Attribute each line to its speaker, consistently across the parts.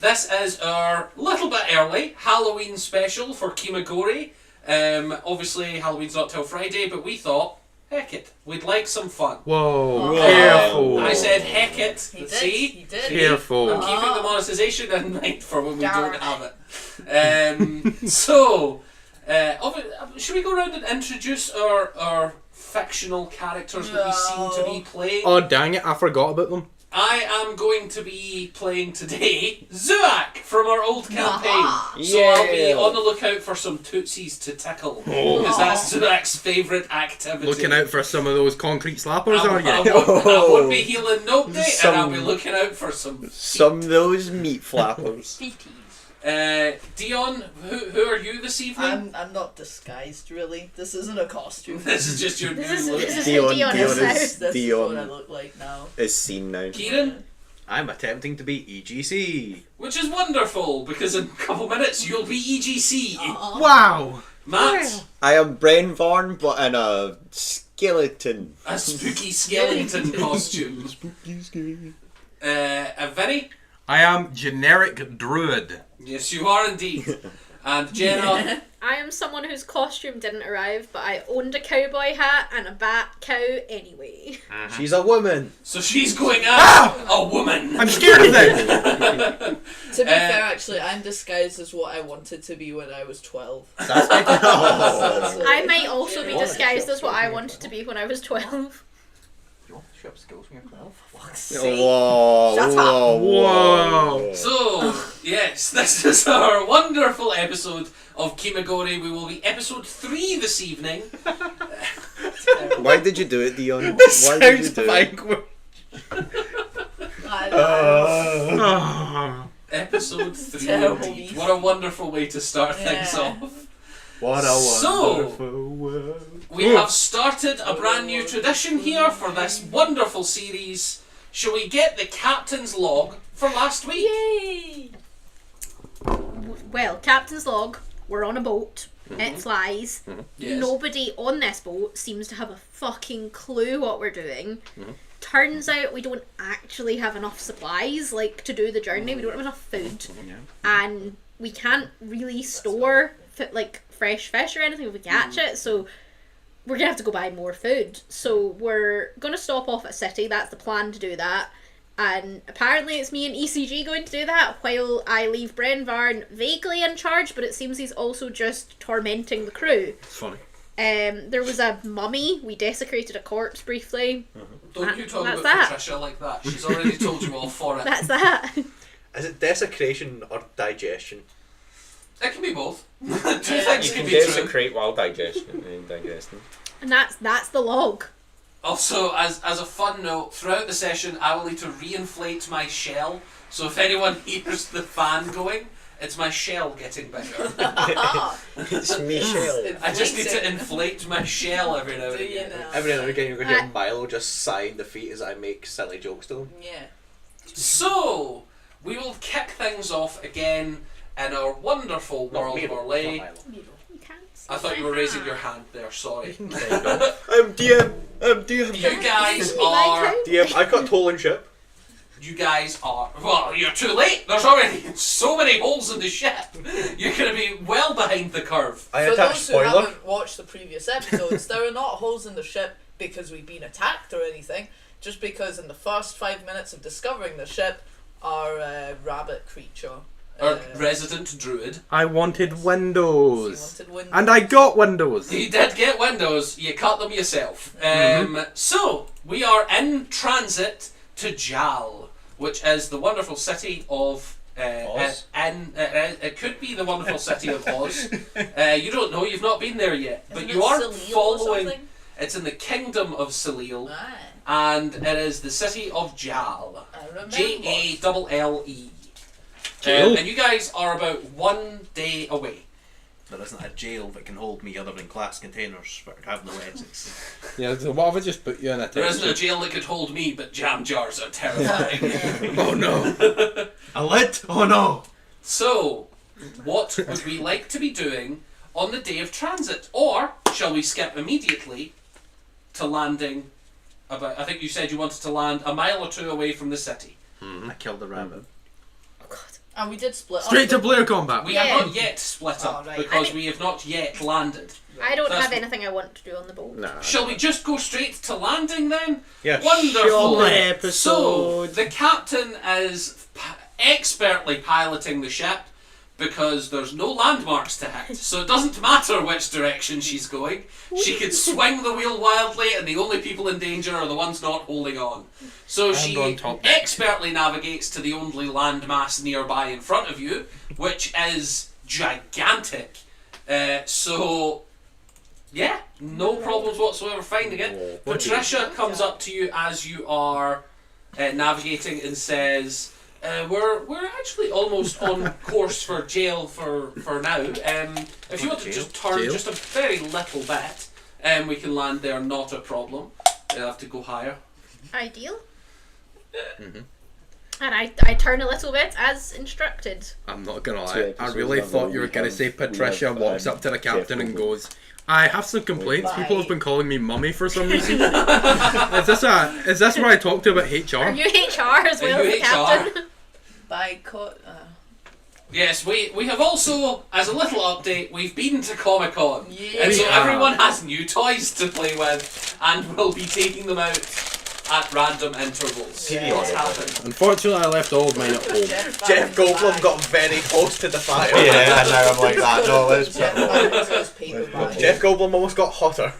Speaker 1: This is our little bit early Halloween special for Kimagori. Obviously Halloween's not till Friday, but we thought, heck it, we'd like some fun.
Speaker 2: Whoa, careful.
Speaker 1: I said heck it.
Speaker 3: He did.
Speaker 2: Careful.
Speaker 1: I'm keeping the monetization in mind for when we don't have it. Should we go around and introduce our fictional characters that we seem to be playing?
Speaker 2: Oh, dang it, I forgot about them. I
Speaker 1: am going to be playing today Zuak from our old campaign. So I'll be on the lookout for some tootsies to tickle. Because that's Zuak's favourite activity.
Speaker 2: Looking out for some of those concrete slappers, are you?
Speaker 1: I won't be healing nobody, and I'll be looking out for some
Speaker 4: of those meat flappers.
Speaker 1: Dion, who are you this evening?
Speaker 3: I'm not disguised, really. This isn't a costume.
Speaker 1: This is just your new look.
Speaker 3: This is what I look like now.
Speaker 4: Is seen now.
Speaker 1: Kieran?
Speaker 2: I'm attempting to be EGC.
Speaker 1: Which is wonderful, because in a couple minutes you'll be EGC.
Speaker 2: Wow!
Speaker 1: Matt?
Speaker 4: I am Brain Varn, but in a skeleton.
Speaker 1: A spooky skeleton costume.
Speaker 4: Spooky.
Speaker 1: Vinny?
Speaker 2: I am generic druid.
Speaker 1: Yes, you are indeed. And Jenna?
Speaker 5: I am someone whose costume didn't arrive, but I owned a cowboy hat and a bat cow anyway.
Speaker 4: She's a woman.
Speaker 1: So she's going as a woman.
Speaker 2: I'm scared of them.
Speaker 3: To be fair, actually, I'm disguised as what I wanted to be when I was 12.
Speaker 5: I might also be disguised as what I wanted to be when I was 12.
Speaker 2: Whoa.
Speaker 1: So, yes, this is our wonderful episode of Kimagori. We will be episode 3 this evening.
Speaker 4: Why did you do it, Dion?
Speaker 2: This
Speaker 4: Why did you
Speaker 2: sounds
Speaker 4: do
Speaker 2: vanquished.
Speaker 1: Episode 3 indeed. What a wonderful way to start things off.
Speaker 4: What a wonderful world.
Speaker 1: We have started a brand new tradition here for this wonderful series. Shall we get the captain's log for last week?
Speaker 5: Yay! Well, captain's log, we're on a boat, it flies,
Speaker 1: Yes.
Speaker 5: nobody on this boat seems to have a fucking clue what we're doing. Turns out we don't actually have enough supplies, like, to do the journey. We don't have enough food, and we can't really store like fresh fish or anything if we catch it, so we're gonna have to go buy more food. So we're gonna stop off at a city. That's the plan, to do that, and apparently it's me and ECG going to do that while I leave Brenvarn vaguely in charge, but it seems he's also just tormenting the crew.
Speaker 2: It's funny.
Speaker 5: There was a mummy. We desecrated a corpse briefly.
Speaker 1: Don't you talk
Speaker 5: That's
Speaker 1: about
Speaker 5: that.
Speaker 1: Patricia like that. She's already told you all for it.
Speaker 5: That's that.
Speaker 6: Is it desecration or digestion?
Speaker 1: It can be both. Two things
Speaker 4: You
Speaker 1: can
Speaker 4: can
Speaker 1: be true.
Speaker 4: desecrate while digesting.
Speaker 5: And that's the log.
Speaker 1: Also, as a fun note, throughout the session I will need to re-inflate my shell. So if anyone hears the fan going, it's my shell getting bigger.
Speaker 4: It's Michelle.
Speaker 1: I just need to inflate my shell every now and again.
Speaker 6: Every now and again you're going to hear Milo just sighing defeat as I make silly jokes to him.
Speaker 3: Yeah.
Speaker 1: So, we will kick things off again in our wonderful world of Orlais.
Speaker 5: You can't see
Speaker 1: I thought you were raising your hand there, sorry.
Speaker 6: I'm DM.
Speaker 1: You guys are...
Speaker 6: DM, I got toll and ship.
Speaker 1: You guys are... Well, you're too late. There's already so many holes in the ship. You're going to be well behind the curve.
Speaker 6: I
Speaker 3: For
Speaker 6: attached
Speaker 3: those who
Speaker 6: spoiler.
Speaker 3: haven't watched the previous episodes, there are not holes in the ship because we've been attacked or anything, just because in the first 5 minutes of discovering the ship, our rabbit creature...
Speaker 1: Our resident druid.
Speaker 2: I wanted windows.
Speaker 3: He wanted windows.
Speaker 2: And I got windows.
Speaker 1: You did get windows. You cut them yourself. So, we are in transit to Jalle, which is the wonderful city of...
Speaker 4: Oz?
Speaker 1: It could be the wonderful city of Oz. You don't know, you've not been there yet. But
Speaker 3: Isn't
Speaker 1: you
Speaker 3: it
Speaker 1: are
Speaker 3: Salil or
Speaker 1: following...
Speaker 3: something?
Speaker 1: It's in the kingdom of Salil.
Speaker 3: Right.
Speaker 1: And it is the city of Jalle.
Speaker 3: I remember.
Speaker 1: Jalle.
Speaker 2: Jail?
Speaker 1: And you guys are about 1 day away.
Speaker 6: There isn't a jail that can hold me other than glass containers that have no exits.
Speaker 2: Yeah, so what if I just put you in a
Speaker 1: There isn't a
Speaker 2: tent?
Speaker 1: jail that could hold me, but jam jars are terrifying.
Speaker 2: Oh no.
Speaker 6: A lid? Oh no!
Speaker 1: So, what would we like to be doing on the day of transit? Or shall we skip immediately to landing about... I think you said you wanted to land a mile or two away from the city.
Speaker 6: I killed a rabbit.
Speaker 5: Oh god.
Speaker 3: And we did split
Speaker 2: Straight to
Speaker 3: up.
Speaker 2: Blair combat.
Speaker 1: We
Speaker 5: Yeah.
Speaker 1: have not yet split up
Speaker 3: Oh, right.
Speaker 1: because we have not yet landed.
Speaker 5: I don't
Speaker 1: That's
Speaker 5: have
Speaker 1: what-
Speaker 5: anything I want to do on the boat.
Speaker 4: Nah.
Speaker 1: Shall we just go straight to landing then?
Speaker 4: Yeah.
Speaker 1: Wonderful.
Speaker 4: Short
Speaker 1: So,
Speaker 4: episode.
Speaker 1: the captain is expertly piloting the ship because there's no landmarks to hit. So it doesn't matter which direction she's going. She could swing the wheel wildly, and the only people in danger are the ones not holding on. So she
Speaker 2: on top deck.
Speaker 1: expertly navigates to the only landmass nearby in front of you, which is gigantic. So, yeah, no problems whatsoever finding it.
Speaker 2: Whoa,
Speaker 1: Patricia comes up to you as you are navigating and says, we're actually almost on course for jail for now. If you want to just turn
Speaker 2: Jail?
Speaker 1: just a very little bit, we can land there, not a problem. You'll have to go higher.
Speaker 5: Ideal.
Speaker 2: Mhm.
Speaker 5: And I turn a little bit as instructed.
Speaker 2: I'm not gonna
Speaker 4: Two
Speaker 2: lie. I
Speaker 4: episodes
Speaker 2: really
Speaker 4: ago,
Speaker 2: thought you were
Speaker 4: we
Speaker 2: gonna
Speaker 4: have-
Speaker 2: say
Speaker 4: we
Speaker 2: Patricia
Speaker 4: have,
Speaker 2: walks up to the captain
Speaker 4: Jeff
Speaker 2: and
Speaker 4: Goldblum.
Speaker 2: goes, "I have some complaints. People have
Speaker 3: Bye.
Speaker 2: been calling me mummy for some reason." Is this where I talk to about HR?
Speaker 5: Are you HR as
Speaker 1: Are
Speaker 5: well
Speaker 1: you
Speaker 5: as the
Speaker 1: HR?
Speaker 5: captain?
Speaker 3: By
Speaker 1: Yes, we have also, as a little update, we've been to Comic Con.
Speaker 3: Yeah.
Speaker 1: And so
Speaker 2: We have.
Speaker 1: everyone has new toys to play with, and we'll be taking them out at random intervals.
Speaker 4: Yeah.
Speaker 1: What's happened?
Speaker 2: Unfortunately, I left all of mine at home.
Speaker 6: Jeff Goldblum got very close to the fire.
Speaker 4: Yeah, and now I'm like that. No, let's
Speaker 3: Jeff
Speaker 4: put
Speaker 3: Bangs goes paper bag.
Speaker 6: Jeff Goldblum almost got hotter.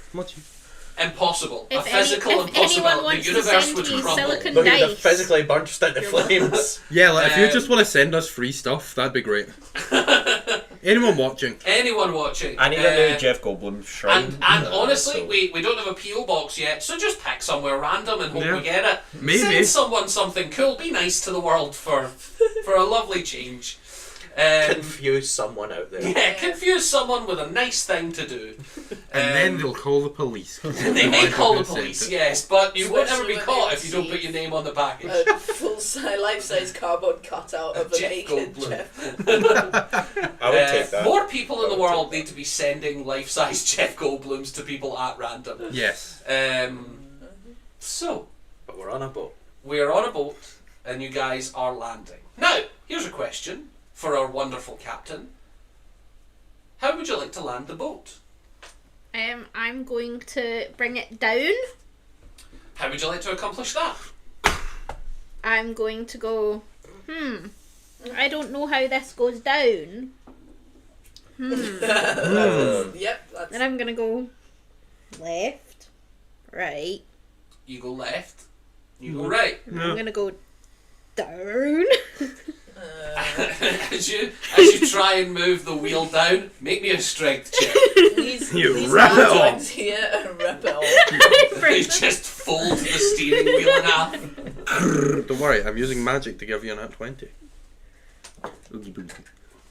Speaker 1: Impossible.
Speaker 5: If
Speaker 1: A physical
Speaker 5: anyone
Speaker 1: impossibility.
Speaker 5: wants
Speaker 1: The
Speaker 5: to
Speaker 1: universe
Speaker 5: send
Speaker 1: would
Speaker 5: me
Speaker 1: crumble.
Speaker 5: silicon
Speaker 6: Look, he'd have
Speaker 5: dice,
Speaker 6: physically burst into
Speaker 5: You're
Speaker 6: flames.
Speaker 2: Yeah, like if you
Speaker 1: Um,
Speaker 2: just want to send us free stuff, that'd be great. Anyone watching?
Speaker 1: Anyone watching?
Speaker 4: I need a new Jeff Goldblum shrine.
Speaker 1: And honestly,
Speaker 4: so-
Speaker 1: we don't have a PO box yet, so just pick somewhere random and hope
Speaker 2: Yeah.
Speaker 1: we get it.
Speaker 2: Maybe.
Speaker 1: Send someone something cool. Be nice to the world for a lovely change.
Speaker 6: Confuse someone out there.
Speaker 1: Yeah, confuse someone with a nice thing to do.
Speaker 2: And then they'll call the police.
Speaker 1: They may call the police, yes, but you won't ever
Speaker 3: Especially
Speaker 1: be
Speaker 3: when
Speaker 1: caught
Speaker 3: they
Speaker 1: if you don't put
Speaker 3: receive-
Speaker 1: your name on the package.
Speaker 3: A full-size, life-size cardboard cutout of a
Speaker 1: Jeff
Speaker 3: naked
Speaker 1: Goldblum.
Speaker 3: Jeff.
Speaker 6: I would take that.
Speaker 1: More people in the
Speaker 6: I would
Speaker 1: world
Speaker 6: take
Speaker 1: need to be sending life-size Jeff Goldblums to people at random.
Speaker 2: Yes.
Speaker 1: So,
Speaker 6: But we're on a boat.
Speaker 1: we are on a boat, and you guys are landing. Now, here's a question for our wonderful captain. How would you like to land the boat?
Speaker 5: I'm going to bring it down.
Speaker 1: How would you like to accomplish that?
Speaker 5: I'm going to go, I don't know how this goes down.
Speaker 3: Yep, that's
Speaker 5: Then I'm going to go left, right.
Speaker 1: You go left, you go right.
Speaker 5: I'm going to go down.
Speaker 1: as you try and move the wheel down, make me a strength check.
Speaker 2: You wrap it off.
Speaker 3: off here and rip it off.
Speaker 1: They just fold the steering wheel in half.
Speaker 2: Don't worry, I'm using magic to give you an at 20.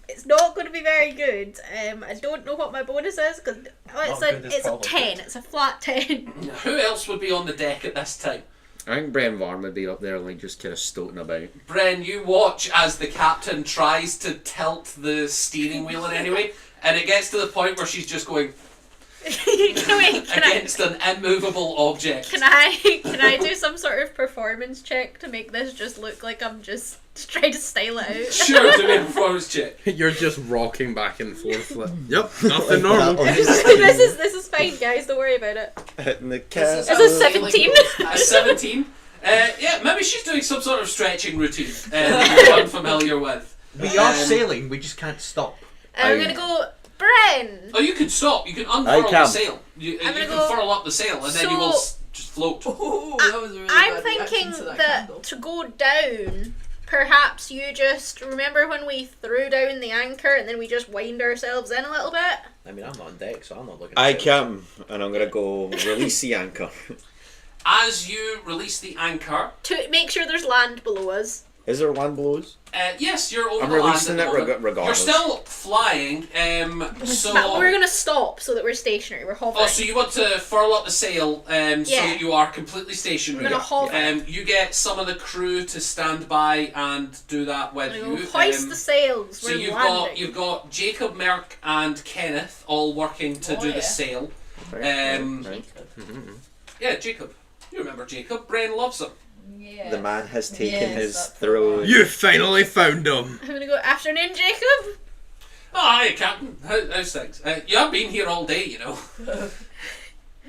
Speaker 5: It's not going to be very good. I don't know what my bonus is because
Speaker 6: Not good is
Speaker 5: it's a
Speaker 6: probably
Speaker 5: 10. It's a flat 10.
Speaker 1: Who else would be on the deck at this time?
Speaker 4: I think Bren Varn would be up there, like just kind of stoating about.
Speaker 1: Bren, you watch as the captain tries to tilt the steering wheel in any way, and it gets to the point where she's just going
Speaker 5: Can
Speaker 1: against an immovable object.
Speaker 5: I do some sort of performance check to make this just look like I'm just trying to style it out?
Speaker 1: Sure, do a performance check.
Speaker 2: You're just rocking back and forth. Like, yep, nothing normal.
Speaker 5: this is fine, guys. Don't worry about it.
Speaker 4: Hitting the
Speaker 3: This is
Speaker 4: cat.
Speaker 5: Is it
Speaker 3: how
Speaker 5: 17?
Speaker 3: sailing goes.
Speaker 1: A 17. Yeah, maybe she's doing some sort of stretching routine that you're unfamiliar with.
Speaker 6: We are sailing, we just can't stop.
Speaker 5: And I'm gonna go, Bren.
Speaker 1: Oh, you can stop. You can
Speaker 4: I
Speaker 1: unfurl the
Speaker 4: can.
Speaker 1: sail. You
Speaker 5: I'm gonna
Speaker 1: can
Speaker 5: go-
Speaker 1: furl up the sail, and then you will just float.
Speaker 3: Ooh, that was a really
Speaker 5: I'm
Speaker 3: bad reaction
Speaker 5: thinking
Speaker 3: to
Speaker 5: that
Speaker 3: candle.
Speaker 5: to go down, perhaps you just remember when we threw down the anchor and then we just wind ourselves in a little bit.
Speaker 6: I mean, I'm not on deck, so I'm not looking
Speaker 4: I
Speaker 6: at
Speaker 4: can, and I'm gonna go release the anchor.
Speaker 1: As you release the anchor,
Speaker 5: To make sure there's land below us.
Speaker 4: Is there land blows?
Speaker 1: yes, you're over
Speaker 4: I'm
Speaker 1: the land
Speaker 4: releasing
Speaker 1: at
Speaker 4: it
Speaker 1: the moment.
Speaker 4: regardless.
Speaker 1: You're still flying, so...
Speaker 5: But we're gonna stop so that we're stationary. We're hovering.
Speaker 1: Oh, so you want to furl up the sail so
Speaker 5: Yeah.
Speaker 1: that you are completely stationary.
Speaker 5: We're gonna hover.
Speaker 1: You get some of the crew to stand by and do that with
Speaker 5: We're gonna
Speaker 1: you.
Speaker 5: hoist the sails.
Speaker 1: So
Speaker 5: We're landing.
Speaker 1: you've got Jacob, Merck, and Kenneth all working to
Speaker 3: Oh,
Speaker 1: do
Speaker 3: yeah.
Speaker 1: the sail.
Speaker 4: Right.
Speaker 1: Yeah, Jacob. You remember Jacob? Bren loves him.
Speaker 3: Yeah.
Speaker 4: The man has taken
Speaker 3: Yes,
Speaker 4: his
Speaker 3: that's
Speaker 4: throne.
Speaker 2: You finally found him.
Speaker 5: I'm gonna go, afternoon, Jacob.
Speaker 1: Oh, hi, Captain. How's things? You have been here all day, you know.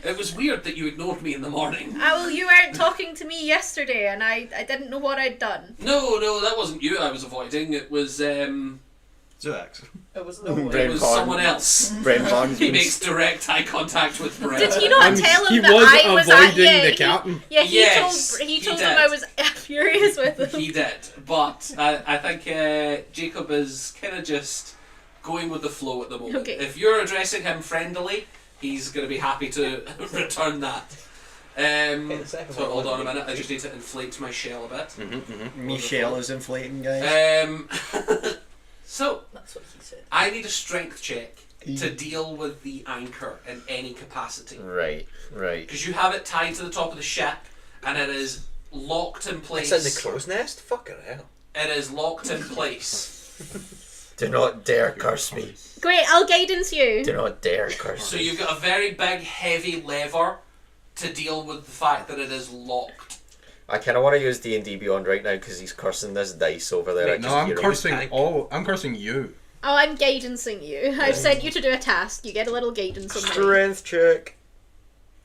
Speaker 1: It was weird that you ignored me in the morning.
Speaker 5: Well, you weren't talking to me yesterday, and I didn't know what I'd done.
Speaker 1: No, that wasn't you I was avoiding. It was,
Speaker 6: Zoax.
Speaker 3: It was
Speaker 1: it was someone else.
Speaker 4: Brent Barnes.
Speaker 1: He makes direct eye contact with Brett.
Speaker 5: Did he not tell him
Speaker 2: He
Speaker 5: that
Speaker 2: was
Speaker 5: I was at
Speaker 2: avoiding the captain.
Speaker 5: Yeah, he
Speaker 1: Yes,
Speaker 5: told
Speaker 1: he
Speaker 5: him
Speaker 1: did.
Speaker 5: I was furious with him.
Speaker 1: He did, but I think Jacob is kind of just going with the flow at the moment.
Speaker 5: Okay.
Speaker 1: If you're addressing him friendly, he's going to be happy to return that. So hold on a minute, I just need to inflate my shell a bit.
Speaker 4: Michelle is inflating, guys.
Speaker 1: So,
Speaker 3: That's what he said.
Speaker 1: I need a strength check to deal with the anchor in any capacity.
Speaker 4: Right.
Speaker 1: Because you have it tied to the top of the ship, and it is locked in place.
Speaker 7: It's in the crow's nest? Fucking hell.
Speaker 1: It is locked in place.
Speaker 7: Do not dare curse me.
Speaker 5: Great, I'll guidance you.
Speaker 7: Do not dare curse
Speaker 1: So
Speaker 7: me.
Speaker 1: you've got a very big, heavy lever to deal with the fact that it is locked.
Speaker 7: I kind of want to use D&D Beyond right now because he's cursing this dice over there.
Speaker 2: No, I'm cursing
Speaker 6: tank.
Speaker 2: I'm cursing you.
Speaker 5: Oh, I'm guidancing you. I've sent you to do a task. You get a little guidance on me.
Speaker 7: Strength check.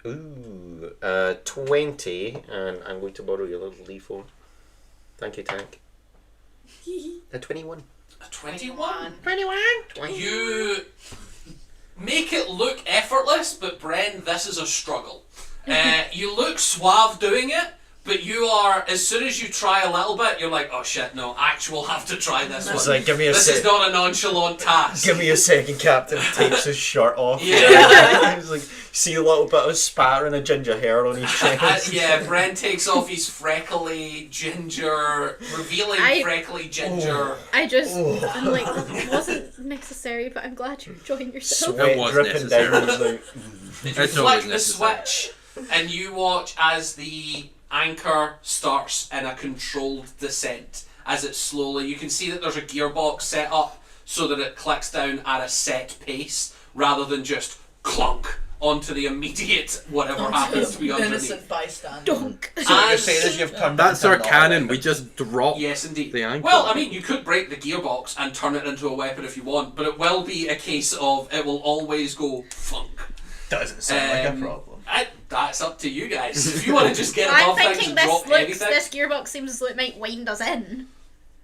Speaker 7: Ooh, 20, and I'm going to borrow your little D4. Thank you, Tank. A 21.
Speaker 1: A 21?
Speaker 5: 21.
Speaker 1: You make it look effortless, but Bren, this is a struggle. You look suave doing it, but you are, as soon as you try a little bit, you're like, oh shit, no, actually have to try this
Speaker 7: It's
Speaker 1: one.
Speaker 7: like, give me a
Speaker 1: This is
Speaker 7: sec.
Speaker 1: not a nonchalant task.
Speaker 7: Give me a second, Captain. Takes his shirt off.
Speaker 1: Yeah.
Speaker 7: He's like, see a little bit of spattering of ginger hair on his chest.
Speaker 1: Yeah, Bren takes off his freckly ginger, revealing freckly ginger.
Speaker 5: I'm like, that wasn't necessary, but I'm glad you enjoyed yourself.
Speaker 7: Sweat
Speaker 2: It was
Speaker 7: dripping
Speaker 2: necessary.
Speaker 7: down. He's like,
Speaker 1: You
Speaker 2: It's
Speaker 1: flick
Speaker 2: always
Speaker 1: the
Speaker 2: necessary.
Speaker 1: switch, and you watch as the anchor starts in a controlled descent. As it slowly, you can see that there's a gearbox set up so that it clicks down at a set pace rather than just clunk onto the immediate whatever happens to be underneath.
Speaker 3: Innocent bystander.
Speaker 5: Dunk.
Speaker 6: So what you're
Speaker 1: As-
Speaker 6: saying is you've turned
Speaker 2: That's
Speaker 6: it
Speaker 2: our
Speaker 6: into an
Speaker 2: cannon.
Speaker 6: automatic.
Speaker 2: We just drop.
Speaker 1: Yes, indeed.
Speaker 2: The anchor.
Speaker 1: Well, I mean, you could break the gearbox and turn it into a weapon if you want, but it will be a case of it will always go funk.
Speaker 6: Doesn't sound like a problem.
Speaker 1: That's up to you guys. If you want to just get
Speaker 5: I'm
Speaker 1: above things
Speaker 5: thinking
Speaker 1: and
Speaker 5: this
Speaker 1: drop
Speaker 5: looks,
Speaker 1: anything.
Speaker 5: this gearbox seems as though it might wind us in.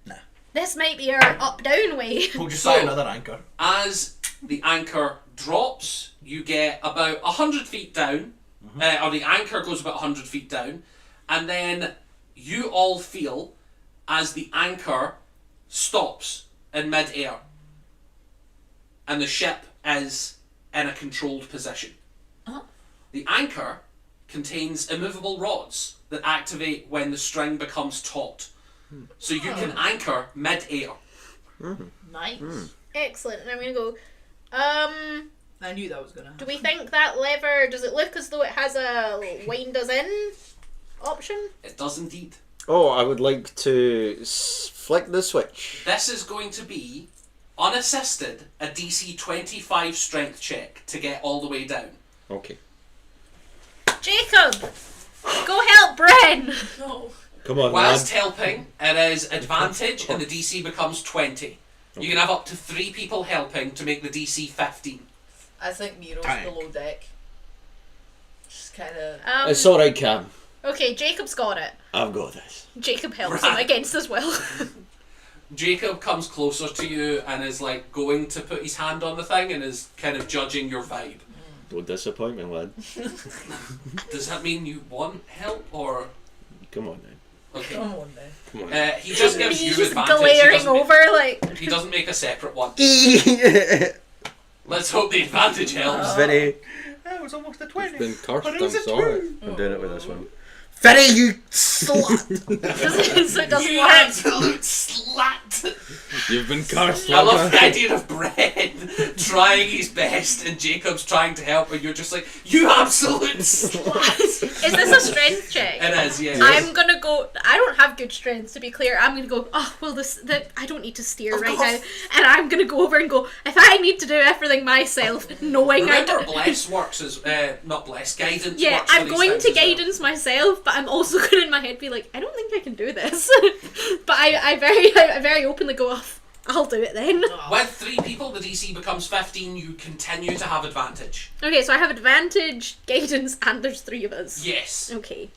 Speaker 6: Nah.
Speaker 5: This might be our up-down way.
Speaker 6: We'll just
Speaker 1: So-
Speaker 6: buy another anchor.
Speaker 1: As the anchor drops, you get about 100 feet down, or the anchor goes about 100 feet down, and then you all feel as the anchor stops in mid-air, and the ship is in a controlled position. The anchor contains immovable rods that activate when the string becomes taut. So you can anchor mid-air.
Speaker 3: Nice.
Speaker 5: Excellent. And I'm going to go,
Speaker 3: I knew that was going to
Speaker 5: do
Speaker 3: happen.
Speaker 5: we think that lever, does it look as though it has a wind us in option?
Speaker 1: It does indeed.
Speaker 4: Oh, I would like to flick the switch.
Speaker 1: This is going to be, unassisted, a DC 25 strength check to get all the way down.
Speaker 4: Okay.
Speaker 5: Jacob! Go help Bren!
Speaker 3: No.
Speaker 4: Come on,
Speaker 1: Whilst helping, it is advantage and the DC becomes 20. You can have up to 3 people helping to make the DC 15.
Speaker 3: I think Miro's
Speaker 6: Tank.
Speaker 3: below deck. Just kind of.
Speaker 4: It's alright, Cam.
Speaker 5: Okay, Jacob's got it.
Speaker 4: I've got this.
Speaker 5: Jacob helps him
Speaker 1: Right.
Speaker 5: against his will.
Speaker 1: Jacob comes closer to you and is like going to put his hand on the thing and is kind of judging your vibe.
Speaker 4: Don't disappoint me, lad.
Speaker 1: Does that mean you want help or...
Speaker 4: Come on now.
Speaker 1: Okay.
Speaker 3: Come on then.
Speaker 4: Come on.
Speaker 1: He just gives
Speaker 5: Me
Speaker 1: you
Speaker 5: just
Speaker 1: advantage.
Speaker 5: glaring over like...
Speaker 1: He doesn't make a separate one.
Speaker 4: It's
Speaker 1: Let's hope the advantage helps.
Speaker 4: very...
Speaker 6: That was almost a 20.
Speaker 2: Been cursed.
Speaker 6: But it
Speaker 2: I'm
Speaker 6: was a
Speaker 2: sorry.
Speaker 4: I'm doing it with this one. Very, you slut!
Speaker 5: so it doesn't
Speaker 1: You
Speaker 5: work.
Speaker 1: absolute slut!
Speaker 2: You've been cursed.
Speaker 1: I love
Speaker 2: Lava.
Speaker 1: the idea of Brett trying his best and Jacob's trying to help and you're just like, you absolute slut!
Speaker 5: Is this a strength check?
Speaker 1: It is, yeah.
Speaker 5: I'm gonna go. I don't have good strength, to be clear. I'm gonna go. Oh well, I don't need to steer right now, and I'm gonna go over and go. If I need to do everything myself, knowing
Speaker 1: Remember,
Speaker 5: I.
Speaker 1: bless works as not bless, guidance.
Speaker 5: Yeah,
Speaker 1: works for
Speaker 5: I'm
Speaker 1: these
Speaker 5: going
Speaker 1: things
Speaker 5: to
Speaker 1: as well.
Speaker 5: guidance myself, but but I'm also going to in my head be like, I don't think I can do this. But I very openly go off. I'll do it then.
Speaker 1: With 3 people, the DC becomes 15. You continue to have advantage.
Speaker 5: Okay, so I have advantage, guidance, and there's 3 of us.
Speaker 1: Yes.
Speaker 5: Okay.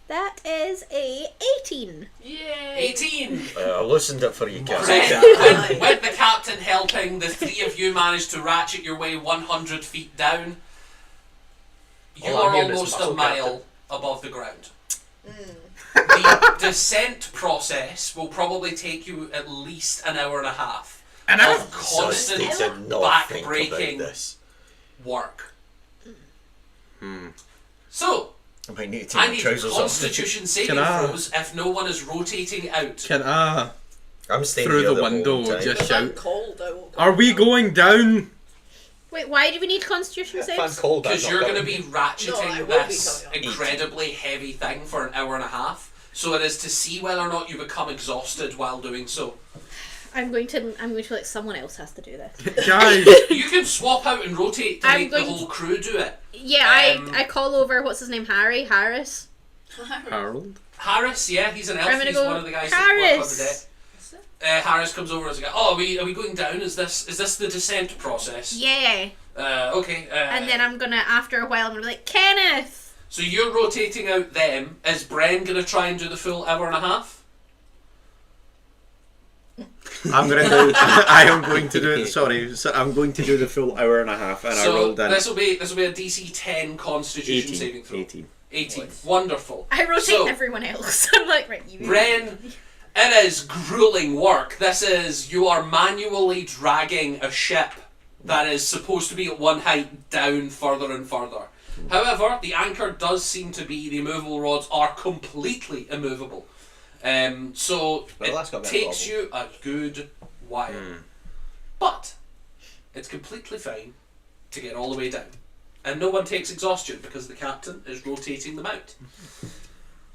Speaker 5: That is a 18.
Speaker 3: Yay!
Speaker 1: 18.
Speaker 7: I loosened it for you, Kaz.
Speaker 1: With the captain helping, the 3 of you manage to ratchet your way 100 feet down. You
Speaker 7: All I'm
Speaker 1: are
Speaker 7: hearing is
Speaker 1: almost a
Speaker 7: muscle,
Speaker 1: mile
Speaker 7: Captain.
Speaker 1: above the ground. The descent process will probably take you at least an hour and a half of constant back-breaking work. So,
Speaker 4: I might need to take
Speaker 1: I
Speaker 4: my
Speaker 1: need
Speaker 4: trousers off.
Speaker 1: Constitution saving
Speaker 2: Can I-
Speaker 1: throws if no one is rotating out.
Speaker 2: Can I,
Speaker 4: I'm staying
Speaker 2: through
Speaker 4: here
Speaker 2: the
Speaker 4: whole
Speaker 2: window,
Speaker 4: time.
Speaker 2: just
Speaker 3: If I'm
Speaker 2: shout,
Speaker 3: cold, I will.
Speaker 2: are we going down?
Speaker 5: Wait, why do we need Constitution
Speaker 4: If I'm
Speaker 5: saves?
Speaker 4: cold, I'm
Speaker 1: Because
Speaker 4: not
Speaker 1: you're going to
Speaker 4: going.
Speaker 1: be ratcheting
Speaker 3: No, I will be
Speaker 1: this
Speaker 3: coming on.
Speaker 1: incredibly heavy thing for an hour and a half. So it is to see whether or not you become exhausted while doing so.
Speaker 5: I'm going to like someone else has to do this.
Speaker 2: Guys,
Speaker 1: You can swap out and rotate to
Speaker 5: I'm
Speaker 1: make the
Speaker 5: going
Speaker 1: whole crew do it.
Speaker 5: Yeah,
Speaker 1: Um,
Speaker 5: I call over, what's his name, Harris?
Speaker 2: Harold.
Speaker 1: Harris, yeah, he's an elf.
Speaker 5: I'm gonna
Speaker 1: He's
Speaker 5: go,
Speaker 1: one of the guys that work on the
Speaker 5: Harris.
Speaker 1: deck. Harris comes over and is like, "Oh, are we going down? Is this the descent process?"
Speaker 5: Yeah.
Speaker 1: Okay.
Speaker 5: And then I'm gonna, after a while, I'm gonna be like, Kenneth!
Speaker 1: So you're rotating out them. Is Bren gonna try and do the full hour and a half?
Speaker 2: I'm gonna do. I am going to do it. Sorry, so I'm going to do the full hour and a half, and I
Speaker 1: So
Speaker 2: rolled in
Speaker 1: this will be a DC 10 Constitution saving
Speaker 2: 18.
Speaker 1: throw.
Speaker 2: 18.
Speaker 1: 18. Wonderful.
Speaker 5: I rotate
Speaker 1: So,
Speaker 5: everyone else. I'm like, right, you.
Speaker 1: Bren, it is grueling work. You are manually dragging a ship that is supposed to be at one height down further and further. However, the anchor does seem to be, the immovable rods are completely immovable. So
Speaker 4: Well, that's got
Speaker 1: it
Speaker 4: a bit of
Speaker 1: takes you a good while. But it's completely fine to get all the way down. And no one takes exhaustion because the captain is rotating them out.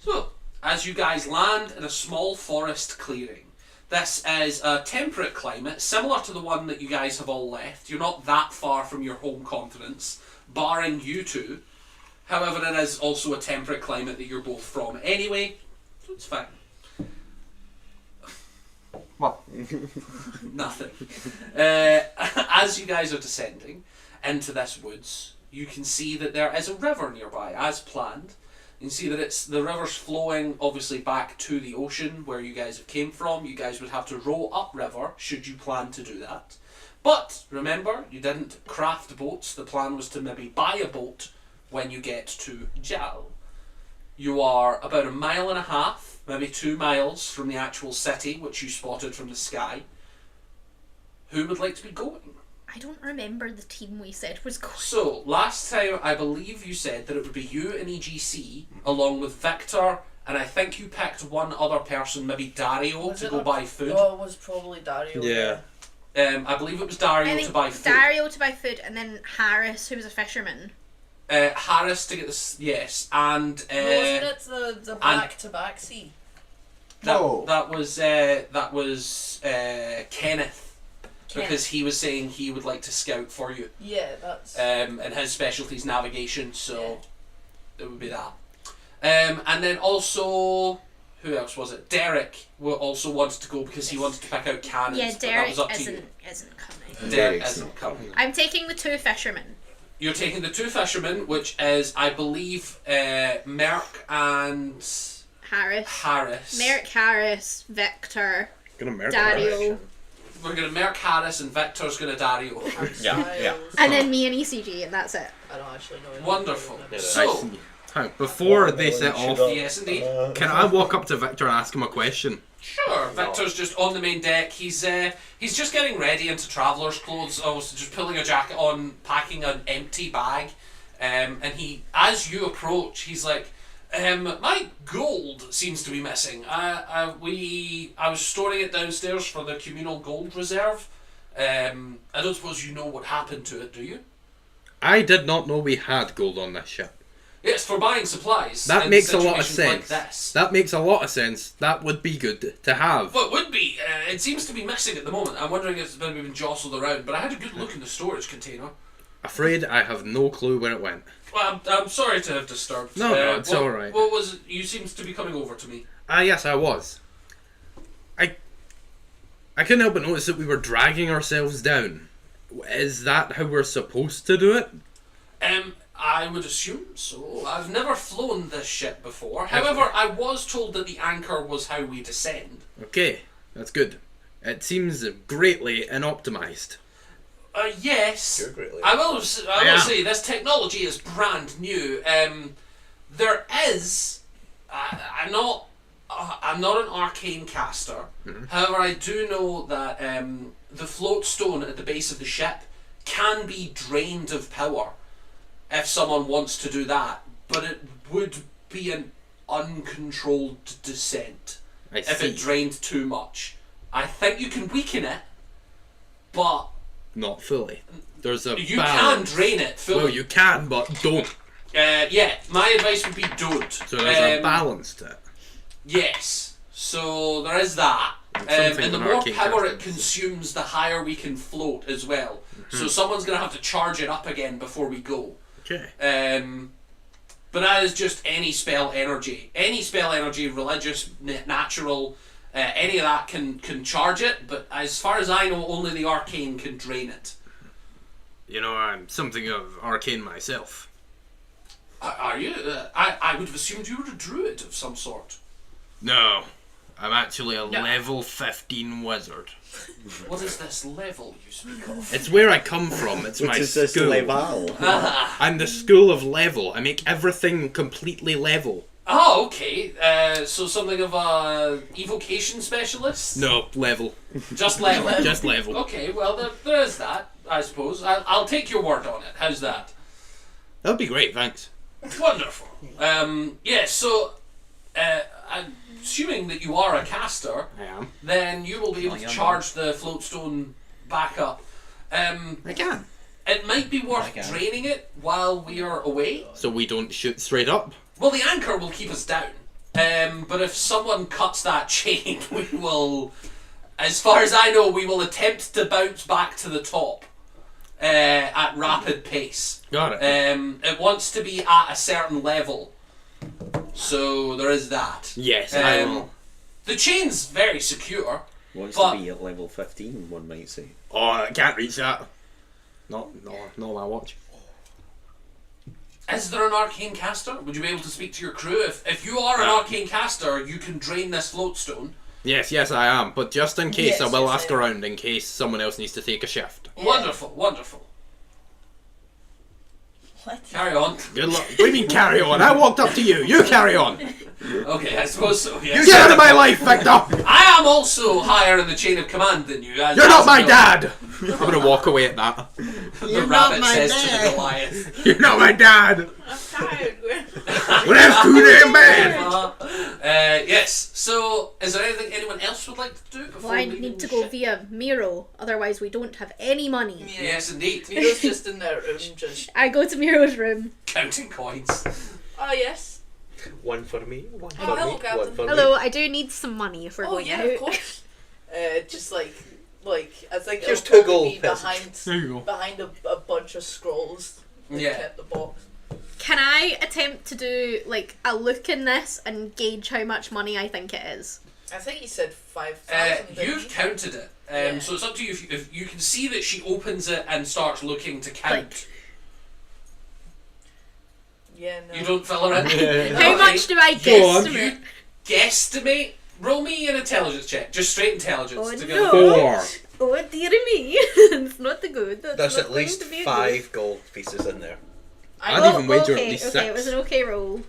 Speaker 1: So, as you guys land in a small forest clearing, this is a temperate climate, similar to the one that you guys have all left. You're not that far from your home continents, barring you two. However, it is also a temperate climate that you're both from anyway, so it's fine.
Speaker 2: What?
Speaker 1: Nothing. As you guys are descending into this woods, you can see that there is a river nearby, as planned. You can see that the river's flowing obviously back to the ocean where you guys have came from. You guys would have to row upriver should you plan to do that. But remember, you didn't craft boats. The plan was to maybe buy a boat when you get to Jalle. You are about 1.5 miles, maybe 2 miles from the actual city, which you spotted from the sky. Who would like to be going?
Speaker 5: I don't remember the team we said was going.
Speaker 1: So, last time I believe you said that it would be you and EGC, along with Victor, and I think you picked one other person, maybe Dario,
Speaker 3: Was
Speaker 1: to
Speaker 3: it
Speaker 1: go
Speaker 3: a-
Speaker 1: buy food.
Speaker 3: Oh, it was probably Dario.
Speaker 2: Yeah.
Speaker 1: I believe it was Dario
Speaker 5: I
Speaker 1: to
Speaker 5: think
Speaker 1: buy food.
Speaker 5: Dario to buy food, and then Harris, who was a fisherman.
Speaker 1: Harris to get this, yes, and
Speaker 3: Wasn't it the back-to-back sea?
Speaker 1: that was Kenneth, because he was saying he would like to scout for you.
Speaker 3: Yeah, that's...
Speaker 1: And his specialty is navigation, so it would be that. And then also, who else was it? Derek also wanted to go because he wanted to pick out cannons.
Speaker 5: Yeah,
Speaker 1: but that
Speaker 5: Derek
Speaker 1: was up to you.
Speaker 5: isn't coming.
Speaker 1: Derek isn't coming.
Speaker 5: I'm taking the 2 fishermen.
Speaker 1: You're taking the 2 fishermen, which is, I believe, Merc and
Speaker 5: Harris.
Speaker 1: Harris.
Speaker 5: Merrick Harris, Victor,
Speaker 2: Gonna murder
Speaker 5: Dario,
Speaker 1: We're going to Merc Harris and Victor's going to Dario.
Speaker 4: Yeah.
Speaker 5: and then me and ECG, and that's it.
Speaker 3: I don't actually know. his
Speaker 1: Wonderful.
Speaker 3: name.
Speaker 1: So,
Speaker 2: Before they set off,
Speaker 1: yes indeed.
Speaker 2: can I walk up to Victor and ask him a question?
Speaker 1: Sure, Victor's just on the main deck. He's just getting ready into traveller's clothes. Obviously, just pulling a jacket on, packing an empty bag, and he, as you approach, he's like, "My gold seems to be missing. I was storing it downstairs for the communal gold reserve. I don't suppose you know what happened to it, do you?"
Speaker 2: I did not know we had gold on this ship.
Speaker 1: It's for buying supplies.
Speaker 2: That
Speaker 1: in
Speaker 2: makes a lot of
Speaker 1: situations
Speaker 2: sense.
Speaker 1: Like this.
Speaker 2: That makes a lot of sense. That would be good to have.
Speaker 1: Well, it would be. It seems to be missing at the moment. I'm wondering if it's maybe been jostled around, but I had a good look in the storage container.
Speaker 8: Afraid I have no clue where it went.
Speaker 1: Well, I'm sorry to have disturbed.
Speaker 8: No, it's all right.
Speaker 1: What was you seemed to be coming over to me?
Speaker 8: Yes, I was. I couldn't help but notice that we were dragging ourselves down. Is that how we're supposed to do it?
Speaker 1: I would assume so. I've never flown this ship before. However, I was told that the anchor was how we descend.
Speaker 8: Okay, that's good. It seems greatly inoptimized.
Speaker 1: Yes.
Speaker 4: You're greatly.
Speaker 1: I will say this technology is brand new. There is. I'm not an arcane caster. However, I do know that the float stone at the base of the ship can be drained of power if someone wants to do that. But it would be an uncontrolled descent if it drained too much. I think you can weaken it, but
Speaker 8: Not fully. There's a
Speaker 1: you
Speaker 8: balance.
Speaker 1: can drain it fully.
Speaker 8: Well, you can, but don't.
Speaker 1: Yeah, my advice would be don't.
Speaker 8: So there's a balance to it.
Speaker 1: Yes. So there is that.
Speaker 8: Something
Speaker 1: And the
Speaker 8: an
Speaker 1: more
Speaker 8: arcane
Speaker 1: power
Speaker 8: caster
Speaker 1: it consumes, the higher we can float as well. So someone's going to have to charge it up again before we go.
Speaker 8: Okay.
Speaker 1: But that is just any spell energy. Any spell energy, religious, natural, any of that can charge it. But as far as I know, only the arcane can drain it.
Speaker 8: You know, I'm something of arcane myself.
Speaker 1: Are you? I would have assumed you were a druid of some sort.
Speaker 8: No. I'm actually a level 15 wizard.
Speaker 1: What is this level you speak of?
Speaker 8: It's where I come from. It's my
Speaker 4: What is this
Speaker 8: school.
Speaker 4: level?
Speaker 8: I'm the school of level. I make everything completely level.
Speaker 1: Oh, okay. So something of a evocation specialist?
Speaker 8: No, level.
Speaker 1: Just level.
Speaker 8: Just level.
Speaker 1: Okay, well there is that, I suppose. I'll take your word on it. How's that?
Speaker 8: That'd be great, thanks.
Speaker 1: Wonderful. So I'm assuming that you are a caster,
Speaker 8: I am.
Speaker 1: then you will be able to charge the floatstone back up.
Speaker 8: I can.
Speaker 1: It might be worth draining it while we are away.
Speaker 8: So we don't shoot straight up?
Speaker 1: Well, the anchor will keep us down. But if someone cuts that chain, we will, as far as I know, we will attempt to bounce back to the top at rapid pace.
Speaker 8: Got it.
Speaker 1: It wants to be at a certain level. So there is that.
Speaker 8: Yes, I will.
Speaker 1: The chain's very secure.
Speaker 2: Wants
Speaker 1: But-
Speaker 2: to be at level 15, one might say.
Speaker 8: Oh, I can't reach that. Not my watch.
Speaker 1: Is there an arcane caster? Would you be able to speak to your crew? If you are an arcane caster, you can drain this floatstone.
Speaker 8: Yes, I am. But just in case, I
Speaker 3: Yes,
Speaker 8: will
Speaker 3: yes,
Speaker 8: ask
Speaker 3: I am.
Speaker 8: around in case someone else needs to take a shift.
Speaker 3: Yeah.
Speaker 1: Wonderful.
Speaker 3: What?
Speaker 1: Carry on.
Speaker 8: Good luck. What do you mean carry on? I walked up to you. You carry on.
Speaker 1: Okay, I suppose so,
Speaker 8: You
Speaker 1: yes.
Speaker 8: get out of my life, Victor.
Speaker 1: I am also higher in the chain of command than you.
Speaker 8: You're not my dad. I'm gonna walk away at that.
Speaker 1: The rabbit says to the Goliath.
Speaker 8: You're not my dad.
Speaker 3: I'm tired.
Speaker 8: Well, that's too damn bad.
Speaker 1: Yes. So, is there anything anyone else would like to do before
Speaker 5: Well, I
Speaker 1: leaving
Speaker 5: need to
Speaker 1: the
Speaker 5: go
Speaker 1: ship?
Speaker 5: via Miro, otherwise we don't have any money.
Speaker 1: Yes, indeed.
Speaker 3: Miro's just in their room, just.
Speaker 5: I go to Miro's room.
Speaker 1: Counting coins.
Speaker 3: Oh yes.
Speaker 4: One for me, one for
Speaker 3: hello,
Speaker 4: me,
Speaker 3: Captain.
Speaker 4: one for
Speaker 5: Hello, I do need some money if we're
Speaker 3: Oh
Speaker 5: going
Speaker 3: yeah,
Speaker 5: out.
Speaker 3: of course. Just like I think
Speaker 4: Here's
Speaker 3: it'll
Speaker 4: 2
Speaker 3: probably
Speaker 4: gold
Speaker 3: be
Speaker 4: peasants.
Speaker 8: There you go.
Speaker 3: behind a bunch of scrolls. That
Speaker 1: Yeah.
Speaker 3: kept the box.
Speaker 5: Can I attempt to do like a look in this and gauge how much money I think it is?
Speaker 3: I think he said 5,000.
Speaker 1: You've counted it.
Speaker 3: Yeah.
Speaker 1: So it's up to you if you can see that she opens it and starts looking to count.
Speaker 5: Like-
Speaker 3: Yeah, no.
Speaker 1: You don't fill her in.
Speaker 5: How
Speaker 1: Okay.
Speaker 5: much do I
Speaker 8: Go on.
Speaker 5: guesstimate?
Speaker 1: Guesstimate. Roll me an intelligence check. Just straight intelligence.
Speaker 5: Oh,
Speaker 1: to
Speaker 5: no.
Speaker 8: Four.
Speaker 5: Oh dear me, it's not the good. That's
Speaker 4: There's
Speaker 5: not
Speaker 4: at least
Speaker 5: going to be
Speaker 4: 5 gold pieces in there.
Speaker 8: I'd even wager
Speaker 5: okay,
Speaker 8: at least
Speaker 5: okay, it was
Speaker 8: 6.
Speaker 5: an okay roll.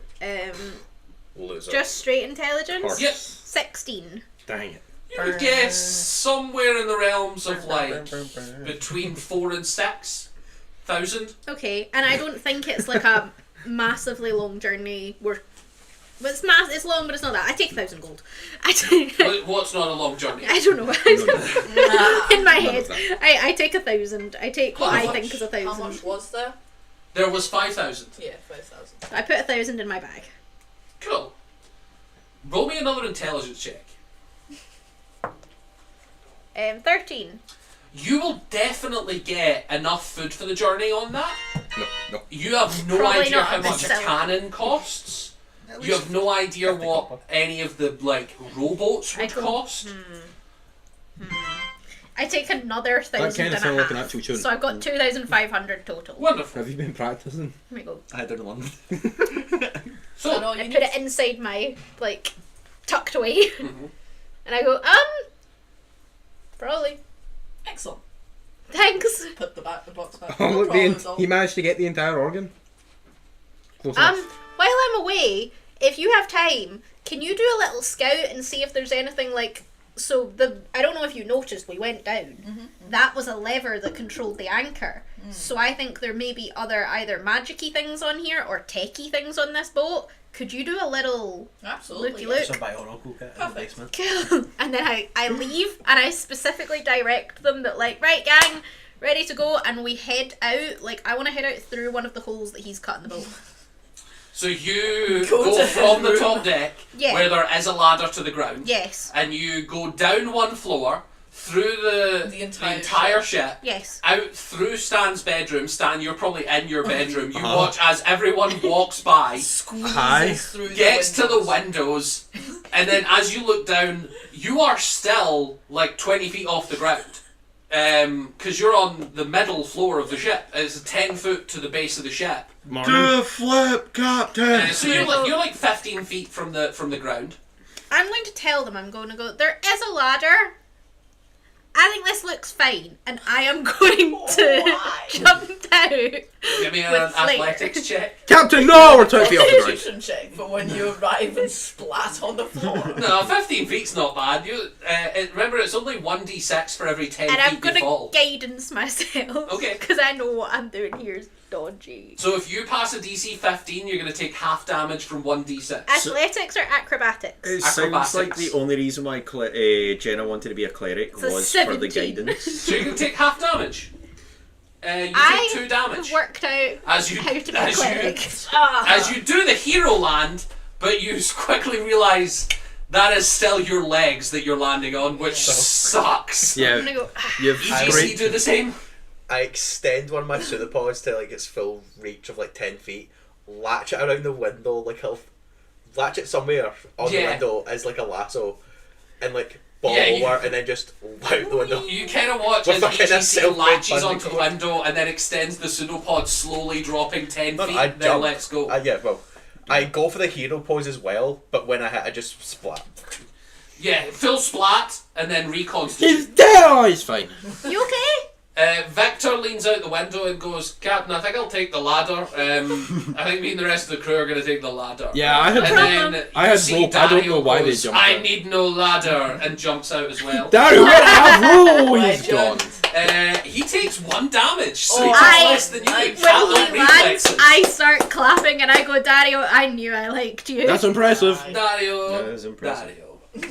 Speaker 4: Loser.
Speaker 5: Just straight intelligence.
Speaker 8: Horse.
Speaker 1: Yep.
Speaker 5: 16.
Speaker 8: Dang it.
Speaker 1: You would guess somewhere in the realms of like between 4 and 6,000.
Speaker 5: Okay, and I don't think it's like a massively long journey. But it's long, but it's not that. I take 1,000 gold.
Speaker 1: What's not a long journey?
Speaker 5: I don't know. In my head, I take 1,000. I take what
Speaker 1: How
Speaker 5: I
Speaker 1: much?
Speaker 5: think is
Speaker 3: How
Speaker 5: 1,000.
Speaker 3: much was there?
Speaker 1: There was 5,000.
Speaker 3: Yeah, 5,000.
Speaker 5: I put 1,000 in my bag.
Speaker 1: Cool. Roll me another intelligence check.
Speaker 5: 13.
Speaker 1: You will definitely get enough food for the journey on that.
Speaker 8: No.
Speaker 1: You have no
Speaker 5: Probably
Speaker 1: idea
Speaker 5: not
Speaker 1: how
Speaker 5: on the
Speaker 1: much a
Speaker 5: silk.
Speaker 1: cannon costs. You have no idea what any of the rowboats would cost.
Speaker 5: I take another
Speaker 8: That kind
Speaker 5: 1,000
Speaker 8: of
Speaker 5: and
Speaker 8: sounds
Speaker 5: a
Speaker 8: like an
Speaker 5: half.
Speaker 8: actual tune.
Speaker 5: So I've got 2,500 total.
Speaker 1: Wonderful.
Speaker 8: Have you been practicing?
Speaker 5: Here we go.
Speaker 6: I had it in London.
Speaker 1: So,
Speaker 3: And all
Speaker 5: I
Speaker 3: you
Speaker 5: put
Speaker 3: need
Speaker 5: it inside my, tucked away. And I go, probably.
Speaker 3: excellent.
Speaker 5: Thanks.
Speaker 3: Put the box back.
Speaker 8: Oh,
Speaker 3: No
Speaker 8: look,
Speaker 3: problem at all.
Speaker 8: he managed to get the entire organ. Close enough.
Speaker 5: While I'm away, if you have time, can you do a little scout and see if there's anything I don't know if you noticed, we went down. That was a lever that controlled the anchor. So I think there may be other either magic-y things on here or techie things on this boat. Could you do a little
Speaker 3: Absolutely.
Speaker 5: looky-look?
Speaker 6: Some bionicle kit in the
Speaker 3: Perfect.
Speaker 6: basement.
Speaker 5: And then I leave and I specifically direct them that right gang, ready to go, and we head out. I want to head out through one of the holes that he's cut in the boat.
Speaker 1: so you
Speaker 3: Go
Speaker 1: go
Speaker 3: to
Speaker 1: from the
Speaker 3: his
Speaker 1: top deck,
Speaker 5: Yeah.
Speaker 1: where there is a ladder to the ground,
Speaker 5: Yes.
Speaker 1: and you go down one floor, through the entire ship,
Speaker 5: Yes.
Speaker 1: out through Stan's bedroom. Stan, you're probably in your bedroom. You watch as everyone walks by,
Speaker 3: Squeezes through
Speaker 1: gets
Speaker 3: the
Speaker 1: to the
Speaker 3: windows.
Speaker 1: windows, and then as you look down, you are still 20 feet off the ground. Because you're on the middle floor of the ship. It's 10 foot to the base of the ship.
Speaker 8: Martin.
Speaker 2: Do a flip, Captain!
Speaker 1: So you're 15 feet from the ground.
Speaker 5: I'm going to tell them, I'm going to go, there is a ladder. I think this looks fine, and I am going to
Speaker 3: Why?
Speaker 5: jump down.
Speaker 1: Give me an
Speaker 5: With flair.
Speaker 1: athletics check.
Speaker 8: Captain, no! We're 20 feet off the ground.
Speaker 3: Constitution check for when you arrive and splat on the floor.
Speaker 1: No, 15 feet's not bad. Remember, it's only 1d6 for every 10
Speaker 5: And I'm
Speaker 1: feet
Speaker 5: going
Speaker 1: you
Speaker 5: to
Speaker 1: fall.
Speaker 5: guidance myself.
Speaker 1: Okay.
Speaker 5: Because I know what I'm doing here is dodgy.
Speaker 1: So if you pass a DC 15, you're going to take half damage from 1d6.
Speaker 5: Athletics or acrobatics?
Speaker 2: It sounds like
Speaker 1: Acrobatics.
Speaker 2: the only reason why Jenna wanted to be a cleric
Speaker 5: a
Speaker 2: was for the
Speaker 5: 17.
Speaker 2: guidance.
Speaker 1: So you can take half damage. You
Speaker 5: I
Speaker 1: take 2 damage.
Speaker 5: have worked out
Speaker 1: As you-
Speaker 5: how to be a
Speaker 1: as you-
Speaker 5: cleric.
Speaker 1: As you do the hero land, but you quickly realise that is still your legs that you're landing on, which sucks.
Speaker 5: I'm
Speaker 8: Yeah,
Speaker 5: going to go,
Speaker 8: you've
Speaker 1: EGC
Speaker 8: great.
Speaker 1: do the same?
Speaker 4: I extend one of my pseudopods to its full reach of 10 feet, latch it around the window, latch it somewhere on the
Speaker 1: Yeah.
Speaker 4: window as a lasso, and ball
Speaker 1: Yeah, you-
Speaker 4: over, and then just out the window.
Speaker 1: You kind of watch
Speaker 4: With
Speaker 1: as
Speaker 4: a kind of
Speaker 1: EGC
Speaker 4: self-made
Speaker 1: latches
Speaker 4: funding
Speaker 1: onto the
Speaker 4: cord.
Speaker 1: window and then extends the pseudopod, slowly dropping 10
Speaker 4: No,
Speaker 1: feet,
Speaker 4: I
Speaker 1: then
Speaker 4: jump.
Speaker 1: lets go.
Speaker 4: I go for the hero pose as well, but when I hit, I just splat.
Speaker 1: Yeah, full splat, and then
Speaker 8: He's
Speaker 1: reconstitute.
Speaker 8: dead! Oh, he's fine.
Speaker 5: you okay?
Speaker 1: Victor leans out the window and goes, Captain, I think I'll take the ladder. I think me and the rest of the crew are going to take the ladder.
Speaker 8: Yeah, I had
Speaker 1: And then
Speaker 8: I had
Speaker 1: see
Speaker 8: rope. I don't
Speaker 1: Dario
Speaker 8: know why they
Speaker 1: goes,
Speaker 8: jumped
Speaker 1: I
Speaker 8: out.
Speaker 1: need no ladder, and jumps out as well.
Speaker 8: Dario, where have roll? He's gone.
Speaker 3: Legend.
Speaker 1: He takes 1 damage, so he
Speaker 3: Oh,
Speaker 1: takes
Speaker 5: I-
Speaker 1: less than you.
Speaker 3: When
Speaker 1: Cat
Speaker 5: When
Speaker 1: like
Speaker 5: he lands,
Speaker 1: reflexes.
Speaker 5: I start clapping and I go, Dario, I knew I liked you.
Speaker 8: That's impressive.
Speaker 1: Dario.
Speaker 2: That is impressive.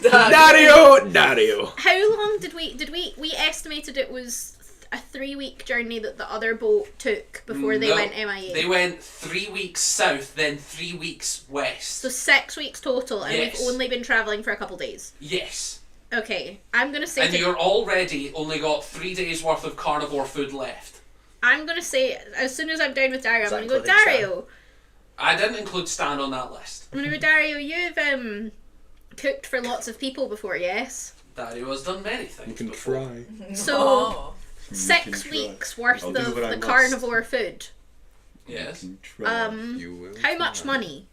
Speaker 8: Dario!
Speaker 5: How long did we estimated it was a 3-week journey that the other boat took before they
Speaker 1: No,
Speaker 5: went MIA.
Speaker 1: They went 3 weeks south, then 3 weeks west.
Speaker 5: So 6 weeks total, and
Speaker 1: Yes.
Speaker 5: we've only been travelling for a couple days.
Speaker 1: Yes.
Speaker 5: Okay, I'm gonna say
Speaker 1: And you're already only got 3 days worth of carnivore food left.
Speaker 5: I'm gonna say as soon as I'm down with Dario, I'm
Speaker 4: Is that
Speaker 5: gonna go,
Speaker 4: including
Speaker 5: Dario.
Speaker 1: I didn't include Stan on that list.
Speaker 5: I'm gonna go, Dario. You've cooked for lots of people before, yes?
Speaker 1: Dario has done many things.
Speaker 8: You can
Speaker 1: before.
Speaker 8: try.
Speaker 5: So
Speaker 3: Oh.
Speaker 5: 6 weeks worth
Speaker 2: I'll do
Speaker 5: of
Speaker 2: what I
Speaker 5: the
Speaker 2: must.
Speaker 5: carnivore food.
Speaker 1: Yes.
Speaker 8: You will
Speaker 5: How much
Speaker 8: try.
Speaker 5: money?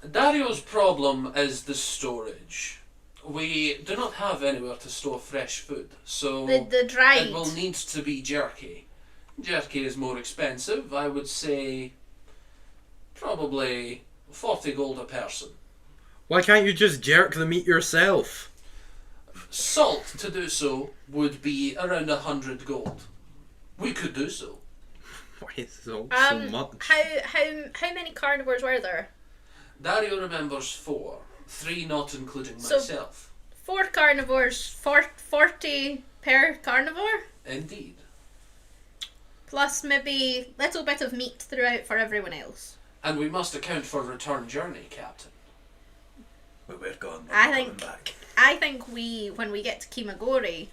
Speaker 1: Dario's problem is the storage. We do not have anywhere to store fresh food, so
Speaker 5: The dried.
Speaker 1: it will need to be jerky. Jerky is more expensive. I would say probably 40 gold a person.
Speaker 8: Why can't you just jerk the meat yourself?
Speaker 1: Salt to do so would be around 100 gold. We could do so.
Speaker 8: Why is so much?
Speaker 5: How many carnivores were there?
Speaker 1: Dario remembers 4, 3 not including
Speaker 5: So-
Speaker 1: myself.
Speaker 5: 4 carnivores, 40 per carnivore,
Speaker 1: Indeed.
Speaker 5: plus maybe little bit of meat throughout for everyone else.
Speaker 1: And we must account for return journey, Captain.
Speaker 6: But we're gone.
Speaker 5: I
Speaker 6: We're
Speaker 5: think-
Speaker 6: coming back.
Speaker 5: I think when we get to Kimagori,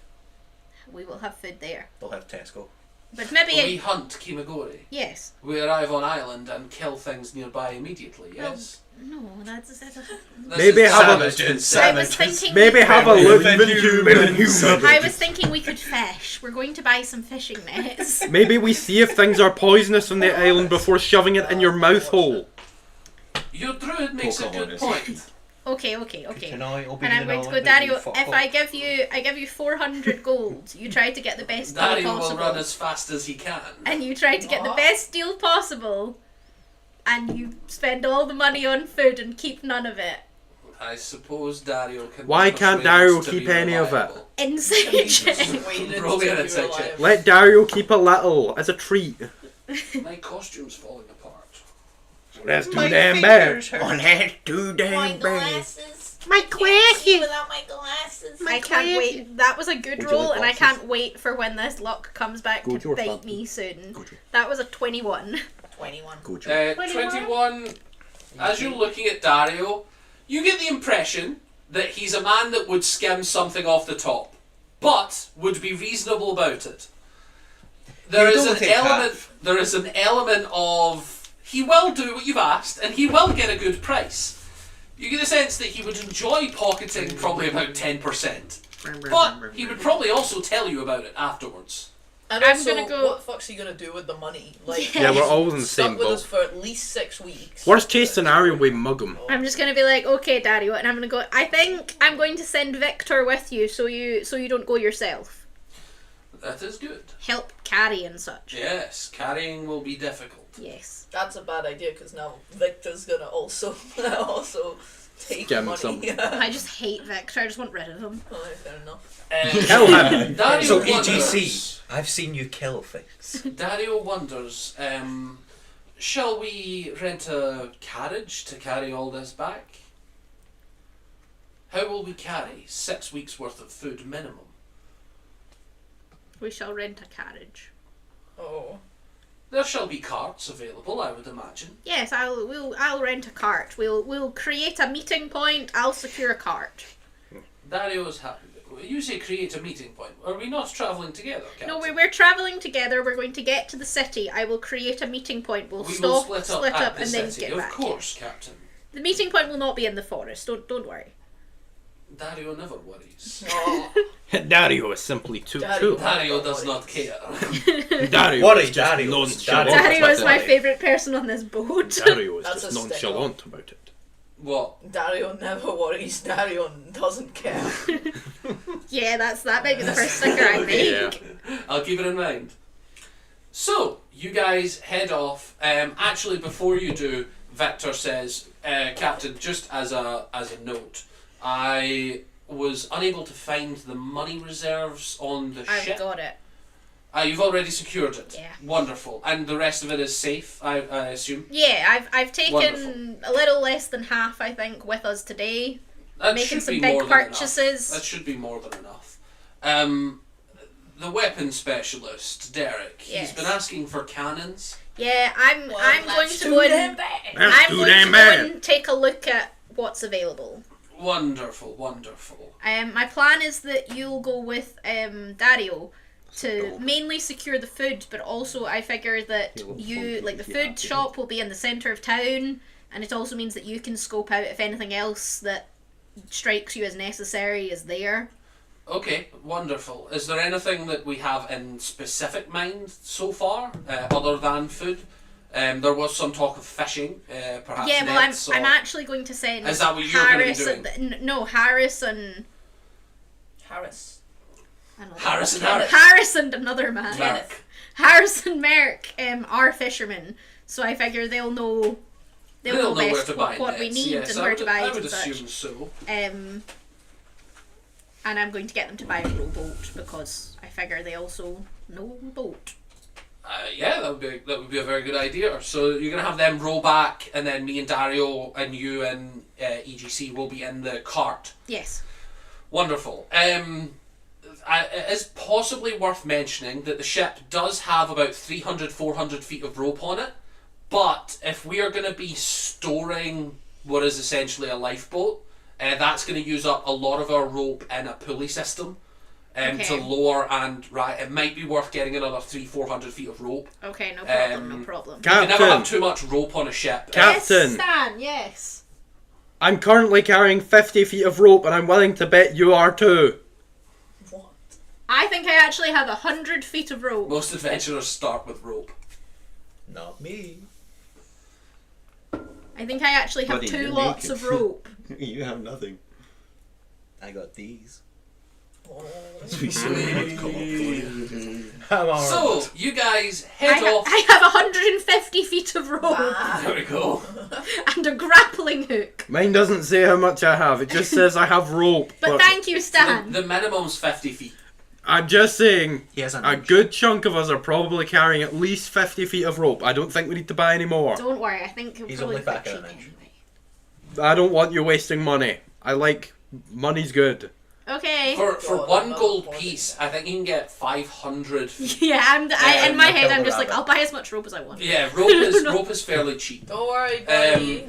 Speaker 5: we will have food there.
Speaker 6: They'll have Tesco.
Speaker 5: But maybe
Speaker 1: We hunt Kimagori.
Speaker 5: yes.
Speaker 1: We arrive on island and kill things nearby immediately, yes?
Speaker 5: No, that's
Speaker 2: Maybe have a
Speaker 6: Savages.
Speaker 5: I was thinking.
Speaker 2: maybe have a look.
Speaker 5: I was thinking we could fish. We're going to buy some fishing nets.
Speaker 2: Maybe we see if things are poisonous on the island before shoving it in your mouth hole.
Speaker 1: Your druid makes a good
Speaker 6: Pocahontas.
Speaker 1: point.
Speaker 5: Okay.
Speaker 6: And I'm
Speaker 5: And I'm going to go, Dario. If I give you 400 gold, you try to get the best deal
Speaker 1: Dario will
Speaker 5: possible,
Speaker 1: run as fast as he can.
Speaker 5: and you try to get the best deal possible, and you spend all the money on food and keep none of it.
Speaker 1: I suppose Dario can.
Speaker 2: Why
Speaker 1: be
Speaker 2: can't
Speaker 1: persuaded
Speaker 2: Dario
Speaker 1: to
Speaker 2: keep
Speaker 1: be
Speaker 2: any of it?
Speaker 1: reliable.
Speaker 5: Insight check.
Speaker 3: Waiting
Speaker 1: Roll me
Speaker 3: to
Speaker 1: an
Speaker 3: be
Speaker 1: insight check.
Speaker 3: reliable.
Speaker 2: Let Dario keep a little as a treat.
Speaker 1: My costume's falling apart.
Speaker 2: That's too
Speaker 6: My
Speaker 2: damn bad.
Speaker 6: fingers hurt.
Speaker 2: Oh, that's too
Speaker 3: My
Speaker 2: damn bad.
Speaker 3: glasses.
Speaker 2: My glasses.
Speaker 3: Without my glasses.
Speaker 5: I can't wait. That was a good
Speaker 2: Would you
Speaker 5: roll,
Speaker 2: like
Speaker 5: and I
Speaker 2: glasses?
Speaker 5: can't wait for when this luck comes back
Speaker 2: Go
Speaker 5: to
Speaker 2: to your
Speaker 5: bite
Speaker 2: family.
Speaker 5: me soon.
Speaker 2: Go to-
Speaker 5: That was a 21.
Speaker 3: 21.
Speaker 1: 21. As you're looking at Dario, you get the impression that he's a man that would skim something off the top, but would be reasonable about it. There
Speaker 6: You
Speaker 1: is
Speaker 6: don't
Speaker 1: an
Speaker 6: take
Speaker 1: element.
Speaker 6: half.
Speaker 1: There is an element of he will do what you've asked, and he will get a good price. You get the sense that he would enjoy pocketing probably about 10%, but he would probably also tell you about it afterwards.
Speaker 3: And
Speaker 5: I'm
Speaker 3: also,
Speaker 5: gonna go-
Speaker 3: what the fuck's he gonna do with the money? Like,
Speaker 2: Yeah, we're all in the
Speaker 3: he's
Speaker 2: same
Speaker 3: stuck with us
Speaker 2: boat.
Speaker 3: for at least 6 weeks.
Speaker 2: Worst case scenario, we mug him.
Speaker 5: I'm just gonna be like, okay, Dario, and I'm gonna go. I think I'm going to send Victor with you, so you don't go yourself.
Speaker 1: That is good.
Speaker 5: Help carry and such.
Speaker 1: Yes, carrying will be difficult.
Speaker 5: Yes.
Speaker 3: That's a bad idea because now Victor's gonna also take
Speaker 2: Skim
Speaker 3: money.
Speaker 2: some.
Speaker 5: I just hate Victor. I just want rid of him.
Speaker 3: Oh, fair enough.
Speaker 2: Kill him.
Speaker 1: Dario
Speaker 4: So
Speaker 1: wonders,
Speaker 4: EGC, I've seen you kill things.
Speaker 1: Dario wonders, shall we rent a carriage to carry all this back? How will we carry 6 weeks worth of food minimum?
Speaker 5: We shall rent a carriage.
Speaker 3: Oh.
Speaker 1: There shall be carts available, I would imagine.
Speaker 5: Yes, I'll rent a cart. We'll create a meeting point. I'll secure a cart.
Speaker 1: Dario is happy. You say create a meeting point. Are we not travelling together, Captain?
Speaker 5: No, we're travelling together. We're going to get to the city. I will create a meeting point. We'll
Speaker 1: We
Speaker 5: stop,
Speaker 1: will split up, at the
Speaker 5: and then
Speaker 1: city.
Speaker 5: get back.
Speaker 1: Of course, Captain.
Speaker 5: The meeting point will not be in the forest. Don't worry.
Speaker 1: Dario never worries.
Speaker 3: Oh.
Speaker 2: Dario is simply too
Speaker 3: Dario.
Speaker 2: cool.
Speaker 1: Dario does not care.
Speaker 2: Dario
Speaker 4: Worry,
Speaker 2: is just
Speaker 4: Dario.
Speaker 2: nonchalant.
Speaker 5: Dario is my
Speaker 4: Dario.
Speaker 5: favourite person on this boat.
Speaker 2: Dario is
Speaker 3: That's
Speaker 2: just
Speaker 3: a stick
Speaker 2: nonchalant about it.
Speaker 1: What?
Speaker 3: Dario never worries. Dario doesn't care.
Speaker 5: Yeah, that might be the first sticker I make.
Speaker 1: I'll keep it in mind. So, you guys head off. Actually, before you do, Victor says, Captain, just as a note, I was unable to find the money reserves on the
Speaker 5: I've
Speaker 1: ship.
Speaker 5: got it.
Speaker 1: You've already secured it.
Speaker 5: Yeah.
Speaker 1: Wonderful. And the rest of it is safe, I assume.
Speaker 5: Yeah, I've taken
Speaker 1: Wonderful.
Speaker 5: a little less than half, I think, with us today.
Speaker 1: That
Speaker 5: Making
Speaker 1: should
Speaker 5: some
Speaker 1: be
Speaker 5: big
Speaker 1: more than
Speaker 5: purchases.
Speaker 1: enough. That should be more than enough. The weapon specialist, Derek,
Speaker 5: Yes.
Speaker 1: he's been asking for cannons.
Speaker 5: Yeah, I'm going to go and
Speaker 2: That's
Speaker 5: I'm
Speaker 2: too
Speaker 5: going
Speaker 2: damn
Speaker 5: to go
Speaker 2: bad.
Speaker 5: and take a look at what's available.
Speaker 1: Wonderful, wonderful.
Speaker 5: My plan is that you'll go with Dario to mainly secure the food, but also I figure that the food shop will be in the centre of town, and it also means that you can scope out if anything else that strikes you as necessary is there.
Speaker 1: Okay, wonderful. Is there anything that we have in specific mind so far, other than food? There was some talk of fishing, perhaps.
Speaker 5: Yeah, well,
Speaker 1: nets
Speaker 5: I'm
Speaker 1: or-
Speaker 5: actually going to send
Speaker 1: Is that what you're gonna be
Speaker 5: Harris.
Speaker 1: doing?
Speaker 5: No, Harris and
Speaker 3: Harris.
Speaker 1: Harris and Harris.
Speaker 5: Harris and another man.
Speaker 1: Merrick.
Speaker 5: Harris and Merrick are fishermen, so I figure they'll know
Speaker 1: They'll know where
Speaker 5: best
Speaker 1: to buy
Speaker 5: what we
Speaker 1: nets.
Speaker 5: need
Speaker 1: Yes,
Speaker 5: and where to buy
Speaker 1: I
Speaker 5: it
Speaker 1: would
Speaker 5: and such.
Speaker 1: assume so.
Speaker 5: And I'm going to get them to buy a rowboat because I figure they also know boat.
Speaker 1: Yeah, that would be a very good idea. So you're gonna have them row back, and then me and Dario and you and EGC will be in the cart.
Speaker 5: Yes.
Speaker 1: Wonderful. It is possibly worth mentioning that the ship does have about 300-400 feet of rope on it, but if we are going to be storing what is essentially a lifeboat, that's going to use up a lot of our rope in a pulley system. To
Speaker 5: Okay.
Speaker 1: lower and it might be worth getting another 300-400 feet of rope.
Speaker 5: Okay, no problem, no problem.
Speaker 1: You can never have
Speaker 8: Captain,
Speaker 1: too much rope on a ship.
Speaker 8: Captain.
Speaker 5: Yes, Stan, yes.
Speaker 8: I'm currently carrying 50 feet of rope, and I'm willing to bet you are too.
Speaker 3: What?
Speaker 5: I think I actually have 100 feet of rope.
Speaker 1: Most adventurers start with rope.
Speaker 4: Not me.
Speaker 5: I think I actually have
Speaker 2: Buddy,
Speaker 5: 2
Speaker 2: you're
Speaker 5: lots
Speaker 2: naked.
Speaker 5: of rope.
Speaker 2: You have nothing.
Speaker 4: I got these.
Speaker 3: Oh.
Speaker 4: I'm alright.
Speaker 1: So, you guys
Speaker 5: I,
Speaker 1: head
Speaker 5: ha-
Speaker 1: off.
Speaker 5: I have 150 feet of rope
Speaker 1: There we go.
Speaker 5: and a grappling hook.
Speaker 8: Mine doesn't say how much I have, it just says I have rope.
Speaker 5: But thank you,
Speaker 1: The,
Speaker 5: Stan.
Speaker 1: the minimum's 50 feet.
Speaker 8: I'm just saying,
Speaker 6: He has
Speaker 8: a good chunk of us are probably carrying at least 50 feet of rope. I don't think we need to buy any more.
Speaker 5: Don't worry, I think he'll
Speaker 4: He's
Speaker 5: probably
Speaker 4: only
Speaker 5: quit
Speaker 4: back in
Speaker 5: cheap
Speaker 4: an inch.
Speaker 5: anyway.
Speaker 8: I don't want you wasting money. I like money's good.
Speaker 5: Okay.
Speaker 1: For
Speaker 3: God,
Speaker 1: 1
Speaker 3: I'm not
Speaker 1: gold
Speaker 3: bothered.
Speaker 1: piece, I think you can get 500 feet.
Speaker 5: Yeah, in my head,
Speaker 4: kill
Speaker 5: I'm
Speaker 4: the
Speaker 5: just like,
Speaker 4: rabbit.
Speaker 5: I'll buy as much rope as I want.
Speaker 1: Yeah, rope is fairly cheap.
Speaker 3: Don't worry, buddy.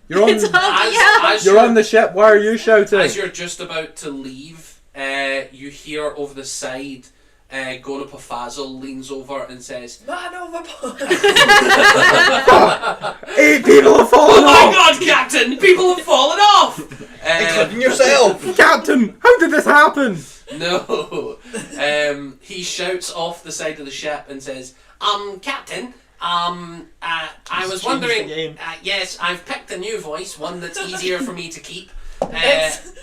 Speaker 8: You're on,
Speaker 5: It's all, yeah.
Speaker 1: As
Speaker 8: you're on the ship, why are you shouting?
Speaker 1: As you're just about to leave, you hear over the side, Gonapa Fazil leans over and says,
Speaker 3: Man overboard.
Speaker 8: 8 people have fallen
Speaker 1: "Oh my
Speaker 8: off!
Speaker 1: God, Captain! People have fallen off!"
Speaker 4: Including yourself!
Speaker 8: Captain, how did this happen?
Speaker 1: No. He shouts off the side of the ship and says, Captain, I was
Speaker 2: changed
Speaker 1: wondering,
Speaker 2: the game.
Speaker 1: yes, I've picked a new voice, one that's easier for me to keep.
Speaker 3: It's-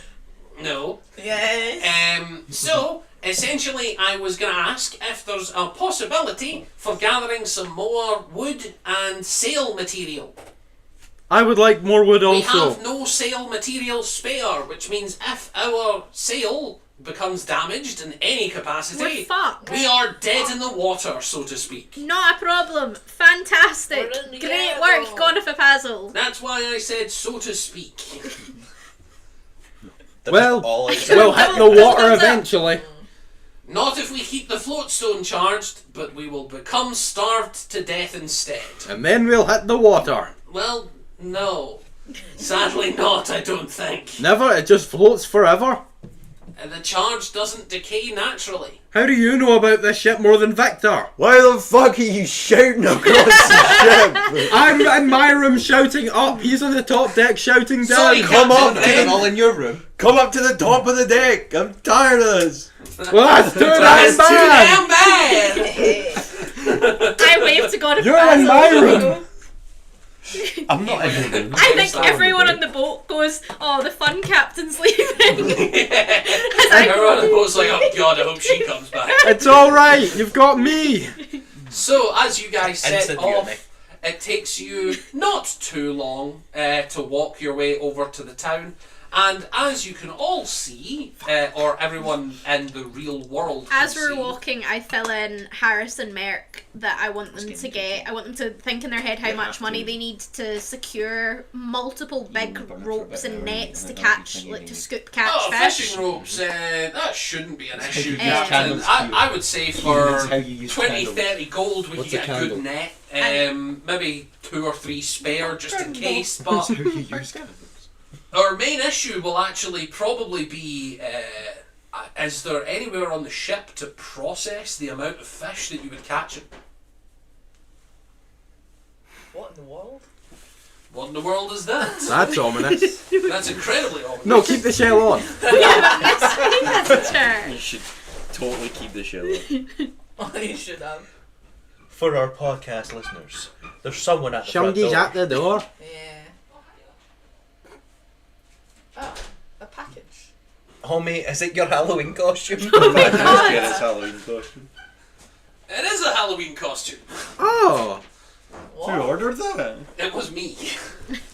Speaker 1: No.
Speaker 3: Yes.
Speaker 1: So, essentially, I was going to ask if there's a possibility for gathering some more wood and sail material.
Speaker 8: I would like more wood
Speaker 1: We
Speaker 8: also.
Speaker 1: have no sail material spare, which means if our sail becomes damaged in any
Speaker 5: We're
Speaker 1: capacity,
Speaker 5: fucked.
Speaker 1: we are dead in the water, so to speak.
Speaker 5: Not a problem. Fantastic.
Speaker 3: We're in the
Speaker 5: Great
Speaker 3: air,
Speaker 5: work,
Speaker 3: though.
Speaker 5: Gonapa Fazil.
Speaker 1: That's why I said so to speak.
Speaker 8: Well,
Speaker 4: all
Speaker 8: we'll hit the water eventually.
Speaker 1: Not if we keep the floatstone charged, but we will become starved to death instead.
Speaker 8: And then we'll hit the water.
Speaker 1: Well, no. Sadly not, I don't think.
Speaker 8: Never, it just floats forever.
Speaker 1: And the charge doesn't decay naturally.
Speaker 8: How do you know about this ship more than Victor?
Speaker 2: Why the fuck are you shouting across the ship?
Speaker 8: I'm in my room shouting up, he's on the top deck shouting down.
Speaker 1: Sorry,
Speaker 2: Come
Speaker 1: Captain,
Speaker 2: up to
Speaker 1: then.
Speaker 2: the
Speaker 6: all in your room.
Speaker 2: Come up to the top of the deck. I'm tired of this.
Speaker 8: Well, that's too
Speaker 1: That's
Speaker 8: damn
Speaker 1: too
Speaker 8: bad!
Speaker 1: damn bad!
Speaker 5: I waved to Gonapa
Speaker 8: You're
Speaker 5: Fazil.
Speaker 8: in my room.
Speaker 2: I'm not in the room.
Speaker 5: I think everyone on the boat goes, oh, the fun captain's leaving. As I
Speaker 1: Everyone on the boat's like, oh God, I hope she comes back.
Speaker 8: It's alright, you've got me.
Speaker 1: So, as you guys set
Speaker 4: Instant mutiny.
Speaker 1: off, it takes you not too long to walk your way over to the town. And as you can all see, or everyone in the real world can
Speaker 5: As we're
Speaker 1: see,
Speaker 5: walking, I fill in Harris and Merrick that I want them to get. I want them to think in their head how
Speaker 2: You
Speaker 5: much
Speaker 2: have
Speaker 5: money
Speaker 2: to.
Speaker 5: they need to secure multiple big
Speaker 2: burn it for a
Speaker 5: ropes
Speaker 2: bit
Speaker 5: and
Speaker 2: there,
Speaker 5: nets to
Speaker 2: and then I'll
Speaker 5: catch,
Speaker 2: continue
Speaker 5: like to
Speaker 2: to-
Speaker 5: scoop catch
Speaker 1: Oh,
Speaker 5: fish.
Speaker 1: fishing ropes, that shouldn't be an issue,
Speaker 2: use
Speaker 1: Captain.
Speaker 2: candles to
Speaker 1: I would say for
Speaker 2: That's how you use
Speaker 1: 20,
Speaker 2: candles.
Speaker 1: 30 gold we
Speaker 2: What's
Speaker 1: could
Speaker 2: a
Speaker 1: get a good
Speaker 2: candle?
Speaker 1: net. Maybe 2 or 3 spare just in case, but
Speaker 2: How you use candles.
Speaker 1: our main issue will actually probably be, is there anywhere on the ship to process the amount of fish that you would catch?
Speaker 3: What in the world?
Speaker 1: What in the world is that?
Speaker 8: That's ominous.
Speaker 1: That's incredibly ominous.
Speaker 8: No, keep the shell on.
Speaker 5: That's a turn.
Speaker 2: You should totally keep the shell on.
Speaker 3: Oh, you should have.
Speaker 4: For our podcast listeners, there's someone at the front
Speaker 8: Shungy's
Speaker 4: door.
Speaker 8: at the door.
Speaker 3: Yeah. Oh, a package.
Speaker 4: Homie, is it your Halloween costume?
Speaker 5: Oh my god.
Speaker 2: Yeah, it's Halloween costume.
Speaker 1: It is a Halloween costume.
Speaker 8: Oh,
Speaker 3: What?
Speaker 2: Who ordered that?
Speaker 1: It was me.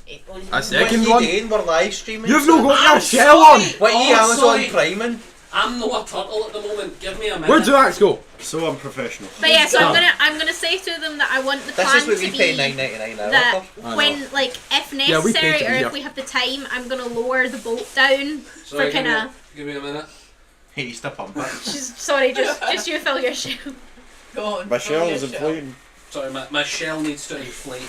Speaker 3: It was
Speaker 8: a second
Speaker 4: what
Speaker 8: one.
Speaker 4: you doing? We're live streaming.
Speaker 8: You've not got your
Speaker 1: I'm
Speaker 8: shell on.
Speaker 1: sorry.
Speaker 4: What you
Speaker 1: Oh,
Speaker 4: Amazon
Speaker 1: sorry.
Speaker 4: Priming?
Speaker 1: I'm not a turtle at the moment. Give me a minute.
Speaker 8: Where'd Axe go?
Speaker 2: So unprofessional.
Speaker 5: But yeah, so I'm gonna say to them that I want the
Speaker 4: This
Speaker 5: plan
Speaker 4: is what
Speaker 5: to
Speaker 4: we pay
Speaker 5: be
Speaker 4: $9.99 hour
Speaker 5: that
Speaker 4: for.
Speaker 2: I know.
Speaker 5: when, like, if
Speaker 8: Yeah, we paid
Speaker 5: necessary
Speaker 8: to be
Speaker 5: or
Speaker 8: here.
Speaker 5: if we have the time, I'm gonna lower the boat down
Speaker 1: Sorry,
Speaker 5: for kind of.
Speaker 1: give me a minute.
Speaker 6: He used to pump it.
Speaker 5: Sorry, just you fill your shell.
Speaker 3: Go on.
Speaker 2: My
Speaker 3: fill
Speaker 2: shell
Speaker 3: your
Speaker 2: is inflating.
Speaker 1: Sorry, my shell needs to inflate.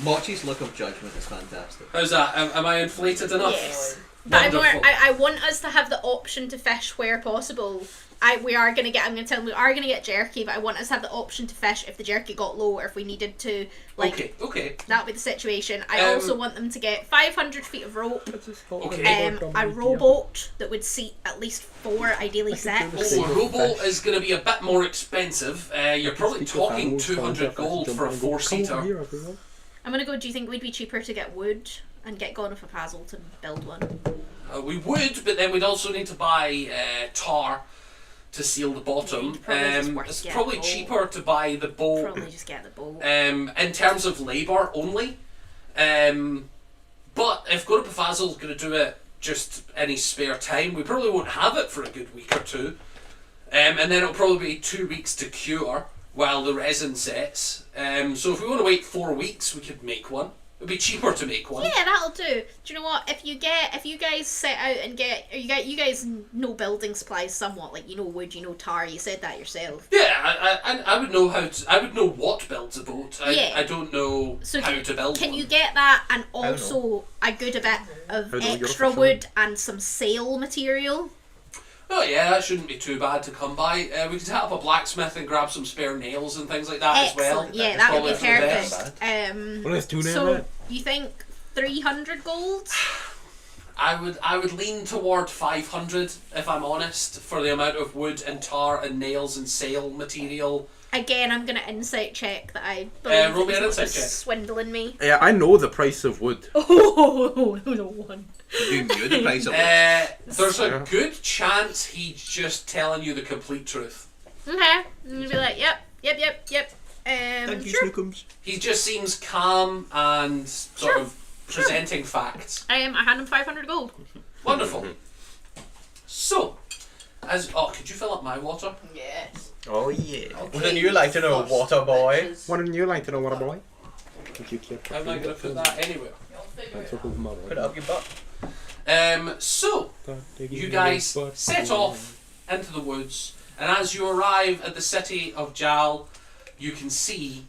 Speaker 6: Mochi's look of judgment is fantastic.
Speaker 1: How's that? Am I inflated enough?
Speaker 5: Yes. But
Speaker 1: Wonderful.
Speaker 5: I want us to have the option to fish where possible. I'm gonna tell them we are gonna get jerky, but I want us to have the option to fish if the jerky got low or if we needed to, like,
Speaker 1: Okay.
Speaker 5: that'll be the situation. I also want them to get 500 feet of rope,
Speaker 1: Okay.
Speaker 5: a rowboat that would seat at least 4, ideally 6.
Speaker 1: Oh, a rowboat is going to be a bit more expensive. You're probably talking 200 gold for a 4-seater.
Speaker 5: I'm gonna go, do you think we'd be cheaper to get wood and get Gone with a Puzzle to build one?
Speaker 1: We would, but then we'd also need to buy tar to seal the bottom. It's probably cheaper to buy the boat.
Speaker 5: Probably just get the boat.
Speaker 1: In terms of labour only. But if Gone with a Puzzle's going to do it just any spare time, we probably won't have it for a good week or two. And then it'll probably be 2 weeks to cure while the resin sets. So if we want to wait 4 weeks, we could make one. It'd be cheaper to make one.
Speaker 5: Yeah, that'll do. Do you know what? If you guys set out and you guys know building supplies somewhat, like you know wood, you know tar. You said that yourself.
Speaker 1: Yeah, I would know I would know what builds a boat. I don't know how to build
Speaker 5: Can
Speaker 1: one.
Speaker 5: you get that and also a good bit of extra wood and some sail material?
Speaker 1: Oh yeah, that shouldn't be too bad to come by. We could hit up a blacksmith and grab some spare nails and things like that
Speaker 5: Excellent.
Speaker 1: as well.
Speaker 5: Yeah, that would be
Speaker 1: Probably for the best.
Speaker 5: perfect.
Speaker 8: Well, there's 2 now,
Speaker 5: So
Speaker 8: right?
Speaker 5: you think 300 gold?
Speaker 1: I would lean toward 500 if I'm honest, for the amount of wood and tar and nails and sail material.
Speaker 5: Again, I'm gonna insight check that I believe
Speaker 1: roll me an
Speaker 5: that
Speaker 1: insight
Speaker 5: he's
Speaker 1: check.
Speaker 5: swindling me.
Speaker 8: Yeah, I know the price of wood.
Speaker 5: Oh, no one.
Speaker 6: You knew the price of it.
Speaker 1: There's a good chance he's just telling you the complete truth.
Speaker 5: Okay, I'm gonna be like, yep.
Speaker 6: Thank you,
Speaker 5: Sure.
Speaker 6: Snookums.
Speaker 1: He just seems calm and sort of presenting facts.
Speaker 5: I hand him 500 gold.
Speaker 1: Wonderful. So, could you fill up my water?
Speaker 3: Yes.
Speaker 2: Oh yeah.
Speaker 4: Wouldn't you like to know,
Speaker 3: First
Speaker 4: water boy?
Speaker 3: bitches.
Speaker 2: Wouldn't you like to know what a boy?
Speaker 1: How am I going to put that anywhere?
Speaker 3: You'll figure it out.
Speaker 4: Put it up your butt.
Speaker 1: So, you guys set off into the woods, and as you arrive at the city of Jalle, you can see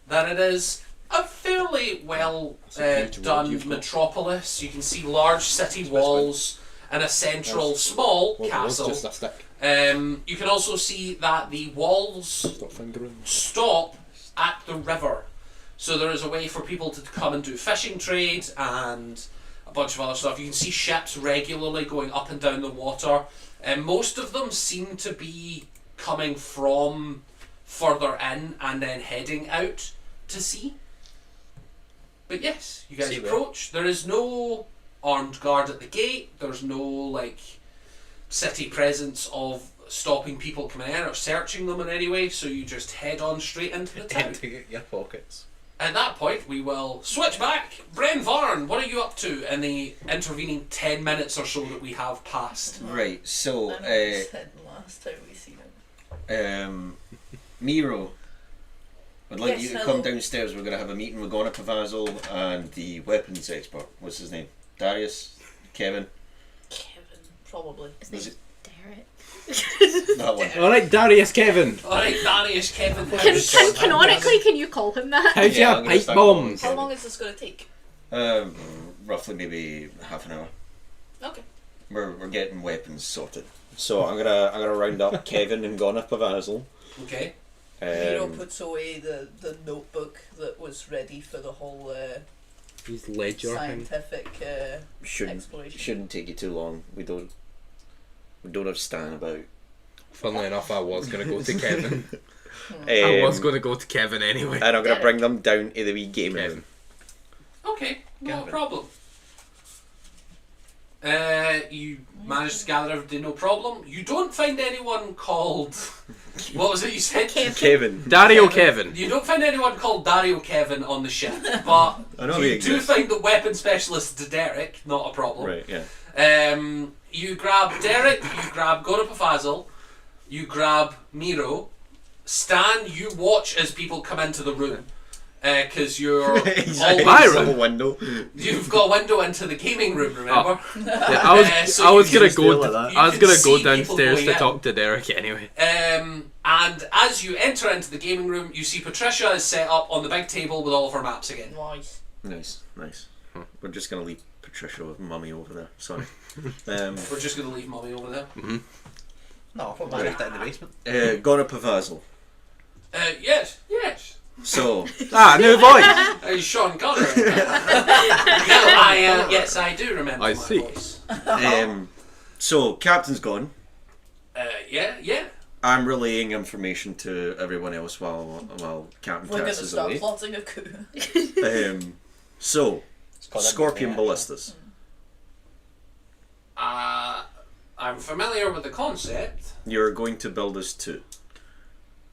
Speaker 1: that it is a fairly well done metropolis. You can see large city walls and a central small castle.
Speaker 2: Just a stick.
Speaker 1: You can also see that the walls
Speaker 2: Stop fingering.
Speaker 1: stop at the river. So there is a way for people to come and do fishing trade and a bunch of other stuff. You can see ships regularly going up and down the water, and most of them seem to be coming from further in and then heading out to sea. But yes, you guys
Speaker 4: See where?
Speaker 1: approach. There is no armed guard at the gate. There's no city presence of stopping people coming in or searching them in any way. So you just head on straight into the town.
Speaker 4: Empty your pockets.
Speaker 1: At that point, we will switch back. Bren Varn, what are you up to in the intervening 10 minutes or so that we have passed?
Speaker 6: Right, so,
Speaker 3: I know you said last time we seen him.
Speaker 6: Miro, I'd like
Speaker 3: Yes,
Speaker 6: you to
Speaker 3: hello.
Speaker 6: come downstairs. We're going to have a meeting with Gona Pavazol and the weapons expert. What's his name? Darius? Kevin?
Speaker 3: Kevin, probably.
Speaker 5: His
Speaker 6: Was
Speaker 5: name's Derek.
Speaker 6: That one.
Speaker 8: Alright, Darius Kevin.
Speaker 1: Alright, Darius, Kevin.
Speaker 5: Canonically, can you call him that?
Speaker 8: How's
Speaker 6: Yeah,
Speaker 8: your
Speaker 6: I'm gonna
Speaker 8: pipe
Speaker 6: start calling
Speaker 8: bombs?
Speaker 3: How long is this going to take?
Speaker 6: Roughly maybe half an hour.
Speaker 3: Okay.
Speaker 6: We're getting weapons sorted.
Speaker 2: So I'm gonna round up Kevin and Gona Pavazol.
Speaker 1: Okay.
Speaker 3: Miro puts away the notebook that was ready for the whole
Speaker 8: His ledger thing.
Speaker 3: scientific exploration.
Speaker 6: Shouldn't take you too long. We don't have Stan about.
Speaker 8: Funnily enough, I was going to go to Kevin. I was
Speaker 2: Um,
Speaker 8: going to go to Kevin anyway.
Speaker 2: and I'm gonna bring them down to the wee game
Speaker 8: Kevin.
Speaker 2: room.
Speaker 1: Okay, no
Speaker 6: Gavin.
Speaker 1: problem. You managed to gather everybody, no problem. You don't find anyone called... What was it you said?
Speaker 2: Kevin.
Speaker 8: Dario Kevin.
Speaker 1: You don't find anyone called Dario Kevin on the ship, but
Speaker 2: I know
Speaker 1: you
Speaker 2: they
Speaker 1: do
Speaker 2: exist.
Speaker 1: find the weapon specialist Derek, not a problem.
Speaker 2: Right. Yeah.
Speaker 1: You grab Derek, you grab Gona Pavazol, you grab Miro. Stan, you watch as people come into the room. Because you're
Speaker 2: He's
Speaker 1: always,
Speaker 2: in
Speaker 8: my
Speaker 2: his
Speaker 8: room.
Speaker 2: little window.
Speaker 1: You've got a window into the gaming room, remember?
Speaker 8: Yeah, I was
Speaker 1: So
Speaker 8: I was
Speaker 1: you
Speaker 8: gonna
Speaker 2: can
Speaker 8: go.
Speaker 2: steal like that.
Speaker 1: You
Speaker 8: I was
Speaker 1: can
Speaker 8: gonna go
Speaker 1: see people
Speaker 8: downstairs
Speaker 1: going
Speaker 8: to
Speaker 1: in.
Speaker 8: talk to Derek anyway.
Speaker 1: And as you enter into the gaming room, you see Patricia is set up on the big table with all of her maps again.
Speaker 3: Nice.
Speaker 2: Nice. We're just gonna leave Patricia with Mummy over there. Sorry.
Speaker 1: We're just going to leave Mummy over there.
Speaker 4: No, I thought we left it in the basement.
Speaker 2: Gonna Pavazzle.
Speaker 1: Yes.
Speaker 2: So
Speaker 7: New voice.
Speaker 1: Sean Connery. Yes, I do remember
Speaker 8: I
Speaker 1: my
Speaker 8: see.
Speaker 1: voice.
Speaker 2: so Captain's gone.
Speaker 1: Yeah.
Speaker 2: I'm relaying information to everyone else while Captain
Speaker 3: We're gonna
Speaker 2: Cass is
Speaker 3: start
Speaker 2: away.
Speaker 3: plotting a coup.
Speaker 2: So
Speaker 4: called
Speaker 2: Scorpion
Speaker 4: a-
Speaker 2: Ballistas.
Speaker 1: I'm familiar with the concept.
Speaker 2: You're going to build us 2.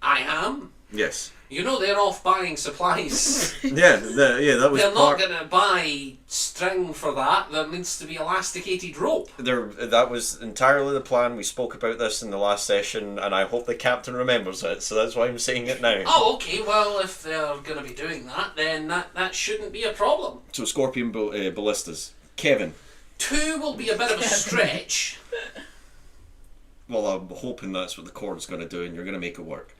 Speaker 1: I am.
Speaker 2: Yes.
Speaker 1: You know they're off buying supplies.
Speaker 2: Yeah. That was
Speaker 1: They're not
Speaker 2: part.
Speaker 1: going to buy string for that. There needs to be elasticated rope.
Speaker 2: That was entirely the plan. We spoke about this in the last session, and I hope the captain remembers it. So that's why I'm saying it now.
Speaker 1: Oh, okay. Well, if they're going to be doing that, then that shouldn't be a problem.
Speaker 2: So Scorpion Ballistas. Kevin.
Speaker 1: 2 will be a bit of a stretch.
Speaker 2: Well, I'm hoping that's what the cord's going to do, and you're going to make it work.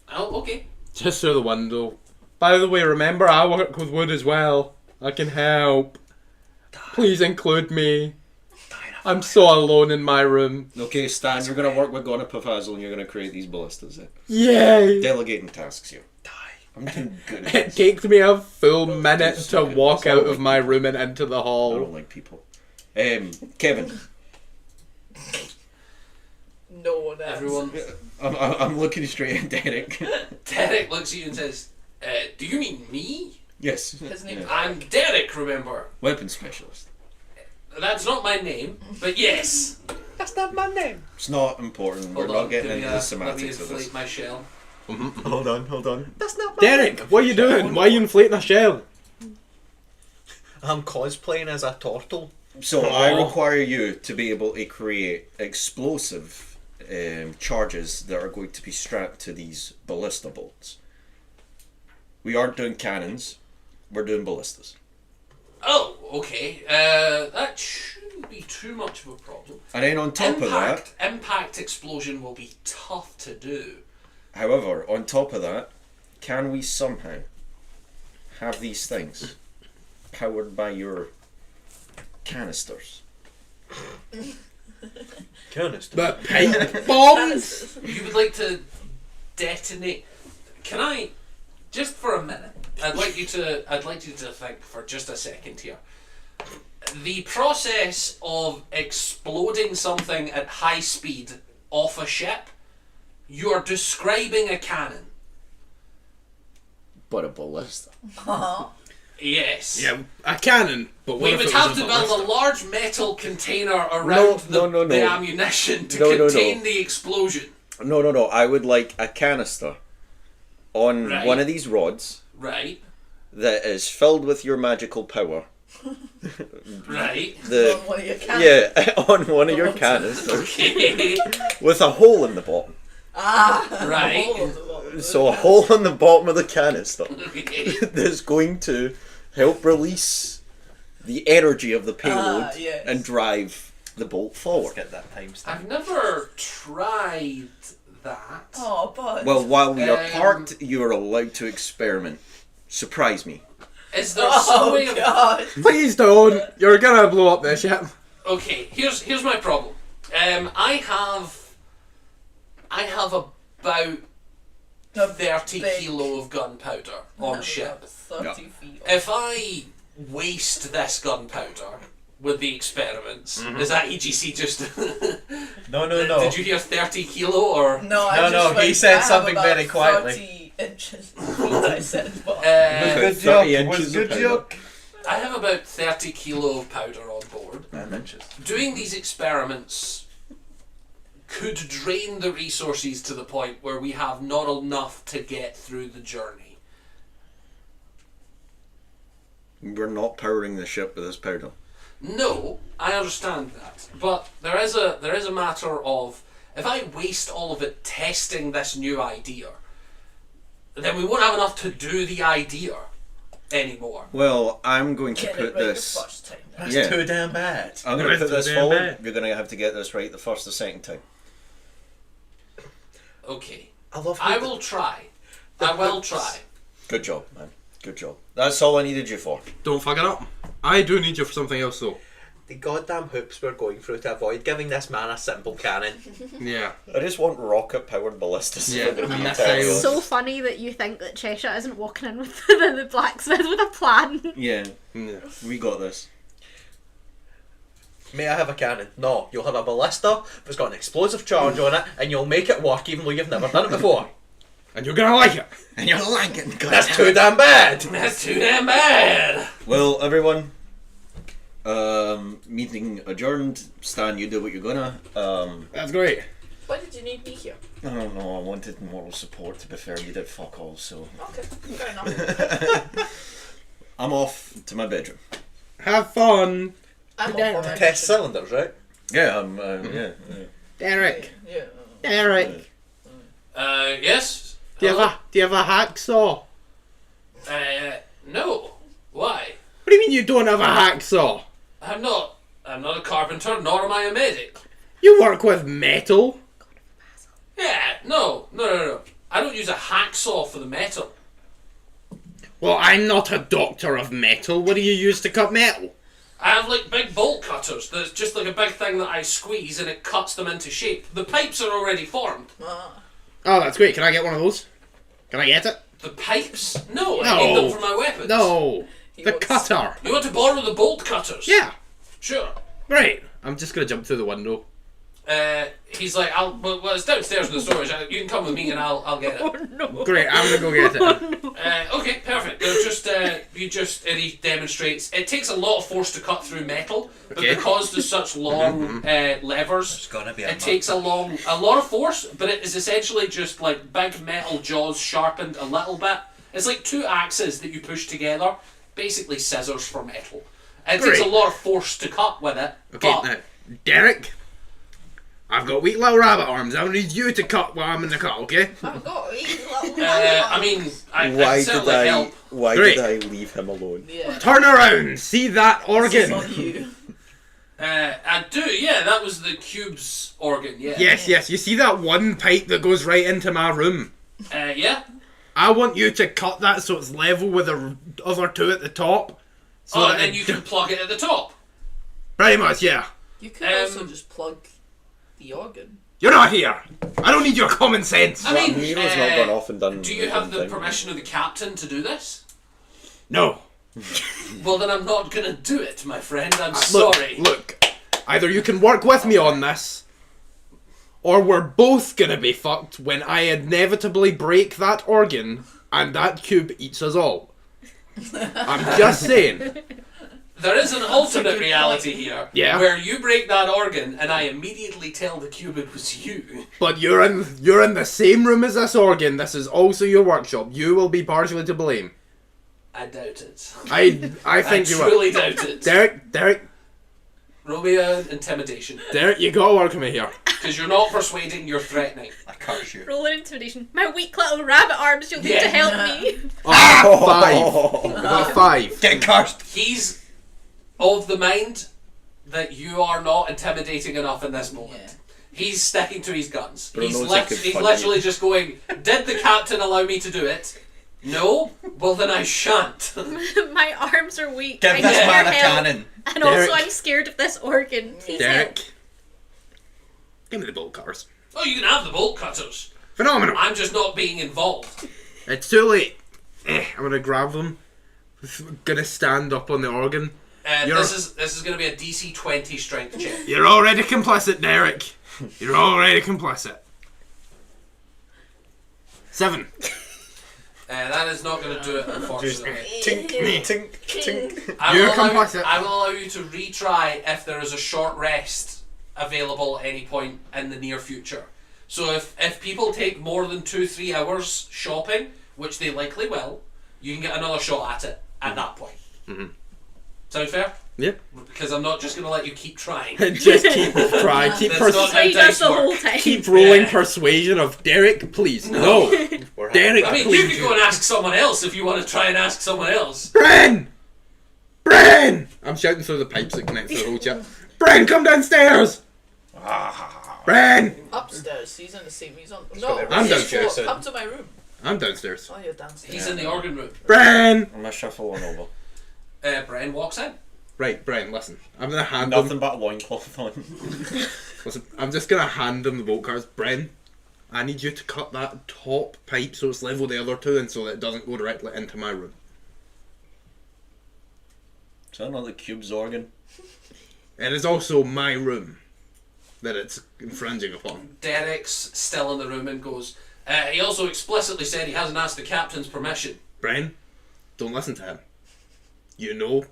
Speaker 1: Oh, okay.
Speaker 8: Just through the window. By the way, remember I work with wood as well. I can help. Please include me. I'm so alone in my room.
Speaker 2: Okay, Stan, you're going to work with Gonna Pavazzle, and you're going to create these ballistas then.
Speaker 8: Yay!
Speaker 2: Delegating tasks here. I'm doing good at
Speaker 8: It
Speaker 2: this.
Speaker 8: takes me a full minute to walk out of my room and into the
Speaker 2: I
Speaker 8: hall.
Speaker 2: don't like people. Kevin.
Speaker 3: No one else.
Speaker 1: Everyone.
Speaker 2: I'm looking straight at Derek.
Speaker 1: Derek looks at you and says, do you mean me?
Speaker 2: Yes.
Speaker 3: His name's
Speaker 2: Yeah.
Speaker 1: I'm Derek, remember.
Speaker 2: Weapon specialist.
Speaker 1: That's not my name, but yes.
Speaker 4: That's not my name.
Speaker 2: It's not important. We're
Speaker 1: Hold
Speaker 2: not
Speaker 1: on,
Speaker 2: getting
Speaker 1: let me,
Speaker 2: into the
Speaker 1: let me
Speaker 2: semantics of this.
Speaker 1: inflate my shell.
Speaker 2: Hold on.
Speaker 4: That's not my
Speaker 8: Derek, what are you doing? Why are you inflating a shell?
Speaker 4: I'm cosplaying as a turtle.
Speaker 2: So I require you to be able to create explosive charges that are going to be strapped to these ballista bolts. We aren't doing cannons. We're doing ballistas.
Speaker 1: Oh, okay. That shouldn't be too much of a problem.
Speaker 2: And then on top of that,
Speaker 1: Impact explosion will be tough to do.
Speaker 2: however, on top of that, can we somehow have these things powered by your canisters?
Speaker 4: Canister.
Speaker 8: But pipe bombs?
Speaker 1: You would like to detonate? Can I, just for a minute? I'd like you to think for just a second here. The process of exploding something at high speed off a ship, you are describing a cannon.
Speaker 2: But a ballista.
Speaker 1: Yes.
Speaker 8: Yeah, a cannon. But what
Speaker 1: We
Speaker 8: if
Speaker 1: would
Speaker 8: it
Speaker 1: have
Speaker 8: was
Speaker 1: to
Speaker 8: a
Speaker 1: build
Speaker 8: ballista?
Speaker 1: a large metal container around
Speaker 2: No.
Speaker 1: the ammunition to
Speaker 2: No.
Speaker 1: contain the explosion.
Speaker 2: No. I would like a canister on
Speaker 1: Right.
Speaker 2: one of these rods
Speaker 1: Right.
Speaker 2: that is filled with your magical power.
Speaker 1: Right.
Speaker 2: The
Speaker 3: On one of your cans.
Speaker 2: yeah, on one of your canisters
Speaker 1: Okay.
Speaker 2: with a hole in the bottom.
Speaker 1: Right.
Speaker 2: So a hole in the bottom of the canister
Speaker 1: Okay.
Speaker 2: that's going to help release the energy of the payload
Speaker 3: yes.
Speaker 2: and drive the bolt
Speaker 4: Let's
Speaker 2: forward.
Speaker 4: get that timestamp.
Speaker 1: I've never tried that.
Speaker 3: Oh, but
Speaker 2: Well, while we are
Speaker 1: Um,
Speaker 2: parked, you are allowed to experiment. Surprise me.
Speaker 1: Is there some way
Speaker 3: oh
Speaker 1: of...
Speaker 3: god.
Speaker 8: Please don't. You're gonna blow up this ship.
Speaker 1: Okay, here's my problem. I have about 30
Speaker 3: big-
Speaker 1: kilo of gunpowder on ship.
Speaker 3: 30 feet.
Speaker 1: If I waste this gunpowder with the experiments, is that EGC just...
Speaker 4: No.
Speaker 1: Did you hear 30 kilo or...
Speaker 3: No, I
Speaker 4: No,
Speaker 3: just
Speaker 4: no,
Speaker 3: went,
Speaker 4: he said
Speaker 3: I have
Speaker 4: something
Speaker 3: about
Speaker 4: very quietly.
Speaker 3: 30 inches. I said, but
Speaker 2: Was good 30 joke, inches was good of powder. joke.
Speaker 1: I have about 30 kilo of powder on board.
Speaker 4: 9 inches.
Speaker 1: Doing these experiments could drain the resources to the point where we have not enough to get through the journey.
Speaker 2: We're not powering the ship with this powder.
Speaker 1: No, I understand that, but there is a matter of if I waste all of it testing this new idea, then we won't have enough to do the idea anymore.
Speaker 2: Well, I'm going to
Speaker 3: get it
Speaker 2: put
Speaker 3: right
Speaker 2: this.
Speaker 3: the first time.
Speaker 4: That's
Speaker 2: Yeah.
Speaker 4: too damn bad.
Speaker 2: I'm going to
Speaker 8: That's
Speaker 2: put this
Speaker 8: too damn
Speaker 2: forward.
Speaker 8: bad.
Speaker 2: You're going to have to get this right the first or second time.
Speaker 1: Okay.
Speaker 4: I love.
Speaker 1: I will try. I will try.
Speaker 2: Good job, man. Good job. That's all I needed you for.
Speaker 8: Don't fuck it up. I do need you for something else, though.
Speaker 4: The goddamn hoops we're going through to avoid giving this man a simple cannon.
Speaker 8: Yeah.
Speaker 2: I just want rocket-powered ballistas.
Speaker 8: Yeah,
Speaker 2: if I'm gonna be
Speaker 8: missiles.
Speaker 2: entirely honest.
Speaker 5: So funny that you think that Cheshire isn't walking in with the blacksmith with a plan.
Speaker 2: Yeah,
Speaker 8: Yeah.
Speaker 2: we got this.
Speaker 4: May I have a cannon? No, you'll have a ballista that's got an explosive charge on it, and you'll make it work even though you've never done it before.
Speaker 8: And you're gonna like it.
Speaker 2: And you're like it.
Speaker 4: That's too damn bad!
Speaker 1: That's too damn bad.
Speaker 2: Well, everyone, meeting adjourned. Stan, you do what you're gonna.
Speaker 8: That's great.
Speaker 3: Why did you need me here?
Speaker 2: I don't know, I wanted moral support, to be fair. You did fuck all, so.
Speaker 3: Okay, fair enough.
Speaker 2: I'm off to my bedroom.
Speaker 8: Have fun.
Speaker 3: I'm
Speaker 8: Derek.
Speaker 3: all for
Speaker 4: Test cylinders, right?
Speaker 2: Yeah, yeah.
Speaker 8: Derek.
Speaker 3: Yeah.
Speaker 8: Derek.
Speaker 1: Yes?
Speaker 8: Do you have a hacksaw?
Speaker 1: No. Why?
Speaker 8: What do you mean you don't have a hacksaw?
Speaker 1: I'm not a carpenter, nor am I a medic.
Speaker 8: You work with metal.
Speaker 1: Yeah, no. I don't use a hacksaw for the metal.
Speaker 8: Well, I'm not a doctor of metal. What do you use to cut metal?
Speaker 1: I have like big bolt cutters. That's just like a big thing that I squeeze and it cuts them into shape. The pipes are already formed.
Speaker 3: Ah.
Speaker 8: Oh, that's great. Can I get one of those? Can I get it?
Speaker 1: The pipes? No, I
Speaker 8: No.
Speaker 1: need them for my weapons.
Speaker 8: No.
Speaker 3: He
Speaker 8: The
Speaker 3: wants-
Speaker 8: cutter.
Speaker 1: You want to borrow the bolt cutters?
Speaker 8: Yeah.
Speaker 1: Sure.
Speaker 8: Great. I'm just gonna jump through the window.
Speaker 1: He's like, well, it's downstairs in the storage. You can come with me and I'll get it.
Speaker 5: Oh no.
Speaker 8: Great. I'm gonna go get it.
Speaker 1: Okay, perfect. They're just, and he demonstrates. It takes a lot of force to cut through metal, but
Speaker 8: Okay.
Speaker 1: because there's such long levers,
Speaker 6: It's gonna be
Speaker 1: it takes a lot of force, but it is essentially just like big metal jaws sharpened a little bit. It's like two axes that you push together, basically scissors for metal. It takes a
Speaker 8: Great.
Speaker 1: lot of force to cut with it.
Speaker 8: Okay.
Speaker 1: but
Speaker 8: Now, Derek. I've got weak little rabbit arms. I need you to cut while I'm in the cut. Okay.
Speaker 3: I've got these little
Speaker 1: I mean, I certainly help.
Speaker 2: Why
Speaker 8: Great.
Speaker 2: did I leave him alone?
Speaker 3: Yeah.
Speaker 8: Turn around. See that
Speaker 3: This
Speaker 8: organ?
Speaker 3: is on you.
Speaker 1: I do, yeah, that was the cube's organ, yeah.
Speaker 8: Yes. You see that one pipe that goes right into my room?
Speaker 1: Yeah?
Speaker 8: I want you to cut that so it's level with the other two at the top. So
Speaker 1: Oh,
Speaker 8: that
Speaker 1: and then
Speaker 8: it
Speaker 1: you can plug it at the top.
Speaker 8: Pretty much, yeah.
Speaker 3: You could also just plug the organ.
Speaker 8: You're not here. I don't need your common sense.
Speaker 1: I mean,
Speaker 2: Nero's not gone off and done.
Speaker 1: do you have the
Speaker 2: thing.
Speaker 1: permission of the captain to do this?
Speaker 8: No.
Speaker 1: Well, then I'm not gonna do it, my friend. I'm
Speaker 8: Look,
Speaker 1: sorry.
Speaker 8: Look. Either you can work with me on this, or we're both gonna be fucked when I inevitably break that organ and that cube eats us all. I'm just saying.
Speaker 1: There is an alternate
Speaker 3: good
Speaker 1: reality here,
Speaker 8: Yeah.
Speaker 1: where you break that organ and I immediately tell the cube it was you.
Speaker 8: But you're in the same room as this organ. This is also your workshop. You will be partially to blame.
Speaker 1: I doubt it.
Speaker 8: I
Speaker 1: I
Speaker 8: think you will.
Speaker 1: truly doubt it.
Speaker 8: Derek,
Speaker 1: Roll me an intimidation.
Speaker 8: you gotta work with me here.
Speaker 1: Because you're not persuading, you're threatening.
Speaker 6: I curse you.
Speaker 5: Roll an intimidation. My weak little rabbit arms, you'll need
Speaker 1: Yeah.
Speaker 5: to help me.
Speaker 8: Oh, 5. I got a 5.
Speaker 6: Get cursed!
Speaker 1: He's of the mind that you are not intimidating enough in this moment.
Speaker 3: Yeah.
Speaker 1: He's sticking to his guns.
Speaker 2: Bro
Speaker 1: He's,
Speaker 2: knows I could
Speaker 1: he's
Speaker 2: fund
Speaker 1: literally
Speaker 2: you.
Speaker 1: just going, did the captain allow me to do it? No? Well then I shan't.
Speaker 5: My arms are weak.
Speaker 6: Give
Speaker 5: I
Speaker 6: this
Speaker 5: need
Speaker 6: man
Speaker 5: your
Speaker 6: a
Speaker 5: help.
Speaker 6: cannon.
Speaker 5: And also,
Speaker 8: Derek.
Speaker 5: I'm scared of this organ. Please help.
Speaker 8: Derek, give me the bolt cutters.
Speaker 1: Oh, you can have the bolt cutters.
Speaker 8: Phenomenal.
Speaker 1: I'm just not being involved.
Speaker 8: It's too late. I'm gonna grab them. Gonna stand up on the organ. You're-
Speaker 1: This is going to be a DC 20 strength check.
Speaker 8: You're already complicit, Derek. You're already complicit. 7.
Speaker 1: That is not going to do it, unfortunately.
Speaker 2: Tink, tink, tink.
Speaker 8: You're complicit.
Speaker 1: I will allow you to retry if there is a short rest available at any point in the near future. So if people take more than 2-3 hours shopping, which they likely will, you can get another shot at it at that point.
Speaker 8: Mm-hmm.
Speaker 1: Sound fair?
Speaker 8: Yeah.
Speaker 1: Because I'm not just going to let you keep trying.
Speaker 8: Just keep trying. Keep
Speaker 1: That's not
Speaker 5: That's what he
Speaker 1: how dice
Speaker 5: does the whole
Speaker 1: work.
Speaker 5: time.
Speaker 8: keep rolling
Speaker 1: Yeah.
Speaker 8: persuasion of Derek, please. No.
Speaker 4: We're
Speaker 8: Derek,
Speaker 1: I mean,
Speaker 8: please.
Speaker 1: you could go and ask someone else if you want to try and ask someone else.
Speaker 8: Bren! Bren! I'm shouting through the pipes that connect to the whole chat. Bren, come downstairs! Bren!
Speaker 3: Upstairs. He's in the same. He's on.
Speaker 4: got
Speaker 3: No,
Speaker 4: everything
Speaker 8: I'm
Speaker 3: he's
Speaker 8: downstairs.
Speaker 3: floor. Come to my room.
Speaker 8: I'm downstairs.
Speaker 3: Oh, you're downstairs.
Speaker 1: He's in the organ room.
Speaker 8: Bren!
Speaker 2: I'm gonna shuffle on over.
Speaker 1: Bren walks in.
Speaker 8: Right, Bren, listen. I'm gonna hand him.
Speaker 2: Nothing but a loincloth on.
Speaker 8: Listen, I'm just gonna hand him the bolt cards. Bren, I need you to cut that top pipe so it's level the other two and so that it doesn't go directly into my room.
Speaker 2: Is that not the cube's organ?
Speaker 8: It is also my room that it's infringing upon.
Speaker 1: Derek's still in the room and goes, he also explicitly said he hasn't asked the captain's permission.
Speaker 8: Bren, don't listen to him. You know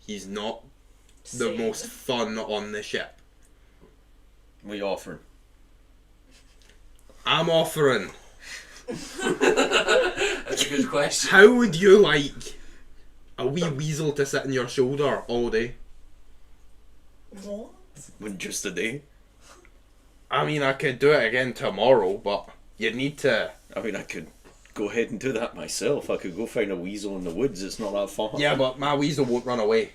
Speaker 8: he's not the
Speaker 3: Same.
Speaker 8: most fun on the ship.
Speaker 2: What are you offering?
Speaker 8: I'm offering.
Speaker 1: That's a good question.
Speaker 8: How would you like a wee weasel to sit on your shoulder all day?
Speaker 3: What?
Speaker 2: With just a day?
Speaker 8: I mean, I could do it again tomorrow, but you need to.
Speaker 2: I mean, I could go ahead and do that myself. I could go find a weasel in the woods. It's not that far.
Speaker 8: Yeah, but my weasel won't run away.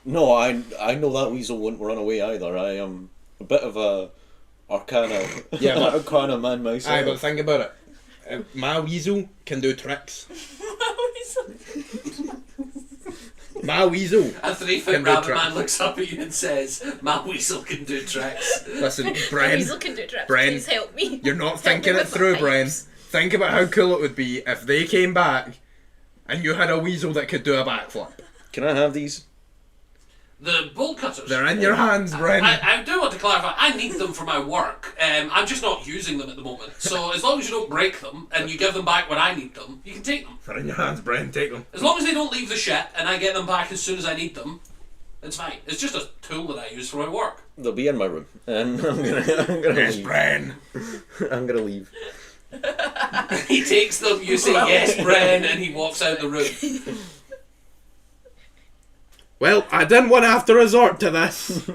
Speaker 2: No, I know that weasel won't run away either. I am a bit of a arcana.
Speaker 8: Yeah, but-
Speaker 2: arcana man myself.
Speaker 8: Aye, but think about it. My weasel can do tricks. My weasel.
Speaker 1: A 3-foot
Speaker 8: Can do
Speaker 1: rabbit
Speaker 8: tricks.
Speaker 1: man looks up at you and says, "My weasel can do tricks."
Speaker 8: Listen,
Speaker 5: My
Speaker 8: Bren,
Speaker 5: weasel can do trips.
Speaker 8: Bren,
Speaker 5: Please help me.
Speaker 8: you're not
Speaker 5: Help
Speaker 8: thinking
Speaker 5: me
Speaker 8: it
Speaker 5: with
Speaker 8: through,
Speaker 5: my
Speaker 8: Bren.
Speaker 5: pipes.
Speaker 8: Think about how cool it would be if they came back and you had a weasel that could do a backflip.
Speaker 2: Can I have these?
Speaker 1: The bolt cutters.
Speaker 8: They're in your hands, Bren.
Speaker 1: I do want to clarify, I need them for my work. I'm just not using them at the moment. So as long as you don't break them and you give them back when I need them, you can take them.
Speaker 8: They're in your hands, Bren. Take them.
Speaker 1: As long as they don't leave the ship and I get them back as soon as I need them, it's fine. It's just a tool that I use for my work.
Speaker 2: They'll be in my room, and I'm gonna
Speaker 8: Yes,
Speaker 2: leave.
Speaker 8: Bren.
Speaker 2: I'm gonna leave.
Speaker 1: He takes them, you say yes, Bren, and he walks out the room.
Speaker 8: Well, I didn't want to have to resort to this.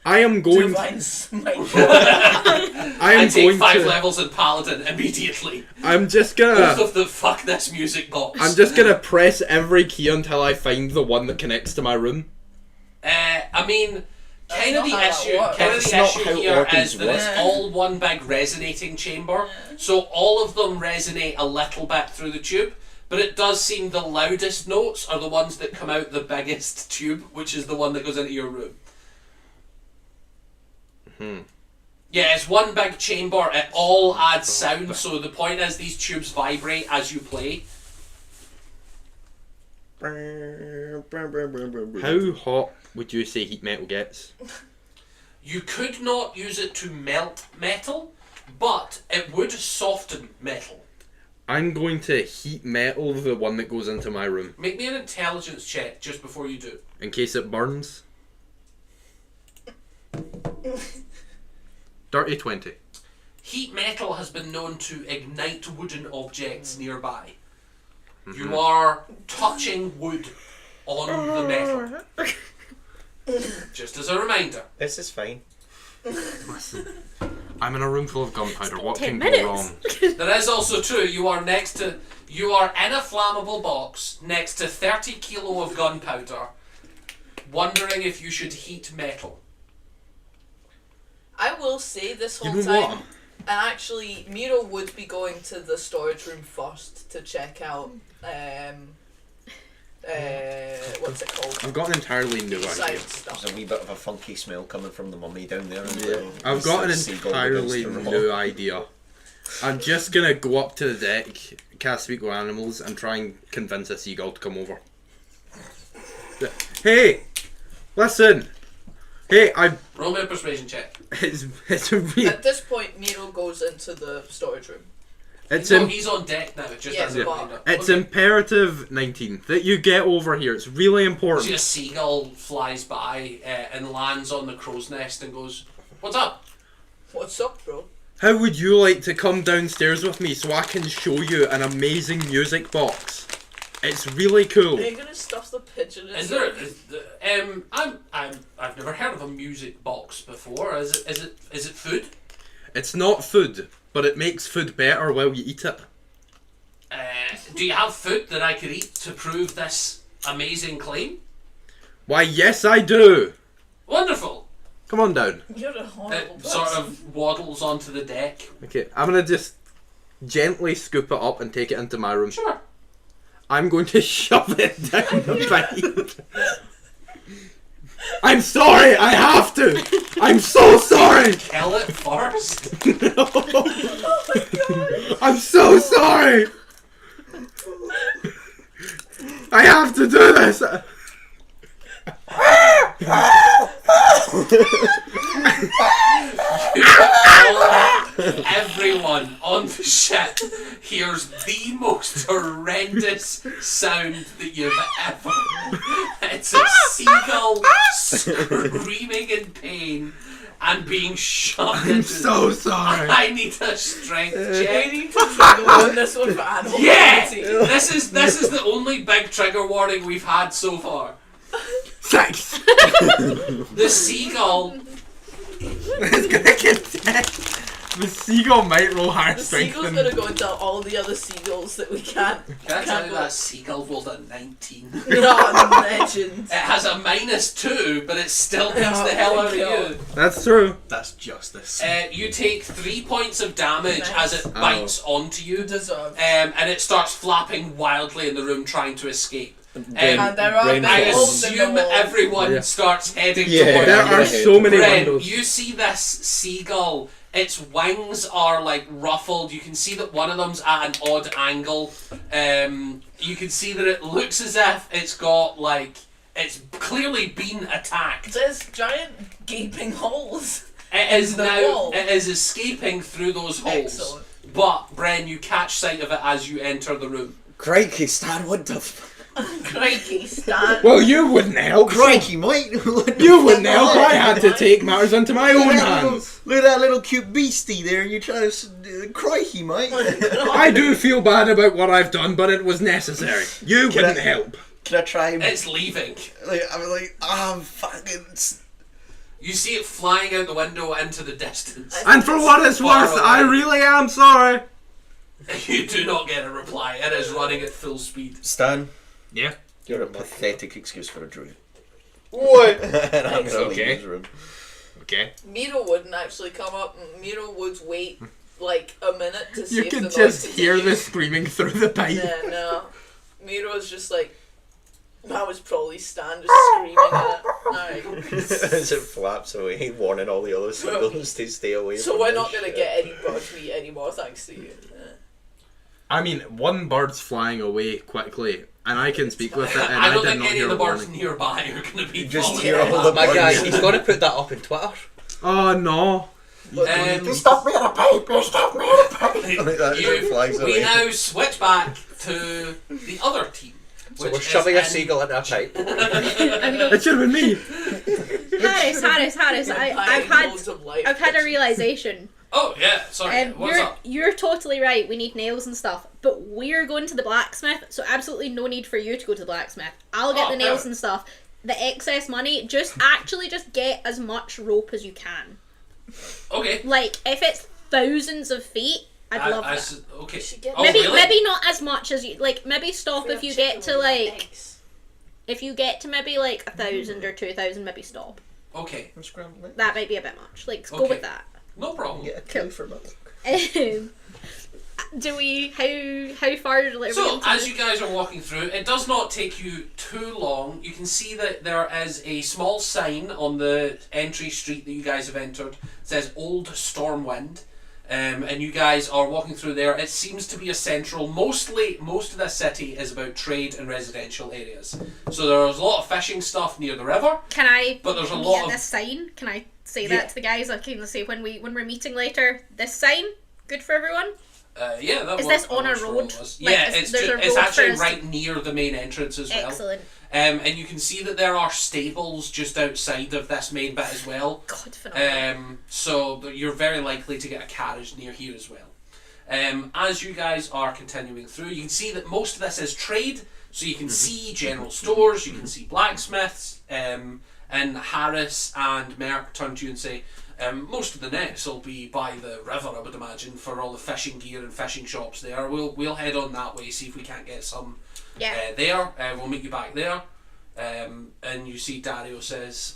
Speaker 8: I am going.
Speaker 3: Divine smite.
Speaker 8: I
Speaker 1: I
Speaker 8: am
Speaker 1: take
Speaker 8: going
Speaker 1: 5
Speaker 8: to.
Speaker 1: levels in Paladin immediately.
Speaker 8: I'm just
Speaker 1: Both
Speaker 8: gonna.
Speaker 1: of the fuck this music box.
Speaker 8: I'm just gonna press every key until I find the one that connects to my room.
Speaker 1: I mean, kind of
Speaker 3: not
Speaker 1: the
Speaker 3: how that
Speaker 1: issue.
Speaker 3: works.
Speaker 1: Kind of
Speaker 2: That's
Speaker 1: the
Speaker 2: not
Speaker 1: issue
Speaker 2: how
Speaker 1: here
Speaker 2: organs
Speaker 1: is that it's
Speaker 3: work.
Speaker 1: all one big resonating chamber, so all of them resonate a little bit through the tube. But it does seem the loudest notes are the ones that come out the biggest tube, which is the one that goes into your room. Yeah, it's one big chamber. It all adds sound. So the point is, these tubes vibrate as you play.
Speaker 8: How hot would you say heat metal gets?
Speaker 1: You could not use it to melt metal, but it would soften metal.
Speaker 8: I'm going to heat metal the one that goes into my room
Speaker 1: Make me an intelligence check just before you do.
Speaker 8: in case it burns. Dirty 20.
Speaker 1: Heat metal has been known to ignite wooden objects nearby. You are touching wood on the metal. Just as a reminder.
Speaker 7: This is fine.
Speaker 8: I'm in a room full of gunpowder. What
Speaker 5: 10
Speaker 8: can
Speaker 5: minutes.
Speaker 8: go wrong?
Speaker 1: That is also true. You are in a flammable box next to 30 kilo of gunpowder, wondering if you should heat metal.
Speaker 3: I will say this whole
Speaker 8: You know
Speaker 3: time,
Speaker 8: what?
Speaker 3: and actually, Miro would be going to the storage room first to check out, what's it called?
Speaker 8: I've got an entirely new idea.
Speaker 3: Science stuff.
Speaker 2: There's a wee bit of a funky smell coming from the mummy down there. And
Speaker 8: I've got an
Speaker 2: seagull
Speaker 8: entirely
Speaker 2: begins to
Speaker 8: new
Speaker 2: roll.
Speaker 8: idea. I'm just gonna go up to the deck, cast Speak with Animals, and try and convince a seagull to come over. Hey! Listen! Hey,
Speaker 1: Roll me a persuasion check.
Speaker 8: it's a real...
Speaker 3: At this point, Miro goes into the storage room.
Speaker 8: It's
Speaker 1: No,
Speaker 8: im-
Speaker 1: he's on deck now, just
Speaker 3: Yeah,
Speaker 1: as a
Speaker 3: but-
Speaker 1: reminder.
Speaker 8: It's
Speaker 1: Okay.
Speaker 8: imperative 19 that you get over here. It's really
Speaker 1: See a
Speaker 8: important.
Speaker 1: seagull flies by and lands on the crow's nest and goes, "What's up?"
Speaker 3: What's up, bro?
Speaker 8: How would you like to come downstairs with me so I can show you an amazing music box? It's really cool.
Speaker 3: Are you gonna stuff the pigeon in
Speaker 1: Is there? I've never heard of a music box before. Is it food?
Speaker 8: It's not food, but it makes food better while you eat it.
Speaker 1: Do you have food that I could eat to prove this amazing claim?
Speaker 8: Why, yes, I do.
Speaker 1: Wonderful.
Speaker 8: Come on down.
Speaker 3: You're a horrible
Speaker 1: It
Speaker 3: person.
Speaker 1: sort of waddles onto the deck.
Speaker 8: Okay, I'm gonna just gently scoop it up and take it into my room.
Speaker 1: Sure.
Speaker 8: I'm going to shove it down the pipe. I'm sorry, I have to! I'm so sorry!
Speaker 1: Kill it first.
Speaker 8: I'm so sorry! I have to do this!
Speaker 1: Everyone on the ship hears the most horrendous sound that you've ever. It's a seagull screaming in pain and being shoved
Speaker 8: I'm
Speaker 1: into.
Speaker 8: so sorry.
Speaker 1: I need a strength
Speaker 3: We
Speaker 1: check.
Speaker 3: need to trigger on this one for animal
Speaker 1: Yeah,
Speaker 3: cruelty.
Speaker 1: this is the only big trigger warning we've had so far.
Speaker 8: 6!
Speaker 1: The seagull.
Speaker 8: It's gonna get dead. The seagull might roll higher
Speaker 3: The
Speaker 8: strength
Speaker 3: seagull's
Speaker 8: than...
Speaker 3: gonna go and tell all the other seagulls that we can't.
Speaker 1: Can I tell you
Speaker 3: go.
Speaker 1: that seagull rolled a 19?
Speaker 3: Oh, legend.
Speaker 1: It has a -2, but it still beats
Speaker 3: Oh
Speaker 1: the hell
Speaker 3: my
Speaker 1: out of
Speaker 3: God.
Speaker 1: you.
Speaker 8: That's true.
Speaker 4: That's justice.
Speaker 1: You take 3 points of damage as it bites onto you,
Speaker 3: Deserved.
Speaker 1: and it starts flapping wildly in the room trying to escape.
Speaker 3: And there are
Speaker 2: Brain
Speaker 1: I
Speaker 3: big holes in the
Speaker 1: assume
Speaker 3: wall.
Speaker 1: everyone
Speaker 8: Yeah.
Speaker 1: starts heading
Speaker 2: Yeah.
Speaker 1: towards
Speaker 8: There
Speaker 1: you.
Speaker 8: are so many
Speaker 1: Bren,
Speaker 8: windows.
Speaker 1: you see this seagull. Its wings are like ruffled. You can see that one of them's at an odd angle. You can see that it looks as if it's got like it's clearly been attacked.
Speaker 3: There's giant gaping holes.
Speaker 1: It is
Speaker 3: the
Speaker 1: now.
Speaker 3: wall.
Speaker 1: It is escaping through those holes.
Speaker 3: Excellent.
Speaker 1: But Bren, you catch sight of it as you enter the room.
Speaker 2: Crikey, Stan, what the
Speaker 3: Crikey, Stan.
Speaker 8: Well, you wouldn't help.
Speaker 2: Crikey, mate!
Speaker 8: You wouldn't help. I had to take matters into my own hands.
Speaker 2: Look at that little cute beastie there, and you're trying to... crikey, mate!
Speaker 8: I do feel bad about what I've done, but it was necessary. You
Speaker 2: Can
Speaker 8: wouldn't
Speaker 2: I-
Speaker 8: help.
Speaker 2: Can I try and...
Speaker 1: It's leaving.
Speaker 2: I'm like, I'm fucking...
Speaker 1: You see it flying out the window into the distance.
Speaker 8: And for what it's worth, I really am sorry.
Speaker 1: You do not get a reply. It is running at full speed.
Speaker 2: Stan,
Speaker 8: Yeah.
Speaker 2: you're a pathetic excuse for a druid.
Speaker 8: What?
Speaker 2: And I'm gonna
Speaker 8: Okay.
Speaker 2: leave his room.
Speaker 8: Okay.
Speaker 3: Miro wouldn't actually come up. Miro would wait like a minute to see
Speaker 8: You
Speaker 3: if
Speaker 8: can
Speaker 3: the noise
Speaker 8: just hear the
Speaker 3: continues.
Speaker 8: screaming through the pipe.
Speaker 3: Yeah, no. Miro's just like, that was probably Stan just screaming at it. Alright.
Speaker 7: As it flaps away, warning all the other seagulls to stay away
Speaker 3: So
Speaker 7: from
Speaker 3: we're
Speaker 7: this
Speaker 3: not gonna
Speaker 7: shit.
Speaker 3: get any bird meat anymore thanks to you.
Speaker 8: I mean, one bird's flying away quickly, and I can speak with it, and
Speaker 1: I
Speaker 8: I
Speaker 1: don't
Speaker 8: did
Speaker 1: think
Speaker 8: not
Speaker 1: any
Speaker 8: hear
Speaker 1: of the
Speaker 8: a
Speaker 1: birds
Speaker 8: warning.
Speaker 1: nearby are going to be
Speaker 2: just
Speaker 1: following
Speaker 2: hear
Speaker 1: that.
Speaker 2: all the
Speaker 4: My guy,
Speaker 2: birds.
Speaker 4: he's got to put that up on Twitter.
Speaker 8: Oh no.
Speaker 2: Stop me on a pipe! You stop me on a pipe! Like that, as it flies
Speaker 1: we
Speaker 2: away.
Speaker 1: now switch back to the other team.
Speaker 4: So
Speaker 1: which
Speaker 4: we're
Speaker 1: is
Speaker 4: shoving a
Speaker 1: in-
Speaker 4: seagull into a pipe.
Speaker 8: It should have been me.
Speaker 5: Harris, I've had a realization.
Speaker 1: Oh yeah, sorry. What's
Speaker 5: you're
Speaker 1: up?
Speaker 5: you're totally right. We need nails and stuff, but we're going to the blacksmith, so absolutely no need for you to go to the blacksmith. I'll get
Speaker 1: Oh,
Speaker 5: the nails
Speaker 1: perfect.
Speaker 5: and stuff. The excess money, just get as much rope as you can.
Speaker 1: Okay.
Speaker 5: Like if it's thousands of feet, I'd love that.
Speaker 1: Okay.
Speaker 3: should get-
Speaker 1: Oh,
Speaker 5: maybe
Speaker 1: really?
Speaker 5: maybe not as much as you like. Maybe stop if you get to like if you get to maybe like 1,000 or 2,000. Maybe stop.
Speaker 1: Okay.
Speaker 5: That might be a bit much. Like go
Speaker 1: Okay.
Speaker 5: with that.
Speaker 1: No problem.
Speaker 2: Yeah,
Speaker 5: Cool.
Speaker 2: for milk.
Speaker 5: Do we how far are we
Speaker 1: So,
Speaker 5: into
Speaker 1: as
Speaker 5: this?
Speaker 1: you guys are walking through, it does not take you too long. You can see that there is a small sign on the entry street that you guys have entered. It says Old Stormwind. And you guys are walking through there. It seems to be a central. Most of this city is about trade and residential areas. So there's a lot of fishing stuff near the river.
Speaker 5: Can I
Speaker 1: But there's a
Speaker 5: meet
Speaker 1: lot
Speaker 5: at
Speaker 1: of-
Speaker 5: this sign? Can I say
Speaker 1: Yeah.
Speaker 5: that to the guys? I can say when we're meeting later. This sign good for everyone.
Speaker 1: Yeah, that
Speaker 5: Is
Speaker 1: works-
Speaker 5: this on a
Speaker 1: works for all
Speaker 5: road?
Speaker 1: of us.
Speaker 5: Like,
Speaker 1: Yeah,
Speaker 5: is- there's a
Speaker 1: it's
Speaker 5: road
Speaker 1: actually
Speaker 5: first?
Speaker 1: right near the main entrance as well.
Speaker 5: Excellent.
Speaker 1: And you can see that there are stables just outside of this main bit as well.
Speaker 5: God, phenomenal.
Speaker 1: So you're very likely to get a carriage near here as well. As you guys are continuing through, you can see that most of this is trade. So you can see general stores, you can see blacksmiths, and Harris and Merck turn to you and say, most of the nets will be by the river, I would imagine, for all the fishing gear and fishing shops there. We'll head on that way, see if we can't get some there. We'll meet you back there. And you see Dario says,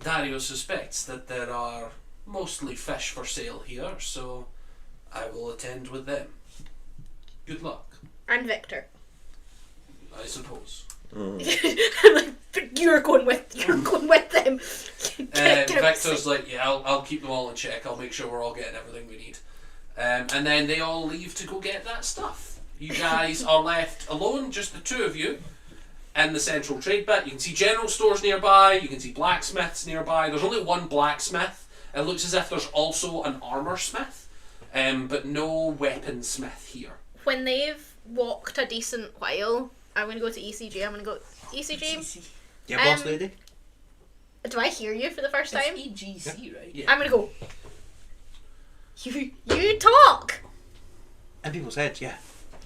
Speaker 1: Dario suspects that there are mostly fish for sale here, so I will attend with them. Good luck,
Speaker 5: And Victor.
Speaker 1: I suppose.
Speaker 5: I'm like, but you're going with them. Get
Speaker 1: Victor's like, yeah, I'll keep them all in check. I'll make sure we're all getting everything we need. And then they all leave to go get that stuff. You guys are left alone, just the two of you, in the central trade bit. You can see general stores nearby. You can see blacksmiths nearby. There's only one blacksmith. It looks as if there's also an armour smith, but no weaponsmith here.
Speaker 5: When they've walked a decent while, I'm going to go to ECG. I'm going to go, ECG,
Speaker 4: Yeah, boss lady.
Speaker 5: do I hear you for the first time?
Speaker 3: It's EGC, right?
Speaker 1: Yeah.
Speaker 5: I'm going to go, you talk!
Speaker 4: In people's heads, yeah.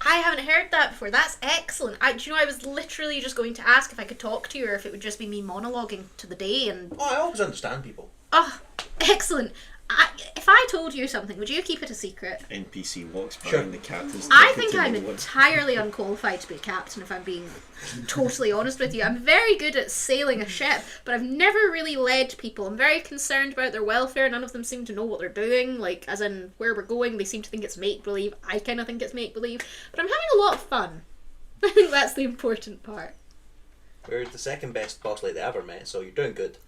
Speaker 5: I haven't heard that before. That's excellent. Do you know, I was literally just going to ask if I could talk to you or if it would just be me monologuing to the day and...
Speaker 4: Oh, I always understand people.
Speaker 5: Oh, excellent. If I told you something, would you keep it a secret?
Speaker 2: NPC walks by
Speaker 4: Sure.
Speaker 2: and the captain's
Speaker 5: I
Speaker 2: talking
Speaker 5: think
Speaker 2: to
Speaker 5: I'm
Speaker 2: no one.
Speaker 5: entirely unqualified to be a captain, if I'm being totally honest with you. I'm very good at sailing a ship, but I've never really led people. I'm very concerned about their welfare. None of them seem to know what they're doing, like, as in where we're going. They seem to think it's make-believe. I kind of think it's make-believe. But I'm having a lot of fun. I think that's the important part.
Speaker 4: We're the second best boss lady I ever met, so you're doing good.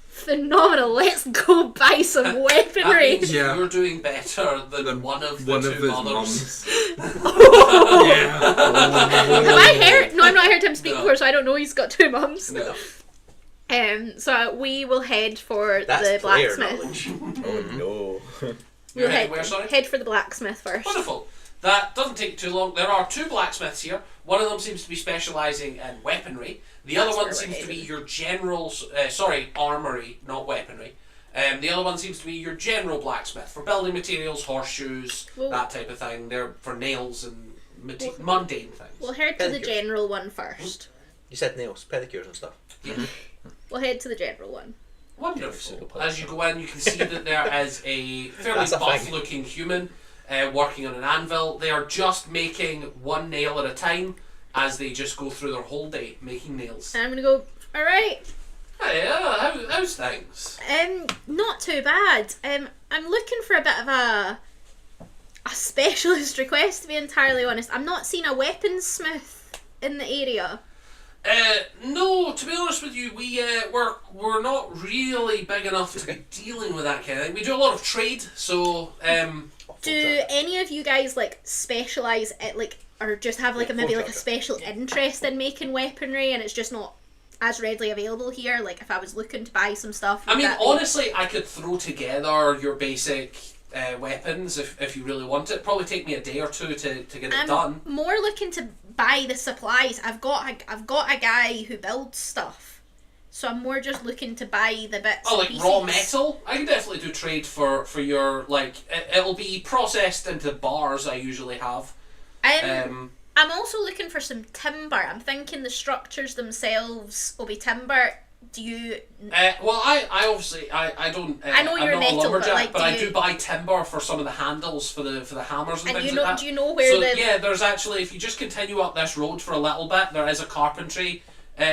Speaker 5: Phenomenal. Let's go buy some
Speaker 1: That
Speaker 5: weaponry.
Speaker 1: means
Speaker 8: Yeah.
Speaker 1: you're doing better than one of the two
Speaker 8: his
Speaker 1: mothers.
Speaker 8: yeah.
Speaker 5: Have I heard? No, I've not heard him speak
Speaker 1: No.
Speaker 5: before, so I don't know he's got two mums.
Speaker 1: No.
Speaker 5: So we will head for
Speaker 4: That's
Speaker 5: the
Speaker 4: player
Speaker 5: blacksmith.
Speaker 4: knowledge.
Speaker 2: Oh no.
Speaker 5: We'll
Speaker 1: You're
Speaker 5: head,
Speaker 1: heading where, sorry?
Speaker 5: head for the blacksmith first.
Speaker 1: Wonderful. That doesn't take too long. There are two blacksmiths here. One of them seems to be specialising in weaponry. The
Speaker 5: That's
Speaker 1: other
Speaker 5: where
Speaker 1: one
Speaker 5: we're
Speaker 1: seems to be
Speaker 5: headed.
Speaker 1: your general, armoury, not weaponry. The other one seems to be your general blacksmith for building materials, horseshoes,
Speaker 5: Well-
Speaker 1: that type of thing. They're for nails and mundane things.
Speaker 5: We'll head to the
Speaker 4: Pedicure.
Speaker 5: general one first.
Speaker 4: You said nails, pedicures and stuff.
Speaker 1: Yeah.
Speaker 5: We'll head to the general one.
Speaker 1: Wonderful. As you go in, you can see that there is a fairly
Speaker 4: That's a thing.
Speaker 1: buff-looking human working on an anvil. They are just making one nail at a time as they just go through their whole day making nails.
Speaker 5: And I'm gonna go. All right.
Speaker 1: Hey, how's things?
Speaker 5: Not too bad. I'm looking for a bit of a specialist request, to be entirely honest. I'm not seeing a weaponsmith in the area.
Speaker 1: No, to be honest with you, we're not really big enough to be dealing with that kind of thing. We do a lot of trade, so
Speaker 5: Do any of you guys like specialize at like, or just have like
Speaker 4: Yeah,
Speaker 5: maybe like a
Speaker 4: forge
Speaker 5: special interest in making weaponry, and it's just not as readily available here? Like, if I was looking to buy some stuff,
Speaker 1: I
Speaker 5: would
Speaker 1: mean,
Speaker 5: that be-
Speaker 1: honestly, I could throw together your basic weapons if you really want it. Probably take me a day or two to get it
Speaker 5: I'm
Speaker 1: done.
Speaker 5: more looking to buy the supplies. I've got a guy who builds stuff, so I'm more just looking to buy the bits.
Speaker 1: Oh, like
Speaker 5: and
Speaker 1: raw
Speaker 5: pieces.
Speaker 1: metal? I can definitely do trade for your, like, it'll be processed into bars I usually have.
Speaker 5: I'm also looking for some timber. I'm thinking the structures themselves will be timber. Do you?
Speaker 1: Well, I obviously, I don't,
Speaker 5: I know
Speaker 1: I'm
Speaker 5: you're
Speaker 1: not
Speaker 5: metal,
Speaker 1: a
Speaker 5: but,
Speaker 1: lumberjack,
Speaker 5: like,
Speaker 1: but
Speaker 5: do
Speaker 1: I
Speaker 5: you-
Speaker 1: do buy timber for some of the handles for the hammers and,
Speaker 5: And
Speaker 1: things
Speaker 5: you know?
Speaker 1: like that.
Speaker 5: Do you know where
Speaker 1: So
Speaker 5: the?
Speaker 1: yeah, there's actually, if you just continue up this road for a little bit, there is a carpentry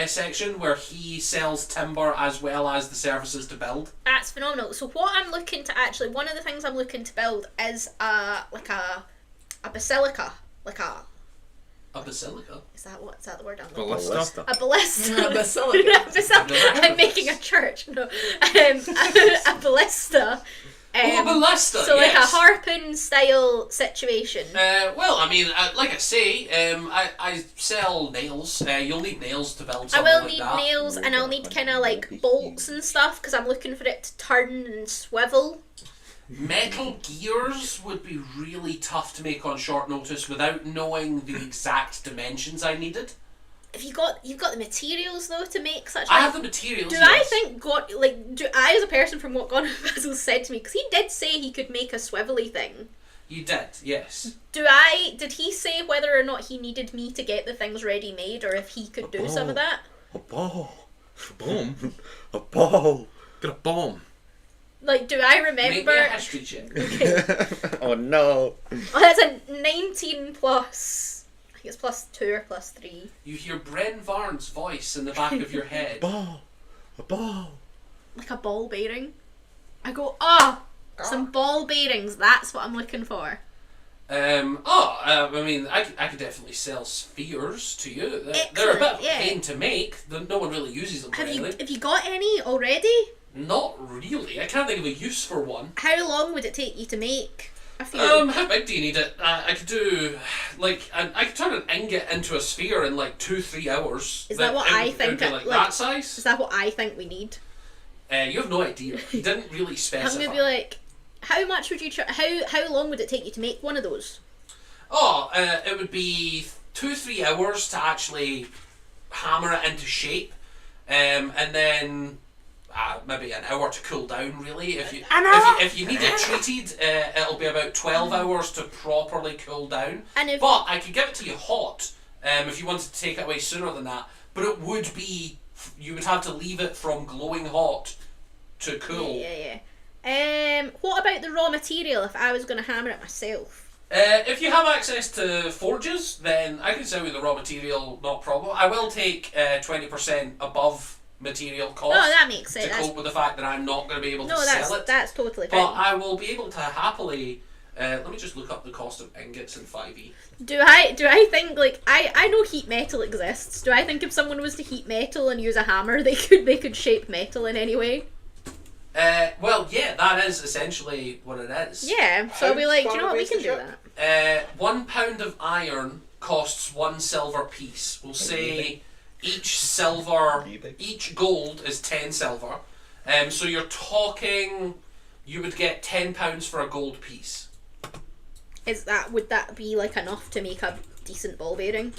Speaker 1: section where he sells timber as well as the services to build.
Speaker 5: That's phenomenal. So what I'm looking to actually, one of the things I'm looking to build is a basilica, like a.
Speaker 1: A basilica.
Speaker 5: Is that the word I'm looking for?
Speaker 8: Ballista.
Speaker 5: A ballista.
Speaker 3: A basilica.
Speaker 5: A basilica. I'm making a church. No, a ballista.
Speaker 1: Oh, a ballista,
Speaker 5: So like a
Speaker 1: yes.
Speaker 5: harpoon style situation.
Speaker 1: Well, I mean, like I say, I sell nails. You'll need nails to build
Speaker 5: I
Speaker 1: something
Speaker 5: will
Speaker 1: like
Speaker 5: need
Speaker 1: that.
Speaker 5: nails, and I'll need kind of like bolts and stuff because I'm looking for it to turn and swivel.
Speaker 1: Metal gears would be really tough to make on short notice without knowing the exact dimensions I needed.
Speaker 5: Have you've got the materials though to make such.
Speaker 1: I have the materials.
Speaker 5: Do
Speaker 1: yes.
Speaker 5: I think do I as a person from what Gone Puzzle said to me, because he did say he could make a swivelly thing.
Speaker 1: You did, yes.
Speaker 5: Did he say whether or not he needed me to get the things ready made, or if he could do some of that?
Speaker 2: A ball.
Speaker 8: Bomb?
Speaker 2: A ball.
Speaker 8: Got a bomb.
Speaker 5: Like, do I
Speaker 1: Make me a
Speaker 5: remember?
Speaker 1: history check.
Speaker 2: Oh no.
Speaker 5: Oh, that's a 19 plus. I think it's plus 2 or plus 3.
Speaker 1: You hear Bren Varn's voice in the back of your head.
Speaker 2: Ball. A ball.
Speaker 5: like a ball bearing. I go, some ball bearings. That's what I'm looking for.
Speaker 1: I mean, I could definitely sell spheres to you. They're a bit of a pain to make. No one really uses them for anything.
Speaker 5: Have you got any already?
Speaker 1: Not really. I can't think of a use for one.
Speaker 5: How long would it take you to make a few?
Speaker 1: How big do you need it? I could do, like, I could turn an ingot into a sphere in like 2-3 hours.
Speaker 5: Is that what I think?
Speaker 1: It would be like that size?
Speaker 5: Is that what I think we need?
Speaker 1: You have no idea. You didn't really specify.
Speaker 5: I'm gonna be like, how much would you? How long would it take you to make one of those?
Speaker 1: It would be 2-3 hours to actually hammer it into shape, and then maybe an hour to cool down. Really, if you need it treated, it'll be about 12 hours to properly cool down. But I could give it to you hot, if you wanted to take it away sooner than that. But it would be, you would have to leave it from glowing hot to cool.
Speaker 5: Yeah. What about the raw material if I was going to hammer it myself?
Speaker 1: If you have access to forges, then I can sell you the raw material, not a problem. I will take 20% above material cost.
Speaker 5: Oh, that makes sense.
Speaker 1: To cope with the fact that I'm not going to be able to sell it.
Speaker 5: That's totally fine.
Speaker 1: But I will be able to happily. Let me just look up the cost of ingots in 5e.
Speaker 5: Do I think, like, I know heat metal exists. Do I think if someone was to heat metal and use a hammer, they could shape metal in any way?
Speaker 1: Well, yeah, that is essentially what it is.
Speaker 5: Yeah, so I'll be like, you know what, we can do that.
Speaker 1: 1 pound of iron costs 1 silver piece. We'll say each gold is 10 silver. So you're talking, you would get £10 for a gold piece.
Speaker 5: Would that be like enough to make a decent ball bearing?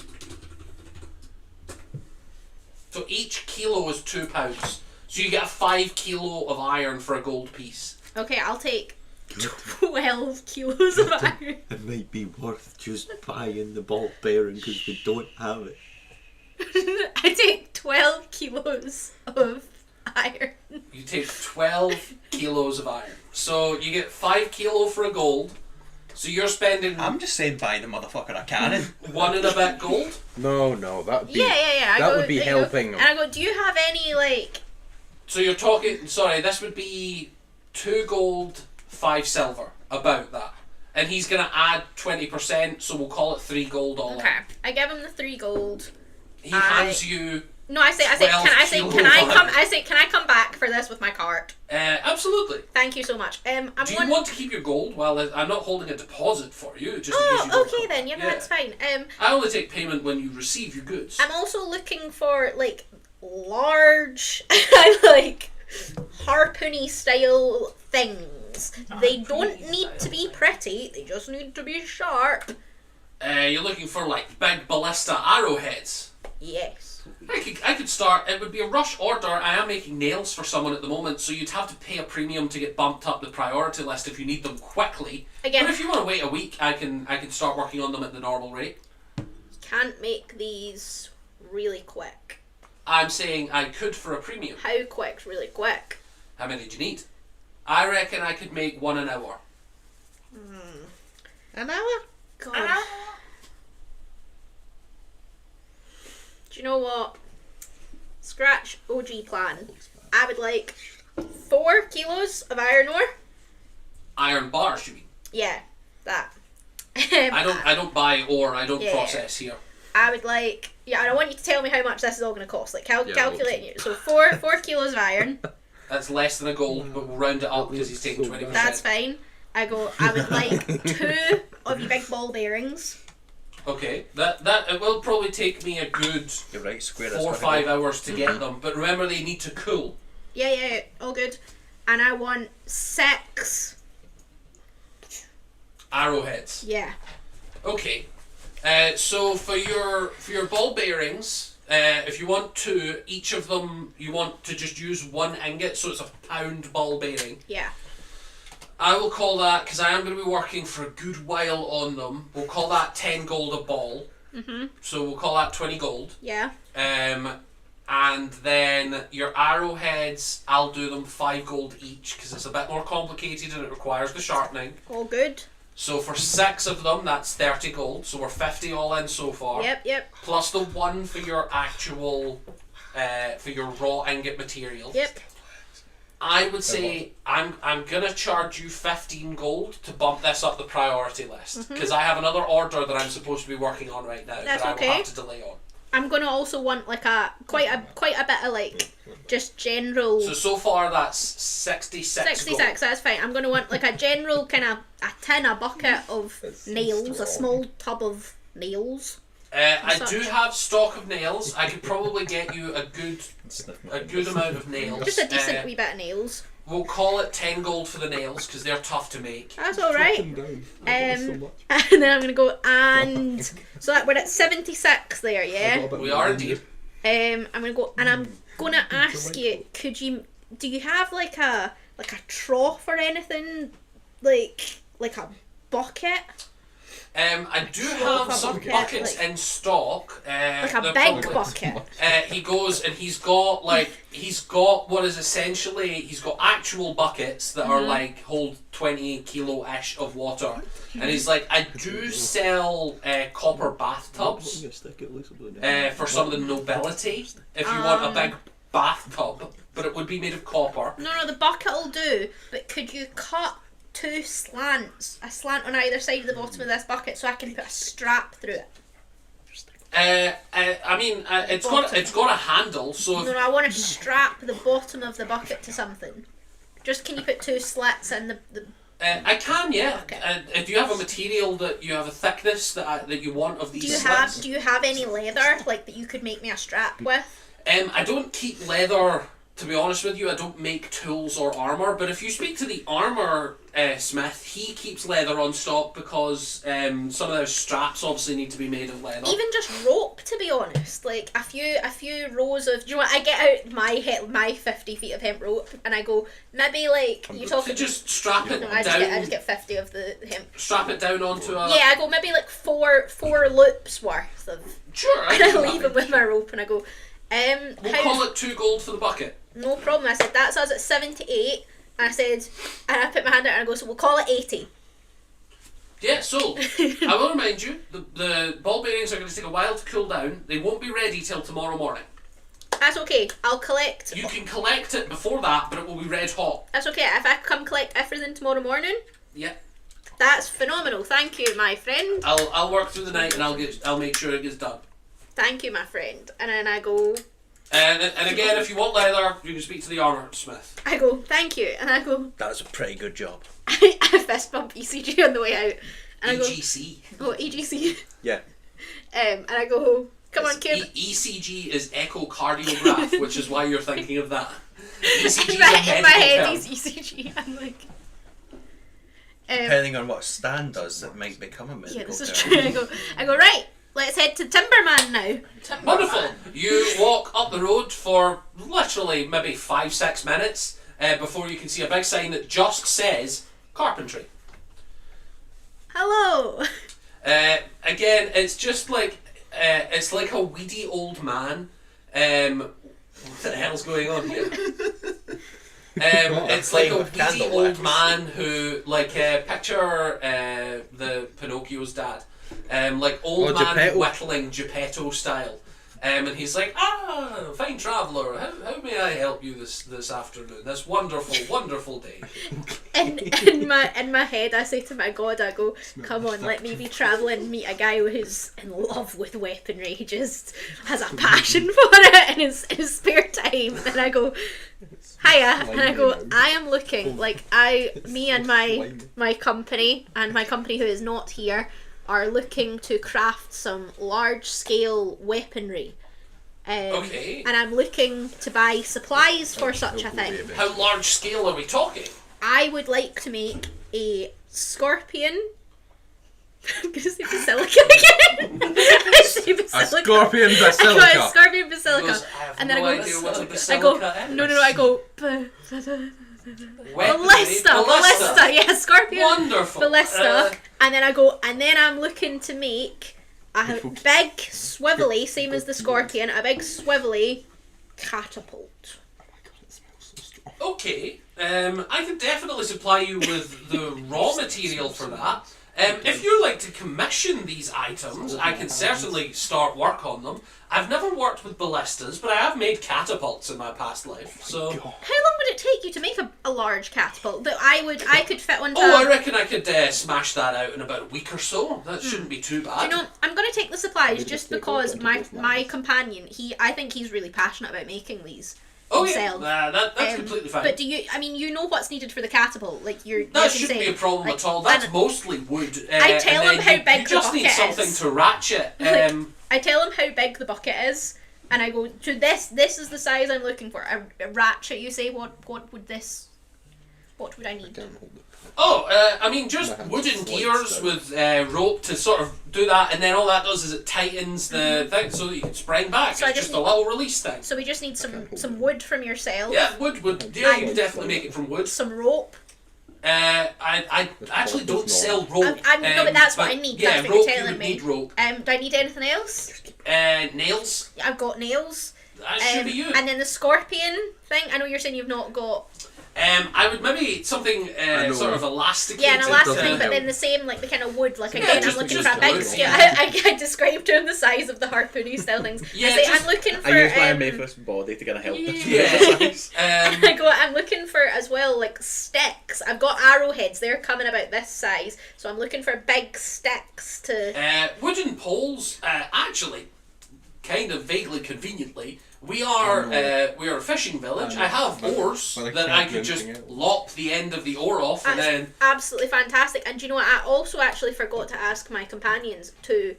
Speaker 1: So each kilo is £2. So you get a 5 kilo of iron for a gold piece.
Speaker 5: Okay, I'll take 12 kilos of iron.
Speaker 6: It might be worth just buying the ball bearing because we don't have it.
Speaker 5: I take 12 kilos of iron.
Speaker 1: You take 12 kilos of iron. So you get 5 kilo for a gold. So you're spending
Speaker 9: I'm just saying buy the motherfucker a cannon.
Speaker 1: 1 and a bit gold.
Speaker 8: No, that would be
Speaker 5: Yeah.
Speaker 8: that would be helping.
Speaker 5: And I go, do you have any, like...
Speaker 1: So you're talking, sorry, this would be 2 gold, 5 silver, about that. And he's going to add 20%, so we'll call it 3 gold all in.
Speaker 5: Okay, I give him the 3 gold.
Speaker 1: He hands you.
Speaker 5: No, I say, can I come back for this with my cart?
Speaker 1: Absolutely.
Speaker 5: Thank you so much.
Speaker 1: Do you want to keep your gold? Well, I'm not holding a deposit for you. Just in case you don't
Speaker 5: okay then. Yeah, that's fine.
Speaker 1: I only take payment when you receive your goods.
Speaker 5: I'm also looking for like large, like harpoony style things. They don't need to be pretty. They just need to be sharp.
Speaker 1: You're looking for like big ballista arrowheads.
Speaker 5: Yes.
Speaker 1: I could start. It would be a rush order. I am making nails for someone at the moment, so you'd have to pay a premium to get bumped up the priority list if you need them quickly.
Speaker 5: Again,
Speaker 1: but if you want to wait a week, I can start working on them at the normal rate.
Speaker 5: Can't make these really quick.
Speaker 1: I'm saying I could for a premium.
Speaker 5: How quick's really quick?
Speaker 1: How many do you need? I reckon I could make 1 an hour.
Speaker 5: An hour? God. Do you know what? Scratch OG plan. I would like 4 kilos of iron ore.
Speaker 1: Iron bars, you mean?
Speaker 5: Yeah, that.
Speaker 1: I don't buy ore. I don't process here.
Speaker 5: I would like, and I want you to tell me how much this is all going to cost. Like calculating it. So 4 kilos of iron.
Speaker 1: That's less than a gold, but we'll round it up because he's taking 20%.
Speaker 5: That's fine. I would like 2 of your big ball bearings.
Speaker 1: Okay, that it will probably take me a good 4 or 5 hours to get them, but remember they need to cool.
Speaker 5: Yeah, all good. And I want 6
Speaker 1: arrowheads.
Speaker 5: Yeah.
Speaker 1: Okay, so for your ball bearings, if you want 2, each of them you want to just use 1 ingot, so it's a pound ball bearing.
Speaker 5: Yeah.
Speaker 1: I will call that, because I am going to be working for a good while on them, we'll call that 10 gold a ball. So we'll call that 20 gold.
Speaker 5: Yeah.
Speaker 1: And then your arrowheads, I'll do them 5 gold each, because it's a bit more complicated and it requires the sharpening.
Speaker 5: All good.
Speaker 1: So for 6 of them, that's 30 gold, so we're 50 all in so far.
Speaker 5: Yep.
Speaker 1: Plus the 1 for your actual, for your raw ingot material.
Speaker 5: Yep.
Speaker 1: I would say I'm gonna charge you 15 gold to bump this up the priority list because I have another order that I'm supposed to be working on right now
Speaker 5: That's
Speaker 1: that I
Speaker 5: okay.
Speaker 1: will have to delay on.
Speaker 5: I'm gonna also want like quite a bit of like just general.
Speaker 1: So far that's 66
Speaker 5: 66,
Speaker 1: gold.
Speaker 5: that's fine. I'm gonna want like a general kind of a tin, a bucket of nails, a small tub of nails.
Speaker 1: I
Speaker 5: such.
Speaker 1: do have stock of nails. I could probably get you a good amount of nails.
Speaker 5: Just a decent wee bit of nails.
Speaker 1: We'll call it 10 gold for the nails because they're tough to make.
Speaker 5: That's alright. And then I'm gonna go and so that we're at 76 there, yeah?
Speaker 1: We are indeed.
Speaker 5: I'm gonna go and I'm gonna ask you, do you have like a trough or anything? Like a bucket?
Speaker 1: I do have some
Speaker 5: bucket,
Speaker 1: buckets
Speaker 5: like-
Speaker 1: in stock.
Speaker 5: Like a
Speaker 1: they're
Speaker 5: big
Speaker 1: probably-
Speaker 5: bucket.
Speaker 1: He goes and he's got what is essentially he's got actual buckets that are like hold 20 kilo-ish of water, and he's like, I do sell copper bathtubs for some of the nobility if you want a big bathtub, but it would be made of copper.
Speaker 5: No, the bucket will do, but could you cut two slants, a slant on either side of the bottom of this bucket so I can put a strap through it?
Speaker 1: It's got a handle, so
Speaker 5: No, I want to strap the bottom of the bucket to something. Just can you put two slits in the
Speaker 1: I can, yeah.
Speaker 5: Okay.
Speaker 1: Do you have a material that you have a thickness that you want of these
Speaker 5: do
Speaker 1: slits?
Speaker 5: you have any leather like that you could make me a strap with?
Speaker 1: I don't keep leather, to be honest with you. I don't make tools or armour, but if you speak to the armour smith, he keeps leather on stock because some of those straps obviously need to be made of leather.
Speaker 5: Even just rope, to be honest, like a few rows of. Do you know what? I get out my 50 feet of hemp rope and I go maybe like you
Speaker 1: So
Speaker 5: talking.
Speaker 1: just strap it
Speaker 5: No,
Speaker 1: down.
Speaker 5: I just get 50 of the hemp.
Speaker 1: Strap it down onto a.
Speaker 5: Yeah, I go maybe like four loops worth of.
Speaker 1: Sure.
Speaker 5: And I leave it with my rope and I go.
Speaker 1: We'll call it 2 gold for the bucket.
Speaker 5: No problem. I said that's us at 78. And I said, and I put my hand out and I go, so we'll call it 80.
Speaker 1: Yeah, so I will remind you, the ball bearings are going to take a while to cool down. They won't be ready till tomorrow morning.
Speaker 5: That's okay. I'll collect.
Speaker 1: You can collect it before that, but it will be red hot.
Speaker 5: That's okay. If I come collect everything tomorrow morning,
Speaker 1: Yeah.
Speaker 5: that's phenomenal. Thank you, my friend.
Speaker 1: I'll work through the night and I'll make sure it gets done.
Speaker 5: Thank you, my friend. And then I go,
Speaker 1: And again, if you want leather, you can speak to the armour smith.
Speaker 5: I go, thank you. And I go,
Speaker 4: That was a pretty good job.
Speaker 5: I fist bump ECG on the way out. And I go,
Speaker 1: EGC.
Speaker 5: oh, EGC.
Speaker 4: Yeah.
Speaker 5: And I go, come on, kid.
Speaker 1: ECG is echocardiograph, which is why you're thinking of that. ECG is a
Speaker 5: in my
Speaker 1: medical
Speaker 5: head,
Speaker 1: term.
Speaker 5: he's ECG. I'm like,
Speaker 4: Depending on what Stan does, it might become a medical
Speaker 5: yeah, this is
Speaker 4: term.
Speaker 5: true. I go, right, let's head to Timberman now.
Speaker 1: Wonderful. You walk up the road for literally maybe 5-6 minutes before you can see a big sign that just says carpentry.
Speaker 5: Hello.
Speaker 1: Again, it's just like it's like a weedy old man. What the hell's going on here? It's like a weedy old man who, like, picture the Pinocchio's dad. Like old man
Speaker 8: Geppetto.
Speaker 1: whittling Geppetto style. And he's like, fine traveller, how may I help you this afternoon? This wonderful day.
Speaker 5: In my head, I say to my god, I go, come on, let me be travelling and meet a guy who's in love with weaponry. He just has a passion for it in his spare time. And then I go, hiya, and I go, I am looking, like, me and my company, and my company who is not here, are looking to craft some large-scale weaponry.
Speaker 1: Okay.
Speaker 5: And I'm looking to buy supplies for such a thing.
Speaker 1: How large scale are we talking?
Speaker 5: I would like to make a scorpion. I'm gonna say basilica again. I say
Speaker 8: A
Speaker 5: basilica.
Speaker 8: scorpion
Speaker 5: I go, a
Speaker 8: basilica.
Speaker 5: scorpion
Speaker 1: He
Speaker 5: basilica.
Speaker 1: goes, I have
Speaker 5: And then
Speaker 1: no
Speaker 5: I go,
Speaker 1: idea what a
Speaker 5: I go,
Speaker 1: basilica is.
Speaker 5: no, I go,
Speaker 1: Weaponry.
Speaker 5: ballista, yeah, scorpion.
Speaker 1: Wonderful.
Speaker 5: Ballista. And then I go, and then I'm looking to make a big swivelly, same as the scorpion, a big swivelly catapult.
Speaker 1: Okay, I can definitely supply you with the raw material for that. If you'd like to commission these items, I can certainly start work on them. I've never worked with ballistas, but I have made catapults in my past life, so...
Speaker 5: How long would it take you to make a large catapult that I could fit onto?
Speaker 1: Oh, I reckon I could smash that out in about a week or so. That shouldn't be too bad.
Speaker 5: You know, I'm going to take the supplies
Speaker 8: Maybe
Speaker 5: just
Speaker 8: they go
Speaker 5: because
Speaker 8: into
Speaker 5: my
Speaker 8: both
Speaker 5: my
Speaker 8: lines.
Speaker 5: companion, I think he's really passionate about making these.
Speaker 1: Oh
Speaker 5: himself.
Speaker 1: yeah, that's completely fine.
Speaker 5: But you know what's needed for the catapult? Like you
Speaker 1: That
Speaker 5: can
Speaker 1: shouldn't
Speaker 5: say,
Speaker 1: be a problem
Speaker 5: like,
Speaker 1: at all. That's
Speaker 5: and
Speaker 1: mostly wood.
Speaker 5: I tell
Speaker 1: and
Speaker 5: him
Speaker 1: then
Speaker 5: how
Speaker 1: you
Speaker 5: big the
Speaker 1: just need
Speaker 5: bucket
Speaker 1: something
Speaker 5: is.
Speaker 1: to ratchet.
Speaker 5: Like, I tell him how big the bucket is, and I go to this is the size I'm looking for. A ratchet. You say what would I need?
Speaker 1: I mean, just
Speaker 8: My hands
Speaker 1: wooden
Speaker 8: slides
Speaker 1: gears
Speaker 8: down.
Speaker 1: with rope to sort of do that, and then all that does is it tightens the thing so that you can spring back.
Speaker 5: So I
Speaker 1: it's
Speaker 5: just
Speaker 1: just a little release thing.
Speaker 5: So we just need some wood from yourself.
Speaker 1: Yeah, wood. Yeah, you can definitely make it from wood.
Speaker 5: Some rope.
Speaker 1: I actually don't sell rope.
Speaker 5: No, but that's what I need.
Speaker 1: Yeah,
Speaker 5: That's what you're
Speaker 1: rope. You
Speaker 5: telling
Speaker 1: would
Speaker 5: me.
Speaker 1: need rope.
Speaker 5: Do I need anything else?
Speaker 1: Nails.
Speaker 5: I've got nails.
Speaker 1: That should be you.
Speaker 5: And then the scorpion thing. I know you're saying you've not got.
Speaker 1: I would maybe something
Speaker 8: know.
Speaker 1: sort of elasticated.
Speaker 5: Yeah, an elastic
Speaker 8: doesn't
Speaker 5: thing, but
Speaker 8: help.
Speaker 5: then the same, like the kind of wood. Like
Speaker 1: Yeah,
Speaker 5: again, I'm
Speaker 1: just-
Speaker 5: looking
Speaker 1: just
Speaker 5: for a big
Speaker 1: wood.
Speaker 5: scale. I described to him the size of the harpoony style things.
Speaker 1: Yeah,
Speaker 5: I say,
Speaker 1: just-
Speaker 5: I'm looking for.
Speaker 4: I use my amorphous body to kind of help
Speaker 1: Yeah.
Speaker 4: this.
Speaker 5: I'm looking for as well like sticks. I've got arrowheads. They're coming about this size, so I'm looking for big sticks to.
Speaker 1: Wooden poles, actually, kind of vaguely conveniently, we are a fishing village. I have oars
Speaker 8: but I
Speaker 1: that
Speaker 8: can't
Speaker 1: I
Speaker 8: do
Speaker 1: could just
Speaker 8: anything else.
Speaker 1: lop the end of the oar off, and
Speaker 5: That's
Speaker 1: then
Speaker 5: absolutely fantastic. And do you know what? I also actually forgot to ask my companions to.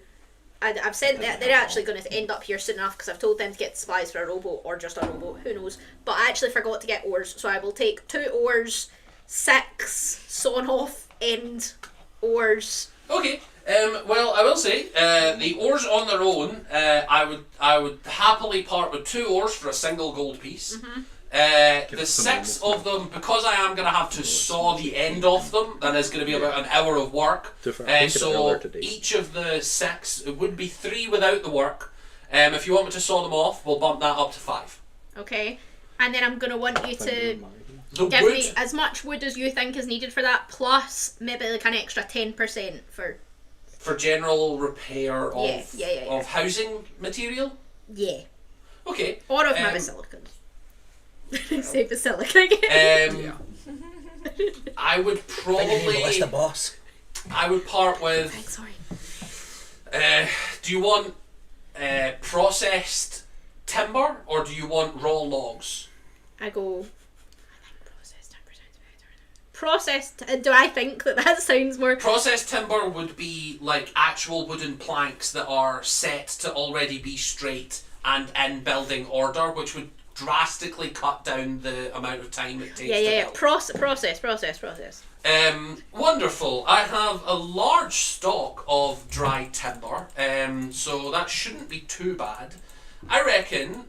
Speaker 5: I've said that they're actually going to end up here soon enough because I've told them to get supplies for a rowboat or just a rowboat, who knows. But I actually forgot to get oars, so I will take 2 oars, 6 sawn off end oars.
Speaker 1: okay. Well, I will say the oars on their own, I would happily part with 2 oars for a single gold piece. The 6 of them, because I am going to have to saw the end off them, that is going to be about an hour of work.
Speaker 8: I think an
Speaker 1: So
Speaker 8: hour today.
Speaker 1: each of the 6, it would be 3 without the work. If you want me to saw them off, we'll bump that up to 5.
Speaker 5: Okay, and then I'm going to want you to
Speaker 1: The
Speaker 5: give
Speaker 1: wood,
Speaker 5: me as much wood as you think is needed for that, plus maybe like an extra 10% for
Speaker 1: for general repair of
Speaker 5: Yeah.
Speaker 1: of housing material. Okay.
Speaker 5: or of my basilicas. Say basilica again.
Speaker 1: I would probably.
Speaker 4: boss.
Speaker 1: I would part with.
Speaker 5: Thanks, sorry.
Speaker 1: Do you want processed timber or do you want raw logs?
Speaker 5: I go. Processed. Do I think that sounds more?
Speaker 1: Processed timber would be like actual wooden planks that are set to already be straight and in building order, which would drastically cut down the amount of time it takes to
Speaker 5: Yeah.
Speaker 1: build.
Speaker 5: Process.
Speaker 1: Wonderful. I have a large stock of dry timber, so that shouldn't be too bad. I reckon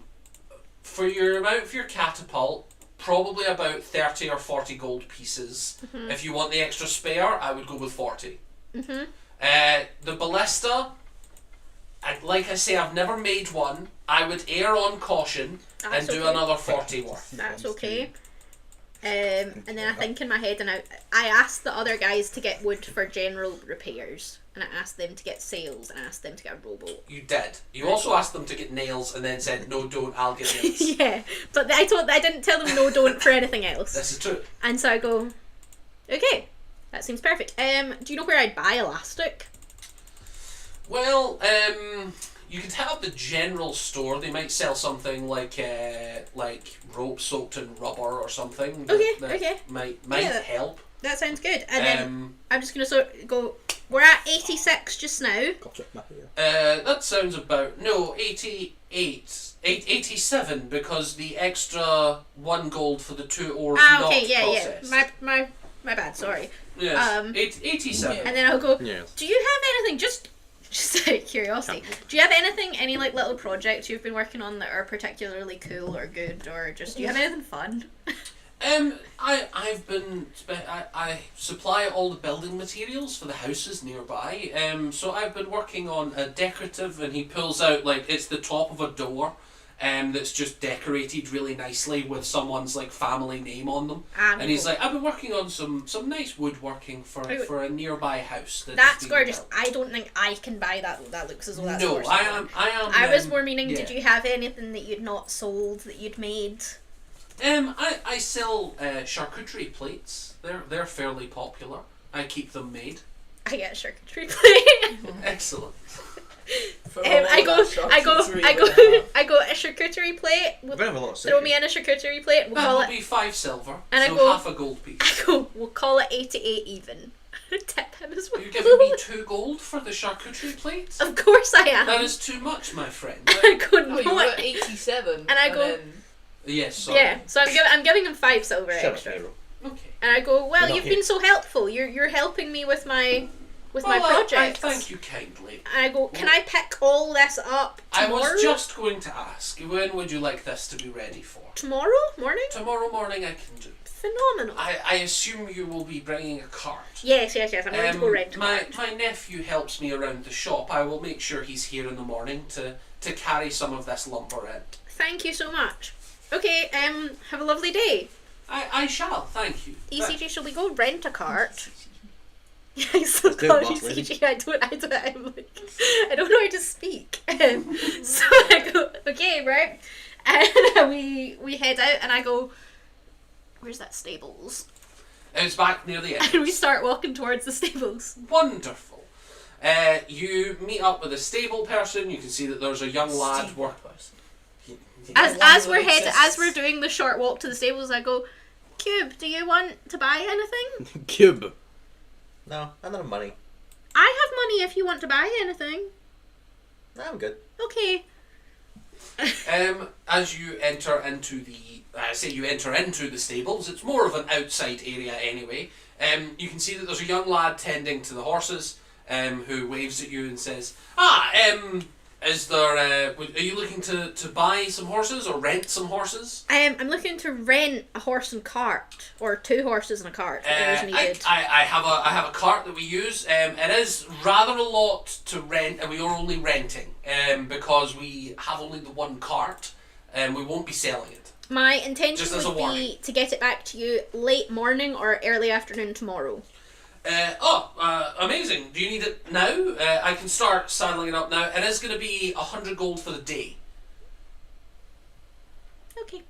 Speaker 1: for your amount for your catapult, probably about 30 or 40 gold pieces. If you want the extra spare, I would go with 40. The ballista, like I say, I've never made one. I would err on caution and
Speaker 5: That's
Speaker 1: do
Speaker 5: okay.
Speaker 1: another 40 worth.
Speaker 5: That's okay. And then I think in my head, and I asked the other guys to get wood for general repairs, and I asked them to get sails, and I asked them to get a rowboat.
Speaker 1: You did. You also asked them to get nails and then said, no, don't, I'll get nails.
Speaker 5: Yeah, but I didn't tell them no, don't for anything else.
Speaker 1: This is true.
Speaker 5: And so I go, okay, that seems perfect. Do you know where I'd buy elastic?
Speaker 1: Well, you could hit up the general store. They might sell something like rope soaked in rubber or something.
Speaker 5: Okay.
Speaker 1: Might
Speaker 5: Yeah,
Speaker 1: help.
Speaker 5: That sounds good. And then
Speaker 1: Um,
Speaker 5: I'm just gonna go. We're at 86 just now.
Speaker 8: Got it, my hair.
Speaker 1: that sounds about 87 because the extra 1 gold for the 2 ores not
Speaker 5: Okay, yeah.
Speaker 1: processed.
Speaker 5: My bad. Sorry.
Speaker 1: Yes, 87.
Speaker 5: And then I'll go.
Speaker 8: Yes.
Speaker 5: Do you have anything just out of curiosity? Do you have any like little projects you've been working on that are particularly cool or good, or just do you have anything fun?
Speaker 1: I supply all the building materials for the houses nearby. So I've been working on a decorative, and he pulls out like it's the top of a door, that's just decorated really nicely with someone's like family name on them. And he's like, I've been working on some nice woodworking for a nearby house.
Speaker 5: That's gorgeous. I don't think I can buy that though. That looks as though that's
Speaker 1: No,
Speaker 5: gorgeous.
Speaker 1: I am.
Speaker 5: I was more meaning,
Speaker 1: yeah.
Speaker 5: did you have anything that you'd not sold that you'd made?
Speaker 1: I sell charcuterie plates. They're fairly popular. I keep them made.
Speaker 5: I get a charcuterie plate.
Speaker 1: Excellent.
Speaker 3: For all
Speaker 5: I
Speaker 3: of
Speaker 5: go
Speaker 3: that charcuterie we have.
Speaker 5: I go a charcuterie plate.
Speaker 2: We're gonna have a lot of
Speaker 5: Throw
Speaker 2: sushi.
Speaker 5: me in a charcuterie plate. We'll
Speaker 1: That
Speaker 5: call
Speaker 1: will
Speaker 5: it.
Speaker 1: be 5 silver,
Speaker 5: And I
Speaker 1: so
Speaker 5: go-
Speaker 1: half a gold piece.
Speaker 5: I go. We'll call it 88 even. Tip him as well.
Speaker 1: Are you giving me 2 gold for the charcuterie plate?
Speaker 5: Of course I am.
Speaker 1: That is too much, my friend.
Speaker 5: I go
Speaker 3: Oh, you
Speaker 5: no.
Speaker 3: were at 87.
Speaker 5: And I go-
Speaker 3: then
Speaker 1: Yes, sorry.
Speaker 5: Yeah. So I'm giving him 5 silver
Speaker 2: Shut up,
Speaker 5: extra.
Speaker 2: Nero.
Speaker 1: Okay.
Speaker 5: And I go, well,
Speaker 2: You're not
Speaker 5: you've
Speaker 2: here.
Speaker 5: been so helpful. You're helping me with my my
Speaker 1: Well,
Speaker 5: project.
Speaker 1: I thank you kindly.
Speaker 5: And I go, can I pick all this up
Speaker 1: I
Speaker 5: tomorrow?
Speaker 1: was just going to ask, when would you like this to be ready for?
Speaker 5: Tomorrow morning?
Speaker 1: Tomorrow morning I can do.
Speaker 5: Phenomenal.
Speaker 1: I assume you will be bringing a cart.
Speaker 5: Yes. I'm going to go rent
Speaker 1: my
Speaker 5: one.
Speaker 1: my nephew helps me around the shop. I will make sure he's here in the morning to carry some of this lumber in.
Speaker 5: Thank you so much. Okay, have a lovely day.
Speaker 1: I shall, thank you.
Speaker 5: ECG, shall we go rent a cart? Yeah, I still
Speaker 2: Let's do
Speaker 5: call
Speaker 2: it,
Speaker 5: it
Speaker 2: boss lady.
Speaker 5: ECG. I don't know how to speak. So I go, okay, right? And we head out and I go, where's that stables?
Speaker 1: It's back near the end.
Speaker 5: And we start walking towards the stables.
Speaker 1: Wonderful. You meet up with a stable person. You can see that there's a young lad
Speaker 3: Steve
Speaker 1: work.
Speaker 3: person.
Speaker 5: As
Speaker 3: one
Speaker 5: we're
Speaker 3: that
Speaker 5: as
Speaker 3: exists.
Speaker 5: we're doing the short walk to the stables, I go, Cube, do you want to buy anything?
Speaker 8: Cube.
Speaker 4: No, I don't have money.
Speaker 5: I have money if you want to buy anything.
Speaker 4: No, I'm good.
Speaker 5: Okay.
Speaker 1: As you enter into the stables, it's more of an outside area anyway. You can see that there's a young lad tending to the horses, who waves at you and says, is there, are you looking to buy some horses or rent some horses?
Speaker 5: I'm looking to rent a horse and cart, or 2 horses and a cart, whatever's needed.
Speaker 1: I have a cart that we use. It is rather a lot to rent, and we are only renting, because we have only the one cart, and we won't be selling it.
Speaker 5: My intention
Speaker 1: Just as a
Speaker 5: would be
Speaker 1: warning.
Speaker 5: to get it back to you late morning or early afternoon tomorrow.
Speaker 1: Amazing. Do you need it now? I can start saddling it up now. It is going to be 100 gold for the day.
Speaker 5: Okay.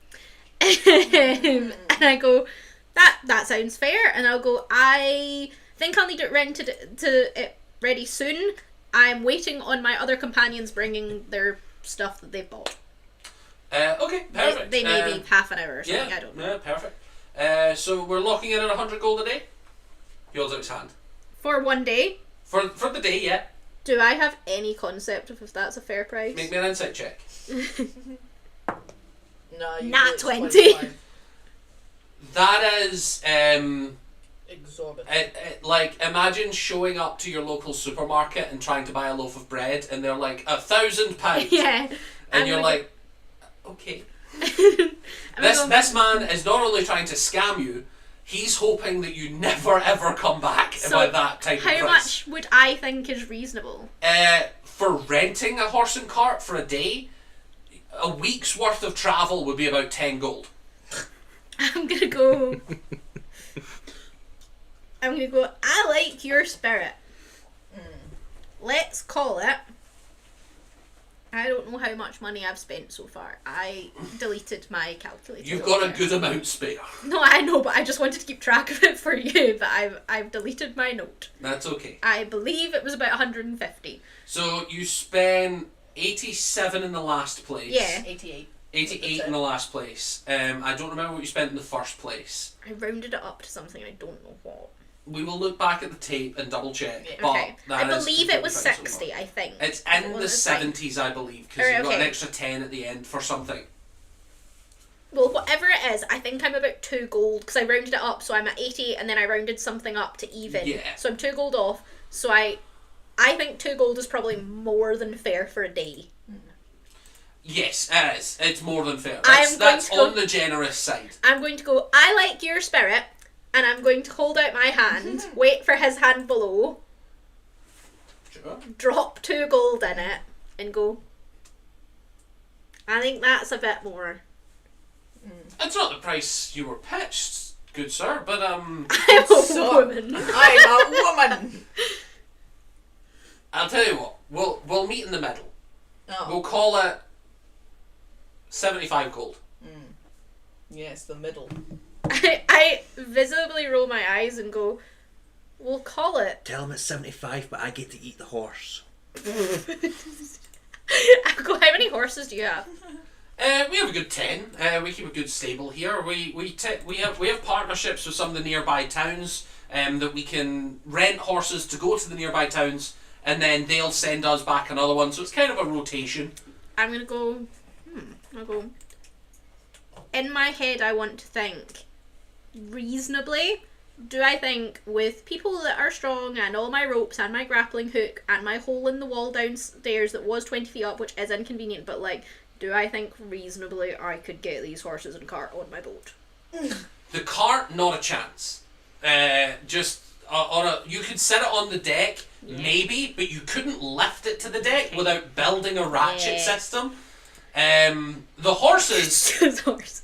Speaker 5: And I go, that sounds fair. And I'll go, I think I'll need it rented to it ready soon. I'm waiting on my other companions bringing their stuff that they've bought.
Speaker 1: Okay, perfect.
Speaker 5: They may be half an hour or something,
Speaker 1: Yeah,
Speaker 5: I don't know.
Speaker 1: yeah, perfect. So we're locking in at 100 gold a day? He holds out his hand.
Speaker 5: For one day,
Speaker 1: For the day, yeah.
Speaker 5: do I have any concept of if that's a fair price?
Speaker 1: Make me an insight check.
Speaker 3: No, you
Speaker 5: Nat
Speaker 3: do it
Speaker 5: 20.
Speaker 3: 25.
Speaker 1: That is,
Speaker 3: Exorbitant.
Speaker 1: like, imagine showing up to your local supermarket and trying to buy a loaf of bread, and they're like, £1,000.
Speaker 5: Yeah.
Speaker 1: And
Speaker 5: I'm
Speaker 1: you're
Speaker 5: gonna-
Speaker 1: like, okay.
Speaker 5: I'm
Speaker 1: This
Speaker 5: gonna-
Speaker 1: this man is not only trying to scam you, he's hoping that you never ever come back
Speaker 5: So,
Speaker 1: about that type of
Speaker 5: How
Speaker 1: price.
Speaker 5: much would I think is reasonable?
Speaker 1: For renting a horse and cart for a day, a week's worth of travel would be about 10 gold.
Speaker 5: I'm gonna go. I like your spirit. Let's call it. I don't know how much money I've spent so far. I deleted my calculator.
Speaker 1: You've got a
Speaker 5: earlier.
Speaker 1: good amount spare.
Speaker 5: No, I know, but I just wanted to keep track of it for you. But I've deleted my note.
Speaker 1: That's okay.
Speaker 5: I believe it was about 150.
Speaker 1: So you spend 87 in the last place.
Speaker 5: Yeah.
Speaker 3: 88.
Speaker 1: 88 in the last place. I don't remember what you spent in the first place.
Speaker 5: I rounded it up to something I don't know what.
Speaker 1: We will look back at the tape and double check.
Speaker 3: Yeah.
Speaker 1: But
Speaker 5: Okay.
Speaker 1: that
Speaker 5: I
Speaker 1: is
Speaker 5: believe it was
Speaker 1: completely fine so
Speaker 5: 60.
Speaker 1: far.
Speaker 5: I think.
Speaker 1: It's
Speaker 5: It
Speaker 1: in the
Speaker 5: was fine.
Speaker 1: 70s, I believe, because
Speaker 5: Alright,
Speaker 1: you've got an
Speaker 5: okay.
Speaker 1: extra 10 at the end for something.
Speaker 5: Well, whatever it is, I think I'm about 2 gold because I rounded it up, so I'm at 80, and then I rounded something up to even.
Speaker 1: Yeah.
Speaker 5: So I'm 2 gold off. So I think 2 gold is probably more than fair for a day.
Speaker 1: Yes, it is. It's more than fair.
Speaker 5: I'm
Speaker 1: That's
Speaker 5: going to
Speaker 1: on the generous side.
Speaker 5: I'm going to go. I like your spirit, and I'm going to hold out my hand, wait for his hand below,
Speaker 1: Sure.
Speaker 5: drop 2 gold in it, and go. I think that's a bit more.
Speaker 1: It's not the price you were pitched, good sir, but
Speaker 5: I'm a
Speaker 3: So-
Speaker 5: woman.
Speaker 3: I'm a woman!
Speaker 1: I'll tell you what. We'll meet in the middle.
Speaker 3: Oh.
Speaker 1: We'll call it 75 gold.
Speaker 3: Yes, the middle.
Speaker 5: I visibly roll my eyes and go, we'll call it.
Speaker 4: Tell him it's 75, but I get to eat the horse.
Speaker 5: I go, how many horses do you have?
Speaker 1: We have a good 10. We keep a good stable here. We have partnerships with some of the nearby towns that we can rent horses to go to the nearby towns, and then they'll send us back another one. So it's kind of a rotation.
Speaker 5: I'm gonna go. I'll go. In my head, I want to think reasonably. Do I think with people that are strong and all my ropes and my grappling hook and my hole in the wall downstairs that was 20 feet up, which is inconvenient, but like, do I think reasonably I could get these horses and cart on my boat?
Speaker 1: The cart, not a chance. Just on a, you could set it on the deck, maybe, but you couldn't lift it to the deck without building a ratchet system. The horses,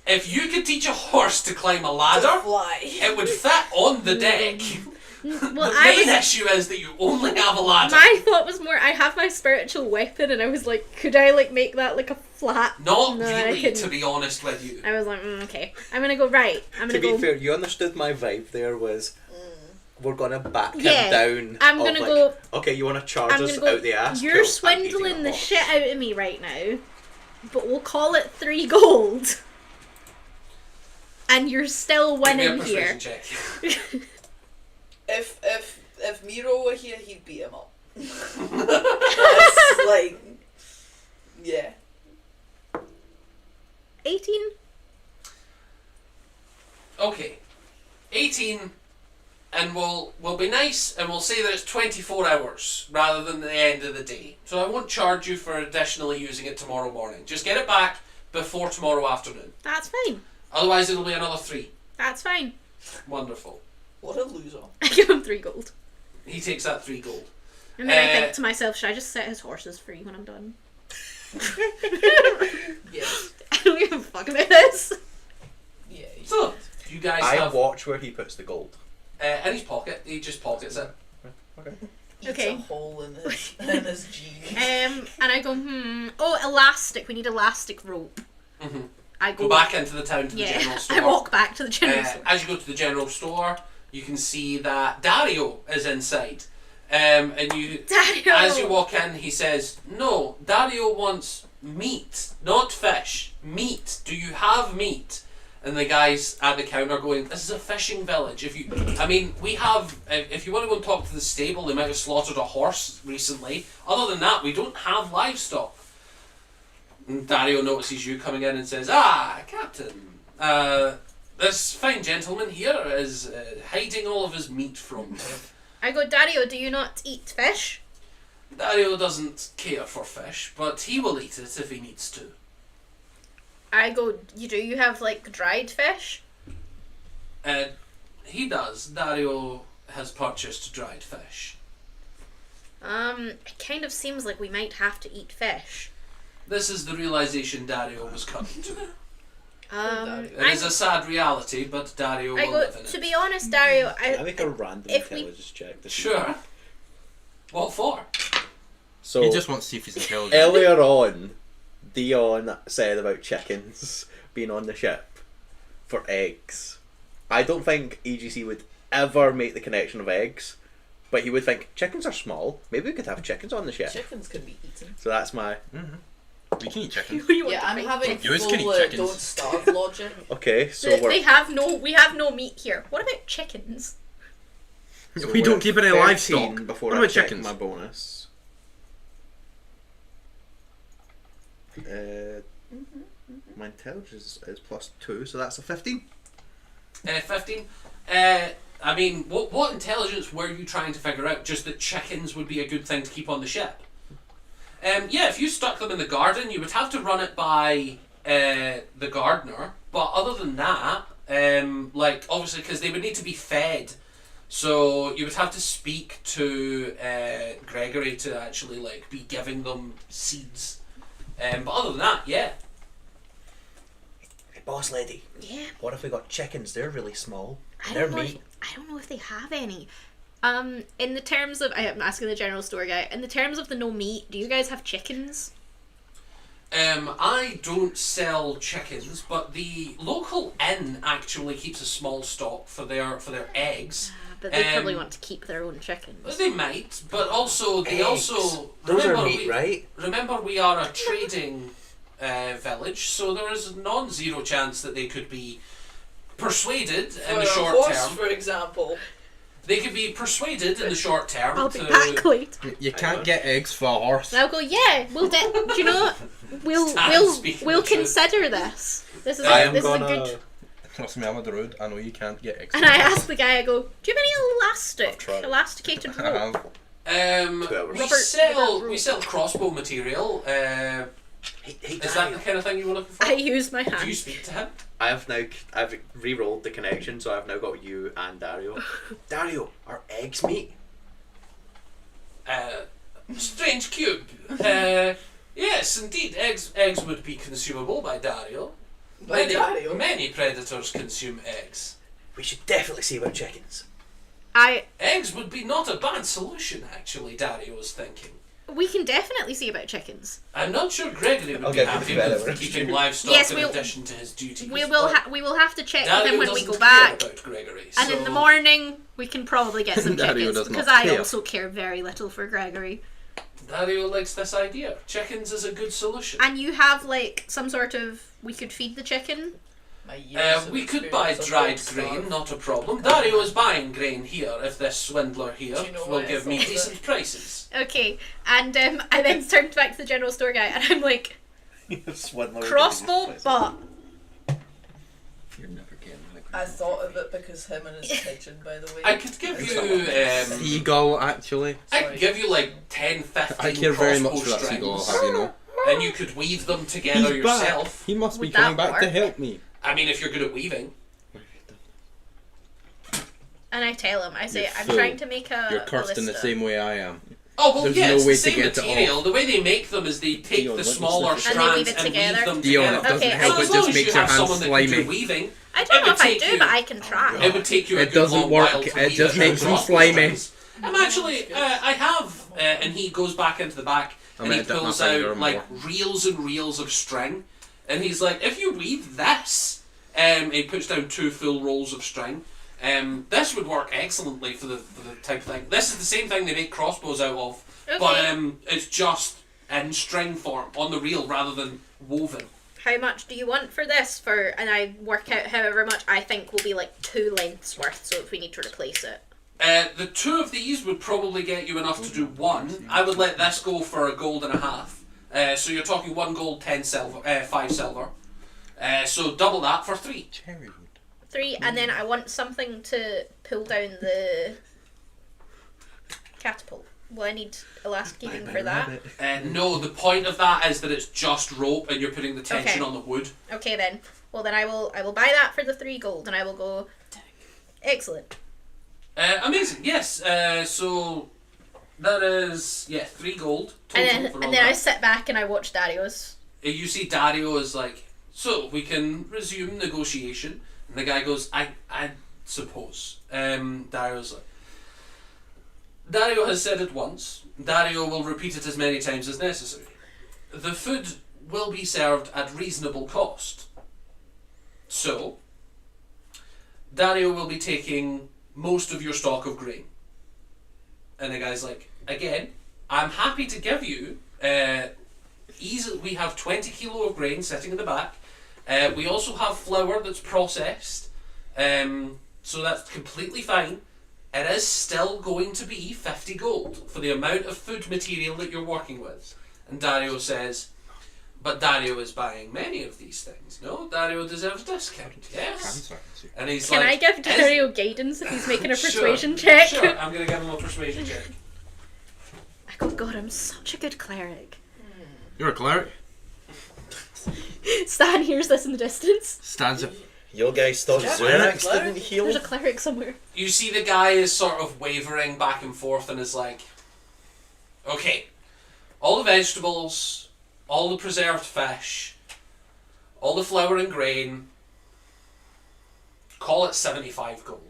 Speaker 1: if you could teach a horse to climb a ladder,
Speaker 3: Fly.
Speaker 1: it would fit on the deck.
Speaker 5: Well,
Speaker 1: The main issue is that you only have a ladder.
Speaker 5: my thought was more, I have my spiritual weapon, and I was like, could I like make that like a flat?
Speaker 1: Not
Speaker 5: No, I
Speaker 1: really,
Speaker 5: couldn't.
Speaker 1: to be honest with you.
Speaker 5: I was like, okay, I'm gonna go right. I'm
Speaker 4: To
Speaker 5: gonna
Speaker 4: be
Speaker 5: go.
Speaker 4: fair, you understood my vibe there was we're gonna back
Speaker 5: Yeah,
Speaker 4: him down.
Speaker 5: I'm
Speaker 4: of,
Speaker 5: gonna
Speaker 4: like,
Speaker 5: go-
Speaker 4: Okay, you want to charge
Speaker 5: I'm
Speaker 4: us
Speaker 5: gonna go.
Speaker 4: out the ass?
Speaker 5: You're
Speaker 4: Cool, I'm eating
Speaker 5: swindling
Speaker 4: a
Speaker 5: the
Speaker 4: horse.
Speaker 5: shit out of me right now, but we'll call it 3 gold. And you're still
Speaker 1: Give me a
Speaker 5: winning here.
Speaker 1: persuasion check.
Speaker 3: If Miro were here, he'd beat him up. That's like, yeah.
Speaker 5: 18.
Speaker 1: Okay, 18, and we'll be nice, and we'll say that it's 24 hours rather than the end of the day. So I won't charge you for additionally using it tomorrow morning. Just get it back before tomorrow afternoon.
Speaker 5: That's fine.
Speaker 1: Otherwise, it'll be another 3.
Speaker 5: That's fine.
Speaker 1: Wonderful.
Speaker 3: What a loser.
Speaker 5: I give him 3 gold.
Speaker 1: He takes that 3 gold.
Speaker 5: And then I think to myself, should I just set his horses free when I'm done?
Speaker 3: Yes.
Speaker 5: I don't give a fuck about this.
Speaker 3: Yeah.
Speaker 1: So, you guys
Speaker 4: I
Speaker 1: have
Speaker 4: watch where he puts the gold.
Speaker 1: in his pocket. He just pockets it.
Speaker 3: Eats
Speaker 5: Okay.
Speaker 3: a hole in his jeans.
Speaker 5: And I go, Oh, elastic. We need elastic rope.
Speaker 1: Mm-hmm.
Speaker 5: I
Speaker 1: Go back into the town to the
Speaker 5: Yeah,
Speaker 1: general store.
Speaker 5: I walk back to the general store.
Speaker 1: As you go to the general store, you can see that Dario is inside. And you,
Speaker 5: Dario!
Speaker 1: as you walk in, he says, "No, Dario wants meat, not fish. Meat. Do you have meat?" And the guys at the counter are going, "This is a fishing village. We have. If you want to go and talk to the stable, they might have slaughtered a horse recently. Other than that, we don't have livestock." And Dario notices you coming in and says, "Ah, Captain, this fine gentleman here is hiding all of his meat from me."
Speaker 5: I go, Dario, do you not eat fish?
Speaker 1: Dario doesn't care for fish, but he will eat it if he needs to.
Speaker 5: I go, you have like dried fish?
Speaker 1: He does. Dario has purchased dried fish.
Speaker 5: It kind of seems like we might have to eat fish.
Speaker 1: This is the realization Dario was coming to. It
Speaker 5: I
Speaker 1: is a sad reality, but Dario will
Speaker 5: go,
Speaker 1: live in
Speaker 5: to
Speaker 1: it.
Speaker 5: be honest, Dario,
Speaker 4: I make a random
Speaker 5: if we-
Speaker 4: intelligence check. To see.
Speaker 1: Sure. What for?
Speaker 4: So
Speaker 8: He just wants to see if he's intelligent.
Speaker 4: earlier on, Dion said about chickens being on the ship for eggs. I don't think EGC would ever make the connection of eggs, but he would think chickens are small. Maybe we could have chickens on the ship.
Speaker 3: Chickens can be eaten.
Speaker 4: So that's my
Speaker 8: We can eat chicken.
Speaker 3: Yeah, I'm having
Speaker 8: You guys can eat
Speaker 3: full
Speaker 8: chickens.
Speaker 3: don't starve logic.
Speaker 4: okay. So
Speaker 5: we have no meat here. What about chickens?
Speaker 8: We don't keep any
Speaker 4: 13
Speaker 8: livestock.
Speaker 4: Before
Speaker 8: What
Speaker 4: I
Speaker 8: about
Speaker 4: check
Speaker 8: chickens?
Speaker 4: my bonus. My intelligence is +2, so that's a 15.
Speaker 1: 15. What intelligence were you trying to figure out? Just that chickens would be a good thing to keep on the ship. If you stuck them in the garden, you would have to run it by the gardener. But other than that, obviously, because they would need to be fed, so you would have to speak to Gregory to actually be giving them seeds. But other than that, yeah.
Speaker 4: Hey, boss lady.
Speaker 5: Yeah.
Speaker 4: What if we got chickens? They're really small.
Speaker 5: I
Speaker 4: They're
Speaker 5: don't know.
Speaker 4: meat.
Speaker 5: I don't know if they have any. In the terms of, I'm asking the general store guy. In the terms of the no meat, do you guys have chickens?
Speaker 1: I don't sell chickens, but the local inn actually keeps a small stock for their eggs.
Speaker 5: But they probably want to keep their own chickens.
Speaker 1: They might, but also they
Speaker 4: Eggs.
Speaker 1: also
Speaker 4: Those are
Speaker 1: remember
Speaker 4: meat, right?
Speaker 1: Remember, we are a trading village, so there is a non-zero chance that they could be persuaded in the
Speaker 3: For a
Speaker 1: short
Speaker 3: horse,
Speaker 1: term.
Speaker 3: for example.
Speaker 1: They could be persuaded in the short term
Speaker 5: I'll
Speaker 1: to.
Speaker 5: be back later.
Speaker 8: You can't get eggs for a horse.
Speaker 5: And I'll go, yeah, do you know what?
Speaker 1: Speaking
Speaker 5: We'll
Speaker 1: the truth.
Speaker 5: consider this. This is
Speaker 4: I
Speaker 5: a,
Speaker 4: am
Speaker 5: this is a
Speaker 4: gonna.
Speaker 5: good.
Speaker 8: Trust me, I'm a druid. I know you can't get eggs.
Speaker 5: And I asked the guy, I go, do you have any
Speaker 4: I've tried.
Speaker 5: elasticated rope?
Speaker 4: Two hours.
Speaker 1: We
Speaker 5: Robert,
Speaker 1: sell crossbow material.
Speaker 4: Hey,
Speaker 1: Is that the kind of thing you were looking for?
Speaker 5: I use my
Speaker 1: Do you
Speaker 5: hand.
Speaker 1: speak to him?
Speaker 4: I've re-rolled the connection, so I've now got you and Dario. Dario, are eggs meat?
Speaker 1: Strange cube. Yes, indeed, eggs would be consumable by Dario.
Speaker 3: By Dario?
Speaker 1: Many predators consume eggs.
Speaker 4: We should definitely see about chickens.
Speaker 1: Eggs would be not a bad solution, actually, Dario was thinking.
Speaker 5: We can definitely see about chickens.
Speaker 1: I'm not sure Gregory would
Speaker 2: I'll
Speaker 1: be
Speaker 2: give you
Speaker 1: happy
Speaker 2: the
Speaker 1: with
Speaker 2: better.
Speaker 1: keeping livestock
Speaker 5: Yes,
Speaker 1: in
Speaker 5: we'll-
Speaker 1: addition to his duties.
Speaker 5: We will
Speaker 1: but
Speaker 5: we will have to check with
Speaker 1: Dario
Speaker 5: him when we
Speaker 1: doesn't
Speaker 5: go
Speaker 1: care
Speaker 5: back.
Speaker 1: about Gregory,
Speaker 5: And in
Speaker 1: so-
Speaker 5: the morning, we can probably get some
Speaker 8: Dario
Speaker 5: chickens
Speaker 8: does not
Speaker 5: because I
Speaker 8: care.
Speaker 5: also care very little for Gregory.
Speaker 1: Dario likes this idea. Chickens is a good solution.
Speaker 5: And you have like some sort of we could feed the chicken.
Speaker 3: My years of
Speaker 1: We could buy
Speaker 3: experience on
Speaker 1: dried
Speaker 3: Gold
Speaker 1: grain,
Speaker 3: Star.
Speaker 1: not a problem. Dario is buying grain here if this swindler here
Speaker 3: Do you know
Speaker 1: will
Speaker 3: why I
Speaker 1: give me
Speaker 3: thought
Speaker 1: decent prices.
Speaker 5: Okay, and I then turned back to the general store guy and I'm like, crossbow, but
Speaker 2: You're never getting like
Speaker 3: I thought of it because him and his pigeon, by the way.
Speaker 1: I could give you
Speaker 8: Seagull, actually.
Speaker 1: I could give you like 10, 15
Speaker 8: I care very much for
Speaker 1: crossbow
Speaker 8: that seagull, I'll
Speaker 1: strings,
Speaker 8: have you know.
Speaker 1: and you could weave them together
Speaker 8: He's back.
Speaker 1: yourself.
Speaker 8: He must be
Speaker 5: Would
Speaker 8: coming
Speaker 5: that
Speaker 8: back to
Speaker 5: work?
Speaker 8: help me.
Speaker 1: I mean, if you're good at weaving.
Speaker 5: and I tell him, I say,
Speaker 8: You're
Speaker 5: I'm
Speaker 8: full.
Speaker 5: trying to make a
Speaker 8: You're cursed in the
Speaker 5: ballista.
Speaker 8: same way I am.
Speaker 1: Oh, well,
Speaker 8: There's
Speaker 1: yeah,
Speaker 8: no
Speaker 1: it's
Speaker 8: way
Speaker 1: the
Speaker 8: to
Speaker 1: same
Speaker 8: get it
Speaker 1: material. The way they make them is they take
Speaker 8: Dion,
Speaker 1: the
Speaker 8: let me
Speaker 1: smaller
Speaker 8: sniff
Speaker 5: And
Speaker 8: it.
Speaker 5: they
Speaker 1: strands
Speaker 5: weave it
Speaker 1: and
Speaker 5: together?
Speaker 1: weave them
Speaker 8: Dion, it
Speaker 1: together.
Speaker 8: doesn't
Speaker 5: Okay,
Speaker 8: help,
Speaker 1: So
Speaker 8: it
Speaker 1: as long
Speaker 8: just
Speaker 1: as
Speaker 8: makes
Speaker 1: you
Speaker 8: your
Speaker 1: have
Speaker 8: hands
Speaker 1: someone that can do
Speaker 8: slimy.
Speaker 1: weaving,
Speaker 5: I don't
Speaker 1: it
Speaker 5: know
Speaker 1: would
Speaker 5: if I
Speaker 1: take
Speaker 5: do,
Speaker 1: you-
Speaker 5: but I can try.
Speaker 1: it would take you a
Speaker 8: It
Speaker 1: good
Speaker 8: doesn't
Speaker 1: long
Speaker 8: work,
Speaker 1: while to
Speaker 8: it
Speaker 1: weave
Speaker 8: just
Speaker 1: it
Speaker 8: makes
Speaker 1: from
Speaker 8: them
Speaker 1: crossbow
Speaker 8: slimy.
Speaker 1: strings. I'm actually, I have, and he goes back into the back
Speaker 8: I'm
Speaker 1: and he
Speaker 8: gonna dip my
Speaker 1: pulls
Speaker 8: finger
Speaker 1: out
Speaker 8: in
Speaker 1: like
Speaker 8: more.
Speaker 1: reels and reels of string, and he's like, if you weave this, he puts down 2 full rolls of string. This would work excellently for the type of thing. This is the same thing they make crossbows out of, but
Speaker 5: Okay.
Speaker 1: it's just in string form on the reel rather than woven.
Speaker 5: How much do you want for this? And I work out however much I think will be like 2 lengths worth, so if we need to replace it.
Speaker 1: The 2 of these would probably get you enough to do 1. I would let this go for $1.50. So you're talking 1 gold, 10 silver, 5 silver. So double that for 3.
Speaker 8: Cherry wood.
Speaker 5: 3, and then I want something to pull down the catapult. Will I need elasticating for that?
Speaker 1: No, the point of that is that it's just rope and you're putting the tension
Speaker 5: Okay.
Speaker 1: on the wood.
Speaker 5: Okay then. Well then I will buy that for the 3 gold, and I will go. Excellent.
Speaker 1: Amazing, yes. So that is 3 gold total
Speaker 5: And then
Speaker 1: for all
Speaker 5: and then I
Speaker 1: that.
Speaker 5: sit back and I watch Dario's.
Speaker 1: You see Dario is like, so we can resume negotiation. And the guy goes, I suppose. Dario's like, Dario has said it once. Dario will repeat it as many times as necessary. The food will be served at reasonable cost. So, Dario will be taking most of your stock of grain. And the guy's like, again, I'm happy to give you easily. We have 20 kilo of grain sitting in the back. We also have flour that's processed, so that's completely fine. It is still going to be 50 gold for the amount of food material that you're working with. And Dario says, but Dario is buying many of these things. No, Dario deserves discount. Yes. And he's
Speaker 5: Can
Speaker 1: like,
Speaker 5: I give
Speaker 1: "Is-
Speaker 5: Dario guidance if he's making a
Speaker 1: Sure,
Speaker 5: persuasion check?
Speaker 1: Sure, I'm going to give him a persuasion check.
Speaker 5: I go, God, I'm such a good cleric.
Speaker 8: You're a cleric.
Speaker 5: Stan hears this in the distance.
Speaker 8: Stands up.
Speaker 4: Your guy thought
Speaker 3: Yeah,
Speaker 4: Xanax
Speaker 3: cleric.
Speaker 4: didn't heal.
Speaker 5: There's a cleric somewhere.
Speaker 1: You see the guy is sort of wavering back and forth and is like, okay, all the vegetables, all the preserved fish, all the flour and grain, call it 75 gold.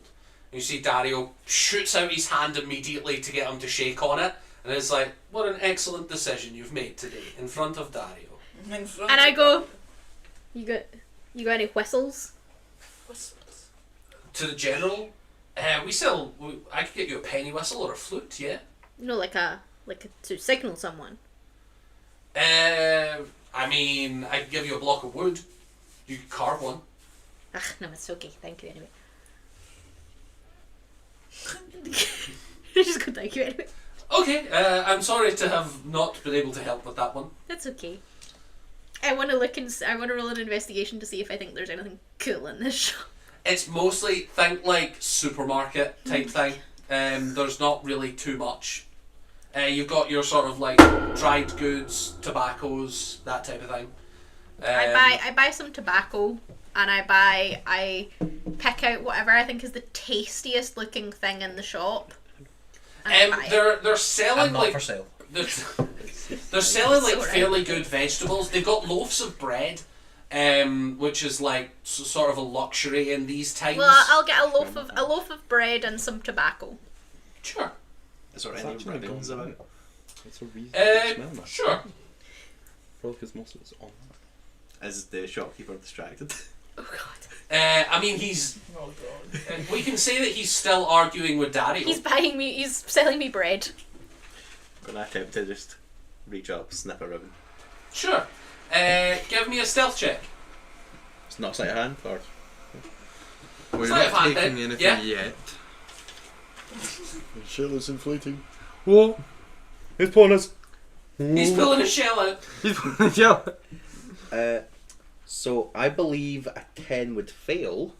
Speaker 1: And you see Dario shoots out his hand immediately to get him to shake on it, and is like, what an excellent decision you've made today in front of Dario.
Speaker 3: In front
Speaker 5: And I
Speaker 3: of
Speaker 5: go, you got any whistles?
Speaker 3: whistles.
Speaker 1: To the general, I could get you a penny whistle or a flute, yeah.
Speaker 5: No, like to signal someone.
Speaker 1: I mean, I could give you a block of wood. You could carve one.
Speaker 5: Ah, no, it's okay. Thank you anyway. Just go, thank you anyway.
Speaker 1: Okay, I'm sorry to have not been able to help with that one.
Speaker 5: That's okay. I want to I want to roll an investigation to see if I think there's anything cool in this shop.
Speaker 1: It's mostly, think like supermarket type thing. There's not really too much. You've got your sort of like dried goods, tobaccos, that type of thing.
Speaker 5: I buy some tobacco, and I pick out whatever I think is the tastiest looking thing in the shop. And I buy it.
Speaker 1: They're selling
Speaker 9: I'm not
Speaker 1: like
Speaker 9: for sale.
Speaker 1: they're selling like
Speaker 5: Alright.
Speaker 1: fairly good vegetables. They've got loaves of bread, which is like sort of a luxury in these times.
Speaker 5: Well, I'll get a loaf of bread and some tobacco.
Speaker 1: Sure.
Speaker 4: Is there
Speaker 8: It's
Speaker 4: any
Speaker 8: actually
Speaker 4: ribbons
Speaker 8: gone
Speaker 4: about?
Speaker 8: It's a reasonable smell, man.
Speaker 1: Sure.
Speaker 8: Probably because most of it's on.
Speaker 4: Is the shopkeeper distracted?
Speaker 5: Oh god.
Speaker 1: I mean, he's.
Speaker 3: Oh god.
Speaker 1: We can say that he's still arguing with Dario.
Speaker 5: He's selling me bread.
Speaker 4: I'm gonna attempt to just reach up, snip a ribbon.
Speaker 1: Sure. Give me a stealth check.
Speaker 4: It's not sleight of hand, or
Speaker 8: We're
Speaker 1: Sleight of
Speaker 8: not
Speaker 1: hand,
Speaker 8: taking
Speaker 1: then.
Speaker 8: anything
Speaker 1: Yeah.
Speaker 8: yet.
Speaker 2: The shell is inflating.
Speaker 8: What? Who's pulling us?
Speaker 1: He's pulling a shell out.
Speaker 8: He's pulling us. Yeah.
Speaker 4: so I believe a 10 would fail,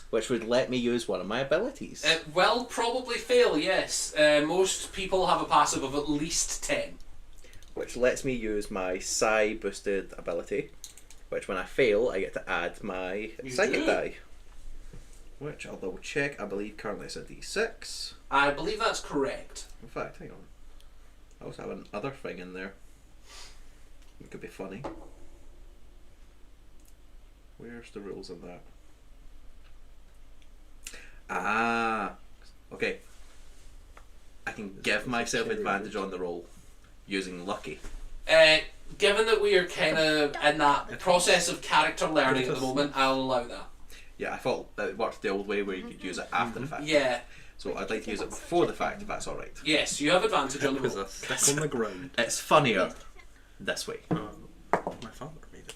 Speaker 4: which would let me use one of my abilities.
Speaker 1: It will probably fail, yes. Most people have a passive of at least 10.
Speaker 4: Which lets me use my psi boosted ability, which when I fail I get to add my
Speaker 1: You
Speaker 4: psychic
Speaker 1: do.
Speaker 4: die. Which I'll double check, I believe currently it's a d6.
Speaker 1: I believe that's correct.
Speaker 4: In fact, hang on. I also have another thing in there. It could be funny. Where's the rules on that? Ah, okay. I can give myself advantage on the roll using lucky.
Speaker 1: Given that we are kind of in that process of character learning at the moment, I'll allow that.
Speaker 4: Yeah, I thought that it worked the old way where you could use it after the fact.
Speaker 1: Yeah,
Speaker 4: So I'd like to use it before the fact if that's alright.
Speaker 1: yes, you have advantage on the
Speaker 8: Because
Speaker 1: roll.
Speaker 8: a stick on the ground.
Speaker 4: It's funnier this way.
Speaker 8: My father made it.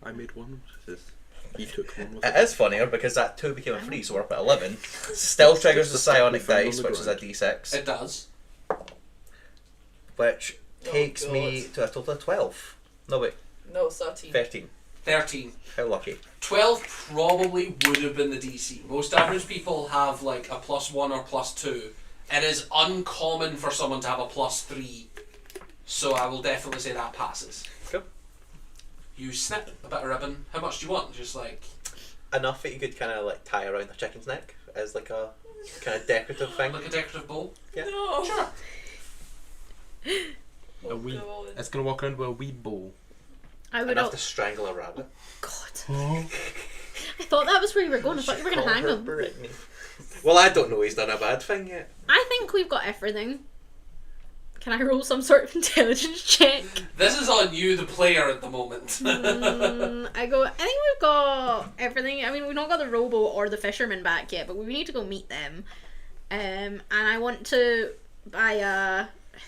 Speaker 8: I made one with his. He took one with
Speaker 4: It is funnier because that 2 became a 3, so we're up at 11. Still triggers the psionic
Speaker 8: found on
Speaker 4: dice,
Speaker 8: the
Speaker 4: which is a
Speaker 8: ground.
Speaker 4: d6,
Speaker 1: It does.
Speaker 4: which takes
Speaker 3: God.
Speaker 4: me to a total of 12. No, wait,
Speaker 3: No, 13.
Speaker 4: 13.
Speaker 1: 13.
Speaker 4: How lucky.
Speaker 1: 12 probably would have been the DC. Most average people have like a +1 or +2. It is uncommon for someone to have a +3. So I will definitely say that passes.
Speaker 4: Cool.
Speaker 1: You snip a bit of ribbon. How much do you want? Just like...
Speaker 4: Enough that you could kind of like tie around a chicken's neck as like a kind of decorative thing.
Speaker 1: Like a decorative bowl?
Speaker 3: No.
Speaker 1: Sure.
Speaker 3: Oh,
Speaker 8: A wee.
Speaker 3: God.
Speaker 8: It's gonna walk around with a wee bowl.
Speaker 5: I would.
Speaker 4: Enough to strangle a rabbit.
Speaker 5: God. I thought that was where you were going. I thought you were going to
Speaker 4: Call
Speaker 5: hang
Speaker 4: her
Speaker 5: him.
Speaker 4: Brittany. Well, I don't know he's done a bad thing yet.
Speaker 5: I think we've got everything. Can I roll some sort of intelligence check?
Speaker 1: This is on you, the player, at the moment.
Speaker 5: I think we've got everything. I mean, we've not got the robo or the fisherman back yet, but we need to go meet them. And I want to buy a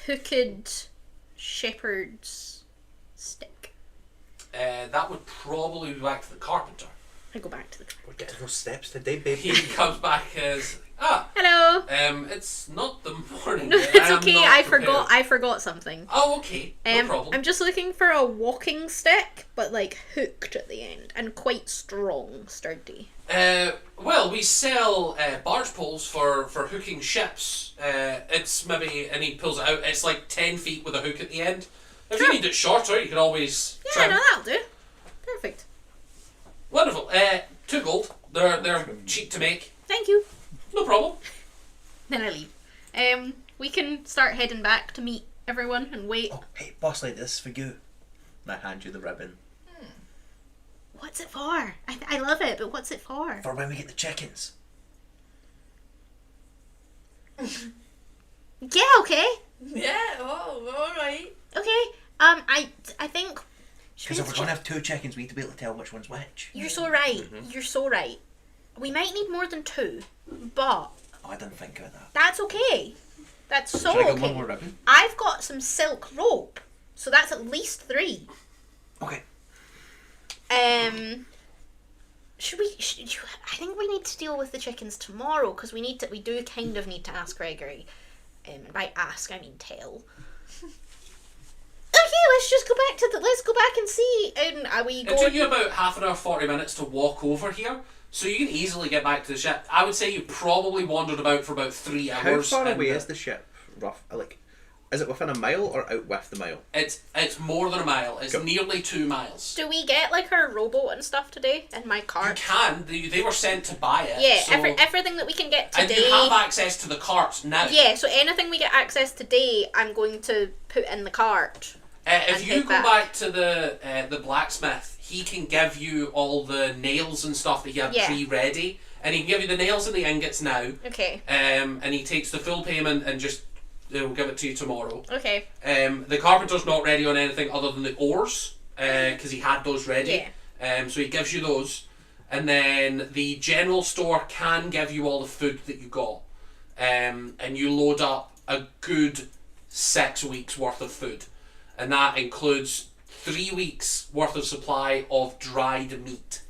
Speaker 5: hooked shepherd's stick.
Speaker 1: That would probably be back to the carpenter.
Speaker 5: I go back to the.
Speaker 4: We're getting those steps today, baby.
Speaker 1: He comes back as...
Speaker 5: Hello.
Speaker 1: It's not the morning
Speaker 5: No,
Speaker 1: yet.
Speaker 5: it's
Speaker 1: I'm
Speaker 5: okay.
Speaker 1: not
Speaker 5: I
Speaker 1: prepared.
Speaker 5: forgot something.
Speaker 1: Oh, okay. No problem.
Speaker 5: I'm just looking for a walking stick, but like hooked at the end and quite strong, sturdy.
Speaker 1: Well, we sell barge poles for hooking ships. It's maybe, and he pulls it out, it's like 10 feet with a hook at the end. If you
Speaker 5: Sure.
Speaker 1: need it shorter, you can always
Speaker 5: Yeah,
Speaker 1: trim.
Speaker 5: no, that'll do. Perfect.
Speaker 1: Wonderful. 2 gold. They're cheap to make.
Speaker 5: Thank you.
Speaker 1: No problem.
Speaker 5: Then I leave. We can start heading back to meet everyone and wait.
Speaker 4: Oh, hey, boss lady, this is for you. And I hand you the ribbon.
Speaker 5: What's it for? I love it, but what's it for?
Speaker 4: For when we get the chickens.
Speaker 5: Yeah, okay.
Speaker 3: Yeah, oh, alright.
Speaker 5: Okay. I think
Speaker 9: Because if we're going to have 2 chickens, we need to be able to tell which one's which.
Speaker 5: You're so right. You're so right. We might need more than 2, but
Speaker 9: Oh, I didn't think about that.
Speaker 5: that's okay. That's so
Speaker 9: Should I get
Speaker 5: okay.
Speaker 9: one more ribbon?
Speaker 5: I've got some silk rope, so that's at least 3.
Speaker 9: Okay.
Speaker 5: Should we? I think we need to deal with the chickens tomorrow because we do kind of need to ask Gregory. And by ask, I mean tell. Okay, let's go back and see. Are we
Speaker 1: It
Speaker 5: going?
Speaker 1: took you about half an hour, 40 minutes to walk over here, so you can easily get back to the ship. I would say you probably wandered about for about 3 hours.
Speaker 4: How far
Speaker 1: and
Speaker 4: away is the ship? Rough, like, is it within a mile or out with the mile?
Speaker 1: It's more than a mile. It's
Speaker 4: Go.
Speaker 1: nearly 2 miles.
Speaker 5: Do we get like our rowboat and stuff today in my
Speaker 1: You
Speaker 5: cart?
Speaker 1: can. They were sent to buy it.
Speaker 5: Yeah,
Speaker 1: so,
Speaker 5: everything that we can get
Speaker 1: and
Speaker 5: today.
Speaker 1: you have access to the cart now.
Speaker 5: Yeah, so anything we get access today, I'm going to put in the cart.
Speaker 1: If
Speaker 5: And
Speaker 1: you
Speaker 5: head
Speaker 1: go
Speaker 5: back.
Speaker 1: back to the blacksmith, he can give you all the nails and stuff that he had
Speaker 5: Yeah.
Speaker 1: pre-ready, and he can give you the nails and the ingots now.
Speaker 5: Okay.
Speaker 1: And he takes the full payment and just he'll give it to you tomorrow.
Speaker 5: Okay.
Speaker 1: The carpenter's not ready on anything other than the oars, because he had those ready.
Speaker 5: Yeah.
Speaker 1: So he gives you those, and then the general store can give you all the food that you got, and you load up a good 6 weeks worth of food, and that includes 3 weeks worth of supply of dried meat,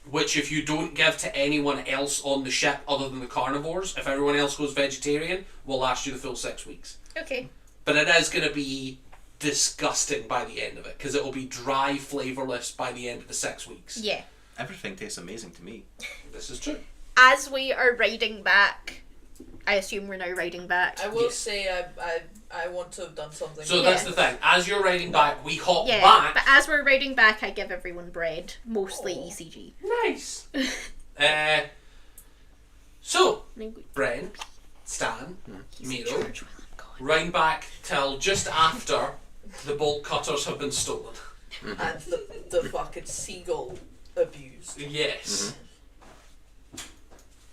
Speaker 1: which if you don't give to anyone else on the ship other than the carnivores, if everyone else goes vegetarian, will last you the full 6 weeks.
Speaker 5: Okay.
Speaker 1: But it is going to be disgusting by the end of it, because it will be dry, flavourless by the end of the 6 weeks.
Speaker 5: Yeah.
Speaker 4: Everything tastes amazing to me.
Speaker 1: This is true.
Speaker 5: As we are riding back, I assume we're now riding back.
Speaker 3: I will say I want to have done something.
Speaker 1: So
Speaker 5: Yeah.
Speaker 1: that's the thing. As you're riding back, we hop
Speaker 5: Yeah,
Speaker 1: back.
Speaker 5: but as we're riding back, I give everyone bread, mostly ECG.
Speaker 1: Nice. So, Bren, Stan, Miro, riding back till just after the bolt cutters have been stolen.
Speaker 3: And the fucking seagull abused.
Speaker 1: Yes.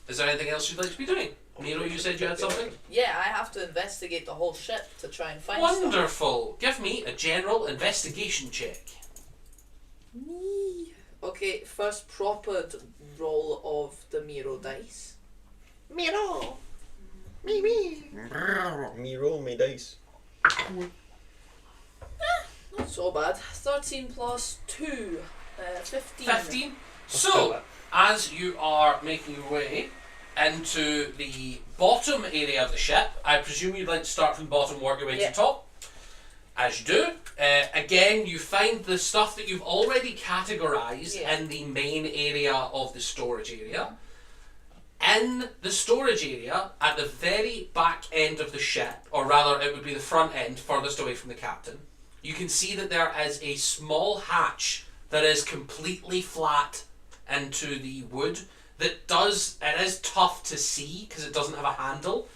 Speaker 1: Is there anything else you'd like to be doing? Miro, you said you had something?
Speaker 3: Yeah, I have to investigate the whole ship to try and find stuff.
Speaker 1: Wonderful. Give me a general investigation check.
Speaker 3: Okay, first proper roll of the Miro dice.
Speaker 7: Me roll me dice.
Speaker 3: Not so bad. 13 plus 2. 15.
Speaker 1: 15. So, as you are making your way into the bottom area of the ship, I presume you'd like to start from the bottom, work your way to
Speaker 3: Yeah.
Speaker 1: the top. As you do, again, you find the stuff that you've already categorised
Speaker 3: Yeah.
Speaker 1: in the main area of the storage area. In the storage area, at the very back end of the ship, or rather it would be the front end, furthest away from the captain, you can see that there is a small hatch that is completely flat into the wood. It is tough to see because it doesn't have a handle.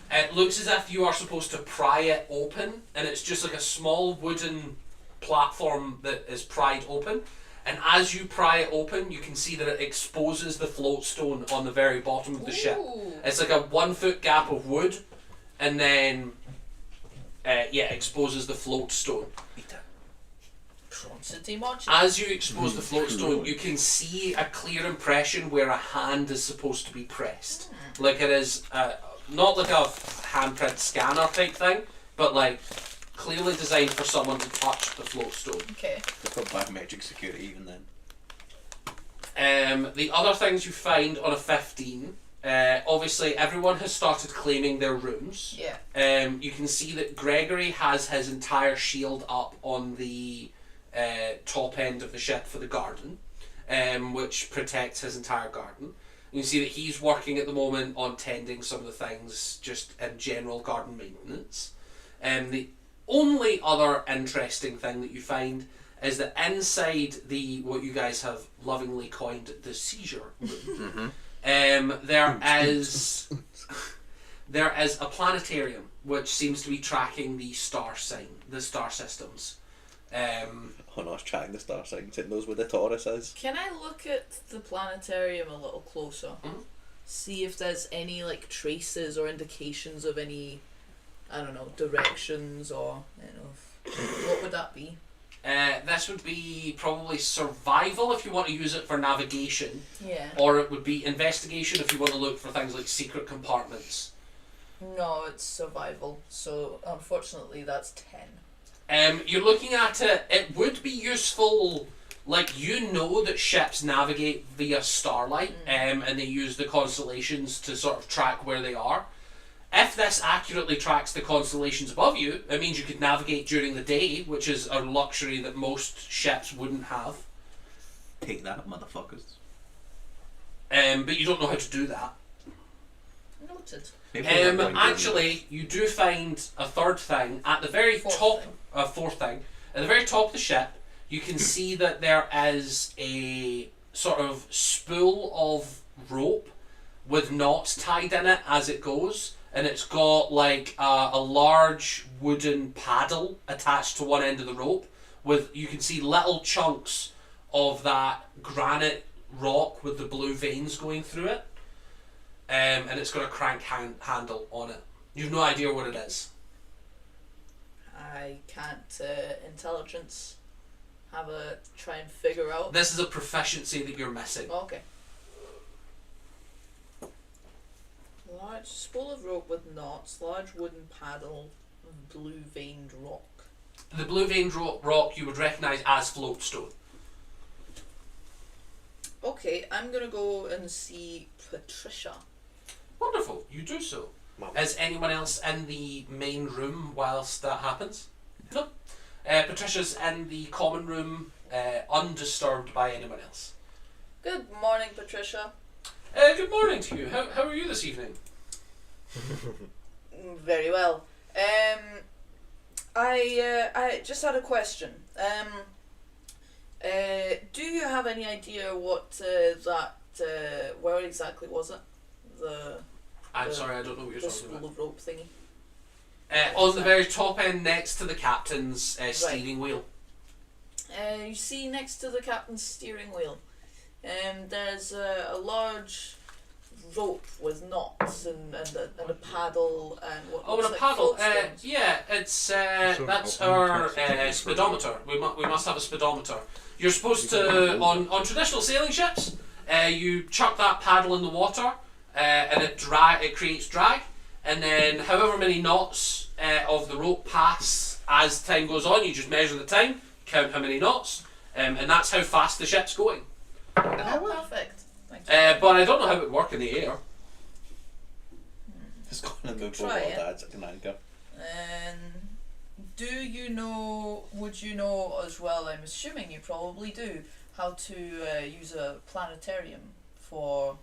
Speaker 1: It looks as if you are supposed to pry it open, and it's just like a small wooden platform that is pried open. And as you pry it open, you can see that it exposes the float stone on the very bottom of the ship.
Speaker 3: Ooh.
Speaker 1: It's like a 1 foot gap of wood, and then exposes the float stone.
Speaker 3: Quantity much.
Speaker 1: As you expose the float stone, you can see a clear impression where a hand is supposed to be pressed. Like it is, not like a handprint scanner type thing, but like clearly designed for someone to touch the float stone.
Speaker 3: Okay.
Speaker 4: They've got biometric security even then.
Speaker 1: The other things you find on a 15, obviously everyone has started claiming their rooms.
Speaker 3: Yeah.
Speaker 1: You can see that Gregory has his entire shield up on the top end of the ship for the garden, which protects his entire garden. You can see that he's working at the moment on tending some of the things just in general garden maintenance. The only other interesting thing that you find is that inside the what you guys have lovingly coined the seizure room, there is a planetarium which seems to be tracking the star systems.
Speaker 4: Oh no, it's tracking the star signs. It knows where the Taurus is.
Speaker 3: Can I look at the planetarium a little closer?
Speaker 1: Mhm.
Speaker 3: See if there's any like traces or indications of any, I don't know, directions or What would that be?
Speaker 1: This would be probably survival if you want to use it for navigation,
Speaker 3: Yeah.
Speaker 1: or it would be investigation if you want to look for things like secret compartments.
Speaker 3: No, it's survival. So unfortunately, that's 10.
Speaker 1: You're looking at it. It would be useful. Like, you know that ships navigate via starlight, and they use the constellations to sort of track where they are. If this accurately tracks the constellations above you, it means you could navigate during the day, which is a luxury that most ships wouldn't have.
Speaker 9: Take that, motherfuckers.
Speaker 1: But you don't know how to do that.
Speaker 3: Noted.
Speaker 9: Maybe we're going
Speaker 1: Actually, you do find a third thing at the very
Speaker 3: Fourth
Speaker 1: top.
Speaker 3: thing.
Speaker 1: Fourth thing at the very top of the ship. You can see that there is a sort of spool of rope with knots tied in it as it goes, and it's got like a large wooden paddle attached to one end of the rope. With you can see little chunks of that granite rock with the blue veins going through it. And it's got a crank handle on it. You've no idea what it is.
Speaker 3: I can't intelligence have a try and figure out.
Speaker 1: This is a proficiency that you're missing.
Speaker 3: Okay. Large spool of rope with knots, large wooden paddle, blue veined rock.
Speaker 1: The blue veined rock you would recognise as floatstone.
Speaker 3: Okay, I'm gonna go and see Patricia.
Speaker 1: Wonderful, you do so.
Speaker 4: Wow.
Speaker 1: Is anyone else in the main room whilst that happens? No. Patricia's in the common room, undisturbed by anyone else.
Speaker 3: Good morning, Patricia.
Speaker 1: Good morning to you. How are you this evening?
Speaker 3: Very well. I just had a question. Do you have any idea what where exactly was it?
Speaker 1: I'm
Speaker 3: The-
Speaker 1: sorry, I don't know what you're
Speaker 3: The
Speaker 1: talking
Speaker 3: spool
Speaker 1: about.
Speaker 3: of rope thingy.
Speaker 1: On the very top end, next to the captain's steering wheel.
Speaker 3: You see next to the captain's steering wheel, there's a large rope with knots and a paddle and what
Speaker 1: Oh, and
Speaker 3: looks
Speaker 1: a
Speaker 3: like
Speaker 1: paddle.
Speaker 3: floatstones.
Speaker 1: Yeah, it's that's our speedometer. We must have a speedometer. You're supposed to on traditional sailing ships. You chuck that paddle in the water, and it creates drag, and then however many knots of the rope pass as time goes on, you just measure the time, count how many knots, and that's how fast the ship's going.
Speaker 3: Oh, perfect. Thank you.
Speaker 1: But I don't know how it would work in the air.
Speaker 4: It's going to move
Speaker 3: Try
Speaker 4: over
Speaker 3: it.
Speaker 4: Dad's like an anchor.
Speaker 3: Do you know? Would you know as well? I'm assuming you probably do how to use a planetarium for.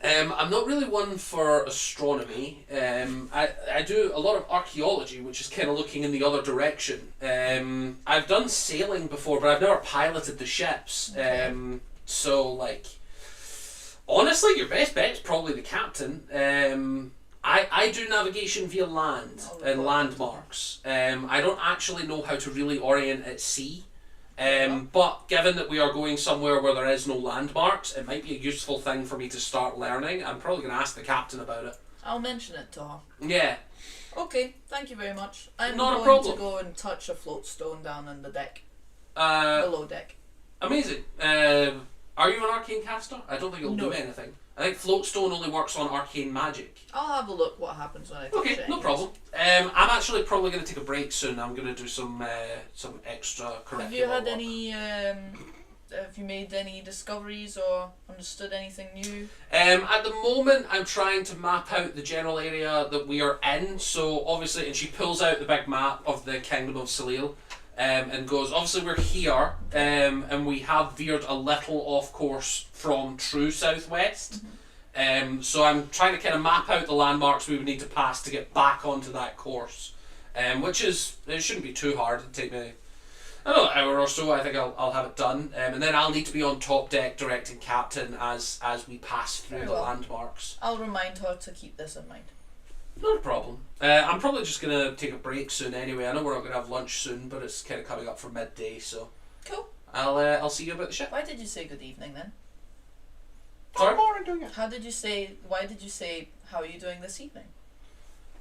Speaker 1: I'm not really one for astronomy. I do a lot of archaeology, which is kind of looking in the other direction. I've done sailing before, but I've never piloted the ships. So, like, honestly, your best bet is probably the captain. I do navigation via land and landmarks. I don't actually know how to really orient at sea. But given that we are going somewhere where there is no landmarks, it might be a useful thing for me to start learning. I'm probably going to ask the captain about it.
Speaker 3: I'll mention it to her.
Speaker 1: Yeah.
Speaker 3: Okay, thank you very much. I'm
Speaker 1: Not a
Speaker 3: going
Speaker 1: problem.
Speaker 3: to go and touch a floatstone down in the deck,
Speaker 1: Uh,
Speaker 3: below deck.
Speaker 1: amazing. Are you an arcane caster? I don't think it'll
Speaker 3: No.
Speaker 1: do anything. I think floatstone only works on arcane magic.
Speaker 3: I'll have a look what happens when I touch
Speaker 1: Okay,
Speaker 3: it.
Speaker 1: no
Speaker 3: anyways.
Speaker 1: problem. I'm actually probably going to take a break soon. I'm going to do some extra curricular
Speaker 3: Have you had
Speaker 1: work.
Speaker 3: any? Have you made any discoveries or understood anything new?
Speaker 1: At the moment, I'm trying to map out the general area that we are in. So obviously, and she pulls out the big map of the Kingdom of Salil, and goes, obviously we're here, and we have veered a little off course from true southwest. So I'm trying to kind of map out the landmarks we would need to pass to get back onto that course, which is, it shouldn't be too hard. It'd take me, I don't know, an hour or so. I think I'll have it done, and then I'll need to be on top deck directing captain as we pass through
Speaker 3: Very
Speaker 1: the
Speaker 3: well.
Speaker 1: landmarks.
Speaker 3: I'll remind her to keep this in mind.
Speaker 1: Not a problem. I'm probably just going to take a break soon anyway. I know we're not going to have lunch soon, but it's kind of coming up for midday, so
Speaker 3: Cool.
Speaker 1: I'll see you about the ship.
Speaker 3: Why did you say good evening then?
Speaker 1: Sorry?
Speaker 3: How did you say? Why did you say how are you doing this evening?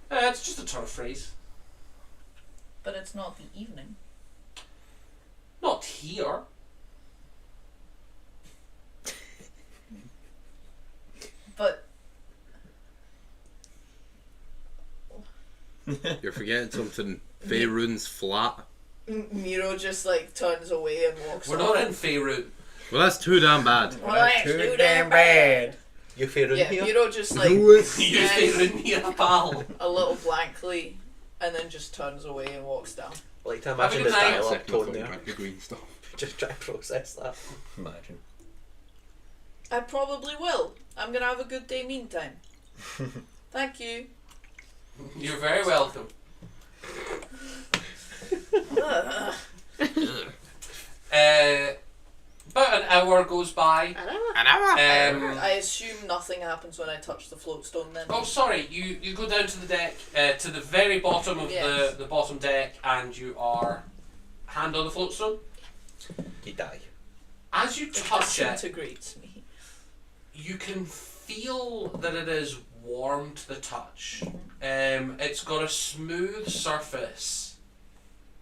Speaker 1: It's just a turn of phrase.
Speaker 3: But it's not the evening.
Speaker 1: Not here.
Speaker 3: But
Speaker 8: You're forgetting something. Faerun's flat.
Speaker 3: Miro just like turns away and walks
Speaker 1: We're
Speaker 3: off.
Speaker 1: not in Faerun.
Speaker 8: Well, that's too damn bad.
Speaker 3: Well, that's too damn bad.
Speaker 4: You Faerun
Speaker 3: Yeah,
Speaker 4: here?
Speaker 3: Miro just like
Speaker 1: You
Speaker 3: says
Speaker 1: Faerun here, pal.
Speaker 3: a little blankly and then just turns away and walks down.
Speaker 4: I like to
Speaker 1: Have a
Speaker 4: imagine
Speaker 1: good
Speaker 4: his
Speaker 1: night.
Speaker 4: dialogue tone there.
Speaker 8: The green stuff.
Speaker 4: Just try to process that.
Speaker 2: Imagine.
Speaker 3: I probably will. I'm gonna have a good day meantime. Thank you.
Speaker 1: You're very welcome.
Speaker 3: Ugh.
Speaker 1: About an hour goes by.
Speaker 3: I assume nothing happens when I touch the floatstone then.
Speaker 1: Oh, sorry. You go down to the deck, to the very bottom of
Speaker 3: Yes.
Speaker 1: the bottom deck, and you are hand on the floatstone.
Speaker 4: You die.
Speaker 1: As you
Speaker 3: It
Speaker 1: touch it,
Speaker 3: disintegrates me.
Speaker 1: you can feel that it is warm to the touch. It's got a smooth surface.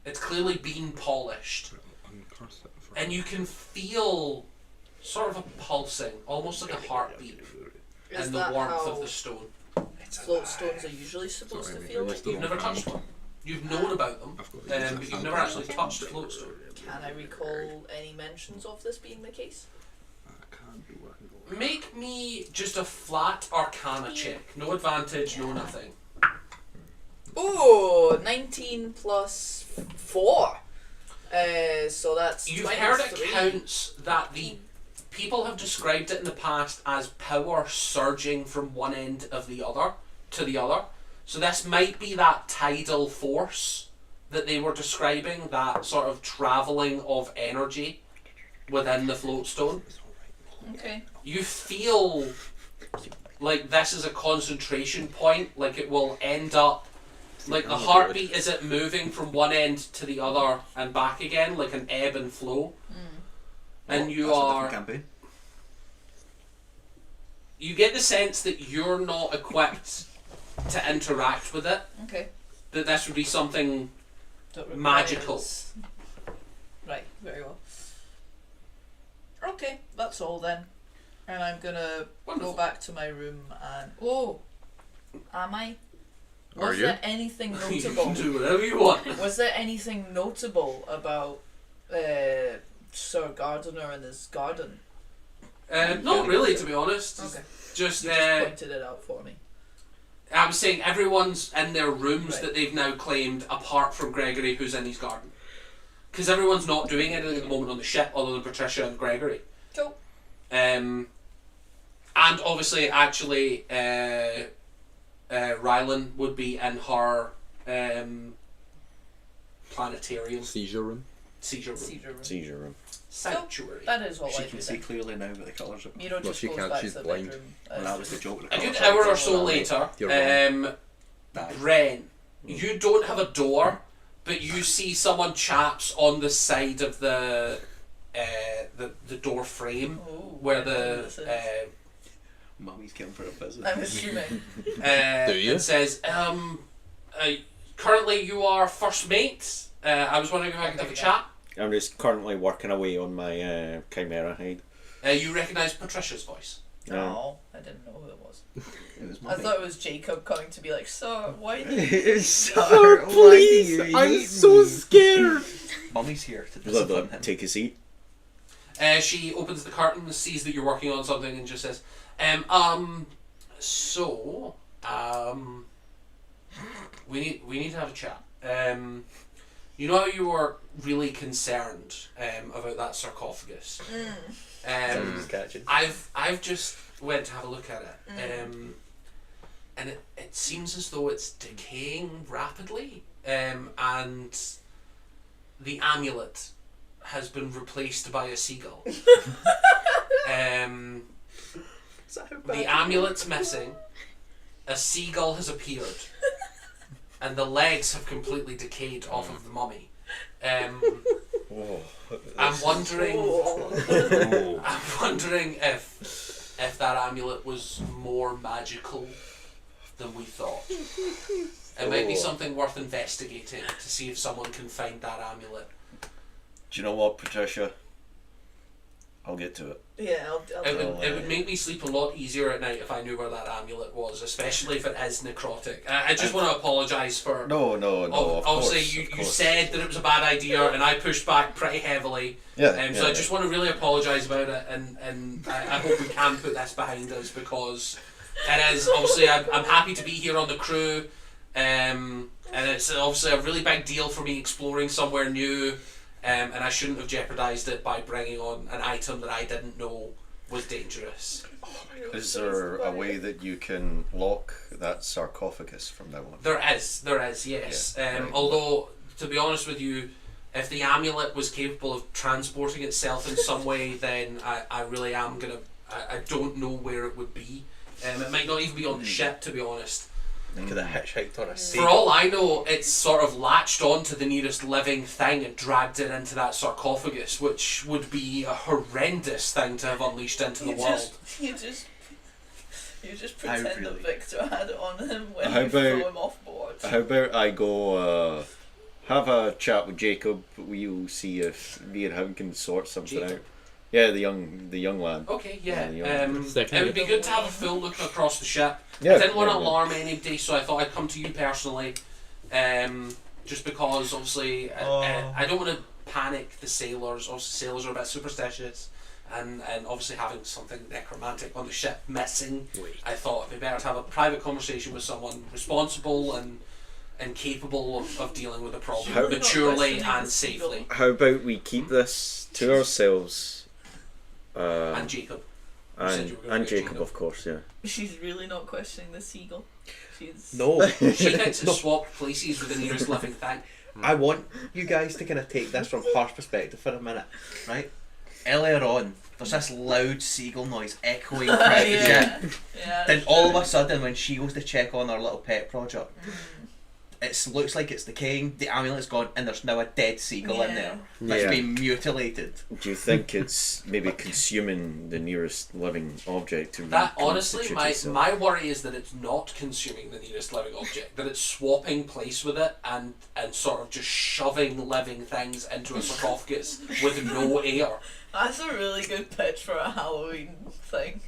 Speaker 1: It's clearly been polished. And you can feel sort of a pulsing, almost like a heartbeat,
Speaker 3: Is
Speaker 1: and the
Speaker 3: that
Speaker 1: warmth
Speaker 3: how
Speaker 1: of the stone.
Speaker 3: floatstones are usually supposed to feel like?
Speaker 1: You've never touched one. You've known about them, but you've never actually touched a floatstone.
Speaker 3: Can I recall any mentions of this being the case?
Speaker 1: Make me just a flat Arcana check. No advantage, no nothing.
Speaker 3: Ooh, 19 plus 4. So that's
Speaker 1: You've
Speaker 3: 23.
Speaker 1: heard accounts that the people have described it in the past as power surging from one end of the other to the other. So this might be that tidal force that they were describing, that sort of travelling of energy within the floatstone.
Speaker 3: Okay.
Speaker 1: You feel like this is a concentration point, like it will end up, like the heartbeat is it moving from one end to the other and back again, like an ebb and flow. And you
Speaker 9: That's a
Speaker 1: are,
Speaker 9: different campaign.
Speaker 1: you get the sense that you're not equipped to interact with it,
Speaker 3: Okay.
Speaker 1: that this would be something
Speaker 3: That requires-
Speaker 1: magical.
Speaker 3: Right, very well. Okay, that's all then. And I'm gonna
Speaker 1: Wonderful.
Speaker 3: go back to my room and... Oh! Am I?
Speaker 8: Are
Speaker 3: Was
Speaker 8: you?
Speaker 3: there anything
Speaker 1: You can
Speaker 3: notable?
Speaker 1: do whatever you want.
Speaker 3: Was there anything notable about Sir Gardener and his garden?
Speaker 1: Not really, to be honest.
Speaker 3: Okay.
Speaker 1: Just,
Speaker 3: You just pointed it out for me.
Speaker 1: I was saying everyone's in their rooms
Speaker 3: Right.
Speaker 1: that they've now claimed, apart from Gregory, who's in his garden. Because everyone's not doing anything at the moment on the ship, other than Patricia and Gregory.
Speaker 3: Cool.
Speaker 1: And obviously, actually, Rylan would be in her planetarium
Speaker 8: Seizure room.
Speaker 1: seizure room.
Speaker 3: Seizure room.
Speaker 2: Seizure room.
Speaker 1: Sanctuary.
Speaker 3: That is all
Speaker 9: She
Speaker 3: I
Speaker 9: can
Speaker 3: do
Speaker 9: see
Speaker 3: then.
Speaker 9: clearly now what the colours are.
Speaker 3: Miro
Speaker 8: Well,
Speaker 3: just
Speaker 8: she
Speaker 3: goes
Speaker 8: can't,
Speaker 3: back
Speaker 8: she's
Speaker 3: to the
Speaker 8: blind.
Speaker 3: bedroom.
Speaker 9: Well, that was the joke. The
Speaker 1: A good
Speaker 9: colours
Speaker 1: hour
Speaker 9: are.
Speaker 1: or so later,
Speaker 8: You're wrong.
Speaker 9: Die.
Speaker 1: Ren, you don't have a door, but you see someone chaps on the side of the door frame
Speaker 3: Oh,
Speaker 1: where
Speaker 3: I know
Speaker 1: the
Speaker 3: who this is.
Speaker 9: Mummy's coming for a visit.
Speaker 3: I'm assuming.
Speaker 8: Do you?
Speaker 1: It says, currently you are first mate. I was wondering if I could have a chat.
Speaker 2: I'm just currently working away on my chimera hide.
Speaker 1: You recognise Patricia's voice.
Speaker 3: No, I didn't know who it was.
Speaker 9: It was
Speaker 3: I
Speaker 9: Mummy.
Speaker 3: thought it was Jacob coming to be like, Sir, why do you...
Speaker 2: Sir,
Speaker 8: Please, I'm so scared.
Speaker 9: Mummy's here to
Speaker 2: Blah, blah,
Speaker 9: discipline him.
Speaker 2: take a seat.
Speaker 1: She opens the curtain, sees that you're working on something, and just says, we need to have a chat. You know how you were really concerned about that sarcophagus.
Speaker 4: Sounds catchy.
Speaker 1: I've just went to have a look at it, and it seems as though it's decaying rapidly, and the amulet has been replaced by a seagull.
Speaker 4: Is that how bad
Speaker 1: The amulet's missing, a seagull has appeared, and the legs have completely decayed off of the mummy.
Speaker 2: Oh,
Speaker 1: I'm wondering.
Speaker 2: oh.
Speaker 1: I'm wondering if that amulet was more magical than we thought. It might be
Speaker 4: Oh.
Speaker 1: something worth investigating to see if someone can find that amulet.
Speaker 2: Do you know what, Patricia? I'll get to it.
Speaker 3: Yeah, I'll
Speaker 1: It would make me sleep a lot easier at night if I knew where that amulet was, especially if it is necrotic. I just want to apologise for...
Speaker 2: No, of
Speaker 1: Obviously,
Speaker 2: course,
Speaker 1: you
Speaker 2: of course.
Speaker 1: said that it was a bad idea, and I pushed back pretty heavily. So I just want to really apologise about it, and I hope we can put this behind us, because it is, obviously, I'm happy to be here on the crew, and it's obviously a really big deal for me exploring somewhere new, and I shouldn't have jeopardised it by bringing on an item that I didn't know was dangerous.
Speaker 2: Is there a way that you can lock that sarcophagus from now on?
Speaker 1: There is, yes.
Speaker 2: Yeah, right.
Speaker 1: Although, to be honest with you, if the amulet was capable of transporting itself in some way, then I really am gonna. I don't know where it would be. It might not even be on the ship, to be honest.
Speaker 4: Could have hitchhiked on a
Speaker 1: For
Speaker 4: seagull.
Speaker 1: all I know, it's sort of latched onto the nearest living thing and dragged it into that sarcophagus, which would be a horrendous thing to have unleashed into the world.
Speaker 3: You just pretend that
Speaker 9: really-
Speaker 3: Victor had it on him when
Speaker 2: How
Speaker 3: you throw
Speaker 2: about-
Speaker 3: him off board.
Speaker 2: How about I go have a chat with Jacob? We'll see if me and him can sort something
Speaker 1: Jacob?
Speaker 2: out. Yeah, the young lad.
Speaker 1: Okay, yeah.
Speaker 2: Yeah,
Speaker 8: Second.
Speaker 1: It would be good to have a full look across the ship.
Speaker 2: Yeah,
Speaker 1: I didn't want to
Speaker 2: yeah, yeah.
Speaker 1: alarm anybody, so I thought I'd come to you personally. Just because, obviously, I don't want to panic the sailors. Obviously, sailors are a bit superstitious. And obviously having something necromantic on the ship missing, I thought it'd be better to have a private conversation with someone responsible and capable of dealing with the problem
Speaker 3: You're not
Speaker 1: maturely
Speaker 3: questioning
Speaker 1: and
Speaker 3: the
Speaker 1: safely.
Speaker 2: How about we keep this to ourselves?
Speaker 1: And Jacob. You said you were gonna
Speaker 2: And
Speaker 1: get
Speaker 2: Jacob,
Speaker 1: Jacob.
Speaker 2: of course, yeah.
Speaker 3: She's really not questioning the seagull. She's
Speaker 4: No.
Speaker 1: She thinks it's swapped places with the nearest living thing.
Speaker 4: I want you guys to kind of take this from her perspective for a minute, right? Earlier on, there's this loud seagull noise echoing throughout the
Speaker 3: yeah.
Speaker 4: ship.
Speaker 3: Yeah.
Speaker 4: Then all of a sudden, when she goes to check on her little pet project, it looks like it's decaying, the amulet's gone, and there's now a dead seagull in there that's
Speaker 2: Yeah.
Speaker 4: been mutilated.
Speaker 2: Do you think it's maybe consuming the nearest living object to
Speaker 1: That honestly,
Speaker 2: reconstitute itself?
Speaker 1: my worry is that it's not consuming the nearest living object, that it's swapping place with it and sort of just shoving living things into a sarcophagus with no air.
Speaker 3: That's a really good pitch for a Halloween thing.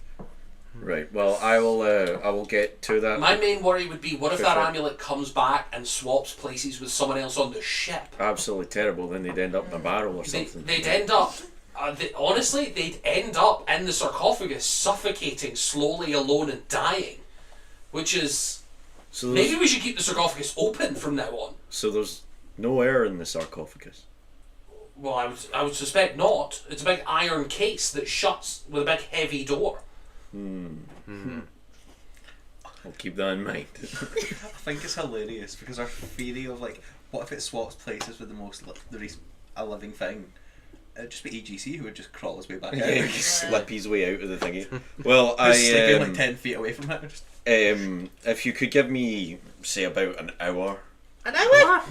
Speaker 2: Right. Well, I will get to that.
Speaker 1: My main worry would be, what if
Speaker 2: For
Speaker 1: that
Speaker 2: sure.
Speaker 1: amulet comes back and swaps places with someone else on the ship?
Speaker 2: Absolutely terrible. Then they'd end up in a barrel or
Speaker 1: They'd
Speaker 2: something.
Speaker 1: end up, honestly, they'd end up in the sarcophagus, suffocating slowly, alone, and dying. Which is,
Speaker 2: So there's,
Speaker 1: maybe we should keep the sarcophagus open from now on.
Speaker 2: so there's no air in the sarcophagus.
Speaker 1: Well, I would suspect not. It's a big iron case that shuts with a big heavy door.
Speaker 2: I'll keep that in mind.
Speaker 9: I think it's hilarious because our theory of like, what if it swaps places with a living thing? It'd just be EGC who would just crawl his way back
Speaker 2: Yeah,
Speaker 9: out.
Speaker 2: slip his way out of the thingy. Well,
Speaker 9: He's sleeping
Speaker 2: I
Speaker 9: like 10 feet away from it. Just,
Speaker 2: if you could give me say about an hour,
Speaker 3: An hour?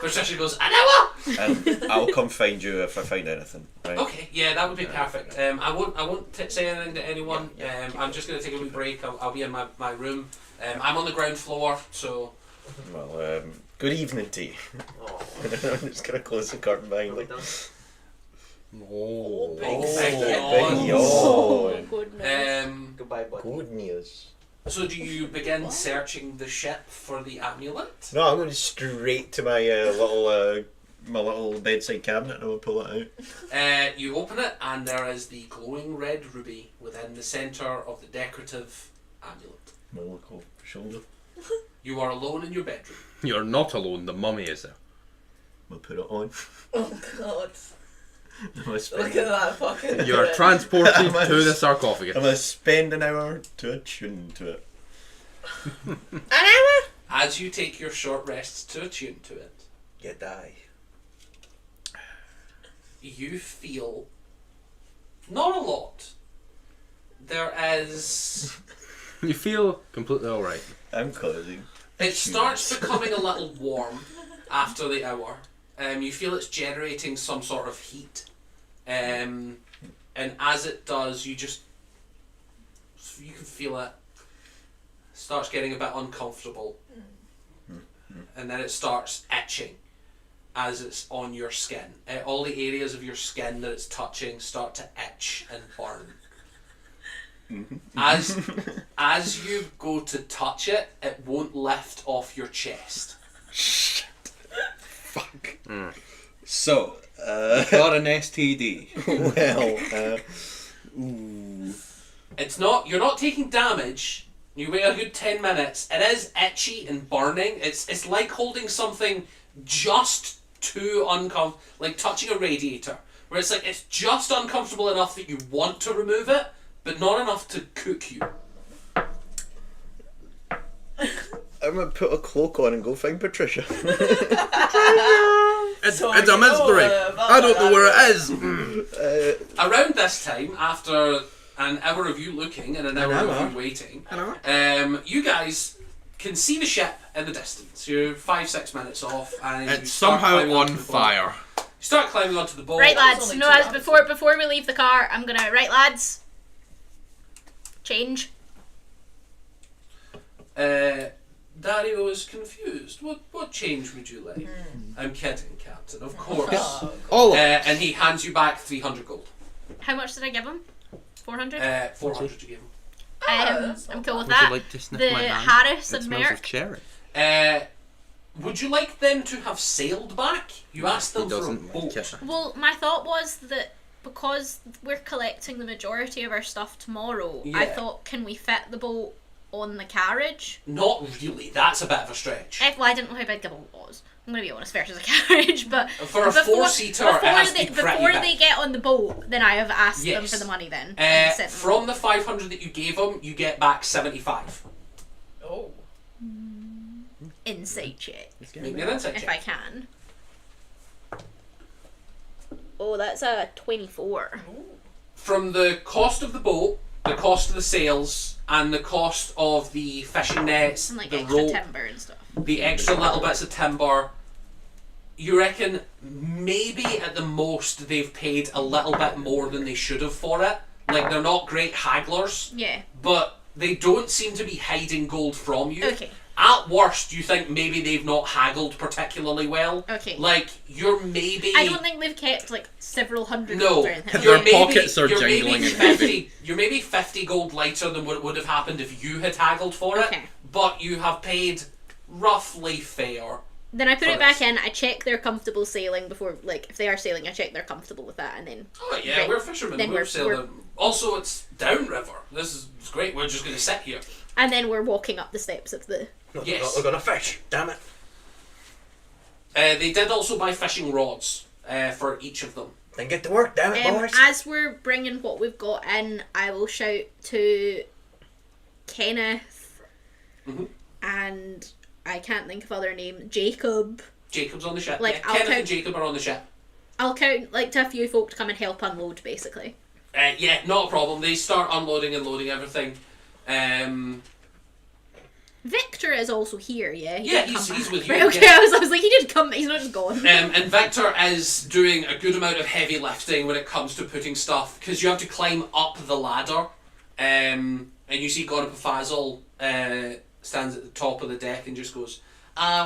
Speaker 1: Patricia goes, an hour!
Speaker 2: and I'll come find you if I find anything. Right?
Speaker 1: Okay, yeah, that would be perfect. I won't say anything to anyone. I'm just going to take a wee break. I'll be in my room. I'm on the ground floor, so...
Speaker 2: Well, good evening to you. I'm just gonna close the curtain behind me.
Speaker 1: Oh, big
Speaker 2: big
Speaker 1: yawn.
Speaker 2: yawn.
Speaker 5: Oh, goodness.
Speaker 4: Goodbye, buddy.
Speaker 7: Good news.
Speaker 1: So do you begin searching the ship for the amulet?
Speaker 2: No, I'm going straight to my my little bedside cabinet and I'll pull it out.
Speaker 1: You open it and there is the glowing red ruby within the centre of the decorative amulet.
Speaker 2: My little shoulder.
Speaker 1: You are alone in your bedroom.
Speaker 8: You're not alone, the mummy is there.
Speaker 2: I'll put it on.
Speaker 3: Oh god.
Speaker 2: I'm gonna
Speaker 3: Look
Speaker 2: spend,
Speaker 3: at that fucking
Speaker 8: You are
Speaker 3: thread.
Speaker 8: transported
Speaker 2: I'm
Speaker 8: to the sarcophagus.
Speaker 2: I'm gonna spend an hour to attune to it.
Speaker 3: An hour?
Speaker 1: As you take your short rests to attune to it,
Speaker 4: You die.
Speaker 1: you feel not a lot. There is...
Speaker 8: You feel completely alright.
Speaker 2: I'm causing.
Speaker 1: It starts becoming a little warm after the hour. You feel it's generating some sort of heat. And as it does, you can feel it starts getting a bit uncomfortable. and then it starts itching as it's on your skin. All the areas of your skin that it's touching start to itch and burn. As you go to touch it, it won't lift off your chest.
Speaker 2: Fuck.
Speaker 6: So,
Speaker 9: Got an STD.
Speaker 2: Well, ooh.
Speaker 1: It's not. You're not taking damage. You wait a good 10 minutes. It is itchy and burning. It's like holding something just too uncomfortable, like touching a radiator, where it's like it's just uncomfortable enough that you want to remove it, but not enough to cook you.
Speaker 2: I'm gonna put a cloak on and go find Patricia.
Speaker 8: It's
Speaker 3: So
Speaker 8: a
Speaker 3: you know,
Speaker 8: mystery. I don't know where it is.
Speaker 1: Around this time, after an hour of you looking and an hour of you waiting, you guys can see the ship in the distance. You're 5-6 minutes off, and you
Speaker 8: It's
Speaker 1: start
Speaker 8: somehow
Speaker 1: climbing
Speaker 8: on
Speaker 1: onto the boat.
Speaker 8: fire.
Speaker 1: You start climbing onto the boat.
Speaker 5: Right, lads.
Speaker 3: only
Speaker 5: No,
Speaker 3: 2
Speaker 5: as
Speaker 3: hours.
Speaker 5: before we leave the car, I'm gonna. Right, lads. Change.
Speaker 1: Dario is confused. What change would you like? I'm kidding, Captain. Of course.
Speaker 8: All of
Speaker 1: And he hands you back 300 gold.
Speaker 5: How much did I give him? 400.
Speaker 1: 400 you gave him.
Speaker 5: I'm cool with
Speaker 8: Would
Speaker 5: that.
Speaker 8: you like to sniff
Speaker 5: the
Speaker 8: my hand?
Speaker 5: Harris
Speaker 8: It
Speaker 5: and
Speaker 8: smells of
Speaker 5: Merrick.
Speaker 8: cherry.
Speaker 1: Would you like them to have sailed back? You asked them
Speaker 8: He
Speaker 1: for a
Speaker 8: doesn't
Speaker 1: boat.
Speaker 8: like it.
Speaker 5: Well, my thought was that because we're collecting the majority of our stuff tomorrow, I
Speaker 1: Yeah.
Speaker 5: thought, can we fit the boat on the carriage?
Speaker 1: Not really. That's a bit of a stretch.
Speaker 5: Well, I didn't know how big the boat was. I'm going to be honest, versus a carriage, but
Speaker 1: For a four-seater, it has to be pretty
Speaker 5: before
Speaker 1: big.
Speaker 5: they get on the boat, then I have asked them
Speaker 1: Yes.
Speaker 5: for the money then. and sent them.
Speaker 1: From the 500 that you gave them, you get back 75.
Speaker 3: Oh.
Speaker 5: Insight check,
Speaker 1: Make me an insight
Speaker 5: if
Speaker 1: check.
Speaker 5: I can. Oh, that's a 24.
Speaker 1: From the cost of the boat, the cost of the sails, and the cost of the fishing nets,
Speaker 5: And like
Speaker 1: the
Speaker 5: extra
Speaker 1: rope,
Speaker 5: timber and stuff.
Speaker 1: the extra little bits of timber, you reckon maybe at the most they've paid a little bit more than they should have for it. Like, they're not great hagglers,
Speaker 5: Yeah.
Speaker 1: but they don't seem to be hiding gold from you.
Speaker 5: Okay.
Speaker 1: At worst, you think maybe they've not haggled particularly well.
Speaker 5: Okay.
Speaker 1: Like, you're maybe...
Speaker 5: I don't think they've kept like several hundred
Speaker 1: No,
Speaker 5: gold or anything.
Speaker 1: you're
Speaker 8: Their
Speaker 1: maybe,
Speaker 8: pockets are
Speaker 1: you're maybe
Speaker 8: jingling and
Speaker 1: 50, you're maybe 50 gold lighter than what would have happened if you had haggled for it.
Speaker 5: Okay.
Speaker 1: But you have paid roughly fair.
Speaker 5: Then I put
Speaker 1: for
Speaker 5: it back
Speaker 1: this.
Speaker 5: in. I check they're comfortable sailing before, like, if they are sailing, I check they're comfortable with that, and then
Speaker 1: Oh yeah,
Speaker 5: Right.
Speaker 1: we're fishermen.
Speaker 5: Then
Speaker 1: We're
Speaker 5: we're-
Speaker 1: sailing. Also, it's downriver. This is it's great. We're just going to sit here.
Speaker 5: we're walking up the steps of the.
Speaker 1: Yes.
Speaker 4: We're gonna fish. Damn it.
Speaker 1: They did also buy fishing rods for each of them.
Speaker 4: Then get to work. Damn it, boys.
Speaker 5: As we're bringing what we've got in, I will shout to Kenneth
Speaker 1: Mhm.
Speaker 5: and I can't think of other name. Jacob.
Speaker 1: Jacob's on the ship.
Speaker 5: Like,
Speaker 1: Yeah,
Speaker 5: I'll
Speaker 1: Kenneth and
Speaker 5: count-
Speaker 1: Jacob are on the ship.
Speaker 5: I'll count like to a few folk to come and help unload, basically.
Speaker 1: Yeah, not a problem. They start unloading and loading everything.
Speaker 5: Victor is also here, yeah. He
Speaker 1: Yeah,
Speaker 5: did come
Speaker 1: he's
Speaker 5: back.
Speaker 1: with you,
Speaker 5: Right, okay,
Speaker 1: yeah.
Speaker 5: I was like, he did come. He's not just gone.
Speaker 1: And Victor is doing a good amount of heavy lifting when it comes to putting stuff, because you have to climb up the ladder. And you see God of Fazal stands at the top of the deck and just goes,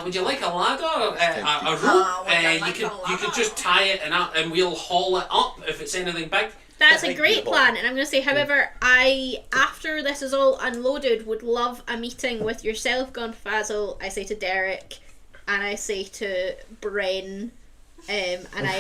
Speaker 1: would you like a ladder? A rope?
Speaker 3: would I
Speaker 1: You
Speaker 3: like
Speaker 1: could
Speaker 3: a
Speaker 1: you could
Speaker 3: ladder?"
Speaker 1: just tie it and we'll haul it up if it's anything big.
Speaker 5: That's a
Speaker 4: Thank
Speaker 5: great
Speaker 4: you,
Speaker 5: plan, and I'm going to say, however, I, after this is all unloaded, would love a meeting with yourself, Gonfazil, I say to Derek, and I say to Bren, and I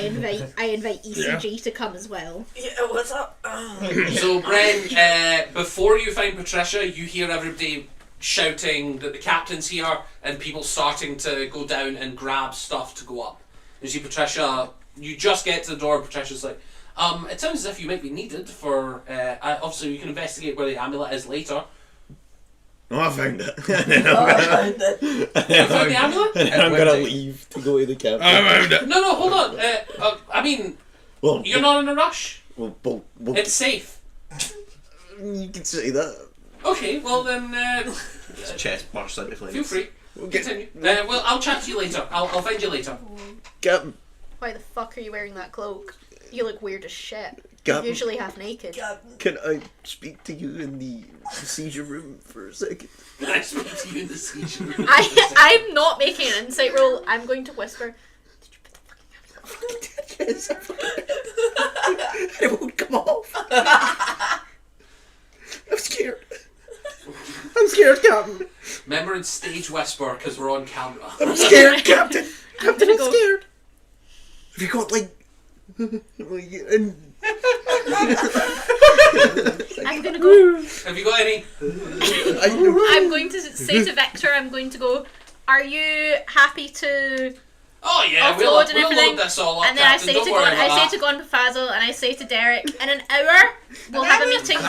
Speaker 5: invite ECG to come as well.
Speaker 3: Yeah, what's up?
Speaker 1: So Bren, before you find Patricia, you hear everybody shouting that the captain's here and people starting to go down and grab stuff to go up. You see Patricia, you just get to the door and Patricia's like, it sounds as if you might be needed for, obviously you can investigate where the amulet is later.
Speaker 2: Oh, I found it.
Speaker 1: You found the amulet?
Speaker 2: And I'm gonna leave to go to the captain.
Speaker 8: I found it.
Speaker 1: No, hold on. I mean,
Speaker 2: Well,
Speaker 1: you're not in a rush.
Speaker 2: well,
Speaker 1: It's safe.
Speaker 2: you can say that.
Speaker 1: Okay, well then,
Speaker 9: His chest bursts into flames.
Speaker 1: feel free.
Speaker 2: get-
Speaker 1: Continue. Well, I'll chat to you later. I'll find you later.
Speaker 2: Captain,
Speaker 5: Why the fuck are you wearing that cloak? You look weird as shit.
Speaker 2: Captain.
Speaker 5: You're usually half naked.
Speaker 2: Can I speak to you in the seizure room for a second?
Speaker 1: Can I speak to you in the seizure room?
Speaker 5: I'm not making an insight roll. I'm going to whisper. Did you put the fucking
Speaker 2: Yes. It won't come off. I'm scared. I'm scared, Captain.
Speaker 1: Remember in stage whisper because we're on camera.
Speaker 2: I'm scared, Captain. Captain, I'm
Speaker 5: go.
Speaker 2: scared. Have you got like and
Speaker 5: I'm gonna go.
Speaker 1: Have you got any?
Speaker 5: I'm going to say to Victor, I'm going to go, are you happy to
Speaker 1: Oh yeah,
Speaker 5: offload
Speaker 1: we'll
Speaker 5: and
Speaker 1: load
Speaker 5: everything?
Speaker 1: this all up,
Speaker 5: And then I
Speaker 1: Captain.
Speaker 5: say
Speaker 1: Don't
Speaker 5: to
Speaker 1: worry
Speaker 5: Gon,
Speaker 1: about that.
Speaker 5: Fazzle, and I say to Derek, in an hour we'll have a meeting in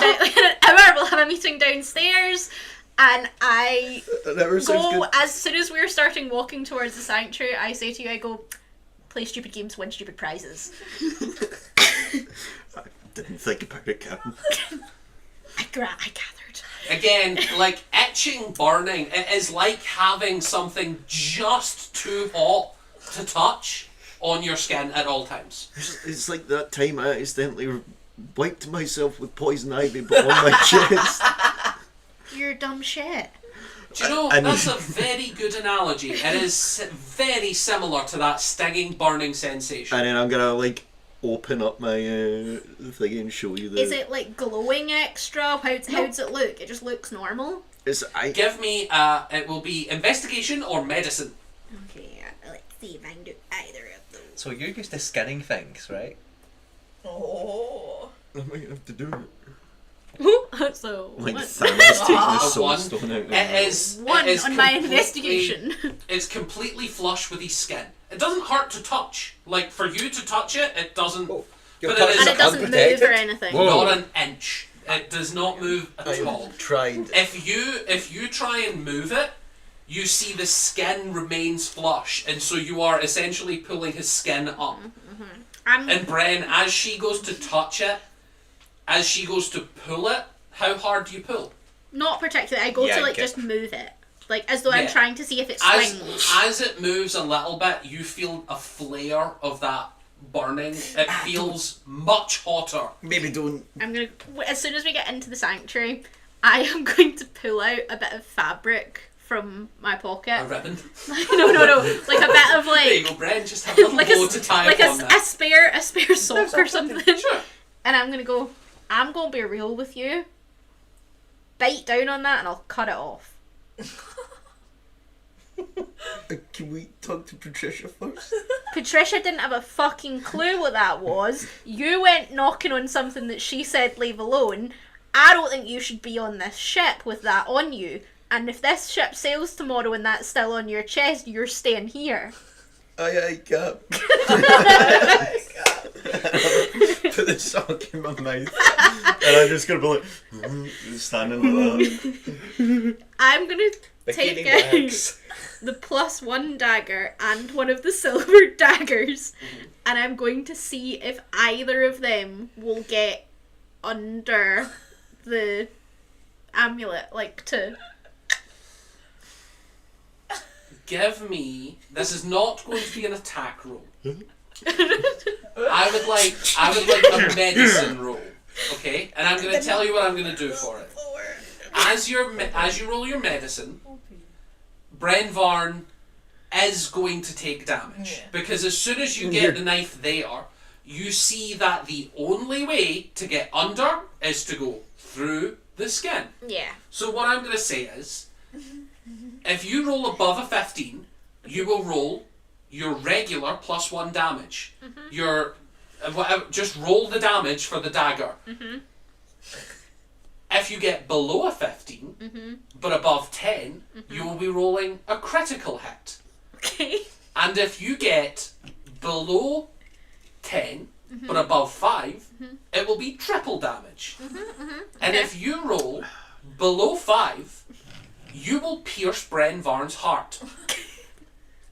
Speaker 5: an hour we'll have a meeting downstairs, and I
Speaker 2: that never sounds
Speaker 5: go
Speaker 2: good.
Speaker 5: as soon as we're starting walking towards the sanctuary. I say to you, I go, play stupid games, win stupid prizes.
Speaker 2: I didn't think about it, Captain.
Speaker 5: I gathered.
Speaker 1: Again, like etching, burning, it is like having something just too hot to touch on your skin at all times.
Speaker 2: It's like that time I accidentally wiped myself with poison ivy, but on my chest.
Speaker 5: You're dumb shit.
Speaker 1: Do you know,
Speaker 2: I
Speaker 1: that's
Speaker 2: need-
Speaker 1: a very good analogy. It is very similar to that stinging, burning sensation.
Speaker 2: And then I'm gonna like open up my thing and show you the.
Speaker 5: Is it like glowing extra? How does it look? It just looks normal.
Speaker 1: Give me, it will be investigation or medicine.
Speaker 5: Okay, let's see if I can do either of those.
Speaker 9: So you're used to skinning things, right?
Speaker 3: Oh.
Speaker 2: I might have to do it.
Speaker 5: So
Speaker 2: Like
Speaker 5: what?
Speaker 2: Thanos taking the soul
Speaker 1: One.
Speaker 2: stone out.
Speaker 1: It is
Speaker 5: One
Speaker 1: it is
Speaker 5: on my
Speaker 1: completely-
Speaker 5: investigation.
Speaker 1: It's completely flush with his skin. It doesn't hurt to touch. Like for you to touch it, it doesn't.
Speaker 9: Your
Speaker 1: But
Speaker 9: touch
Speaker 1: it
Speaker 9: is
Speaker 5: And it doesn't move
Speaker 9: unprotected.
Speaker 5: or anything.
Speaker 8: Whoa.
Speaker 1: Not an inch. It does not move at all.
Speaker 2: I've tried.
Speaker 1: If you try and move it, you see the skin remains flush, and so you are essentially pulling his skin up.
Speaker 5: I'm
Speaker 1: And Bren, as she goes to touch it, as she goes to pull it, how hard do you pull?
Speaker 5: not particularly. I go
Speaker 9: Yeah,
Speaker 5: to like
Speaker 9: okay.
Speaker 5: just move it, like as though I'm
Speaker 1: Yeah.
Speaker 5: trying to see if it swings.
Speaker 1: As it moves a little bit, you feel a flare of that burning. It feels much hotter.
Speaker 2: Maybe don't.
Speaker 5: I'm gonna as soon as we get into the sanctuary, I am going to pull out a bit of fabric from my
Speaker 1: A
Speaker 5: pocket.
Speaker 1: ribbon.
Speaker 5: no, like a bit of
Speaker 1: There you
Speaker 5: like.
Speaker 1: go, Bren. Just have a little
Speaker 5: Like
Speaker 1: bow to tie
Speaker 5: like
Speaker 1: up on
Speaker 5: a
Speaker 1: that.
Speaker 5: spare sock or something.
Speaker 1: Sure.
Speaker 5: And I'm gonna be real with you. Bite down on that and I'll cut it off.
Speaker 2: Can we talk to Patricia first?
Speaker 5: Patricia didn't have a fucking clue what that was. You went knocking on something that she said leave alone. I don't think you should be on this ship with that on you. And if this ship sails tomorrow and that's still on your chest, you're staying here.
Speaker 2: Aye, Cap. Put the sock in my mouth. And I'm just gonna be like, standing like that.
Speaker 5: I'm gonna take
Speaker 4: Bikini
Speaker 5: out
Speaker 4: Blacks.
Speaker 5: the +1 dagger and one of the silver daggers, and I'm going to see if either of them will get under the amulet, like to.
Speaker 1: Give me. This is not going to be an attack roll. I would like a medicine roll. Okay, and I'm going to tell you what I'm going to do for it. As you roll your medicine, Bren Varn is going to take damage because as soon as you get the knife there, you see that the only way to get under is to go through the skin.
Speaker 5: Yeah.
Speaker 1: So what I'm going to say is, if you roll above a 15, you will roll your regular +1 damage. Your whatever, just roll the damage for the dagger. If you get below a 15, but above 10, you will be rolling a critical hit.
Speaker 5: Okay.
Speaker 1: And if you get below 10, but above 5, it will be triple damage. And if you roll below 5, you will pierce Bren Varn's heart.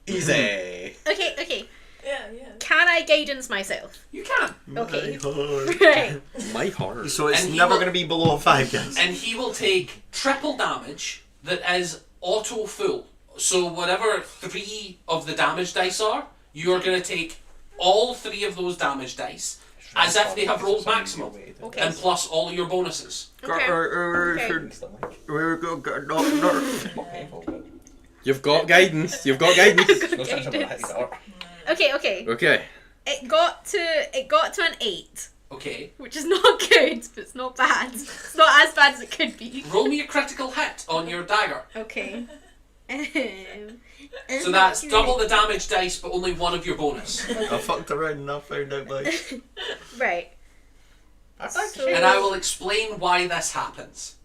Speaker 4: Easy.
Speaker 5: Okay.
Speaker 3: Yeah.
Speaker 5: Can I guidance myself?
Speaker 1: You can.
Speaker 5: Okay.
Speaker 2: My heart.
Speaker 5: Right.
Speaker 8: My heart.
Speaker 2: So it's
Speaker 1: And he
Speaker 2: never
Speaker 1: will-
Speaker 2: going to be below a 5, guys.
Speaker 1: And he will take triple damage that is auto full. So whatever 3 of the damage dice are, you are going to take all 3 of those damage dice as if they have rolled maximum,
Speaker 5: Okay.
Speaker 1: and plus all your bonuses.
Speaker 5: Okay.
Speaker 8: You've got guidance. You've got guidance.
Speaker 9: No chance I'm gonna hit the dark.
Speaker 5: Okay.
Speaker 8: Okay.
Speaker 5: It got to an 8,
Speaker 1: Okay.
Speaker 5: which is not good, but it's not bad. It's not as bad as it could be.
Speaker 1: Roll me a critical hit on your dagger.
Speaker 5: Okay.
Speaker 1: So that's double the damage dice, but only one of your bonus.
Speaker 2: I fucked around and I found out by.
Speaker 5: Right. So-
Speaker 1: And I will explain why this happens.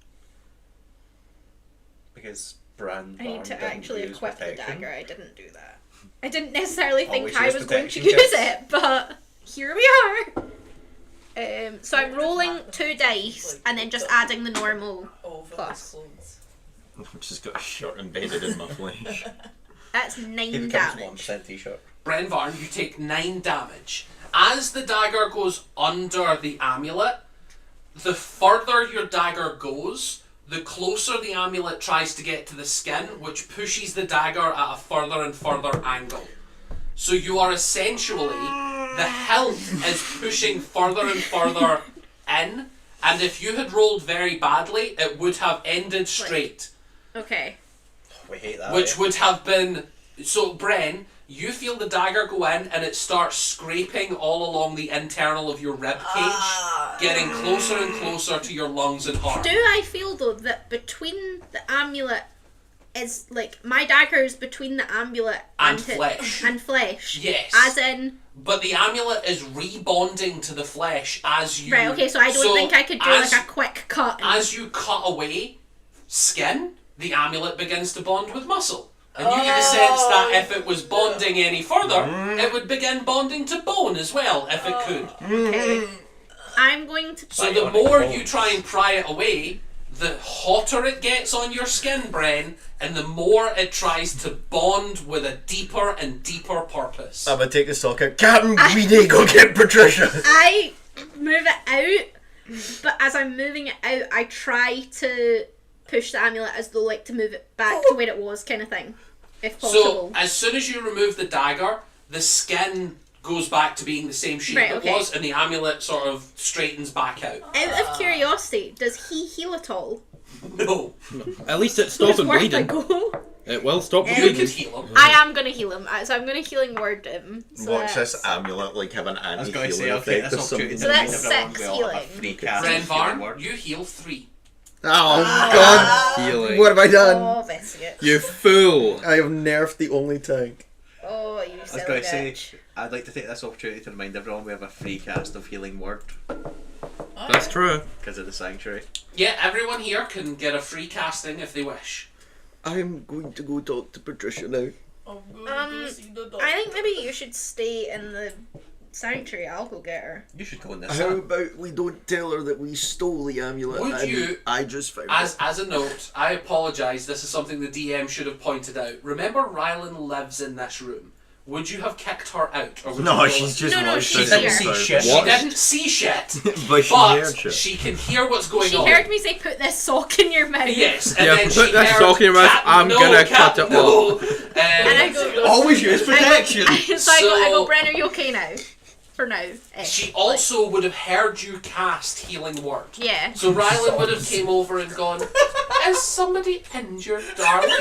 Speaker 9: Because Bran
Speaker 5: I need to
Speaker 9: didn't
Speaker 5: actually
Speaker 9: use
Speaker 5: equip the
Speaker 9: protection.
Speaker 5: dagger. I didn't do that. I didn't necessarily think
Speaker 9: Always
Speaker 5: I
Speaker 9: use
Speaker 5: was going to
Speaker 9: protection
Speaker 5: use
Speaker 9: kits.
Speaker 5: it, but here we are. So I'm rolling 2 dice and then just adding the normal.
Speaker 3: Over
Speaker 5: Plus.
Speaker 3: his clothes.
Speaker 2: I've just got a shirt embedded in my flesh.
Speaker 5: That's
Speaker 9: He
Speaker 5: 9
Speaker 9: becomes
Speaker 5: damage.
Speaker 9: 1% t-shirt.
Speaker 1: Brenvarn, you take 9 damage. As the dagger goes under the amulet, the further your dagger goes, the closer the amulet tries to get to the skin, which pushes the dagger at a further and further angle. So you are essentially, the hilt is pushing further and further in, and if you had rolled very badly, it would have ended straight.
Speaker 5: Okay.
Speaker 9: We hate that.
Speaker 1: Which would have been... So, Bren, you feel the dagger go in and it starts scraping all along the internal of your rib cage, getting closer and closer to your lungs and heart.
Speaker 5: Do I feel though that between the amulet is like my dagger is between the amulet
Speaker 1: And
Speaker 5: it-
Speaker 1: flesh.
Speaker 5: and flesh?
Speaker 1: Yes.
Speaker 5: As in
Speaker 1: But the amulet is rebonding to the flesh as you...
Speaker 5: right. Okay. So I don't think I could do
Speaker 1: as-
Speaker 5: like a quick cut. And,
Speaker 1: As you cut away skin, the amulet begins to bond with muscle. And you get the sense that if it was bonding any further, it would begin bonding to bone as well, if it could.
Speaker 5: okay. I'm going to.
Speaker 1: So the more you try and pry it away, the hotter it gets on your skin, Bren, and the more it tries to bond with a deeper and deeper purpose.
Speaker 2: I'm gonna take the sock out. Captain Greedy, go get Patricia!
Speaker 5: I move it out, but as I'm moving it out, I try to push the amulet as though like to move it back to where it was, kind of thing, if
Speaker 1: So
Speaker 5: possible.
Speaker 1: as soon as you remove the dagger, the skin goes back to being the same shape
Speaker 5: Right,
Speaker 1: it
Speaker 5: okay.
Speaker 1: was, and the amulet sort of straightens back out.
Speaker 5: Out of curiosity, does he heal at all?
Speaker 1: No,
Speaker 8: At least it's stopping
Speaker 5: It's worth a
Speaker 8: bleeding.
Speaker 5: go.
Speaker 8: It will stop the
Speaker 1: you
Speaker 8: bleeding.
Speaker 1: could heal him.
Speaker 5: I am gonna heal him, so I'm gonna healing word him. So
Speaker 2: Watch
Speaker 5: that's-
Speaker 2: this amulet like have an
Speaker 9: I was going to say,
Speaker 2: anti-healing
Speaker 9: I'll take
Speaker 2: effect
Speaker 9: this
Speaker 2: of some...
Speaker 9: opportunity to
Speaker 5: So
Speaker 9: remind
Speaker 5: that's
Speaker 9: everyone
Speaker 5: 6
Speaker 9: we all have a
Speaker 5: healing.
Speaker 9: free cast of healing
Speaker 1: Brenvarn,
Speaker 9: word.
Speaker 1: you heal 3.
Speaker 2: Oh god!
Speaker 8: Healing.
Speaker 2: What have I done?
Speaker 5: Oh, Vessigate.
Speaker 8: You fool!
Speaker 2: I have nerfed the only tank.
Speaker 5: Oh, you
Speaker 9: I was
Speaker 5: silly
Speaker 9: going to say,
Speaker 5: bitch.
Speaker 9: I'd like to take this opportunity to remind everyone we have a free cast of healing word
Speaker 8: That's true.
Speaker 9: because of the sanctuary.
Speaker 1: Yeah, everyone here can get a free casting if they wish.
Speaker 2: I'm going to go talk to Patricia now.
Speaker 5: I think maybe you should stay in the sanctuary. I'll go get her.
Speaker 9: You should go in this.
Speaker 2: How about we don't tell her that we stole the amulet
Speaker 1: Would
Speaker 2: and
Speaker 1: you-
Speaker 2: I just found
Speaker 1: As a note, I apologise, this is something the DM should have pointed out. Remember Rylan lives in this room. Would you have kicked her out? Or would
Speaker 2: No,
Speaker 1: you
Speaker 2: she's just
Speaker 5: No, no,
Speaker 2: watched
Speaker 5: she's
Speaker 2: this
Speaker 5: here.
Speaker 2: episode.
Speaker 9: She
Speaker 1: She
Speaker 8: What?
Speaker 1: didn't see shit,
Speaker 2: But she
Speaker 1: but
Speaker 2: heard shit.
Speaker 1: she can hear what's going
Speaker 5: She
Speaker 1: on.
Speaker 5: heard me say, "Put this sock in your mouth."
Speaker 1: Yes, and
Speaker 8: Yeah,
Speaker 1: then
Speaker 8: put
Speaker 1: she
Speaker 8: that
Speaker 1: heard,
Speaker 8: sock in your mouth,
Speaker 1: "Cat,
Speaker 8: I'm
Speaker 1: no,
Speaker 8: gonna
Speaker 1: cat,
Speaker 8: cut it
Speaker 1: no."
Speaker 5: And I go,
Speaker 9: Always use protection!
Speaker 5: so I go,
Speaker 1: So-
Speaker 5: Bren, are you okay now? For now.
Speaker 1: She also would have heard you cast healing word.
Speaker 5: Yeah.
Speaker 1: So Rylan would have came over and gone, "Is somebody injured, darling?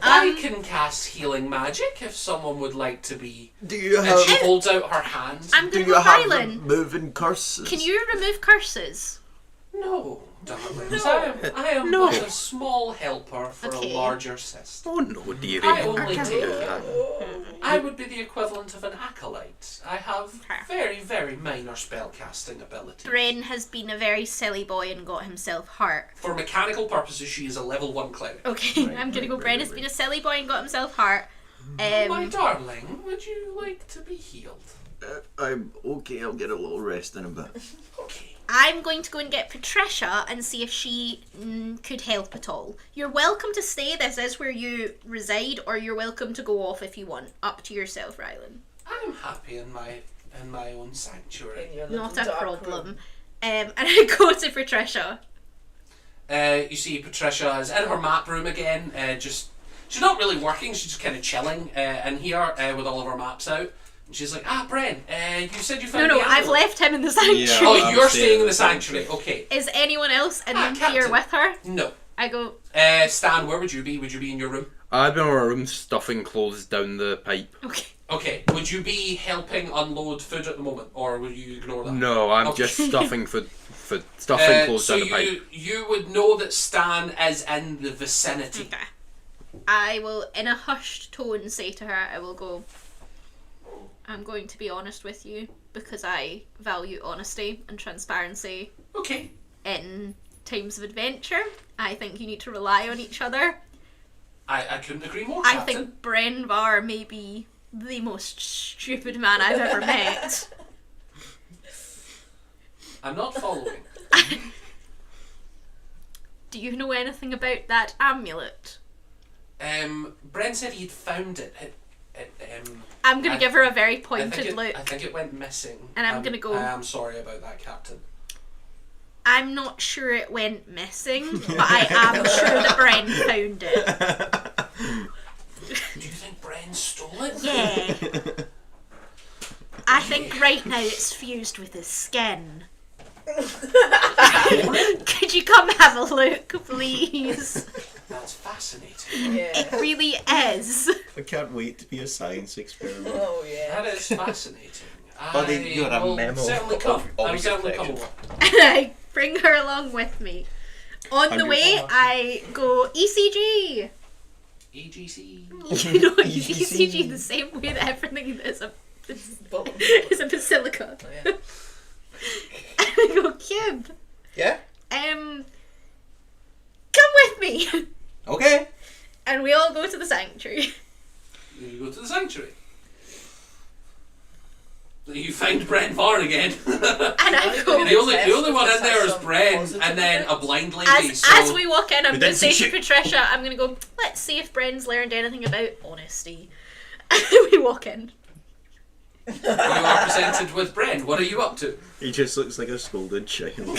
Speaker 1: I can cast healing magic if someone would like to be."
Speaker 2: Do you
Speaker 1: And
Speaker 2: have
Speaker 1: she holds out her hand.
Speaker 5: I'm
Speaker 2: do
Speaker 5: gonna
Speaker 2: you
Speaker 5: go
Speaker 2: have
Speaker 5: Rylan.
Speaker 2: moving curses?
Speaker 5: Can you remove curses?
Speaker 1: No, darlings. I am
Speaker 8: No.
Speaker 1: but a small helper for
Speaker 5: Okay.
Speaker 1: a larger system.
Speaker 8: Oh no, dearie.
Speaker 1: I only
Speaker 8: can't
Speaker 1: take
Speaker 8: do that.
Speaker 1: I would be the equivalent of an acolyte. I have
Speaker 5: Okay.
Speaker 1: very, very minor spellcasting ability.
Speaker 5: Bren has been a very silly boy and got himself hurt.
Speaker 1: For mechanical purposes, she is a level 1 cleric.
Speaker 5: Okay, I'm gonna go. Bren has been a silly boy and got himself hurt.
Speaker 1: My darling, would you like to be healed?
Speaker 2: I'm okay, I'll get a little rest in a bit.
Speaker 1: Okay.
Speaker 5: I'm going to go and get Patricia and see if she could help at all. You're welcome to stay. This is where you reside, or you're welcome to go off if you want. Up to yourself, Rylan.
Speaker 1: I'm happy in my own sanctuary.
Speaker 3: In your
Speaker 5: Not
Speaker 3: little
Speaker 5: a
Speaker 3: dark
Speaker 5: problem.
Speaker 3: room.
Speaker 5: And I go to Patricia.
Speaker 1: You see Patricia is in her map room again. She's not really working. She's just kind of chilling in here with all of her maps out. And she's like, Bren, you said you
Speaker 5: No,
Speaker 1: found
Speaker 5: no,
Speaker 1: the
Speaker 5: I've
Speaker 1: amulet."
Speaker 5: left him in the sanctuary.
Speaker 2: Yeah.
Speaker 1: Oh,
Speaker 2: I'm
Speaker 1: you're
Speaker 2: staying
Speaker 1: staying in
Speaker 2: in
Speaker 1: the
Speaker 2: the
Speaker 1: sanctuary. Okay.
Speaker 5: Is anyone else in here
Speaker 1: Captain.
Speaker 5: with her?
Speaker 1: No.
Speaker 5: I go,
Speaker 1: Stan, where would you be? Would you be in your room?
Speaker 8: I've been in my room stuffing clothes down the pipe.
Speaker 5: okay.
Speaker 1: Okay. Would you be helping unload food at the moment, or will you ignore that?
Speaker 8: No, I'm
Speaker 1: Okay.
Speaker 8: just stuffing stuffing clothes
Speaker 1: so
Speaker 8: down the pipe.
Speaker 1: you would know that Stan is in the vicinity.
Speaker 5: Okay. I will, in a hushed tone, say to her, I will go, I'm going to be honest with you because I value honesty and transparency
Speaker 1: Okay.
Speaker 5: in times of adventure. I think you need to rely on each other.
Speaker 1: I couldn't agree more,
Speaker 5: I
Speaker 1: Captain.
Speaker 5: think Bren Var may be the most stupid man I've ever met.
Speaker 1: I'm not following.
Speaker 5: Do you know anything about that amulet?
Speaker 1: Bren said he'd found it.
Speaker 5: I'm going
Speaker 1: I-
Speaker 5: to give her a very
Speaker 1: I
Speaker 5: pointed
Speaker 1: think
Speaker 5: look.
Speaker 1: I think it went missing.
Speaker 5: And I'm gonna go-
Speaker 1: I am sorry about that, Captain.
Speaker 5: I'm not sure it went missing, but I am sure that Bren found it.
Speaker 1: Do you think Bren stole it?
Speaker 5: Yeah. I think right now it's fused with his skin. Could you come have a look, please?
Speaker 1: That's fascinating.
Speaker 3: Yeah.
Speaker 5: It really is.
Speaker 2: I can't wait to be a science experiment.
Speaker 3: Oh yeah.
Speaker 1: That is fascinating.
Speaker 4: Buddy, you're a
Speaker 1: will
Speaker 4: memo
Speaker 1: certainly
Speaker 4: of
Speaker 1: come.
Speaker 4: all
Speaker 1: I'll
Speaker 4: your
Speaker 1: certainly come
Speaker 4: collection.
Speaker 1: over.
Speaker 5: I bring her along with me. On the
Speaker 2: I'm
Speaker 5: way,
Speaker 2: your
Speaker 5: I go ECG.
Speaker 1: EGC.
Speaker 5: You know, ECG the same way that everything is a is a basilica.
Speaker 3: Oh, yeah.
Speaker 5: And I go, Cube.
Speaker 4: Yeah?
Speaker 5: Come with me.
Speaker 4: Okay.
Speaker 5: And we all go to the sanctuary.
Speaker 1: You go to the sanctuary. You find Bren Var again.
Speaker 5: And I
Speaker 1: the
Speaker 5: go,
Speaker 1: only one in there is Bren, and then a blind lady.
Speaker 5: as we walk in, I'm
Speaker 4: We
Speaker 5: going
Speaker 4: didn't
Speaker 5: to say
Speaker 4: see
Speaker 5: to
Speaker 4: shit.
Speaker 5: Patricia, I'm going to go, let's see if Bren's learned anything about honesty. And we walk in.
Speaker 1: You are presented with Bren. What are you up to?
Speaker 2: He just looks like a scolded child. And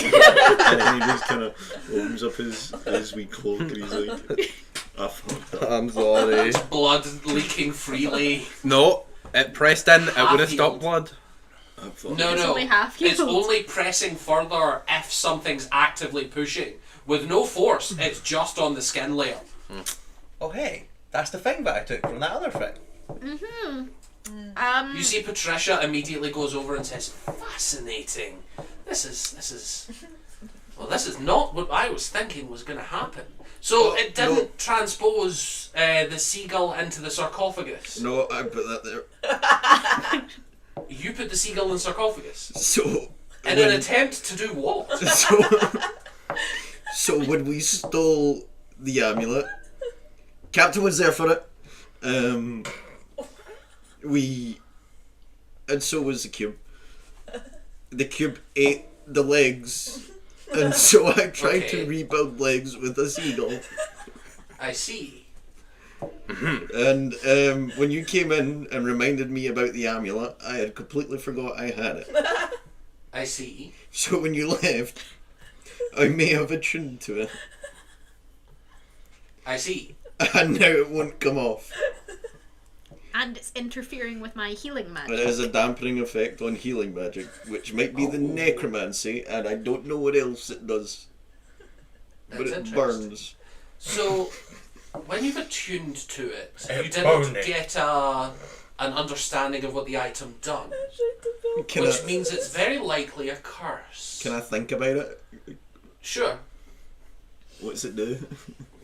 Speaker 2: then he just kind of opens up his wee cloak and he's like, I fucked up.
Speaker 8: I'm sorry.
Speaker 1: Blood leaking freely.
Speaker 8: No, it pressed in. It would have
Speaker 1: Half-healed.
Speaker 8: stopped blood.
Speaker 2: I fucked
Speaker 1: No,
Speaker 2: up.
Speaker 5: It's
Speaker 1: no.
Speaker 5: only half
Speaker 1: It's
Speaker 5: healed.
Speaker 1: only pressing further if something's actively pushing. With no force, it's just on the skin layer.
Speaker 4: Oh, hey. That's the thing that I took from that other thing.
Speaker 1: You see Patricia immediately goes over and says, fascinating. This is not what I was thinking was going to happen. So it didn't transpose the seagull into the sarcophagus.
Speaker 2: No, I put that there.
Speaker 1: You put the seagull in the sarcophagus.
Speaker 2: So,
Speaker 1: In an attempt to do what?
Speaker 2: so when we stole the amulet, Captain was there for it. And so was the cube. The cube ate the legs, and so I tried
Speaker 1: Okay.
Speaker 2: to rebuild legs with a seagull.
Speaker 1: I see.
Speaker 2: And when you came in and reminded me about the amulet, I had completely forgot I had it.
Speaker 1: I see.
Speaker 2: So when you left, I may have attuned to it,
Speaker 1: I see.
Speaker 2: and now it won't come off.
Speaker 5: And it's interfering with my healing
Speaker 2: It
Speaker 5: magic.
Speaker 2: has a dampening effect on healing magic, which might be the necromancy, and I don't know what else it does. But
Speaker 1: That's
Speaker 2: it
Speaker 1: interesting.
Speaker 2: burns.
Speaker 1: So, when you've attuned to it, you
Speaker 7: It
Speaker 1: didn't
Speaker 7: burned it.
Speaker 1: get an understanding of what the item done,
Speaker 2: Can
Speaker 1: which
Speaker 2: I,
Speaker 1: means it's very likely a curse.
Speaker 2: can I think about it?
Speaker 1: Sure.
Speaker 2: What's it do?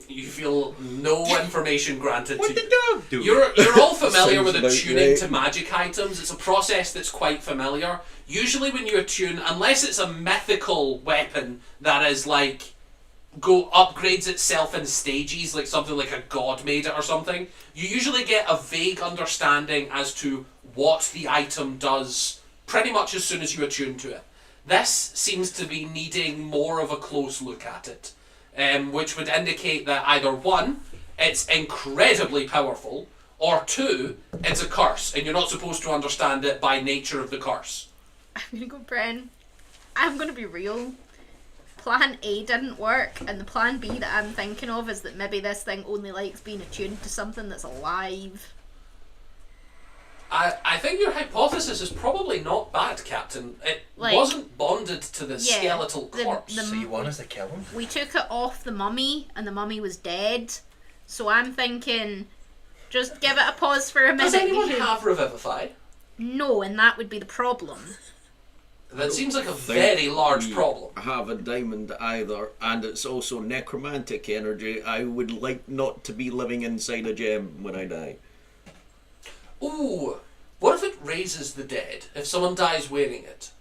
Speaker 1: You feel no information granted
Speaker 4: What
Speaker 1: to
Speaker 4: did
Speaker 1: you.
Speaker 4: dog do?
Speaker 1: You're all familiar
Speaker 2: Sounds
Speaker 1: with
Speaker 2: about
Speaker 1: attuning
Speaker 2: right.
Speaker 1: to magic items. It's a process that's quite familiar. Usually when you attune, unless it's a mythical weapon that is like upgrades itself in stages, like something like a god made it or something, you usually get a vague understanding as to what the item does pretty much as soon as you attune to it. This seems to be needing more of a close look at it. Which would indicate that either one, it's incredibly powerful, or two, it's a curse, and you're not supposed to understand it by nature of the curse.
Speaker 5: I'm gonna go, Bren. I'm gonna be real. Plan A didn't work, and the plan B that I'm thinking of is that maybe this thing only likes being attuned to something that's alive.
Speaker 1: I think your hypothesis is probably not bad, Captain. It
Speaker 5: Like-
Speaker 1: wasn't bonded to the
Speaker 5: Yeah,
Speaker 1: skeletal
Speaker 5: the-
Speaker 1: corpse.
Speaker 5: the-
Speaker 7: So you want us to kill him?
Speaker 5: We took it off the mummy, and the mummy was dead. So I'm thinking, just give it a pause for a minute.
Speaker 1: Does anyone
Speaker 5: you-
Speaker 1: have Revivify?
Speaker 5: No, and that would be the problem.
Speaker 1: That seems like a
Speaker 2: think
Speaker 1: very large
Speaker 2: we
Speaker 1: problem.
Speaker 2: have a diamond either, and it's also necromantic energy. I would like not to be living inside a gem when I die.
Speaker 1: Ooh, what if it raises the dead? If someone dies wearing it?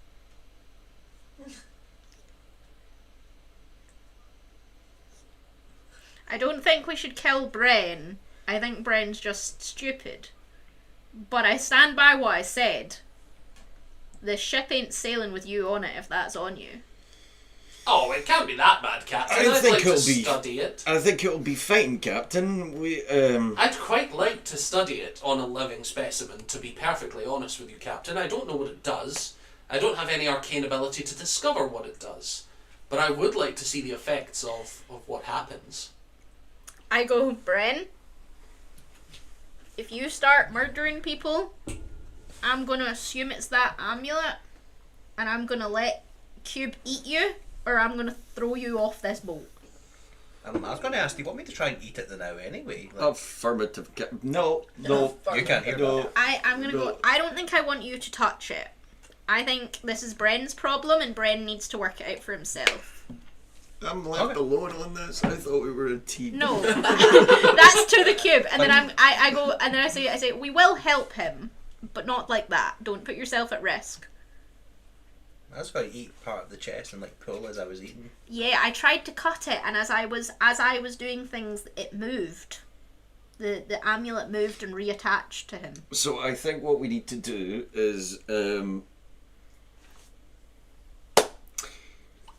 Speaker 5: I don't think we should kill Bren. I think Bren's just stupid. But I stand by what I said. The ship ain't sailing with you on it if that's on you.
Speaker 1: Oh, it can't be that bad, Captain.
Speaker 2: I
Speaker 1: I'd
Speaker 2: think
Speaker 1: like to
Speaker 2: it'll be-
Speaker 1: study it.
Speaker 2: I think it'll be fine, Captain.
Speaker 1: I'd quite like to study it on a living specimen, to be perfectly honest with you, Captain. I don't know what it does. I don't have any arcane ability to discover what it does. But I would like to see the effects of what happens.
Speaker 5: I go, Bren, if you start murdering people, I'm gonna assume it's that amulet, and I'm gonna let Cube eat you, or I'm gonna throw you off this boat.
Speaker 9: I was going to ask, do you want me to try and eat it now anyway? Like,
Speaker 2: Affirmative. No, no.
Speaker 9: you can't hear
Speaker 2: No.
Speaker 9: that.
Speaker 5: I'm gonna go, I don't think I want you to touch it. I think this is Bren's problem, and Bren needs to work it out for himself.
Speaker 2: I'm left alone on this. I thought we were a team.
Speaker 5: No, that's to the cube, and then I go, and then I say, we will help him, but not like that. Don't put yourself at risk.
Speaker 9: I was going to eat part of the chest and like pull as I was eating.
Speaker 5: Yeah, I tried to cut it, and as I was doing things, it moved. The amulet moved and reattached to him.
Speaker 2: So I think what we need to do is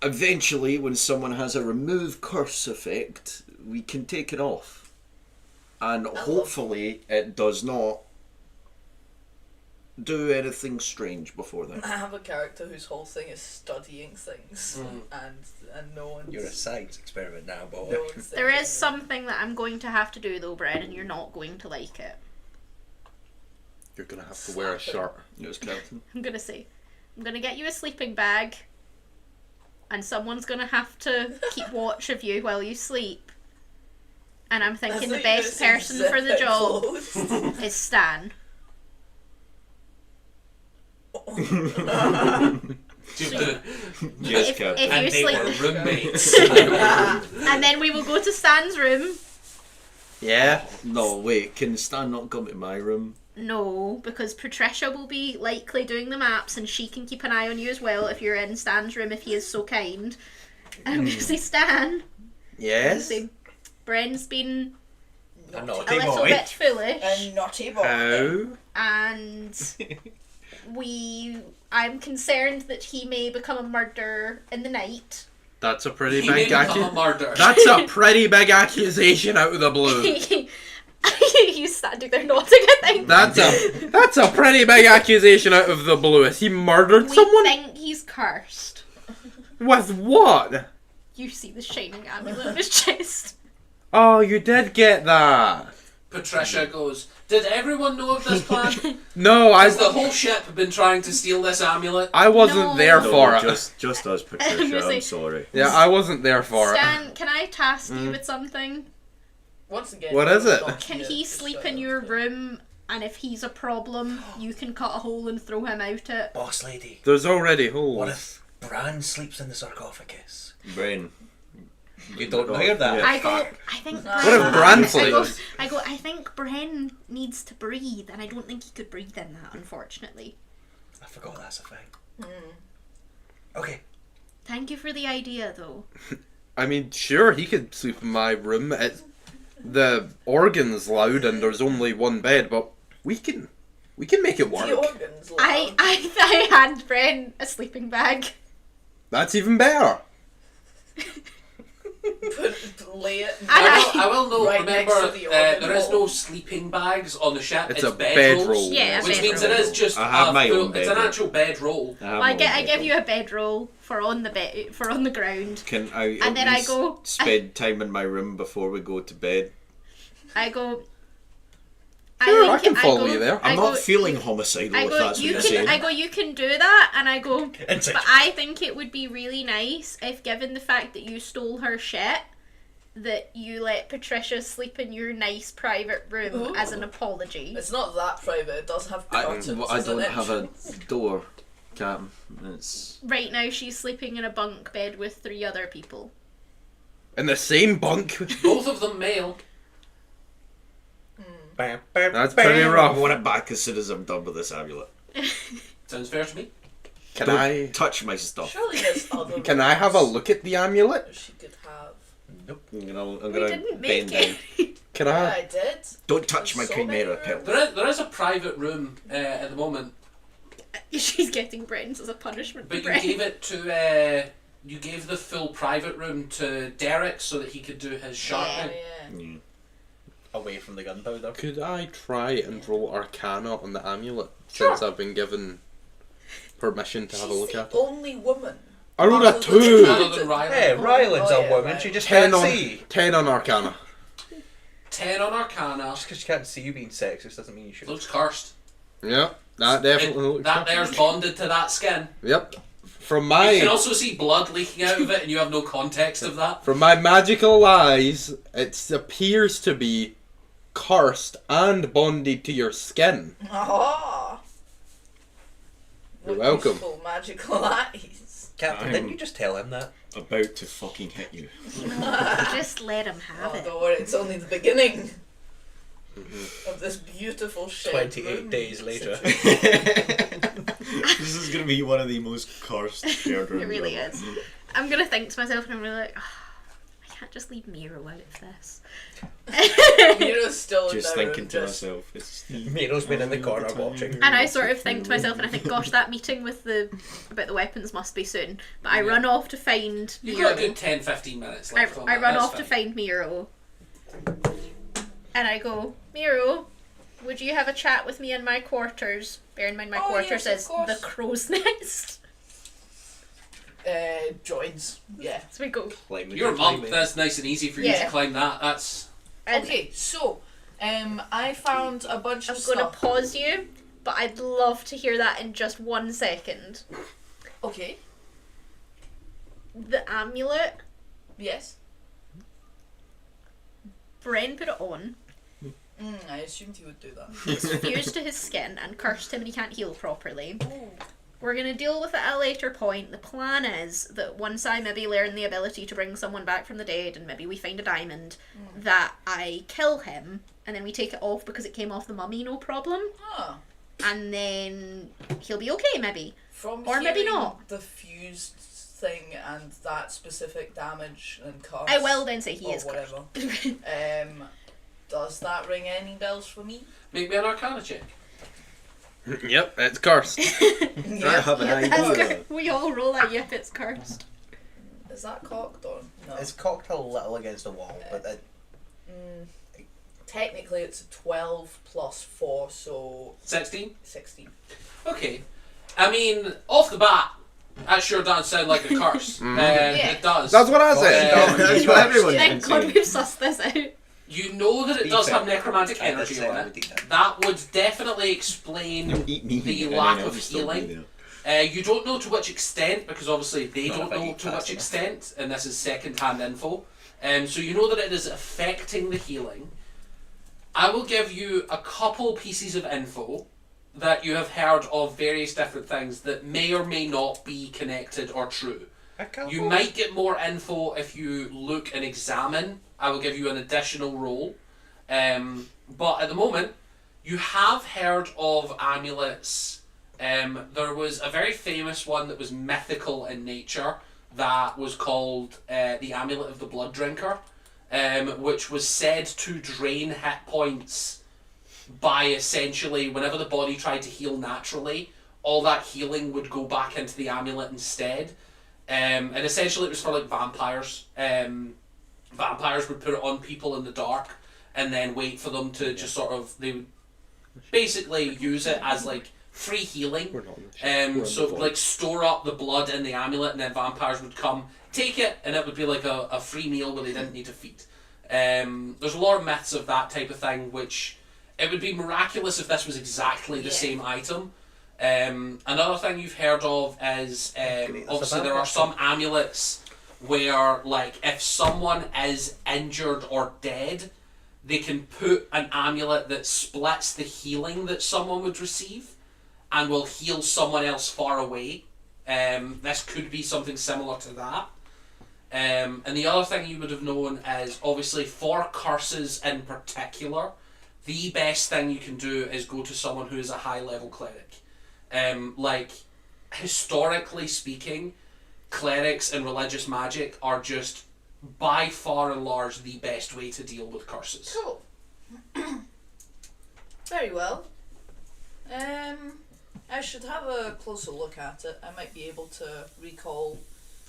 Speaker 2: eventually, when someone has a remove curse effect, we can take it off, and hopefully it does not do anything strange before then.
Speaker 3: I have a character whose whole thing is studying things, and no one's.
Speaker 9: You're a science experiment now, boy.
Speaker 3: no one's
Speaker 5: There
Speaker 3: thinking-
Speaker 5: is something that I'm going to have to do though, Bren, and you're not going to like it.
Speaker 8: You're gonna have to wear a shirt.
Speaker 2: Yes, Captain.
Speaker 5: I'm gonna get you a sleeping bag, and someone's gonna have to keep watch of you while you sleep. And I'm
Speaker 3: I
Speaker 5: thinking
Speaker 3: thought
Speaker 5: the
Speaker 3: you
Speaker 5: best
Speaker 3: were gonna
Speaker 5: person
Speaker 3: say
Speaker 5: for the
Speaker 3: zip it
Speaker 5: job
Speaker 3: closed.
Speaker 5: is Stan.
Speaker 2: Yes,
Speaker 5: If
Speaker 2: Captain.
Speaker 5: you
Speaker 1: And they
Speaker 5: sleep,
Speaker 1: were roommates.
Speaker 5: and then we will go to Stan's room.
Speaker 4: Yeah.
Speaker 2: No, wait. Can Stan not come to my room?
Speaker 5: No, because Patricia will be likely doing the maps, and she can keep an eye on you as well if you're in Stan's room, if he is so kind. And I'm gonna say, Stan.
Speaker 4: Yes.
Speaker 5: Say, Bren's been
Speaker 9: A
Speaker 5: a
Speaker 9: naughty
Speaker 5: little
Speaker 9: boy.
Speaker 5: bit foolish,
Speaker 3: A naughty boy.
Speaker 4: Oh.
Speaker 5: and I'm concerned that he may become a murderer in the night.
Speaker 8: That's a pretty
Speaker 1: He may
Speaker 8: big
Speaker 1: become a
Speaker 8: accusation.
Speaker 1: murderer.
Speaker 8: That's a pretty big accusation out of the blue.
Speaker 5: He's standing there nodding, I think.
Speaker 8: That's a pretty big accusation out of the blue. Has he murdered
Speaker 5: We
Speaker 8: someone?
Speaker 5: think he's cursed.
Speaker 8: With what?
Speaker 5: You see the shining amulet on his chest.
Speaker 8: Oh, you did get that.
Speaker 1: Patricia goes, did everyone know of this plan?
Speaker 8: No,
Speaker 1: Has the whole ship been trying to steal this amulet?
Speaker 8: I wasn't
Speaker 5: No.
Speaker 8: there for it.
Speaker 2: just us,
Speaker 5: I'm
Speaker 2: Patricia.
Speaker 5: gonna say-
Speaker 2: I'm sorry.
Speaker 8: Yeah, I wasn't there for it.
Speaker 5: Stan, can I task you with something?
Speaker 3: Once again,
Speaker 8: What is it?
Speaker 5: Can he sleep in your room, and if he's a problem, you can cut a hole and throw him out it?
Speaker 9: Boss lady,
Speaker 8: There's already
Speaker 9: what
Speaker 8: holes.
Speaker 9: if Bran sleeps in the sarcophagus?
Speaker 2: Brain.
Speaker 9: You don't hear that?
Speaker 2: Yeah.
Speaker 5: I go, I think
Speaker 8: What if Bran
Speaker 5: I
Speaker 8: sleeps?
Speaker 5: think Bren needs to breathe, and I don't think he could breathe in that, unfortunately.
Speaker 9: I forgot that's a thing. Okay.
Speaker 5: Thank you for the idea, though.
Speaker 8: I mean, sure, he could sleep in my room. The organ's loud and there's only one bed, but we can make it work.
Speaker 3: The organs. Loud.
Speaker 5: I hand Bren a sleeping bag.
Speaker 8: That's even better.
Speaker 3: Lay it.
Speaker 1: I will note,
Speaker 3: Right next
Speaker 1: remember,
Speaker 3: to the organ
Speaker 1: there is
Speaker 3: hole.
Speaker 1: no sleeping bags on the ship.
Speaker 8: It's
Speaker 1: It's
Speaker 8: a
Speaker 1: bedrolls.
Speaker 8: bedroll.
Speaker 5: Yeah, a
Speaker 1: Which means
Speaker 5: bedroll.
Speaker 1: it is just
Speaker 2: I have my own
Speaker 1: it's an
Speaker 2: bedroll.
Speaker 1: actual bedroll.
Speaker 5: I give you a bedroll for on the ground.
Speaker 2: Can I
Speaker 5: And then I go-
Speaker 2: spend time in my room before we go to bed?
Speaker 5: I go,
Speaker 8: Sure, I can follow you there.
Speaker 2: I'm not feeling homicidal
Speaker 5: I
Speaker 2: if
Speaker 5: go,
Speaker 2: that's what
Speaker 5: you
Speaker 2: you're
Speaker 5: can.
Speaker 2: saying.
Speaker 5: I go, you can do that, and I go.
Speaker 9: Inside
Speaker 5: But I think it would be really nice if, given the fact that you stole her shit, that you let Patricia sleep in your nice private room as an apology.
Speaker 3: It's not that private. It does have curtains.
Speaker 2: I
Speaker 3: as an
Speaker 2: don't have a
Speaker 3: entrance.
Speaker 2: door, Captain. It's
Speaker 5: Right now, she's sleeping in a bunk bed with 3 other people.
Speaker 8: In the same bunk.
Speaker 1: Both of them male.
Speaker 8: That's pretty
Speaker 2: I
Speaker 8: rough.
Speaker 2: want it back as soon as I'm done with this amulet.
Speaker 1: Sounds fair to me.
Speaker 8: Can
Speaker 2: Don't
Speaker 8: I?
Speaker 2: touch my stuff?
Speaker 3: Surely there's other.
Speaker 8: Can I have a
Speaker 3: rooms
Speaker 8: look at the amulet?
Speaker 3: She could have.
Speaker 2: I'm gonna
Speaker 5: We didn't make
Speaker 2: bend down.
Speaker 5: it.
Speaker 8: Can
Speaker 3: Yeah,
Speaker 8: I?
Speaker 3: I did.
Speaker 2: Don't touch my
Speaker 3: So many
Speaker 2: chimera
Speaker 3: rooms.
Speaker 2: pill.
Speaker 1: There is a private room at the moment,
Speaker 5: She's getting brains as a punishment for
Speaker 1: but you
Speaker 5: brains.
Speaker 1: gave it to. You gave the full private room to Derek so that he could do his
Speaker 3: Yeah,
Speaker 1: sharpening.
Speaker 3: yeah.
Speaker 9: away from the gunpowder.
Speaker 8: Could I try and roll Arcana on the amulet
Speaker 1: Sure.
Speaker 8: since I've been given permission to have a
Speaker 3: She's
Speaker 8: look
Speaker 3: the
Speaker 8: at it?
Speaker 3: only woman.
Speaker 8: I rolled a
Speaker 3: Other
Speaker 8: 2.
Speaker 1: Other than Riley.
Speaker 9: Hey, Ryland's
Speaker 3: Oh,
Speaker 9: a
Speaker 3: yeah,
Speaker 9: woman.
Speaker 3: right.
Speaker 9: She just
Speaker 8: 10
Speaker 9: can't
Speaker 8: on
Speaker 9: see.
Speaker 8: 10 on Arcana.
Speaker 1: 10 on Arcana.
Speaker 9: Just because she can't see you being sexist doesn't mean you should.
Speaker 1: Looks cursed.
Speaker 8: Yeah, that definitely looks.
Speaker 1: That there's bonded to that skin.
Speaker 8: Yep. From
Speaker 1: You
Speaker 8: my
Speaker 1: can also see blood leaking out of it, and you have no context of that.
Speaker 8: from my magical eyes, it appears to be cursed and bonded to your skin.
Speaker 3: Ah.
Speaker 8: You're welcome.
Speaker 3: Wonderful magical eyes.
Speaker 9: Captain,
Speaker 2: I'm-
Speaker 9: didn't you just tell him that?
Speaker 2: About to fucking hit you.
Speaker 5: Just let him have
Speaker 3: Oh,
Speaker 5: it.
Speaker 3: don't worry, it's only the beginning
Speaker 8: Mm-hmm.
Speaker 3: of this beautiful shit.
Speaker 9: 28
Speaker 3: room
Speaker 9: days later.
Speaker 2: This is gonna be one of the most cursed shared rooms.
Speaker 5: It really
Speaker 2: ever.
Speaker 5: is. I'm gonna think to myself and I'm really like, I can't just leave Miro out of this.
Speaker 3: Miro's still in
Speaker 2: Just
Speaker 3: their
Speaker 2: thinking
Speaker 3: room,
Speaker 2: to
Speaker 3: just
Speaker 2: myself, it's
Speaker 9: Miro's been in the corner watching.
Speaker 5: And I sort of think to myself and I think, gosh, that meeting with about the weapons must be soon. But I run off to find
Speaker 1: You've
Speaker 5: Miro.
Speaker 1: got a good 10-15 minutes
Speaker 5: I
Speaker 1: left on
Speaker 5: I
Speaker 1: that,
Speaker 5: run
Speaker 1: that's
Speaker 5: off to
Speaker 1: fine.
Speaker 5: find Miro. And I go, Miro, would you have a chat with me in my quarters? Bear in mind my
Speaker 3: Oh,
Speaker 5: quarters
Speaker 3: yes, of
Speaker 5: is
Speaker 3: course.
Speaker 5: the crow's nest.
Speaker 3: joins. Yeah.
Speaker 5: So we go.
Speaker 1: You're a monk, that's nice and easy for you
Speaker 3: Yeah.
Speaker 1: to climb that. That's
Speaker 5: And
Speaker 3: Okay, so I found a bunch
Speaker 5: I'm
Speaker 3: of
Speaker 5: going to
Speaker 3: stuff.
Speaker 5: pause you, but I'd love to hear that in just 1 second.
Speaker 3: Okay.
Speaker 5: The amulet,
Speaker 3: Yes.
Speaker 5: Bren put it on.
Speaker 3: I assumed he would do that.
Speaker 5: It's fused to his skin and cursed him and he can't heal properly. We're going to deal with it at a later point. The plan is that once I maybe learn the ability to bring someone back from the dead and maybe we find a diamond, that I kill him and then we take it off because it came off the mummy, no problem.
Speaker 3: Ah.
Speaker 5: And then he'll be okay maybe.
Speaker 3: From
Speaker 5: Or maybe
Speaker 3: hearing
Speaker 5: not.
Speaker 3: the fused thing and that specific damage and cost.
Speaker 5: I will then say he
Speaker 3: or
Speaker 5: is
Speaker 3: whatever.
Speaker 5: cursed.
Speaker 3: Does that ring any bells for me?
Speaker 1: make me an Arcana check.
Speaker 8: Yep, it's cursed.
Speaker 2: I have an
Speaker 5: That's
Speaker 2: idea.
Speaker 5: good. We all roll a yep, it's cursed.
Speaker 3: Is that cocked or no?
Speaker 9: It's cocked a little against the wall, but it,
Speaker 3: Technically, it's a 12 plus 4, so
Speaker 1: 16?
Speaker 3: 16.
Speaker 1: Okay. I mean, off the bat, that sure does sound like a curse. It does.
Speaker 8: That's what I said.
Speaker 1: Yeah.
Speaker 2: That's what everyone's been
Speaker 5: Thank God
Speaker 2: saying.
Speaker 5: we've sussed this out.
Speaker 1: You know that it does have necromantic
Speaker 9: I
Speaker 1: energy
Speaker 9: said
Speaker 1: on
Speaker 9: I would
Speaker 1: it.
Speaker 9: eat that.
Speaker 1: That would definitely explain
Speaker 2: Eat me.
Speaker 1: the
Speaker 2: and
Speaker 1: lack
Speaker 2: then
Speaker 1: of
Speaker 2: I'll still be
Speaker 1: healing.
Speaker 2: there.
Speaker 1: You don't know to which extent, because obviously they
Speaker 9: Not
Speaker 1: don't
Speaker 9: if I
Speaker 1: know
Speaker 9: eat
Speaker 1: to
Speaker 9: fast
Speaker 1: which
Speaker 9: enough.
Speaker 1: extent, and this is second-hand info. So you know that it is affecting the healing. I will give you a couple pieces of info that you have heard of various different things that may or may not be connected or true. You might get more info if you look and examine. I will give you an additional roll. But at the moment, you have heard of amulets. There was a very famous one that was mythical in nature that was called the Amulet of the Blood Drinker, which was said to drain hit points by essentially whenever the body tried to heal naturally, all that healing would go back into the amulet instead. And essentially it was for like vampires. Vampires would put it on people in the dark and then wait for them to just sort of, they would basically use it as like free healing.
Speaker 8: We're not in the ship. We're in
Speaker 1: So
Speaker 8: the
Speaker 1: like store up the blood in the amulet and then vampires would come, take it, and it would be like a free meal where they didn't need to feed. There's a lot of myths of that type of thing which It would be miraculous if this was exactly the
Speaker 3: Yeah.
Speaker 1: same item. Another thing you've heard of is obviously there are some amulets where, like, if someone is injured or dead, they can put an amulet that splits the healing that someone would receive and will heal someone else far away. This could be something similar to that. And the other thing you would have known is, obviously, for curses in particular, the best thing you can do is go to someone who is a high level cleric. Like, historically speaking, clerics in religious magic are just by far and large the best way to deal with curses.
Speaker 3: Cool. Very well. I should have a closer look at it. I might be able to recall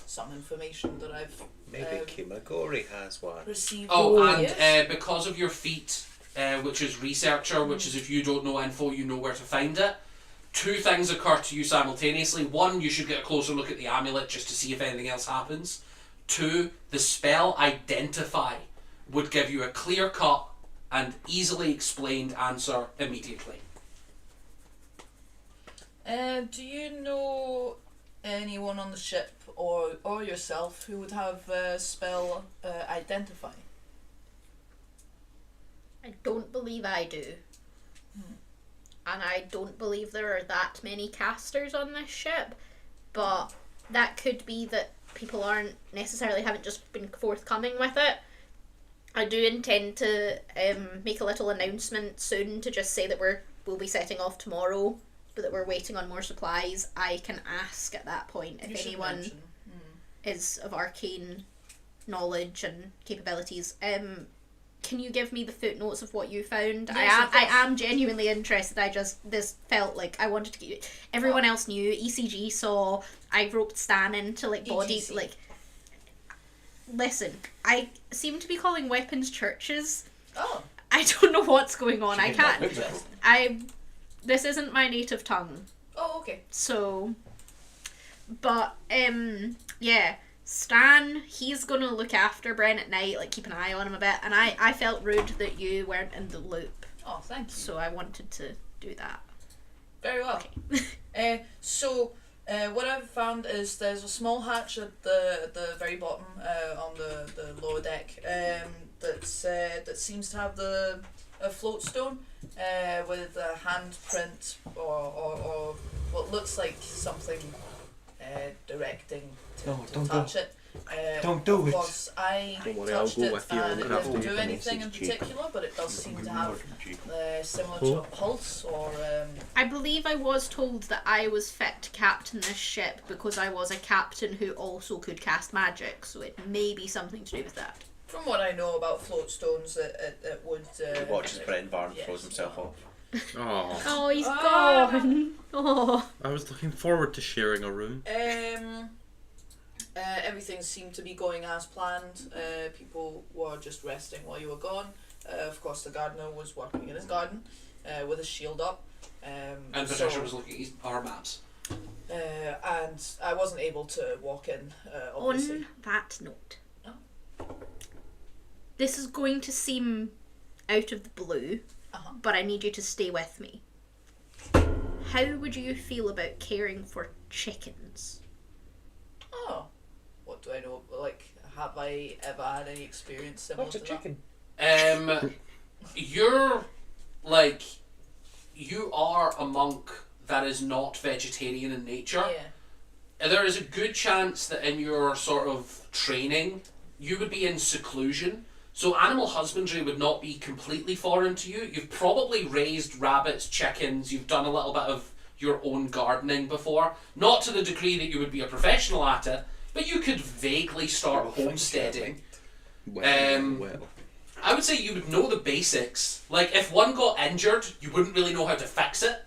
Speaker 3: some information that I've
Speaker 4: Maybe Kimagori has one.
Speaker 3: received.
Speaker 1: Oh,
Speaker 3: over the years.
Speaker 1: and because of your feat, which is researcher, which is if you don't know info, you know where to find it. Two things occur to you simultaneously. One, you should get a closer look at the amulet just to see if anything else happens. Two, the spell Identify would give you a clear-cut and easily explained answer immediately.
Speaker 3: Do you know anyone on the ship or yourself who would have spell Identify?
Speaker 5: I don't believe I do. And I don't believe there are that many casters on this ship. But that could be that people haven't just been forthcoming with it. I do intend to make a little announcement soon to just say that we'll be setting off tomorrow, but that we're waiting on more supplies. I can ask at that point
Speaker 3: You
Speaker 5: if
Speaker 3: should
Speaker 5: anyone
Speaker 3: mention.
Speaker 5: is of arcane knowledge and capabilities. Can you give me the footnotes of what you found?
Speaker 3: Yes, of
Speaker 5: I
Speaker 3: course.
Speaker 5: am genuinely interested. This felt like I wanted to get you. Everyone else knew. ECG saw. I roped Stan into like body
Speaker 3: EGC.
Speaker 5: like. Listen, I seem to be calling weapons churches.
Speaker 3: Oh,
Speaker 5: I don't know what's going on. I can't.
Speaker 3: interesting.
Speaker 5: This isn't my native tongue.
Speaker 3: Oh, okay.
Speaker 5: So, but yeah, Stan, he's gonna look after Bren at night, like keep an eye on him a bit. And I felt rude that you weren't in the loop,
Speaker 3: Oh, thank you.
Speaker 5: so I wanted to do that.
Speaker 3: Very well. What I've found is there's a small hatch at the very bottom on the lower deck that seems to have a float stone with a handprint or what looks like something directing to touch it.
Speaker 9: Don't do
Speaker 3: of
Speaker 9: it.
Speaker 3: course, I
Speaker 4: Don't worry, I'll
Speaker 3: touched
Speaker 4: go
Speaker 3: it
Speaker 4: with you.
Speaker 3: and it
Speaker 4: I'll have
Speaker 3: didn't
Speaker 4: to
Speaker 3: do
Speaker 4: make a
Speaker 3: anything in
Speaker 4: message, Jake.
Speaker 3: particular, but it does seem to have similar to
Speaker 4: Oh.
Speaker 3: a pulse or
Speaker 5: I believe I was told that I was fit to captain this ship because I was a captain who also could cast magic, so it may be something to do with that.
Speaker 3: from what I know about float stones, it would.
Speaker 4: He watches Bren Barn
Speaker 3: yes.
Speaker 4: throws himself off.
Speaker 8: Oh,
Speaker 5: Oh, he's
Speaker 3: Ah.
Speaker 5: gone. Oh.
Speaker 8: I was looking forward to sharing a room.
Speaker 3: Everything seemed to be going as planned. People were just resting while you were gone. Of course, the gardener was working in his garden with his shield up.
Speaker 1: And Patricia was looking at his arm maps.
Speaker 3: And I wasn't able to walk in, obviously.
Speaker 5: On that note,
Speaker 3: Oh.
Speaker 5: this is going to seem out of the blue,
Speaker 3: Uh-huh.
Speaker 5: but I need you to stay with me. How would you feel about caring for chickens?
Speaker 3: Oh, what do I know? Like, have I ever had any experience similar
Speaker 7: What's a
Speaker 3: to
Speaker 7: chicken?
Speaker 1: You're like, you are a monk that is not vegetarian in nature.
Speaker 3: that? Yeah.
Speaker 1: There is a good chance that in your sort of training, you would be in seclusion. So animal husbandry would not be completely foreign to you. You've probably raised rabbits, chickens, you've done a little bit of your own gardening before. Not to the degree that you would be a professional at it, but you could vaguely start homesteading.
Speaker 8: Well.
Speaker 1: I would say you would know the basics. Like, if one got injured, you wouldn't really know how to fix it.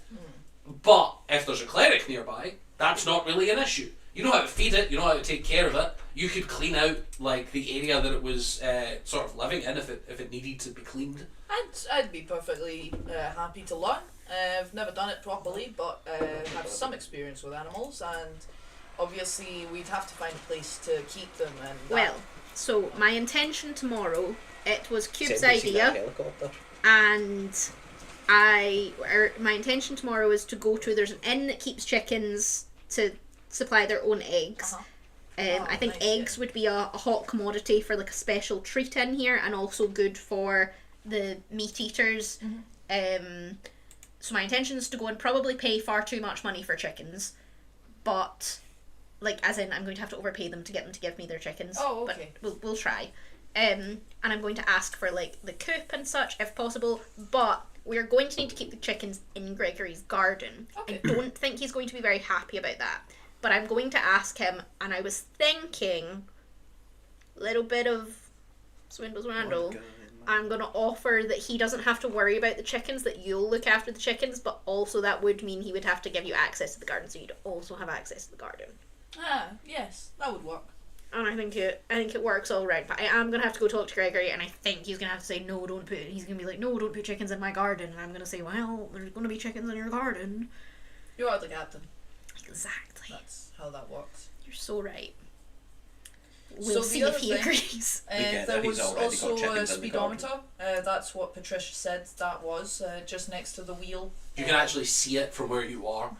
Speaker 1: But if there's a cleric nearby, that's not really an issue. You know how to feed it, you know how to take care of it. You could clean out, like, the area that it was sort of living in if it needed to be cleaned.
Speaker 3: I'd be perfectly happy to learn. I've never done it properly, but have some experience with animals, and obviously we'd have to find a place to keep them. And
Speaker 5: Well, so my intention tomorrow, it was Cube's
Speaker 4: Send me to see that
Speaker 5: idea,
Speaker 4: helicopter.
Speaker 5: and my intention tomorrow is to go to, there's an inn that keeps chickens to supply their own eggs. I think
Speaker 3: nice,
Speaker 5: eggs would be a hot commodity for like a special treat in here, and also good for the meat eaters. So my intention is to go and probably pay far too much money for chickens, but like as in I'm going to have to overpay them to get them to give me their chickens.
Speaker 3: Oh, okay.
Speaker 5: But we'll try. And I'm going to ask for like the coop and such if possible, but we're going to need to keep the chickens in Gregory's garden.
Speaker 3: Okay.
Speaker 5: I don't think he's going to be very happy about that, but I'm going to ask him, and I was thinking little bit of swindle. I'm going to offer that he doesn't have to worry about the chickens, that you'll look after the chickens, but also that would mean he would have to give you access to the garden, so you'd also have access to the garden.
Speaker 3: Yes, that would work.
Speaker 5: And I think it works all right. But I am gonna have to go talk to Gregory, and I think he's gonna have to say no. He's gonna be like, no, don't put chickens in my garden. And I'm gonna say, well, there's gonna be chickens in your garden.
Speaker 3: You are the captain.
Speaker 5: Exactly.
Speaker 3: That's how that works.
Speaker 5: You're so right.
Speaker 3: So
Speaker 5: We'll
Speaker 3: the
Speaker 5: see
Speaker 3: other
Speaker 5: if he
Speaker 3: thing-
Speaker 5: agrees.
Speaker 6: get
Speaker 3: There
Speaker 6: that
Speaker 3: was
Speaker 6: he's already got
Speaker 3: also a
Speaker 6: chickens in the garden.
Speaker 3: speedometer. That's what Patricia said that was, just next to the wheel.
Speaker 1: You can actually see it from where you are.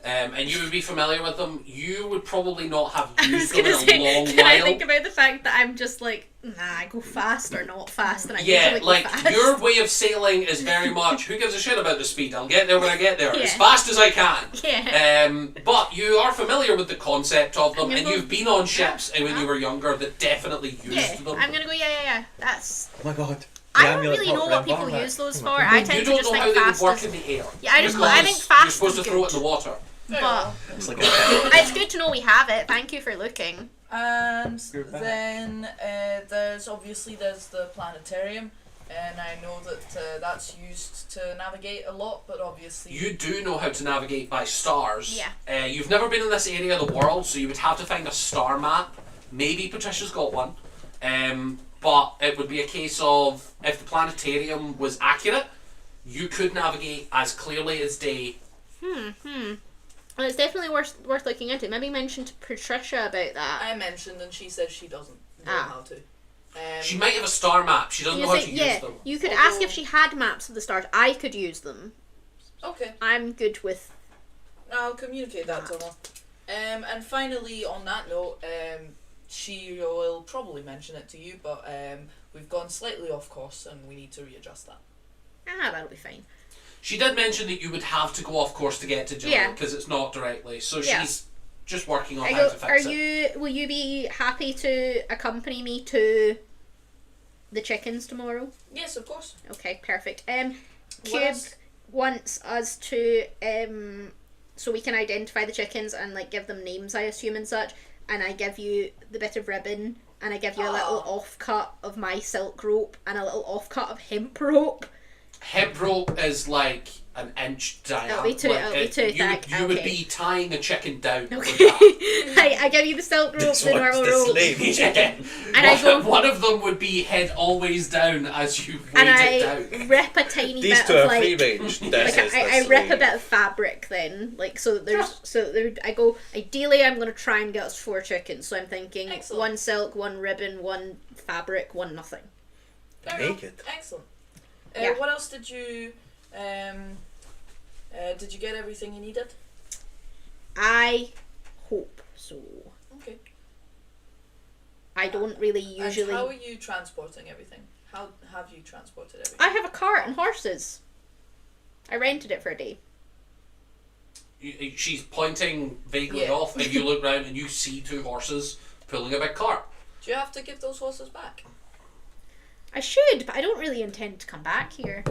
Speaker 1: And you would be familiar with them. You would probably not have
Speaker 5: I was
Speaker 1: used them in
Speaker 5: gonna
Speaker 1: a
Speaker 5: say,
Speaker 1: long
Speaker 5: can I
Speaker 1: while.
Speaker 5: think about the fact that I'm just like, nah, I go fast or not fast, and I
Speaker 1: Yeah,
Speaker 5: usually go
Speaker 1: like
Speaker 5: fast.
Speaker 1: your way of sailing is very much who gives a shit about the speed? I'll get there when I get there, as
Speaker 5: Yeah.
Speaker 1: fast as I can.
Speaker 5: Yeah.
Speaker 1: But you are familiar with the concept of them,
Speaker 5: I'm gonna
Speaker 1: and
Speaker 5: go-
Speaker 1: you've been on ships when you were younger that definitely used
Speaker 5: Yeah,
Speaker 1: them.
Speaker 5: I'm gonna go. Yeah. That's.
Speaker 9: Oh my god.
Speaker 5: I
Speaker 9: The
Speaker 5: don't
Speaker 9: amulet
Speaker 5: really know
Speaker 9: pot
Speaker 5: what
Speaker 9: for
Speaker 5: people
Speaker 9: Embark.
Speaker 5: use those
Speaker 9: Oh
Speaker 5: for.
Speaker 9: my God.
Speaker 5: I tend
Speaker 1: You
Speaker 5: to
Speaker 1: don't
Speaker 5: just
Speaker 1: know how
Speaker 5: think
Speaker 1: they would
Speaker 5: fast
Speaker 1: work
Speaker 5: is.
Speaker 1: in the air.
Speaker 5: Yeah, I think
Speaker 1: Because
Speaker 5: fast
Speaker 1: you're supposed
Speaker 5: is
Speaker 1: to throw it
Speaker 5: good.
Speaker 1: in the water.
Speaker 5: But
Speaker 9: It's like a
Speaker 5: it's good to know we have it. Thank you for looking.
Speaker 3: And
Speaker 9: You're back.
Speaker 3: then there's the planetarium, and I know that that's used to navigate a lot, but obviously
Speaker 1: You do know how to navigate by stars.
Speaker 5: Yeah.
Speaker 1: You've never been in this area of the world, so you would have to find a star map. Maybe Patricia's got one. But it would be a case of, if the planetarium was accurate, you could navigate as clearly as day.
Speaker 5: Well, it's definitely worth looking into. Maybe mention to Patricia about that.
Speaker 3: I mentioned, and she says she doesn't know
Speaker 5: Ah.
Speaker 3: how to.
Speaker 1: She might have a star map, she doesn't
Speaker 5: You
Speaker 1: know how
Speaker 5: think-
Speaker 1: to
Speaker 5: yeah,
Speaker 1: use them.
Speaker 5: you could ask
Speaker 3: Although-
Speaker 5: if she had maps of the stars. I could use them.
Speaker 3: Okay,
Speaker 5: I'm good with.
Speaker 3: I'll communicate that to her. And finally, on that note, she will probably mention it to you, but we've gone slightly off course, and we need to readjust that.
Speaker 5: That'll be fine.
Speaker 1: She did mention that you would have to go off course to get to Jalle,
Speaker 5: Yeah.
Speaker 1: because it's not directly, so
Speaker 5: Yeah.
Speaker 1: she's just working on
Speaker 5: I
Speaker 1: how
Speaker 5: go,
Speaker 1: to fix
Speaker 5: are
Speaker 1: it.
Speaker 5: you? Will you be happy to accompany me to the chickens tomorrow?
Speaker 3: Yes, of course.
Speaker 5: Okay, perfect.
Speaker 3: What
Speaker 5: Cube
Speaker 3: else?
Speaker 5: wants us to so we can identify the chickens and like give them names, I assume, and such. And I give you the bit of ribbon, and I give you a little offcut of my silk rope and a little offcut of hemp rope.
Speaker 1: Hemp rope is like an inch diameter.
Speaker 5: It'll be too thick,
Speaker 1: You would
Speaker 5: okay.
Speaker 1: be tying a chicken down with
Speaker 5: Okay.
Speaker 1: that.
Speaker 5: I give you the silk rope,
Speaker 9: This
Speaker 5: the
Speaker 9: one's
Speaker 5: normal
Speaker 9: the
Speaker 5: rope,
Speaker 9: slave.
Speaker 1: Yeah.
Speaker 5: And I go-
Speaker 1: One of them would be head always down as you
Speaker 5: and
Speaker 1: weighed it
Speaker 5: I
Speaker 1: down.
Speaker 5: rip a tiny
Speaker 4: These
Speaker 5: bit
Speaker 4: two
Speaker 5: of
Speaker 4: are free
Speaker 5: like.
Speaker 4: range. This
Speaker 5: Like
Speaker 4: is
Speaker 5: I
Speaker 4: the
Speaker 5: rip a
Speaker 4: slave.
Speaker 5: bit of fabric then, like so that there's I go, ideally I'm gonna try and get us 4 chickens, so I'm thinking
Speaker 3: Excellent.
Speaker 5: 1 silk, 1 ribbon, 1 fabric, 1 nothing.
Speaker 3: Fair enough.
Speaker 4: Naked.
Speaker 3: Excellent.
Speaker 5: Yeah.
Speaker 3: What else did you? Did you get everything you needed?
Speaker 5: I hope so.
Speaker 3: Okay.
Speaker 5: I don't really
Speaker 3: And
Speaker 5: usually.
Speaker 3: how are you transporting everything? How have you transported everything?
Speaker 5: I have a cart and horses. I rented it for a day.
Speaker 1: She's pointing vaguely
Speaker 3: Yeah.
Speaker 1: off, and you look round and you see 2 horses pulling a big cart.
Speaker 3: Do you have to give those horses back?
Speaker 5: I should, but I don't really intend to come back here.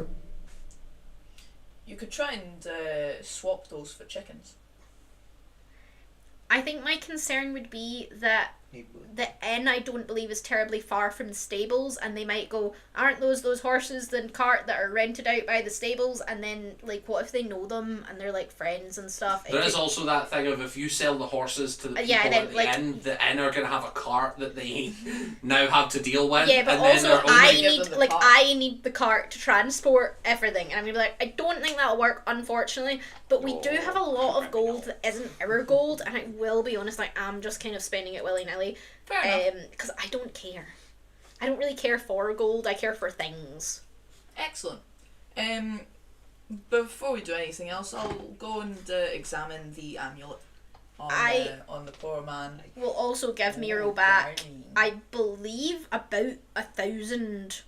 Speaker 3: You could try and swap those for chickens.
Speaker 5: I think my concern would be that the inn I don't believe is terribly far from the stables, and they might go, aren't those horses and cart that are rented out by the stables? And then like, what if they know them and they're like friends and stuff? It
Speaker 1: There is
Speaker 5: could-
Speaker 1: also that thing of, if you sell the horses to the people
Speaker 5: yeah, then,
Speaker 1: at
Speaker 5: like-
Speaker 1: the inn are going to have a cart that they now have to deal with.
Speaker 5: Yeah, but
Speaker 1: and then
Speaker 5: also
Speaker 1: they're
Speaker 5: I
Speaker 1: only...
Speaker 3: give
Speaker 5: need
Speaker 3: them the
Speaker 5: like
Speaker 3: cart.
Speaker 5: I need the cart to transport everything, and I'm gonna be like, I don't think that'll work, unfortunately. But we do have a lot of gold that isn't our gold, and I will be honest, I am just kind of spending it willy nilly.
Speaker 3: Fair enough.
Speaker 5: Because I don't care. I don't really care for gold. I care for things.
Speaker 3: Excellent. Before we do anything else, I'll go and examine the amulet on the poor man.
Speaker 5: Will also give Miro back, I believe, about 1,000.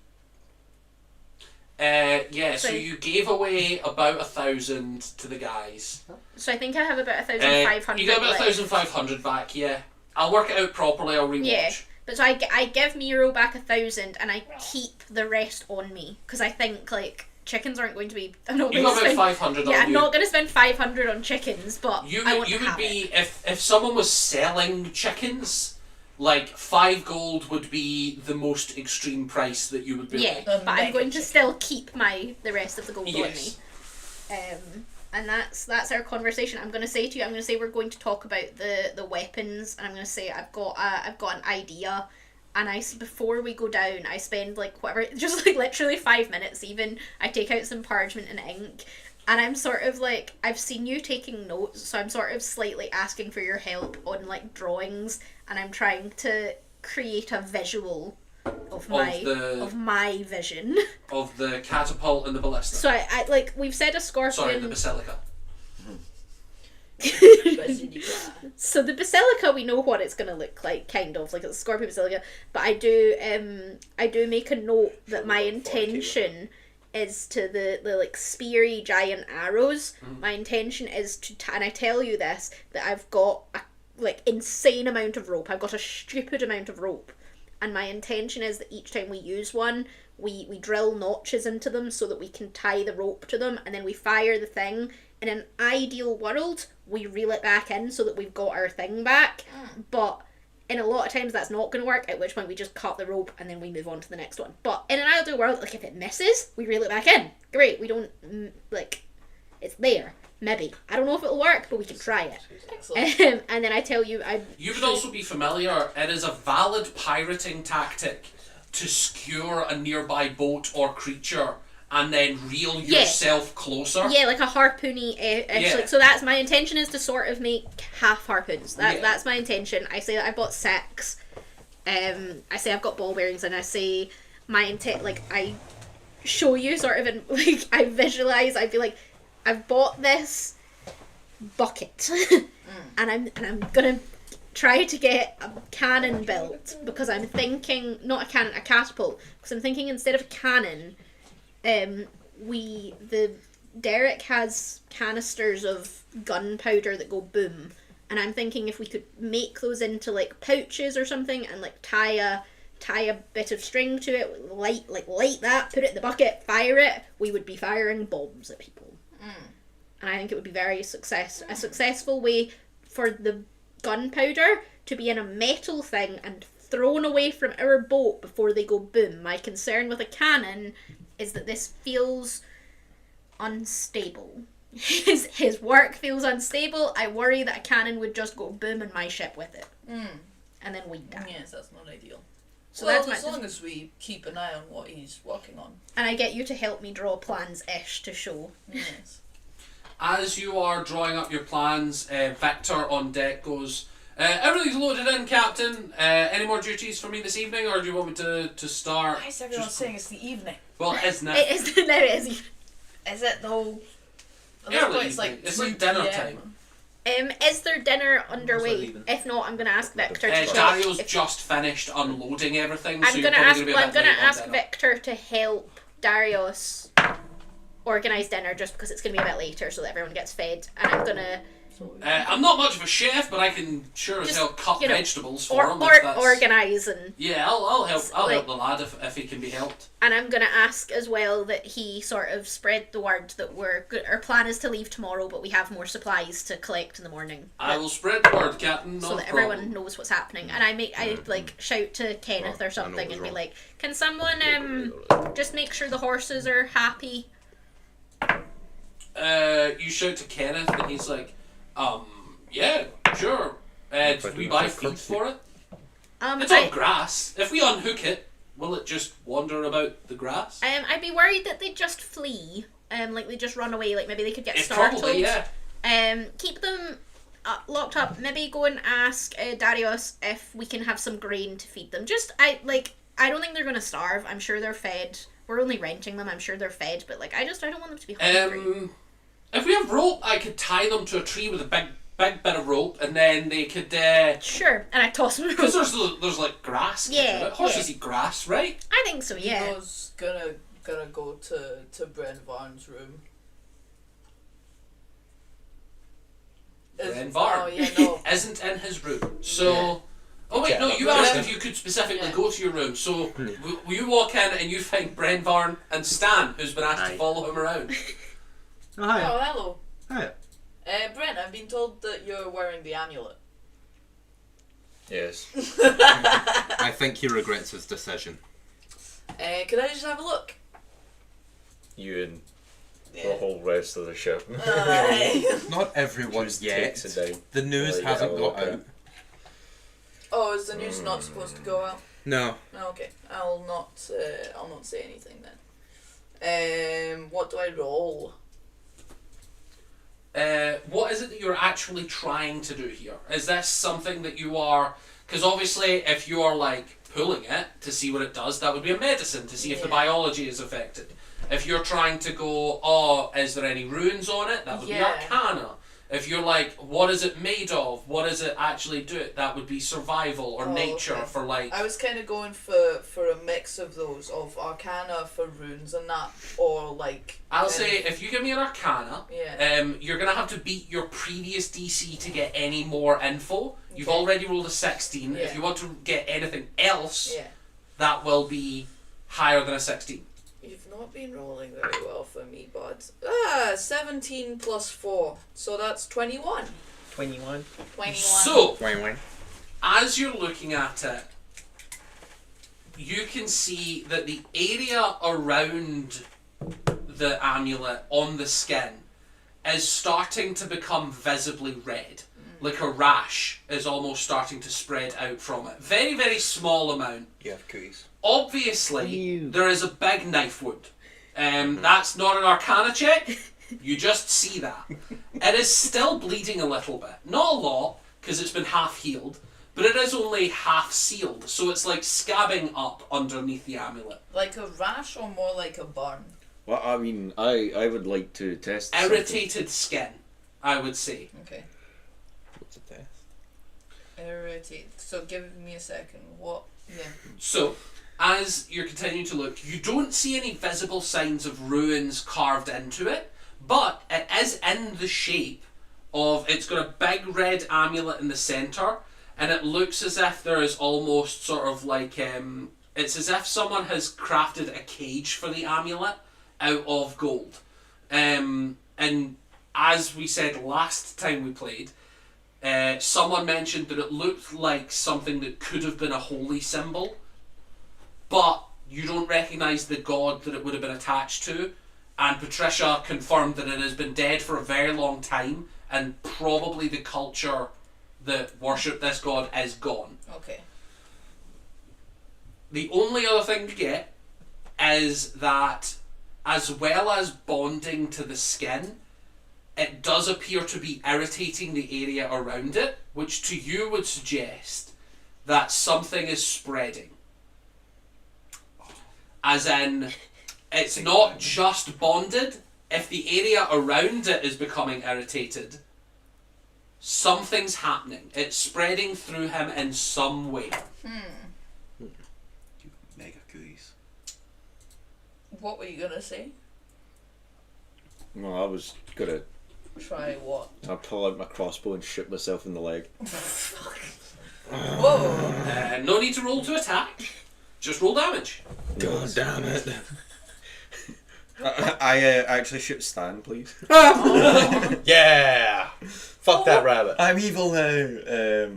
Speaker 1: Yeah, so
Speaker 5: So-
Speaker 1: you gave away about 1,000 to the guys.
Speaker 5: So I think I have about 1,500.
Speaker 1: You got about
Speaker 5: left.
Speaker 1: 1,500 back, yeah. I'll work it out properly, I'll rewatch.
Speaker 5: Yeah. But so I give Miro back 1,000 and I keep the rest on me because I think like chickens aren't going to be. I'm not
Speaker 1: You
Speaker 5: going
Speaker 1: got
Speaker 5: to
Speaker 1: about
Speaker 5: spend.
Speaker 1: 500
Speaker 5: Yeah,
Speaker 1: on
Speaker 5: I'm
Speaker 1: you.
Speaker 5: not going to spend 500 on chickens, but
Speaker 1: You
Speaker 5: I
Speaker 1: would,
Speaker 5: want
Speaker 1: you
Speaker 5: to
Speaker 1: would
Speaker 5: have
Speaker 1: be,
Speaker 5: it.
Speaker 1: if someone was selling chickens, like 5 gold would be the most extreme price that you would be
Speaker 5: Yeah,
Speaker 1: like.
Speaker 5: but I'm
Speaker 3: mega
Speaker 5: going to
Speaker 3: chicken.
Speaker 5: still keep the rest of the gold
Speaker 1: Yes.
Speaker 5: on me. And that's our conversation. I'm going to say we're going to talk about the weapons, and I'm going to say I've got an idea. And before we go down, I spend like whatever, just like literally 5 minutes even. I take out some parchment and ink, and I'm sort of like, I've seen you taking notes, so I'm sort of slightly asking for your help on like drawings, and I'm trying to create a visual of my vision.
Speaker 1: Of the catapult and the ballista.
Speaker 5: So I like we've said a scorpion.
Speaker 1: Sorry, the basilica.
Speaker 5: So the basilica, we know what it's gonna look like, kind of like it's a scorpion basilica. But I do make a note that my intention is to the like speary giant arrows. My intention is to, and I tell you this, that I've got a like insane amount of rope. I've got a stupid amount of rope, and my intention is that each time we use one, we drill notches into them so that we can tie the rope to them, and then we fire the thing. In an ideal world, we reel it back in so that we've got our thing back. But in a lot of times that's not going to work, at which point we just cut the rope and then we move on to the next one. But in an ideal world, like if it misses, we reel it back in. Great, we don't, it's there. Maybe. I don't know if it'll work, but we can try it.
Speaker 3: Excellent.
Speaker 5: And then I tell you,
Speaker 1: You would also be familiar, it is a valid pirating tactic to skewer a nearby boat or creature and then reel
Speaker 5: Yeah.
Speaker 1: yourself closer.
Speaker 5: yeah, like a harpoony
Speaker 1: Yeah.
Speaker 5: like, so that's my intention, is to sort of make half harpoons.
Speaker 1: Yeah.
Speaker 5: That's my intention. I say that I've got 6. I say I've got ball bearings, and I say my intent, like I show you sort of in like I visualize, I'd be like, I've bought this bucket and I'm gonna try to get a cannon built, because I'm thinking, not a cannon, a catapult, because I'm thinking instead of a cannon, Derek has canisters of gunpowder that go boom, and I'm thinking if we could make those into like pouches or something and like tie a bit of string to it, light that, put it in the bucket, fire it, we would be firing bombs at people. And I think it would be a successful way for the gunpowder to be in a metal thing and thrown away from our boat before they go boom. My concern with a cannon is that this feels unstable. His work feels unstable. I worry that a cannon would just go boom in my ship with it. And then we'd die.
Speaker 3: Yes, that's not ideal.
Speaker 5: So
Speaker 3: Well,
Speaker 5: that's
Speaker 3: as
Speaker 5: my...
Speaker 3: long as we keep an eye on what he's working on.
Speaker 5: And I get you to help me draw plans-ish to show.
Speaker 3: Yes.
Speaker 1: As you are drawing up your plans, Victor on deck goes, everything's loaded in, Captain. Any more duties for me this evening, or do you want me to start?
Speaker 3: Why is everyone saying it's the evening?
Speaker 1: Well, it is now.
Speaker 5: It is, no, it is.
Speaker 3: Is it though? At this
Speaker 1: Early
Speaker 3: point, it's like
Speaker 1: evening. It's
Speaker 3: 2
Speaker 1: like dinner
Speaker 3: PM.
Speaker 1: time.
Speaker 5: Is there dinner underway?
Speaker 4: leaving.
Speaker 5: If not, I'm going to ask Victor to help.
Speaker 1: Dario's
Speaker 5: If-
Speaker 1: just finished unloading everything, so
Speaker 5: I'm
Speaker 1: you're
Speaker 5: going to
Speaker 1: probably
Speaker 5: ask.
Speaker 1: going to be a
Speaker 5: Well, I'm
Speaker 1: bit
Speaker 5: going
Speaker 1: late
Speaker 5: to
Speaker 1: on
Speaker 5: ask
Speaker 1: dinner.
Speaker 5: Victor to help Darius organise dinner, just because it's going to be a bit later, so that everyone gets fed. And I'm going to
Speaker 1: I'm not much of a chef, but I can sure as
Speaker 5: Just,
Speaker 1: hell cut
Speaker 5: you know,
Speaker 1: vegetables for him. If that's...
Speaker 5: organise and.
Speaker 1: Yeah, I'll help. I'll
Speaker 5: like-
Speaker 1: help the lad if he can be helped.
Speaker 5: And I'm going to ask as well that he sort of spread the word that our plan is to leave tomorrow, but we have more supplies to collect in the morning.
Speaker 1: I will spread the word, Captain.
Speaker 5: So
Speaker 1: Not
Speaker 5: that
Speaker 1: a problem.
Speaker 5: everyone knows what's happening. And I like shout to Kenneth
Speaker 4: Well,
Speaker 5: or something
Speaker 4: I know
Speaker 5: and be
Speaker 4: what's
Speaker 5: like, can someone just make sure the horses are happy?
Speaker 1: You shout to Kenneth, and he's like, yeah, sure. Did we buy feed for it? It's on grass. If we unhook it, will it just wander about the grass?
Speaker 5: I'd be worried that they just flee, like they just run away, like maybe they could get
Speaker 1: It's
Speaker 5: startled.
Speaker 1: probably, yeah.
Speaker 5: Keep them locked up. Maybe go and ask Darius if we can have some grain to feed them. I don't think they're gonna starve. I'm sure they're fed. We're only renting them. I'm sure they're fed, but like I don't want them to be hungry.
Speaker 1: If we have rope, I could tie them to a tree with a big bit of rope, and then they could.
Speaker 5: Sure, and I toss them.
Speaker 1: Because there's like grass.
Speaker 5: Yeah,
Speaker 1: horses eat grass, right?
Speaker 5: I think so. Yeah.
Speaker 3: I was gonna go to Bren Varn's room.
Speaker 1: Bren Varn
Speaker 3: Oh yeah, no.
Speaker 1: isn't in his room, so.
Speaker 7: Yeah.
Speaker 1: Oh wait, no,
Speaker 7: Yeah.
Speaker 1: you asked if you could specifically go to your room, so you walk in and you find Bren Varn and Stan, who's been asked to
Speaker 7: Aye.
Speaker 1: follow him around.
Speaker 8: Oh, hi.
Speaker 3: Oh, hello.
Speaker 8: Hi.
Speaker 3: Brent, I've been told that you're wearing the amulet.
Speaker 6: Yes.
Speaker 8: I think he regrets his decision.
Speaker 3: Could I just have a look?
Speaker 6: You and the whole rest of the ship.
Speaker 9: Not everyone
Speaker 6: Just
Speaker 9: yet.
Speaker 6: takes it down.
Speaker 9: The news
Speaker 6: Like,
Speaker 9: hasn't
Speaker 6: yeah,
Speaker 9: got
Speaker 6: okay.
Speaker 9: out.
Speaker 3: Oh, is the news not supposed to go out?
Speaker 8: No.
Speaker 3: No, okay. I'll not say anything then. What do I roll?
Speaker 1: What is it that you're actually trying to do here? Is this something that you are... Because obviously if you are like pulling it to see what it does, that would be a medicine to see if the
Speaker 3: Yeah.
Speaker 1: biology is affected. If you're trying to go, oh, is there any runes on it? That would
Speaker 3: Yeah.
Speaker 1: be Arcana. If you're like, what is it made of? What does it actually do? That would be survival or
Speaker 3: Oh,
Speaker 1: nature
Speaker 3: okay.
Speaker 1: for like...
Speaker 3: I was kind of going for a mix of those, of Arcana for runes and that, or like...
Speaker 1: I'll say, if you give me an Arcana,
Speaker 3: Yeah.
Speaker 1: you're going to have to beat your previous DC to get any more info. You've
Speaker 3: Okay.
Speaker 1: already rolled a 16. If
Speaker 3: Yeah.
Speaker 1: you want to get anything else,
Speaker 3: Yeah.
Speaker 1: that will be higher than a 16.
Speaker 3: You've not been rolling very well for me, bud. 17 plus 4. So that's 21.
Speaker 7: 21.
Speaker 3: 21.
Speaker 1: So,
Speaker 4: Wang.
Speaker 1: as you're looking at it, you can see that the area around the amulet on the skin is starting to become visibly red. Like a rash is almost starting to spread out from it. Very, very small amount.
Speaker 7: You have cookies.
Speaker 1: Obviously,
Speaker 4: Ew.
Speaker 1: there is a big knife wound. That's not an Arcana check. You just see that. It is still bleeding a little bit. Not a lot, because it's been half healed, but it is only half sealed. So it's like scabbing up underneath the amulet.
Speaker 3: Like a rash or more like a burn?
Speaker 2: Well, I mean, I would like to test something.
Speaker 1: Irritated skin, I would say.
Speaker 3: Okay.
Speaker 4: What's a test?
Speaker 3: Irritated. So give me a second. What? Yeah.
Speaker 1: So, as you're continuing to look, you don't see any visible signs of ruins carved into it, but it is in the shape of, it's got a big red amulet in the centre, and it looks as if there is almost sort of like, it's as if someone has crafted a cage for the amulet out of gold. And as we said last time we played, someone mentioned that it looked like something that could have been a holy symbol, but you don't recognise the god that it would have been attached to, and Patricia confirmed that it has been dead for a very long time, and probably the culture that worship this god is gone.
Speaker 3: Okay.
Speaker 1: The only other thing to get is that, as well as bonding to the skin, it does appear to be irritating the area around it, which to you would suggest that something is spreading. As in, it's not just bonded. If the area around it is becoming irritated, something's happening. It's spreading through him in some way.
Speaker 9: Mega cookies.
Speaker 3: What were you gonna say?
Speaker 2: Well, I was gonna.
Speaker 3: Try what?
Speaker 2: I'll pull out my crossbow and shoot myself in the leg.
Speaker 3: Whoa!
Speaker 1: No need to roll to attack. Just roll damage.
Speaker 8: God damn it.
Speaker 2: I actually shoot Stan, please.
Speaker 7: Yeah! Fuck that rabbit.
Speaker 2: I'm evil now.
Speaker 8: I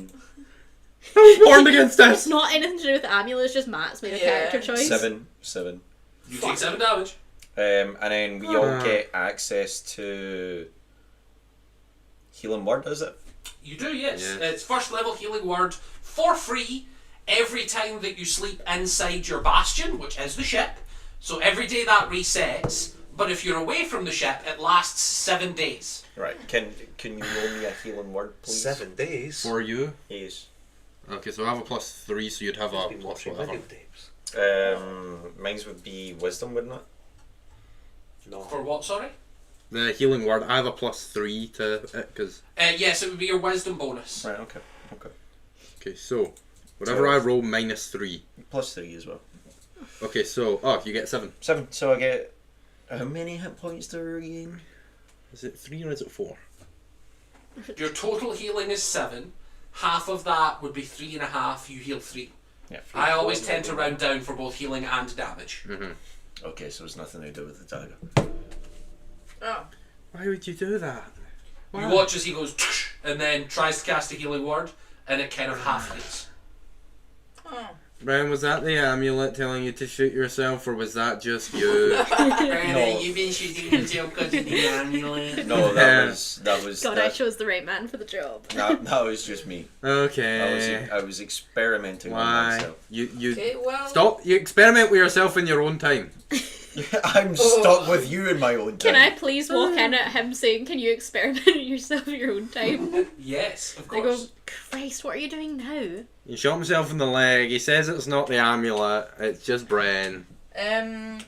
Speaker 8: was warned against
Speaker 5: It's
Speaker 8: this.
Speaker 5: not anything to do with the amulet. It's just Matt's made a
Speaker 3: Yeah.
Speaker 5: character choice.
Speaker 2: Seven.
Speaker 1: You take 7 damage.
Speaker 2: And then we all get access to healing word, is it?
Speaker 1: You do, yes.
Speaker 8: Yeah.
Speaker 1: It's first level healing word for free every time that you sleep inside your bastion, which is the ship. So every day that resets, but if you're away from the ship, it lasts 7 days.
Speaker 2: Right. Can you roll me a healing word, please?
Speaker 7: 7 days.
Speaker 8: For you?
Speaker 2: Yes.
Speaker 8: Okay, so I have a +3, so you'd have a
Speaker 7: Been watching
Speaker 8: +whatever.
Speaker 7: videotapes. Mine would be wisdom, wouldn't it?
Speaker 4: No.
Speaker 1: For what, sorry?
Speaker 8: The healing word, I have a +3 to it, because...
Speaker 1: Yes, it would be your wisdom bonus.
Speaker 2: Right, okay.
Speaker 8: Okay, so, whatever I roll, -3.
Speaker 2: +3 as well.
Speaker 8: Okay, so, you get 7.
Speaker 2: 7, so I get... How many hit points do I regain?
Speaker 8: Is it 3 or is it 4?
Speaker 1: Your total healing is 7. Half of that would be 3.5. You heal 3.
Speaker 2: Yeah,
Speaker 1: I always tend to round down for both healing and damage.
Speaker 8: Mm-hmm.
Speaker 2: Okay, so it's nothing to do with the dagger.
Speaker 3: Oh.
Speaker 8: Why would you do that?
Speaker 1: You watch as he goes and then tries to cast a healing word, and it kind of half hits.
Speaker 3: Oh.
Speaker 8: Brian, was that the amulet telling you to shoot yourself, or was that just you?
Speaker 2: No.
Speaker 1: You've been shooting yourself because of the amulet.
Speaker 2: No, that was
Speaker 5: God, I
Speaker 2: that,
Speaker 5: chose the right man for the job.
Speaker 2: that was just me.
Speaker 8: Okay.
Speaker 2: I was experimenting on
Speaker 8: Why?
Speaker 2: myself.
Speaker 8: You
Speaker 3: Okay, well.
Speaker 8: stop. You experiment with yourself in your own time.
Speaker 2: I'm stuck with you in my own time.
Speaker 5: Can I please walk in at him saying, "Can you experiment on yourself at your own time?"
Speaker 1: Yes, of
Speaker 5: I go,
Speaker 1: course.
Speaker 5: Christ, what are you doing now?
Speaker 8: He shot himself in the leg. He says it's not the amulet. It's just Bren.
Speaker 2: I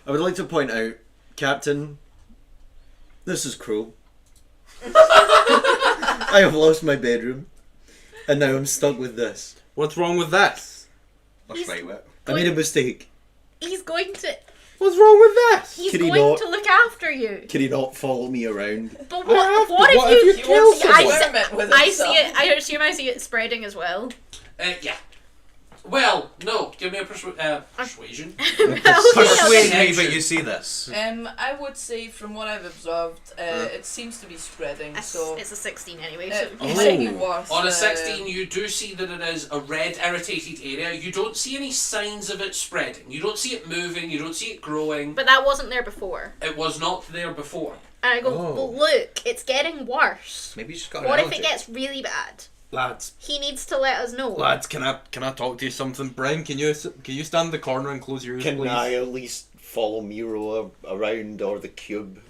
Speaker 2: would like to point out, Captain, this is cruel. I have lost my bedroom, and now I'm stuck with this.
Speaker 8: What's wrong with this?
Speaker 9: That's right, Whip.
Speaker 2: I made a mistake.
Speaker 5: He's going to.
Speaker 8: What's wrong with this?
Speaker 5: He's
Speaker 2: Can he
Speaker 5: going
Speaker 2: not-
Speaker 5: to look after you.
Speaker 2: Can he not follow me around?
Speaker 5: But
Speaker 8: I have
Speaker 5: what
Speaker 8: to. What
Speaker 5: if
Speaker 8: if
Speaker 5: you?
Speaker 8: you kill someone?
Speaker 3: Experiment with
Speaker 5: I
Speaker 3: himself.
Speaker 5: see it. I assume I see it spreading as well.
Speaker 1: Yeah. Well, no. Give me a persuasion.
Speaker 9: Persuade me that you see this.
Speaker 3: I would say from what I've observed, it seems to be spreading. So
Speaker 5: It's a 16 anyway.
Speaker 3: it
Speaker 5: So
Speaker 3: might be worse.
Speaker 1: On a 16, you do see that it is a red, irritated area. You don't see any signs of it spreading. You don't see it moving. You don't see it growing.
Speaker 5: but that wasn't there before.
Speaker 1: It was not there before.
Speaker 5: And I go,
Speaker 8: Oh.
Speaker 5: well, look, it's getting worse.
Speaker 9: Maybe you just got
Speaker 5: What
Speaker 9: an
Speaker 5: if it
Speaker 9: allergy.
Speaker 5: gets really bad?
Speaker 8: Lads,
Speaker 5: He needs to let us know.
Speaker 8: can I talk to you something? Bren, can you stand in the corner and close your ears,
Speaker 2: Can
Speaker 8: please?
Speaker 2: I at least follow Miro around, or the cube?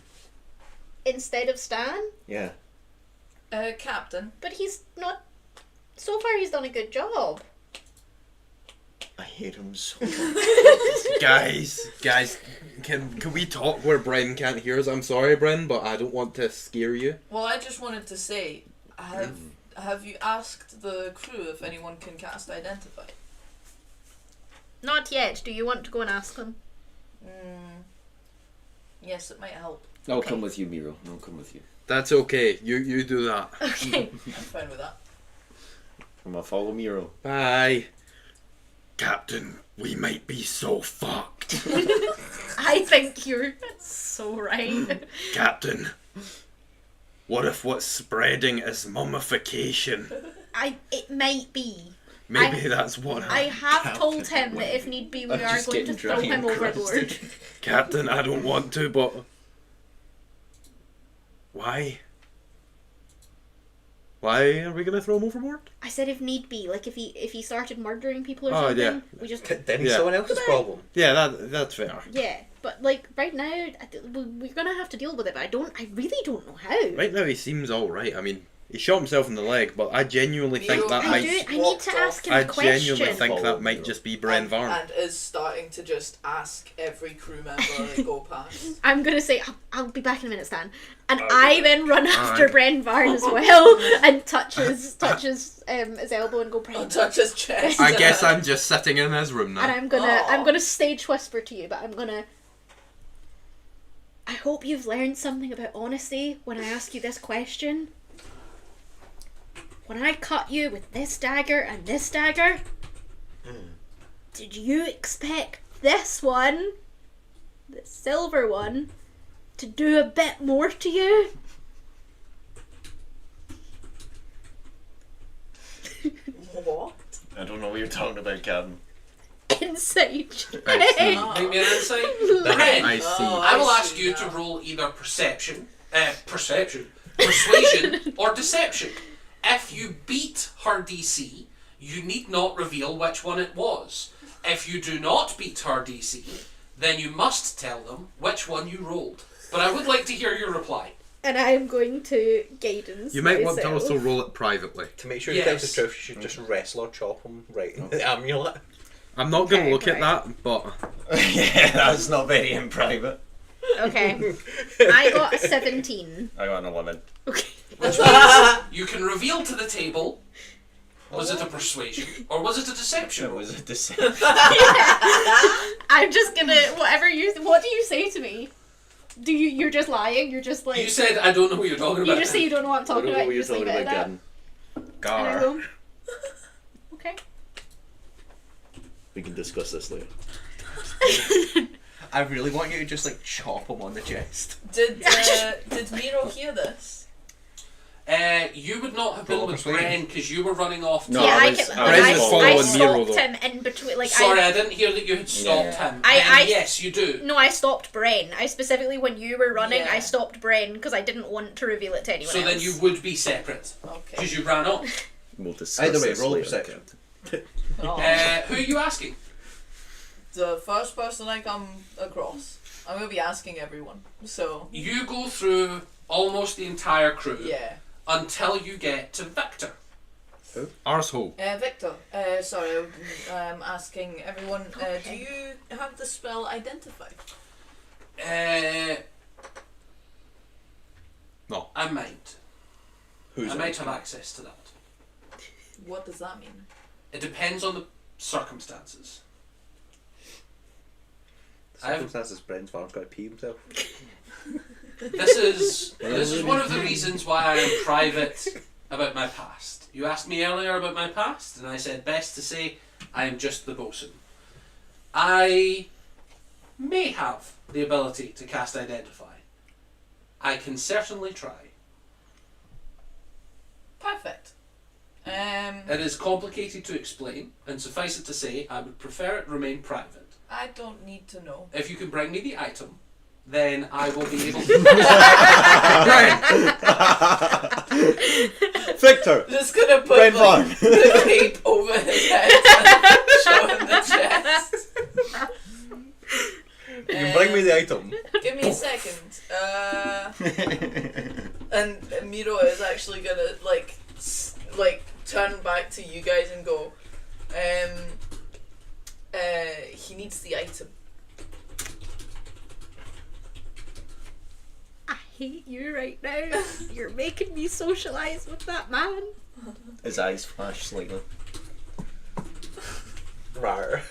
Speaker 5: Instead of Stan?
Speaker 2: Yeah.
Speaker 3: Captain.
Speaker 5: But he's not. So far, he's done a good job.
Speaker 2: I hate him so much.
Speaker 8: Guys, can we talk where Bren can't hear us? I'm sorry, Bren, but I don't want to scare you.
Speaker 3: Well, I just wanted to say, have you asked the crew if anyone can cast Identify?
Speaker 5: Not yet. Do you want to go and ask them?
Speaker 3: Yes, it might help.
Speaker 2: I'll come with you, Miro. I'll come with you.
Speaker 8: That's okay. You do that.
Speaker 5: Okay.
Speaker 3: I'm fine with that.
Speaker 2: I'm gonna follow Miro.
Speaker 8: Bye. Captain, we might be so fucked.
Speaker 5: I think you're so right.
Speaker 8: Captain, what if what's spreading is mummification?
Speaker 5: It might be.
Speaker 8: Maybe that's what
Speaker 5: I have told him that if need be, we
Speaker 2: I'm
Speaker 5: are
Speaker 2: just
Speaker 5: going to
Speaker 2: getting
Speaker 5: throw
Speaker 2: dry
Speaker 5: him
Speaker 2: and
Speaker 5: overboard.
Speaker 2: crusty.
Speaker 8: Captain, I don't want to, but... Why? Why are we going to throw him overboard?
Speaker 5: I said if need be, like if he started murdering people or
Speaker 8: Oh,
Speaker 5: something,
Speaker 8: yeah.
Speaker 5: we just
Speaker 7: Then he's
Speaker 8: Yeah.
Speaker 7: someone else's problem.
Speaker 8: Yeah, that's fair.
Speaker 5: yeah. But like right now, we're gonna have to deal with it. But I really don't know how.
Speaker 8: Right now he seems alright. I mean, he shot himself in the leg, but I genuinely think
Speaker 3: Miro,
Speaker 8: that
Speaker 5: I
Speaker 8: might...
Speaker 5: need to ask him
Speaker 8: I
Speaker 5: a question.
Speaker 8: genuinely think that might just be Bren Varn.
Speaker 3: And is starting to just ask every crew member they go past.
Speaker 5: I'm gonna say I'll be back in a minute, Stan, and I then run after
Speaker 8: Alright.
Speaker 5: Bren Varn as well and touches his elbow and go
Speaker 3: I'll
Speaker 5: Bren.
Speaker 3: touch his chest.
Speaker 8: I guess I'm just sitting in his room
Speaker 5: And
Speaker 8: now.
Speaker 5: I'm gonna stage whisper to you, but I hope you've learned something about honesty when I ask you this question. When I cut you with this dagger and this dagger, did you expect this one, the silver one, to do a bit more to you?
Speaker 3: What?
Speaker 2: I don't know what you're talking about, Captain.
Speaker 5: Insight.
Speaker 8: I see.
Speaker 1: Make me an insight.
Speaker 5: Like-
Speaker 1: Then,
Speaker 8: I see.
Speaker 1: I will ask
Speaker 3: see
Speaker 1: you
Speaker 3: now.
Speaker 1: to roll either persuasion, persuasion, or deception. If you beat her DC, you need not reveal which one it was. If you do not beat her DC, then you must tell them which one you rolled. But I would like to hear your reply.
Speaker 5: And I am going to guidance.
Speaker 8: You might want to
Speaker 5: myself.
Speaker 8: also roll it privately.
Speaker 7: To make sure he
Speaker 1: Yes.
Speaker 7: tells the truth, you should just wrestle or chop him right in the amulet.
Speaker 8: I'm not going to
Speaker 5: Okay,
Speaker 8: look at
Speaker 5: right.
Speaker 8: that, but
Speaker 6: Yeah, that's not very in private.
Speaker 5: Okay. I got a 17.
Speaker 6: I got an 11.
Speaker 5: Okay.
Speaker 1: Which means you can reveal to the table, was it a persuasion or was it a deception?
Speaker 6: It was a deception.
Speaker 5: I'm just gonna what do you say to me? You're just lying? You're just like
Speaker 1: You said I don't know what you're talking about.
Speaker 5: you just say you don't know what I'm talking about, you just leave it at that. And I go, okay.
Speaker 4: We can discuss this later.
Speaker 9: I really want you to just like chop him on the chest.
Speaker 3: Did Miro hear this?
Speaker 1: You would not have been
Speaker 9: Roll
Speaker 1: with
Speaker 9: persuasion.
Speaker 1: Bren because you were running off.
Speaker 2: No,
Speaker 5: yeah,
Speaker 2: I
Speaker 5: I
Speaker 2: was-
Speaker 5: can.
Speaker 2: I
Speaker 8: was
Speaker 5: I
Speaker 8: following Miro,
Speaker 5: stopped
Speaker 8: though.
Speaker 5: him in between. Like
Speaker 1: Sorry, I didn't hear that you had stopped
Speaker 6: Yeah.
Speaker 1: him.
Speaker 5: I-
Speaker 1: Yes, you do.
Speaker 5: No, I stopped Bren. I specifically, when you were running,
Speaker 3: Yeah.
Speaker 5: I stopped Bren because I didn't want to reveal it to anyone
Speaker 1: So
Speaker 5: else.
Speaker 1: then you would be separate
Speaker 3: Okay.
Speaker 1: because you ran off.
Speaker 4: We'll discuss
Speaker 9: Either way,
Speaker 4: this
Speaker 9: roll
Speaker 4: later,
Speaker 9: perception.
Speaker 4: Captain.
Speaker 3: Oh.
Speaker 1: Who are you asking?
Speaker 3: The first person I come across, I'm gonna be asking everyone. So
Speaker 1: You go through almost the entire crew
Speaker 3: yeah.
Speaker 1: until you get to Victor.
Speaker 8: arsehole.
Speaker 3: Victor, sorry, I'm asking everyone. Do you have the spell Identify?
Speaker 8: No.
Speaker 1: I might.
Speaker 2: Who's
Speaker 1: I might
Speaker 2: asking?
Speaker 1: have access to that.
Speaker 3: What does that mean?
Speaker 1: It depends on the circumstances.
Speaker 4: Circumstances, Bren's farm's got to pee himself.
Speaker 1: This is one of the reasons why I am private about my past. You asked me earlier about my past, and I said best to say I am just the bosun. I may have the ability to cast Identify. I can certainly try.
Speaker 3: Perfect.
Speaker 1: It is complicated to explain, and suffice it to say, I would prefer it remain private.
Speaker 3: I don't need to know.
Speaker 1: If you can bring me the item, then I will be able to.
Speaker 2: Victor!
Speaker 3: Just gonna put
Speaker 2: Bren
Speaker 3: like,
Speaker 2: Vaughn.
Speaker 3: the cape over his head, showing the chest.
Speaker 4: You can bring me the item.
Speaker 3: Give me a second. And Miro is actually gonna like turn back to you guys and go. He needs the item.
Speaker 5: I hate you right now. You're making me socialise with that man.
Speaker 6: His eyes flash slightly.
Speaker 4: Rar.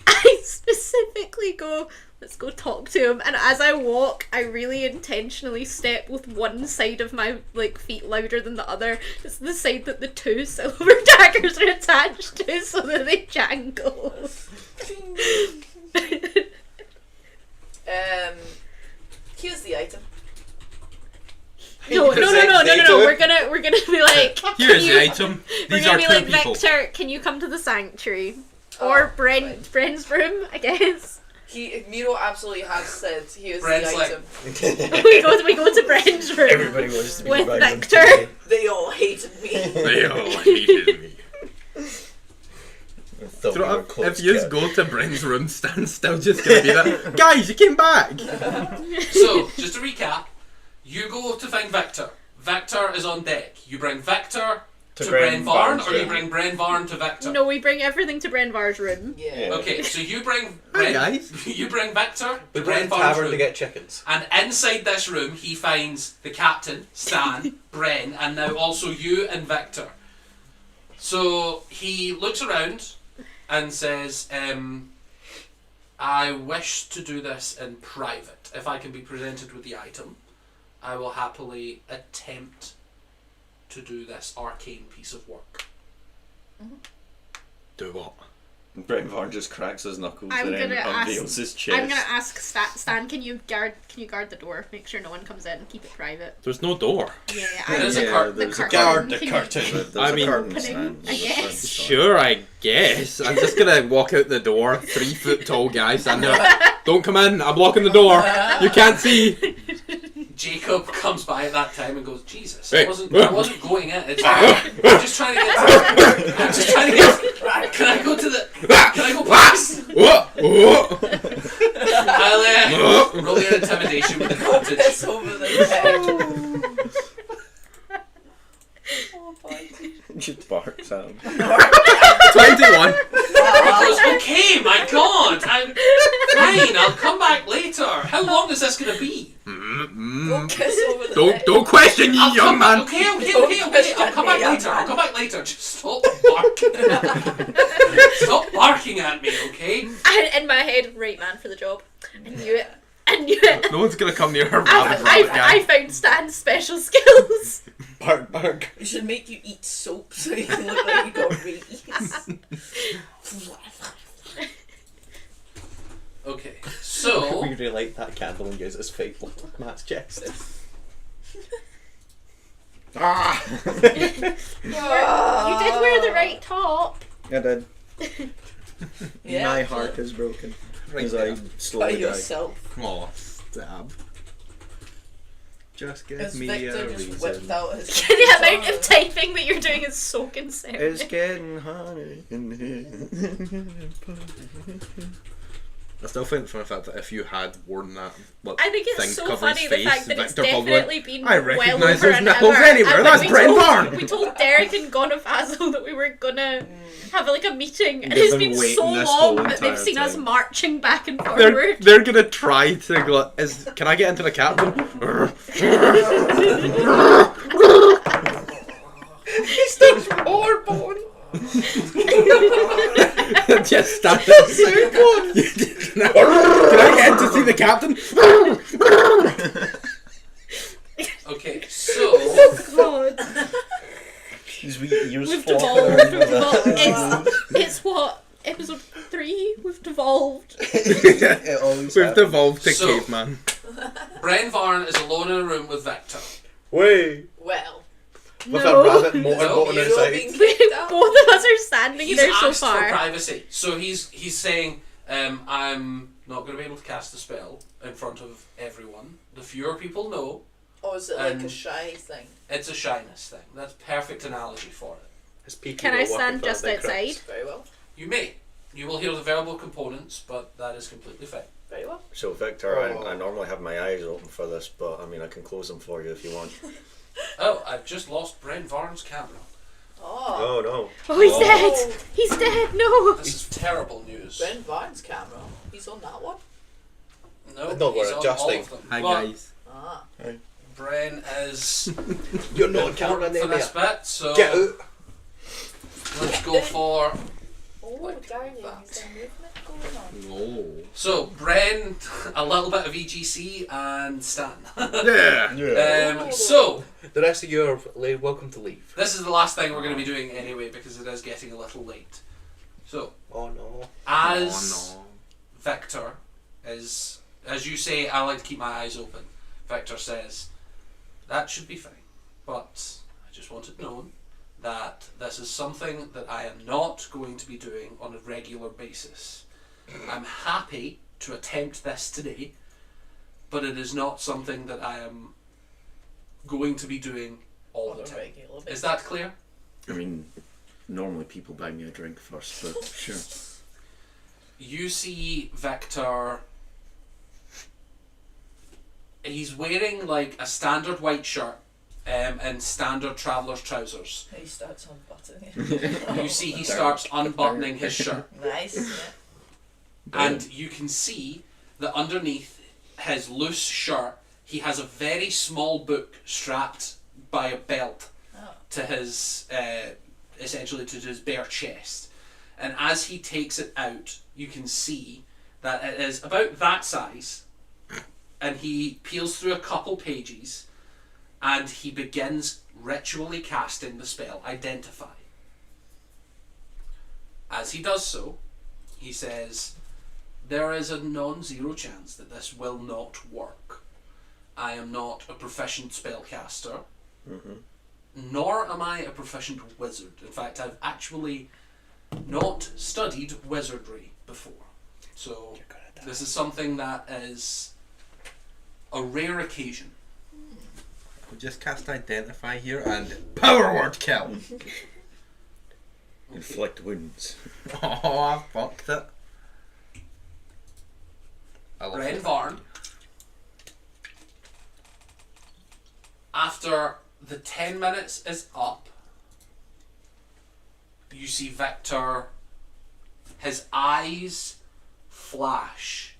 Speaker 5: I specifically go, let's go talk to him. And as I walk, I really intentionally step with one side of my feet louder than the other. It's the side that the two silver daggers are attached to, so that they jangle.
Speaker 3: Here's the item.
Speaker 5: No. We're gonna be like,
Speaker 8: Here's
Speaker 5: can
Speaker 8: the
Speaker 5: you-
Speaker 8: item.
Speaker 5: We're
Speaker 8: These
Speaker 5: gonna
Speaker 8: are
Speaker 5: be
Speaker 8: two
Speaker 5: like,
Speaker 8: people.
Speaker 5: Victor, can you come to the sanctuary? Or
Speaker 3: right.
Speaker 5: Bren's room, I guess.
Speaker 3: Miro absolutely has said here's
Speaker 1: Bren's
Speaker 3: the
Speaker 1: like-
Speaker 3: item.
Speaker 5: we go to Bren's room.
Speaker 6: Everybody wants to be
Speaker 5: with
Speaker 6: back on
Speaker 5: Victor.
Speaker 6: TV.
Speaker 3: They all hated me.
Speaker 8: They all hated me.
Speaker 6: I thought
Speaker 8: Do
Speaker 6: we
Speaker 8: you know
Speaker 6: were
Speaker 8: what?
Speaker 6: close,
Speaker 8: If you
Speaker 6: kid.
Speaker 8: go to Bren's room, Stan's still just gonna be there. Guys, you came back!
Speaker 1: So, just to recap, you go to find Victor. Victor is on deck. You bring Victor to Bren Varn, or you bring Bren Varn to Victor?
Speaker 5: No, we bring everything to Bren Var's room.
Speaker 3: Yeah.
Speaker 1: Okay, so you bring
Speaker 8: Hi, guys.
Speaker 1: you bring Victor
Speaker 4: We
Speaker 1: to
Speaker 4: went
Speaker 1: Bren
Speaker 4: to
Speaker 1: Varn's
Speaker 4: tavern
Speaker 1: room,
Speaker 4: to get chickens.
Speaker 1: and inside this room he finds the captain, Stan, Bren, and now also you and Victor. So he looks around and says, I wish to do this in private. If I can be presented with the item, I will happily attempt to do this arcane piece of work.
Speaker 8: Do what?
Speaker 2: Brent Varn just cracks his knuckles
Speaker 5: I'm
Speaker 2: and then
Speaker 5: gonna ask-
Speaker 2: unveils his chest.
Speaker 5: I'm gonna ask Stan, can you guard the door? Make sure no one comes in. Keep it private.
Speaker 8: There's no door.
Speaker 5: Yeah,
Speaker 1: There's a
Speaker 2: Yeah,
Speaker 1: curtain.
Speaker 2: there's
Speaker 5: the
Speaker 2: a
Speaker 5: curtain.
Speaker 2: guard the
Speaker 5: Can you-
Speaker 2: curtain. There's
Speaker 8: I
Speaker 2: a
Speaker 8: mean-
Speaker 2: curtain
Speaker 5: Opening,
Speaker 2: stand.
Speaker 5: I guess.
Speaker 8: Sure, I guess. I'm just gonna walk out the door, 3 foot tall guy standing there. Don't come in, I'm locking the door. You can't see.
Speaker 1: Jacob comes by at that time and goes, Jesus,
Speaker 8: Hey.
Speaker 1: I wasn't going in. It's I'm just trying to get. I'm just trying to get. Can I go to the? Can I go past?
Speaker 8: Whoa, whoa.
Speaker 1: I'll roll your intimidation with advantage.
Speaker 3: Piss over the head. Oh boy.
Speaker 2: Just barks at him.
Speaker 1: Fine, I'll come back later. How long is this going to be?
Speaker 3: Go kiss over the neck.
Speaker 8: Don't question ye,
Speaker 1: I'll
Speaker 8: young
Speaker 1: come
Speaker 8: man.
Speaker 1: Okay. I'll come back later. I'll come back later. Just stop barking. Stop barking at me, okay?
Speaker 5: And in my head, right man for the job. I knew it. I knew it.
Speaker 8: No one's gonna come near her
Speaker 5: I
Speaker 8: rabbit guy.
Speaker 5: found Stan's special skills.
Speaker 4: Bark, bark.
Speaker 3: We should make you eat soap so you can look like you got rabies.
Speaker 1: Okay, so
Speaker 4: We really like that candle and use it as fake blood on Matt's chest.
Speaker 2: Ah!
Speaker 5: You did wear the right top.
Speaker 2: I did.
Speaker 3: Yeah,
Speaker 2: My heart is broken.
Speaker 8: Right
Speaker 2: As
Speaker 8: there.
Speaker 2: I
Speaker 3: by
Speaker 2: slowly die.
Speaker 3: yourself.
Speaker 8: Oh, stab.
Speaker 9: Just give
Speaker 3: As
Speaker 9: me
Speaker 3: Victor
Speaker 9: a
Speaker 3: just
Speaker 9: reason.
Speaker 3: whipped out his
Speaker 5: The amount of typing that you're doing is so concerning.
Speaker 2: It's getting honey in here.
Speaker 8: I still think from the fact that if you had worn that
Speaker 5: I think
Speaker 8: thing
Speaker 5: it's so
Speaker 8: covering
Speaker 5: funny
Speaker 8: his
Speaker 5: the
Speaker 8: face,
Speaker 5: fact that it's
Speaker 8: Victor probably
Speaker 5: definitely
Speaker 8: went,
Speaker 5: been
Speaker 8: I
Speaker 5: well
Speaker 8: recognise
Speaker 5: over
Speaker 8: those
Speaker 5: an
Speaker 8: nipples
Speaker 5: hour.
Speaker 8: anywhere,
Speaker 5: And
Speaker 8: that's
Speaker 5: we
Speaker 8: Brent
Speaker 5: told-
Speaker 8: Barn!
Speaker 5: We told Derek and Gonafazel that we were gonna have like a meeting, and
Speaker 2: They've
Speaker 5: it's
Speaker 2: been
Speaker 5: been
Speaker 2: waiting
Speaker 5: so
Speaker 2: this
Speaker 5: long
Speaker 2: whole
Speaker 5: that they've
Speaker 2: entire
Speaker 5: seen us
Speaker 2: time.
Speaker 5: marching back and
Speaker 8: They're,
Speaker 5: forward.
Speaker 8: they're gonna try to go, can I get into the captain?
Speaker 4: He's the hormone!
Speaker 8: Just stand up. Can I get in to see the captain?
Speaker 1: okay, so
Speaker 5: Oh God,
Speaker 2: His wee ears
Speaker 5: we've
Speaker 2: flopping
Speaker 5: devolved.
Speaker 2: around.
Speaker 5: We've devolved. It's what episode 3. We've devolved.
Speaker 2: It always
Speaker 8: We've
Speaker 2: happens.
Speaker 8: devolved to
Speaker 1: So-
Speaker 8: caveman.
Speaker 1: Bren Varn is alone in a room with Victor.
Speaker 4: Way!
Speaker 3: Well,
Speaker 4: With
Speaker 5: No.
Speaker 4: a rabbit motorboat
Speaker 1: No,
Speaker 4: on
Speaker 3: you
Speaker 4: his
Speaker 3: know
Speaker 4: side.
Speaker 3: being kicked out.
Speaker 5: Both of us are standing
Speaker 1: He's
Speaker 5: there so
Speaker 1: asked for
Speaker 5: far.
Speaker 1: privacy, so he's saying, I'm not going to be able to cast a spell in front of everyone. The fewer people know,
Speaker 3: Or is it like a
Speaker 1: And-
Speaker 3: shy thing?
Speaker 1: it's a shyness thing. That's perfect analogy for it.
Speaker 4: His peaky
Speaker 5: Can I
Speaker 4: little
Speaker 5: stand
Speaker 4: working
Speaker 5: just
Speaker 4: for the big
Speaker 5: outside?
Speaker 4: crooks.
Speaker 3: Very well.
Speaker 1: You may. You will hear the verbal components, but that is completely fine.
Speaker 3: Very well.
Speaker 7: So Victor,
Speaker 4: Oh.
Speaker 7: I normally have my eyes open for this, but I mean I can close them for you if you want.
Speaker 1: Oh, I've just lost Bren Varn's camera.
Speaker 3: Oh,
Speaker 7: Oh no.
Speaker 5: Oh, he's
Speaker 1: Oh.
Speaker 5: dead! He's dead! No!
Speaker 1: This is terrible news.
Speaker 3: Ben Varn's camera. He's on that one.
Speaker 1: No,
Speaker 7: No, we're
Speaker 1: he's on
Speaker 7: adjusting.
Speaker 1: all of them.
Speaker 8: Hi
Speaker 1: But
Speaker 8: guys.
Speaker 3: Ah.
Speaker 1: Bren is
Speaker 4: You're not a camera
Speaker 1: important
Speaker 4: name,
Speaker 1: for this
Speaker 4: mate.
Speaker 1: bit, so
Speaker 4: Get out!
Speaker 1: let's go for.
Speaker 3: Oh,
Speaker 1: Like
Speaker 3: darling,
Speaker 1: that.
Speaker 3: is there movement going on?
Speaker 8: Oh.
Speaker 1: So Bren, a little bit of EGC and Stan.
Speaker 8: Yeah.
Speaker 1: So
Speaker 4: The rest of you are welcome to leave.
Speaker 1: this is the last thing we're going to be doing anyway because it is getting a little late. So
Speaker 4: Oh no.
Speaker 1: as
Speaker 8: Oh
Speaker 1: Victor is, as you say, I like to keep my eyes open. Victor says that should be fine, but I just want it known that this is something that I am not going to be doing on a regular basis. I'm happy to attempt this today, but it is not something that I am going to be doing all
Speaker 3: On
Speaker 1: the
Speaker 3: a
Speaker 1: time.
Speaker 3: regular
Speaker 1: Is
Speaker 3: basis.
Speaker 1: that clear?
Speaker 2: I mean, normally people buy me a drink first, but sure.
Speaker 1: You see Victor. He's wearing like a standard white shirt and standard traveller's trousers.
Speaker 3: He starts unbuttoning it.
Speaker 1: You see he starts unbuttoning his shirt,
Speaker 3: Nice, yeah.
Speaker 1: and you can see that underneath his loose shirt he has a very small book strapped by a belt
Speaker 3: Oh.
Speaker 1: to his essentially to his bare chest, and as he takes it out you can see that it is about that size, and he peels through a couple pages and he begins ritually casting the spell Identify. As he does so, he says, there is a non-zero chance that this will not work. I am not a proficient spellcaster, nor am I a proficient wizard. In fact, I've actually not studied wizardry before. So this is something that is a rare occasion.
Speaker 9: We'll just cast Identify here and Power Word Kill!
Speaker 2: Inflict wounds.
Speaker 9: Oh, I fucked it. I love
Speaker 1: Bren
Speaker 9: it.
Speaker 1: Varn, after the 10 minutes is up, you see Victor, his eyes flash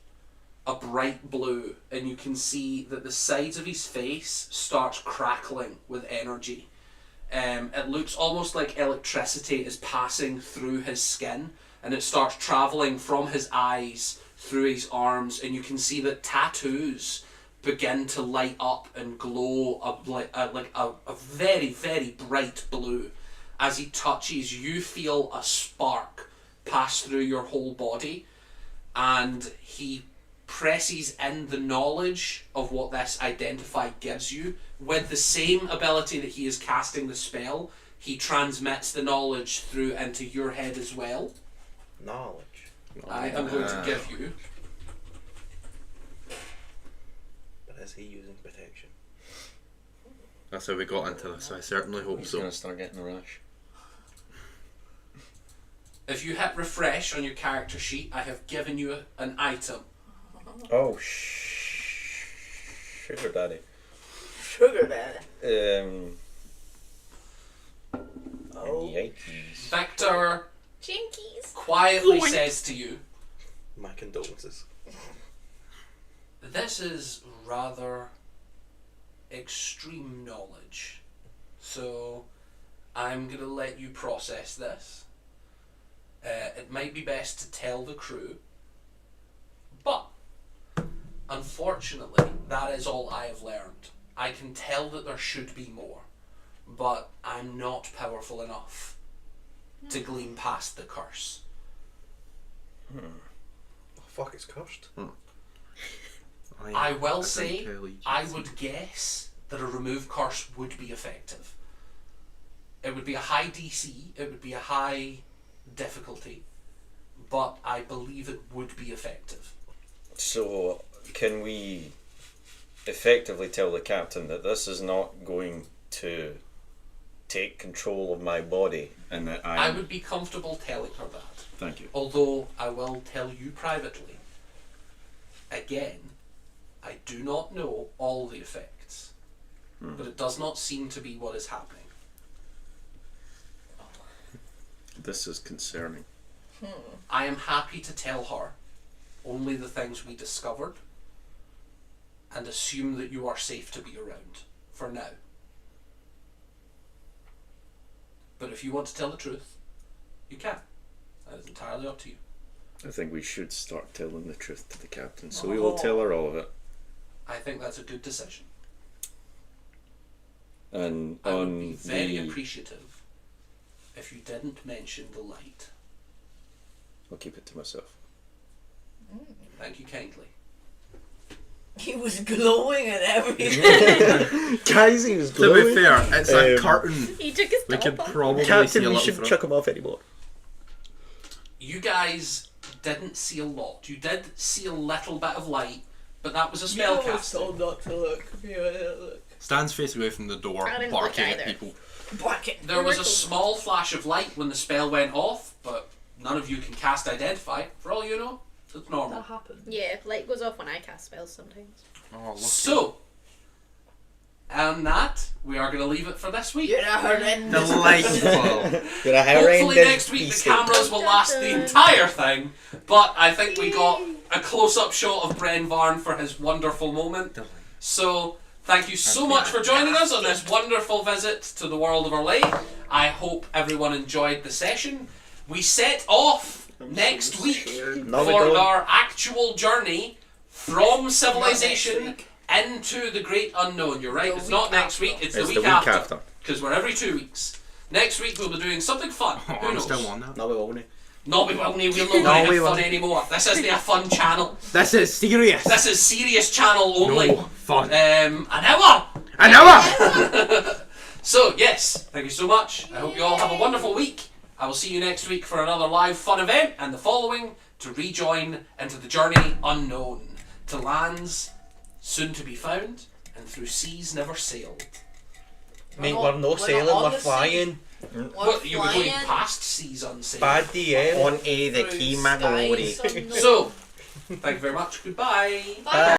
Speaker 1: a bright blue, and you can see that the sides of his face starts crackling with energy. It looks almost like electricity is passing through his skin, and it starts travelling from his eyes through his arms, and you can see that tattoos begin to light up and glow a very, very bright blue. As he touches, you feel a spark pass through your whole body, and he presses in the knowledge of what this identify gives you. With the same ability that he is casting the spell, he transmits the knowledge through into your head as well.
Speaker 4: Knowledge.
Speaker 1: I am going to give you.
Speaker 4: But is he using protection?
Speaker 8: That's how we got into this. I certainly hope
Speaker 6: He's
Speaker 8: so.
Speaker 6: gonna start getting a rash.
Speaker 1: If you hit refresh on your character sheet, I have given you an item.
Speaker 2: Oh, sugar daddy.
Speaker 3: Sugar daddy.
Speaker 4: Oh.
Speaker 2: Yikes.
Speaker 1: Victor
Speaker 5: Jinkies.
Speaker 1: quietly
Speaker 5: Yoink.
Speaker 1: says to you,
Speaker 4: My condolences.
Speaker 1: this is rather extreme knowledge. So I'm going to let you process this. It might be best to tell the crew, but unfortunately, that is all I have learned. I can tell that there should be more, but I'm not powerful enough to glean past the curse.
Speaker 4: Oh, fuck, it's cursed.
Speaker 1: I will say,
Speaker 8: intelligence.
Speaker 1: I would guess that a remove curse would be effective. It would be a high DC, it would be a high difficulty, but I believe it would be effective.
Speaker 2: So, can we effectively tell the captain that this is not going to take control of my body and that
Speaker 1: I would be comfortable telling her that.
Speaker 2: Thank you.
Speaker 1: Although I will tell you privately, again, I do not know all the effects, but it does not seem to be what is happening.
Speaker 2: This is concerning.
Speaker 1: I am happy to tell her only the things we discovered and assume that you are safe to be around for now. But if you want to tell the truth, you can. That is entirely up to you.
Speaker 2: I think we should start telling the truth to the captain, so we will tell her all of it.
Speaker 1: I think that's a good decision.
Speaker 2: And
Speaker 1: I would
Speaker 2: on
Speaker 1: be very
Speaker 2: the...
Speaker 1: appreciative if you didn't mention the light.
Speaker 2: I'll keep it to myself.
Speaker 1: Thank you kindly.
Speaker 3: He was glowing and everything.
Speaker 4: Guys, he was
Speaker 8: To be fair, it's a curtain.
Speaker 5: He took his
Speaker 8: We
Speaker 5: top
Speaker 8: could
Speaker 5: off.
Speaker 8: probably see
Speaker 4: Captain,
Speaker 8: a
Speaker 4: we
Speaker 8: little
Speaker 4: shouldn't
Speaker 8: through.
Speaker 4: chuck him off anymore.
Speaker 1: You guys didn't see a lot. You did see a little bit of light, but that was a spell casting.
Speaker 3: told not to look. You didn't look.
Speaker 8: Stands facing away from the door,
Speaker 5: I didn't
Speaker 8: barking
Speaker 5: look
Speaker 8: at
Speaker 5: either.
Speaker 8: people.
Speaker 3: Bucket.
Speaker 1: There was a small flash of light when the spell went off, but none of you can cast Identify. For all you know, it's normal.
Speaker 3: That happened.
Speaker 5: Yeah, light goes off when I cast spells sometimes.
Speaker 8: Oh, look.
Speaker 1: So, and that, we are going to leave it for this week.
Speaker 3: You're a horrendous.
Speaker 8: Delightful.
Speaker 4: You're a
Speaker 1: Hopefully
Speaker 4: horrendous
Speaker 1: next week the
Speaker 4: beast.
Speaker 1: cameras will last the entire thing, but I think we got a close-up shot of Bren Varn for his wonderful moment. So, thank you so much for joining us on this wonderful visit to the world of Orlais. I hope everyone enjoyed the session. We set off next week
Speaker 4: No, we
Speaker 1: for
Speaker 4: don't.
Speaker 1: our actual journey from civilization into the great unknown. You're right,
Speaker 3: The
Speaker 1: it's not
Speaker 3: week
Speaker 1: next week, it's the
Speaker 2: It's
Speaker 1: week
Speaker 2: the week
Speaker 1: after.
Speaker 2: after.
Speaker 1: Because we're every 2 weeks. Next week we'll be doing something fun.
Speaker 8: Oh,
Speaker 1: Who
Speaker 8: I'm
Speaker 1: knows?
Speaker 8: still on that.
Speaker 4: No, we won't.
Speaker 1: No, we will we'll not
Speaker 8: No,
Speaker 1: going to
Speaker 8: we
Speaker 1: have fun
Speaker 8: won't.
Speaker 1: anymore. This isn't a fun channel.
Speaker 8: This is serious.
Speaker 1: This is serious channel only.
Speaker 8: No fun.
Speaker 1: An hour!
Speaker 8: An hour!
Speaker 1: So, yes, thank you so much. I hope you all have a wonderful week. I will see you next week for another live fun event, and the following to rejoin into the journey unknown, to lands soon to be found, and through seas never sailed.
Speaker 4: Mate,
Speaker 3: not-
Speaker 4: we're no
Speaker 3: we're not
Speaker 4: sailing,
Speaker 3: on
Speaker 4: we're
Speaker 3: the sea.
Speaker 4: flying.
Speaker 1: What, you were going
Speaker 3: flying
Speaker 1: past seas unsailed.
Speaker 4: Bad DM.
Speaker 7: On A, the
Speaker 3: through
Speaker 7: Kimagori.
Speaker 3: skies unknown.
Speaker 1: So, thank you very much. Goodbye.
Speaker 3: Bye.